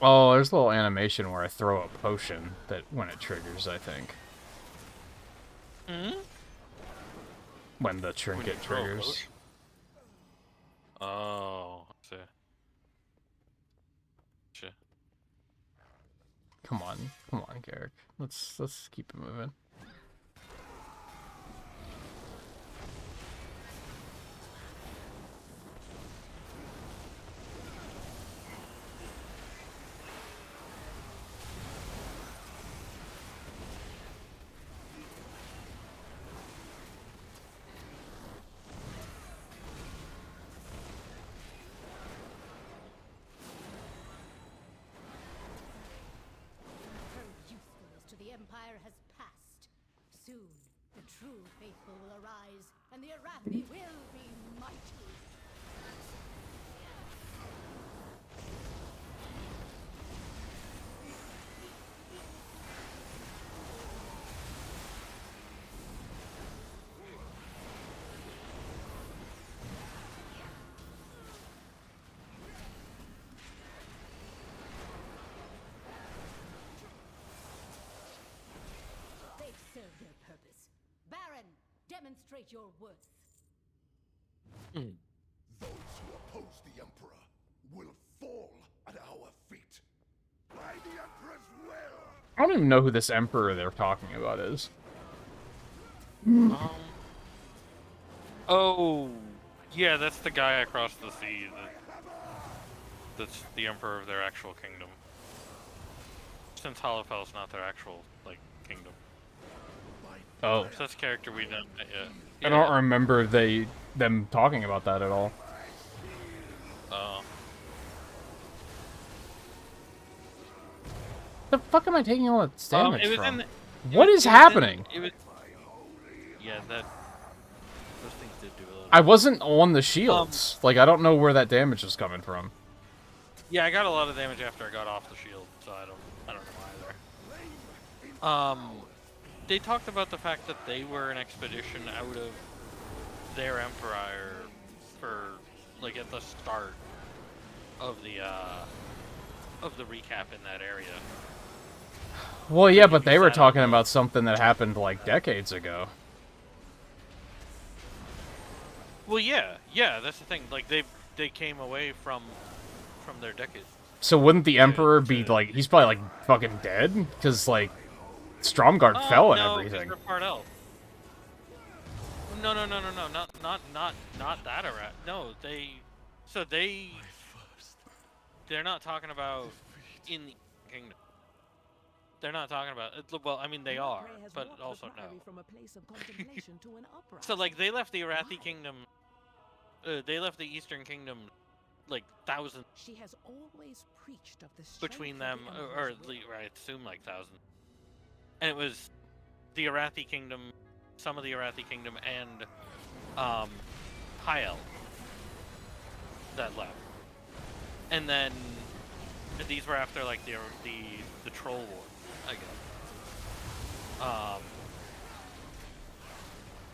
Oh, there's a little animation where I throw a potion that when it triggers, I think. Hmm? When the trinket triggers. Oh, I see. Shit. Come on, Garrick. Let's keep it moving. The Empire has passed. Soon, the true faithful will arise, and the Arathi will be mighty. Serve their purpose. Baron, demonstrate your worth. Those who oppose the Emperor will fall at our feet. By the Emperor's will! I don't even know who this emperor they're talking about is. Oh, yeah, that's the guy across the sea. That's the emperor of their actual kingdom. Since Hollowfell's not their actual, like, kingdom. Oh. So that's a character we don't met yet. I don't remember them talking about that at all. Oh. The fuck am I taking all that damage it was from? in, What is happening? Yeah, those things did do a little. I wasn't on the shields. Like, I don't know where that damage is coming from. Yeah, I got a lot of damage after I got off the shield, so I don't know either. They talked about the fact that they were an expedition out of their empire for, like, at the start of the recap in that area. Well, yeah, but they were talking about something that happened, like, decades ago. Well, yeah, that's the thing. Like, they came away from their decades. So wouldn't the Emperor be, like, he's probably, like, fucking dead? Because, like, Stromgarde fell and everything. They're part elf. No, not that era. No, they're not talking about in the kingdom. They're not talking about it. Well, I mean they are, but also no. So like they left the Arathi kingdom. They left the Eastern Kingdom, like thousands. She has always preached of the between them, or I assume like thousands. And it was the Arathi Kingdom, some of the Arathi Kingdom, and High Elf that left. And then these were after like the Troll War, I guess.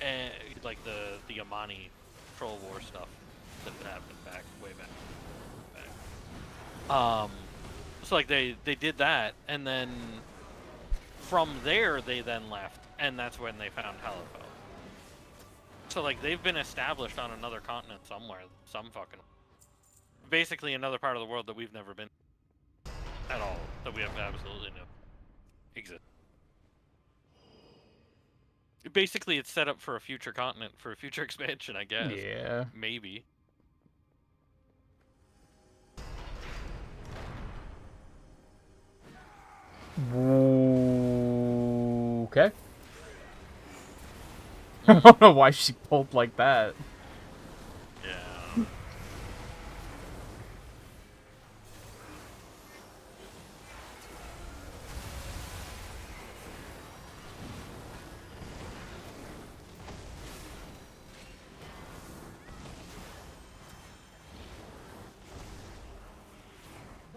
And like the Yamani Troll War stuff that happened way back. So like they did that, and then from there they then left, and that's when they found Hallowfell. So like they've been established on another continent somewhere, basically another part of the world that we've never been at all, that we have absolutely no exist. Basically, it's set up for a future continent, for a future expansion, I guess. Yeah. Maybe. Okay. I don't know why she pulled like that. Yeah.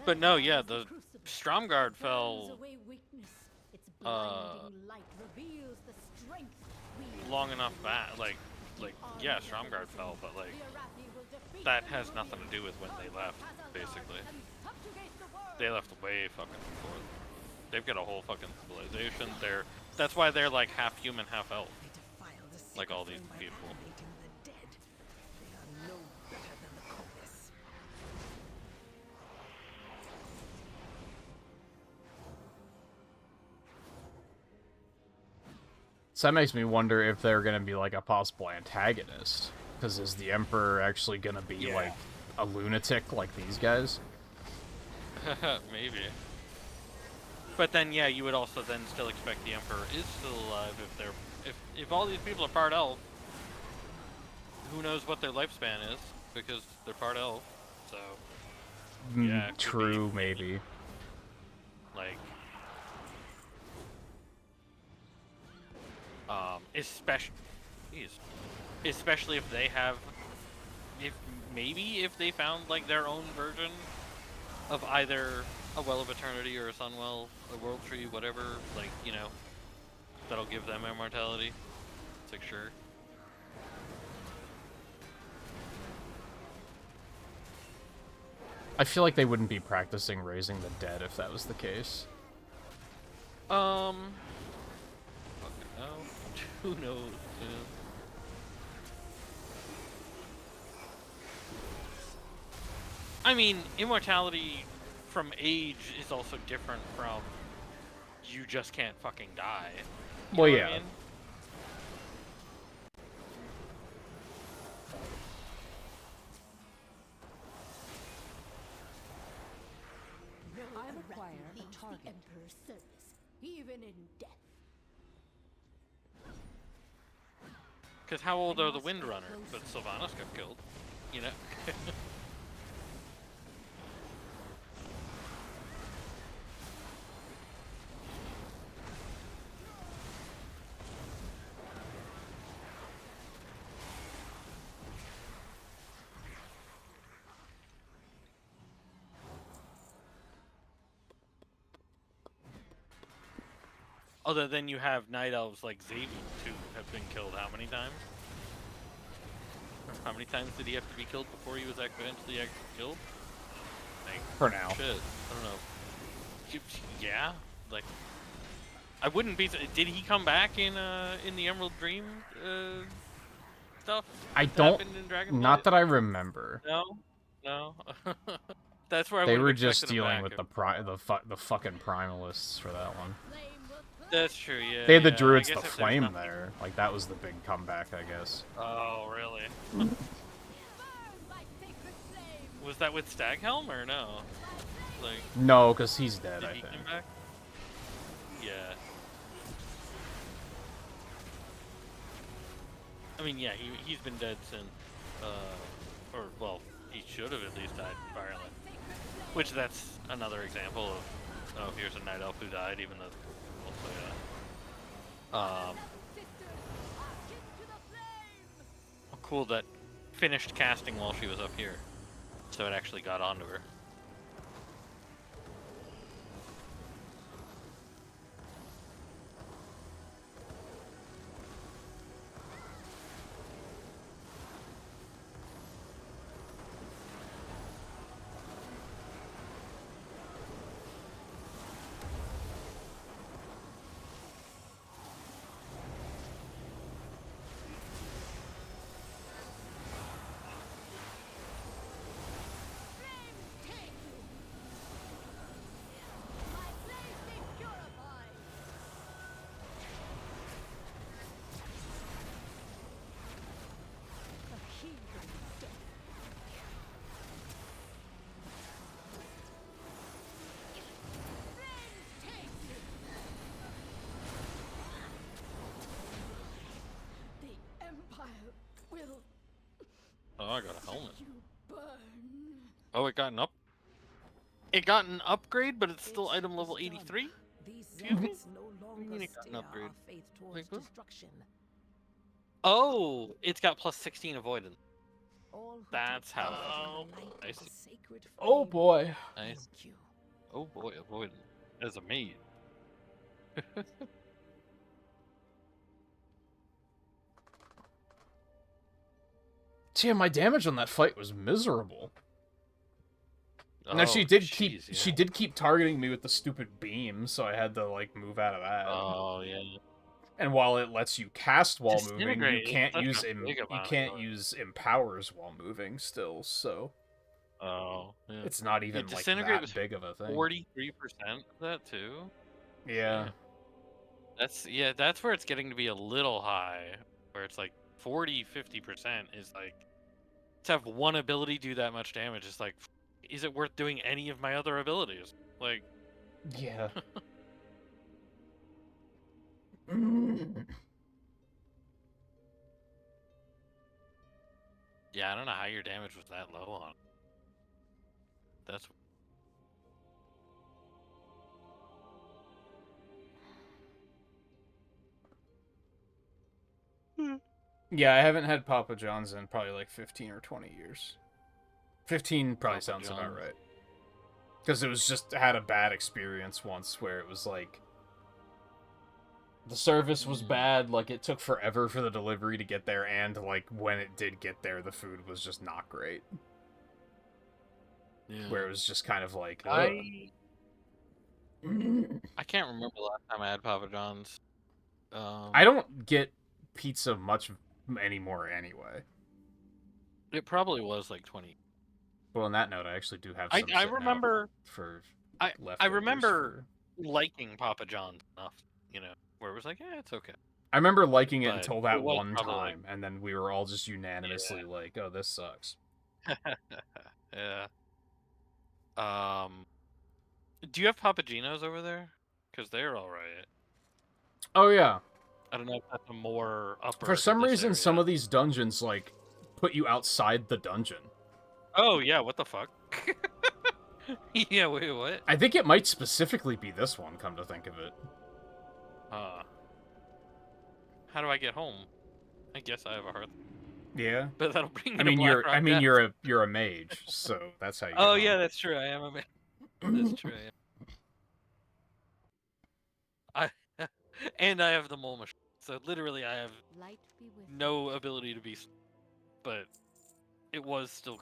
But no, yeah, the Stromgarde fell long enough back, like yeah, Stromgarde fell, but like that has nothing to do with when they left, basically. They left way fucking before. They've got a whole fucking civilization. That's why they're like half human, half elf. Like all these people. So that makes me wonder if they're going to be, like, a possible antagonist. Because is the Emperor actually going to be, like, a lunatic like these guys? Maybe. But then, yeah, you would also then still expect the Emperor is still alive if all these people are part elf. Who knows what their lifespan is, because they're part elf, so... Yeah, true, maybe. Like... especially if they have, maybe if they found like their own version of either a Well of Eternity or a Sunwell, a World Tree, whatever, like, you know, that'll give them immortality. It's like, sure. I feel like they wouldn't be practicing raising the dead if that was the case. Who knows? Yeah. I mean, immortality from age is also different from you just can't fucking die. Well, yeah. I mean? acquire He a leaves target. the Emperor's service, even in death. Because how old are the Windrunners? But Sylvanas got killed. You know? Other than you have night elves like Xavier, who have been killed how many times? How many times did he have to be killed before he was eventually killed? Like, For now. Shit, I don't know. Yeah, like, I wouldn't be. Did he come back in the Emerald Dream stuff? I that don't. happened in Dragonblight? Not that I remember. No, no. That's where I They would've were just expected him dealing back with the fucking primalists for that one. That's true, yeah. They had the yeah. druids I the guess if there's flame nothing- there. Like that was the big comeback, I guess. Oh, really? Was that with Staghelm or no? Like. No, because he's dead. Did I he think. come back? Yeah. I mean, yeah, he's been dead since, or well, he should have at least died entirely. Which that's another example of, oh, here's a night elf who died, even though, also, yeah. Cool that finished casting while she was up here, so it actually got onto her. Oh, I got a helmet. Oh, it got an up. It got an upgrade, but it's still item level 83. Excuse me? What do you mean it got an upgrade? Like, what? Oh, it's got plus 16 avoidance. That's how. Oh, I see. Oh boy. Nice. Oh boy, avoidance as a maid. Damn, my damage on that fight was miserable. Now she Oh, did jeez, she yeah. did keep targeting me with the stupid beam, so I had to like move out of that. Oh yeah. And while it lets you cast while moving, you Disintegrate is can't such use a big you amount of can't damage. use empowers while moving still. So Oh, yeah. it's not even like Disintegrate that was big of a thing. 43% of that too. Yeah. That's where it's getting to be a little high, where it's like 40-50% is like, to have one ability do that much damage is like, is it worth doing any of my other abilities? Like, yeah. Yeah, I don't know how your damage was that low on. That's Yeah, I haven't had Papa John's in probably like 15 or 20 years. 15 probably Papa sounds about John's. right. Because it was just, I had a bad experience once where it was like, the service was bad, like it took forever for the delivery to get there, and like when it did get there, the food was just not great. Yeah. Where it was just kind of like, I can't remember the last time I had Papa John's. I don't get pizza much anymore anyway. It probably was like 20. Well, on that note, I actually do have I some sitting out remember for I leftovers remember liking Papa John's enough, you know, where it was like, yeah, it's okay. I remember liking it But until that it was one probably, time, and then we were all just unanimously like, oh, this sucks. Yeah. Do you have Papagenos over there? Because they're alright. Oh yeah. I don't know if that's a more upper For to some this reason, area. some of these dungeons like put you outside the dungeon. Oh yeah, what the fuck? Yeah, wait, what? I think it might specifically be this one. Come to think of it. How do I get home? I guess I have a hearth. Yeah. But that'll bring me I mean, to you're. Blackrock I mean, Depths. you're a mage, so that's how you. Oh get yeah, home. that's true. I am a man. That's true. And I have the mole machine. So literally, I have no ability to be, but it was still.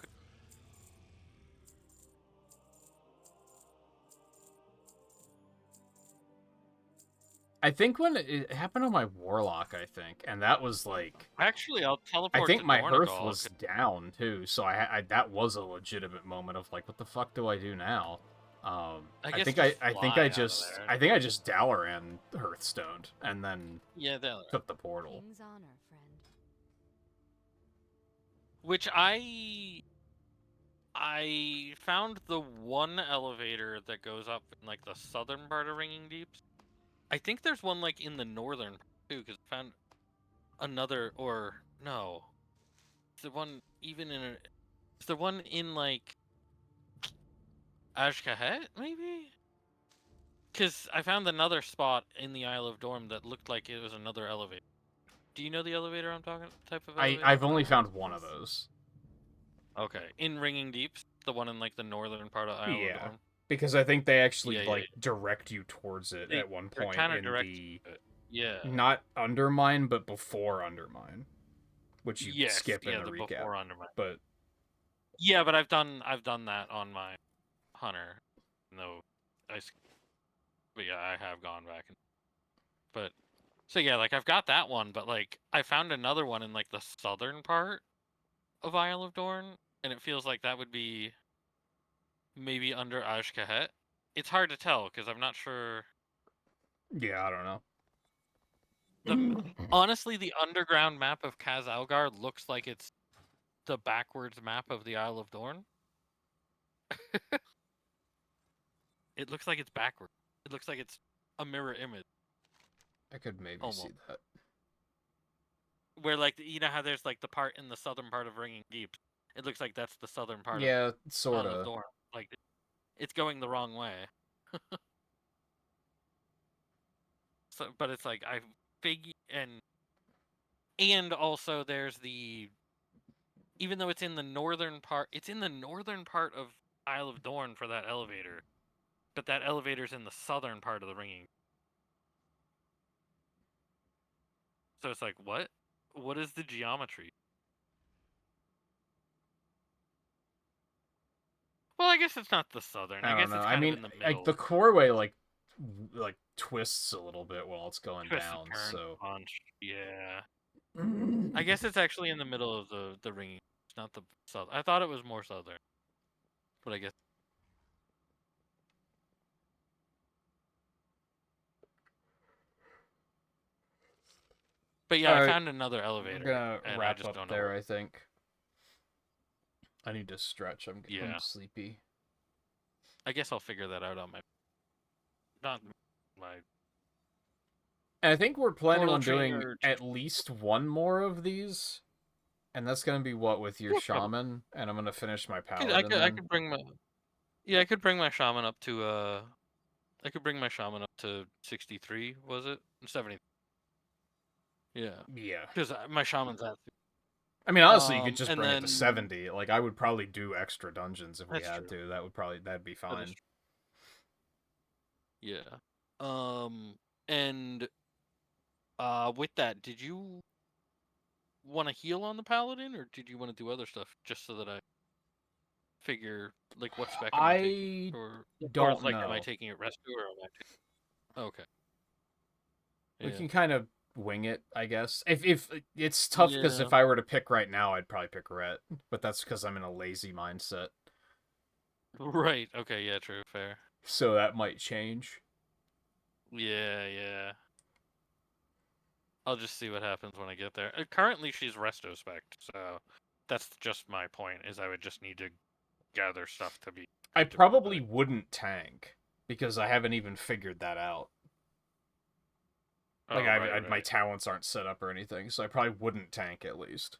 I think when it happened on my warlock, I think, and that was like. Actually, I'll teleport. I think to my hearth Dornogal, was down too, so I that was a legitimate moment of like, what the fuck do I do now? I think I just Dalaran Hearthstoned and then took the portal. King's honor, friend. Which I found the one elevator that goes up in like the southern part of Ringing Deeps. I think there's one like in the northern too, because I found another, or no, it's the one even in it's the one in like Ashkahet maybe. Because I found another spot in the Isle of Dorm that looked like it was another elevator. Do you know the elevator I'm talking? Type of elevator? I've only found one of those. Okay, in Ringing Deeps, the one in like the northern part of Isle of Dorm. Because I think they actually direct you towards it at one point in the not Undermine, but before Undermine, which you skip in the recap. Before Undermine. But yeah, but I've done that on my Hunter. No, but yeah, I have gone back. But so yeah, like I've got that one, but like I found another one in like the southern part of Isle of Dorn, and it feels like that would be maybe under Ashkahet. It's hard to tell because I'm not sure. Yeah, I don't know. Honestly, the underground map of Kaz Algar looks like it's the backwards map of the Isle of Dorn. It looks like it's backwards. It looks like it's a mirror image. I could maybe see that. Where like you know how there's like the part in the southern part of Ringing Deep. It looks like that's the southern part. Yeah, of sort of. Dorn. Like it's going the wrong way. So, but it's like I figure and also there's the, even though it's in the northern part, it's in the northern part of Isle of Dorn for that elevator, but that elevator's in the southern part of the Ringing. So it's like, what? What is the geometry? Well, I guess it's not the southern. I guess don't know. It's kind of in the middle. like the core way like twists a little bit while it's going down. So punch. Yeah. I guess it's actually in the middle of the Ringing. It's not the south. I thought it was more southern, but I guess. But yeah, I found another elevator. I'm gonna wrap just up don't there. know. I think. I need to stretch. I'm sleepy. I guess I'll figure that out on my. Not my. And I think we're planning on doing at least one more of these, and that's gonna be what with your shaman, and I'm gonna finish my paladin. I could bring my. Yeah, I could bring my shaman up to I could bring my shaman up to 63. Was it 70? Yeah. Yeah. Because my shaman's at. I mean, honestly, you could just bring it to 70. Like, I would probably do extra dungeons if we had to. That'd be fine. Yeah. And with that, did you want to heal on the paladin, or did you want to do other stuff just so that I figure like what spec am I taking? Don't like, know. am I taking it rescue or am I taking... Okay. We can kind of wing it, I guess. If it's tough because if I were to pick right now, I'd probably pick Rhett, but that's because I'm in a lazy mindset. Right. Okay. Yeah. True. Fair. So that might change. Yeah. I'll just see what happens when I get there. Currently, she's resto spec, so that's just my point. Is I would just need to gather stuff to be. I probably wouldn't tank. because I haven't even figured that out. Like, my talents aren't set up or anything, so I probably wouldn't tank at least.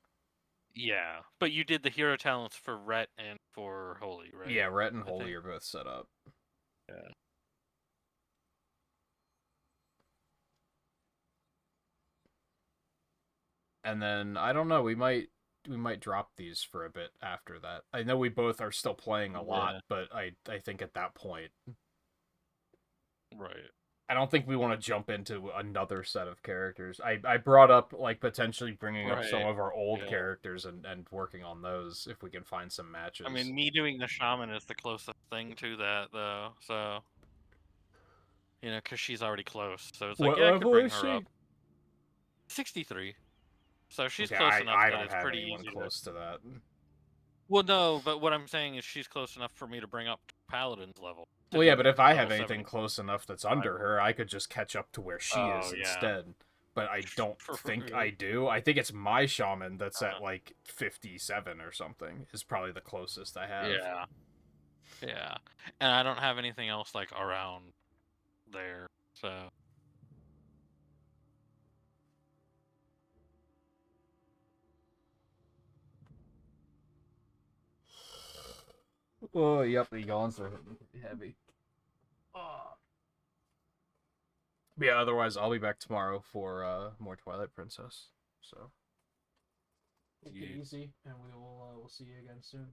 Yeah, but you did the hero talents for Rhett and for Holy, right? Yeah, Rhett and Holy are both set up. Yeah. And then I don't know, we might drop these for a bit after that. I know we both are still playing a lot, but I think at that point, right. I don't think we want to jump into another set of characters. I brought up like potentially bringing up some of our old characters and working on those if we can find some matches. I mean, me doing the shaman is the closest thing to that, though. So, you know, because she's already close, so it's like, what yeah, I could level bring is her she? up. 63. So she's Okay, close enough I that don't it's have pretty anyone easy. close to that. Well, no, but what I'm saying is she's close enough for me to bring up to Paladin's level. Well, yeah, but if I have anything close enough that's under her, I could just catch up to where she is instead. But I don't think I do. I think it's my shaman that's at like 57 or something is probably the closest I have. Yeah. Yeah. And I don't have anything else like around there, so. Oh, yep, the yawns are hitting pretty heavy. But yeah, otherwise I'll be back tomorrow for more Twilight Princess. So take it easy, and we'll see you again soon.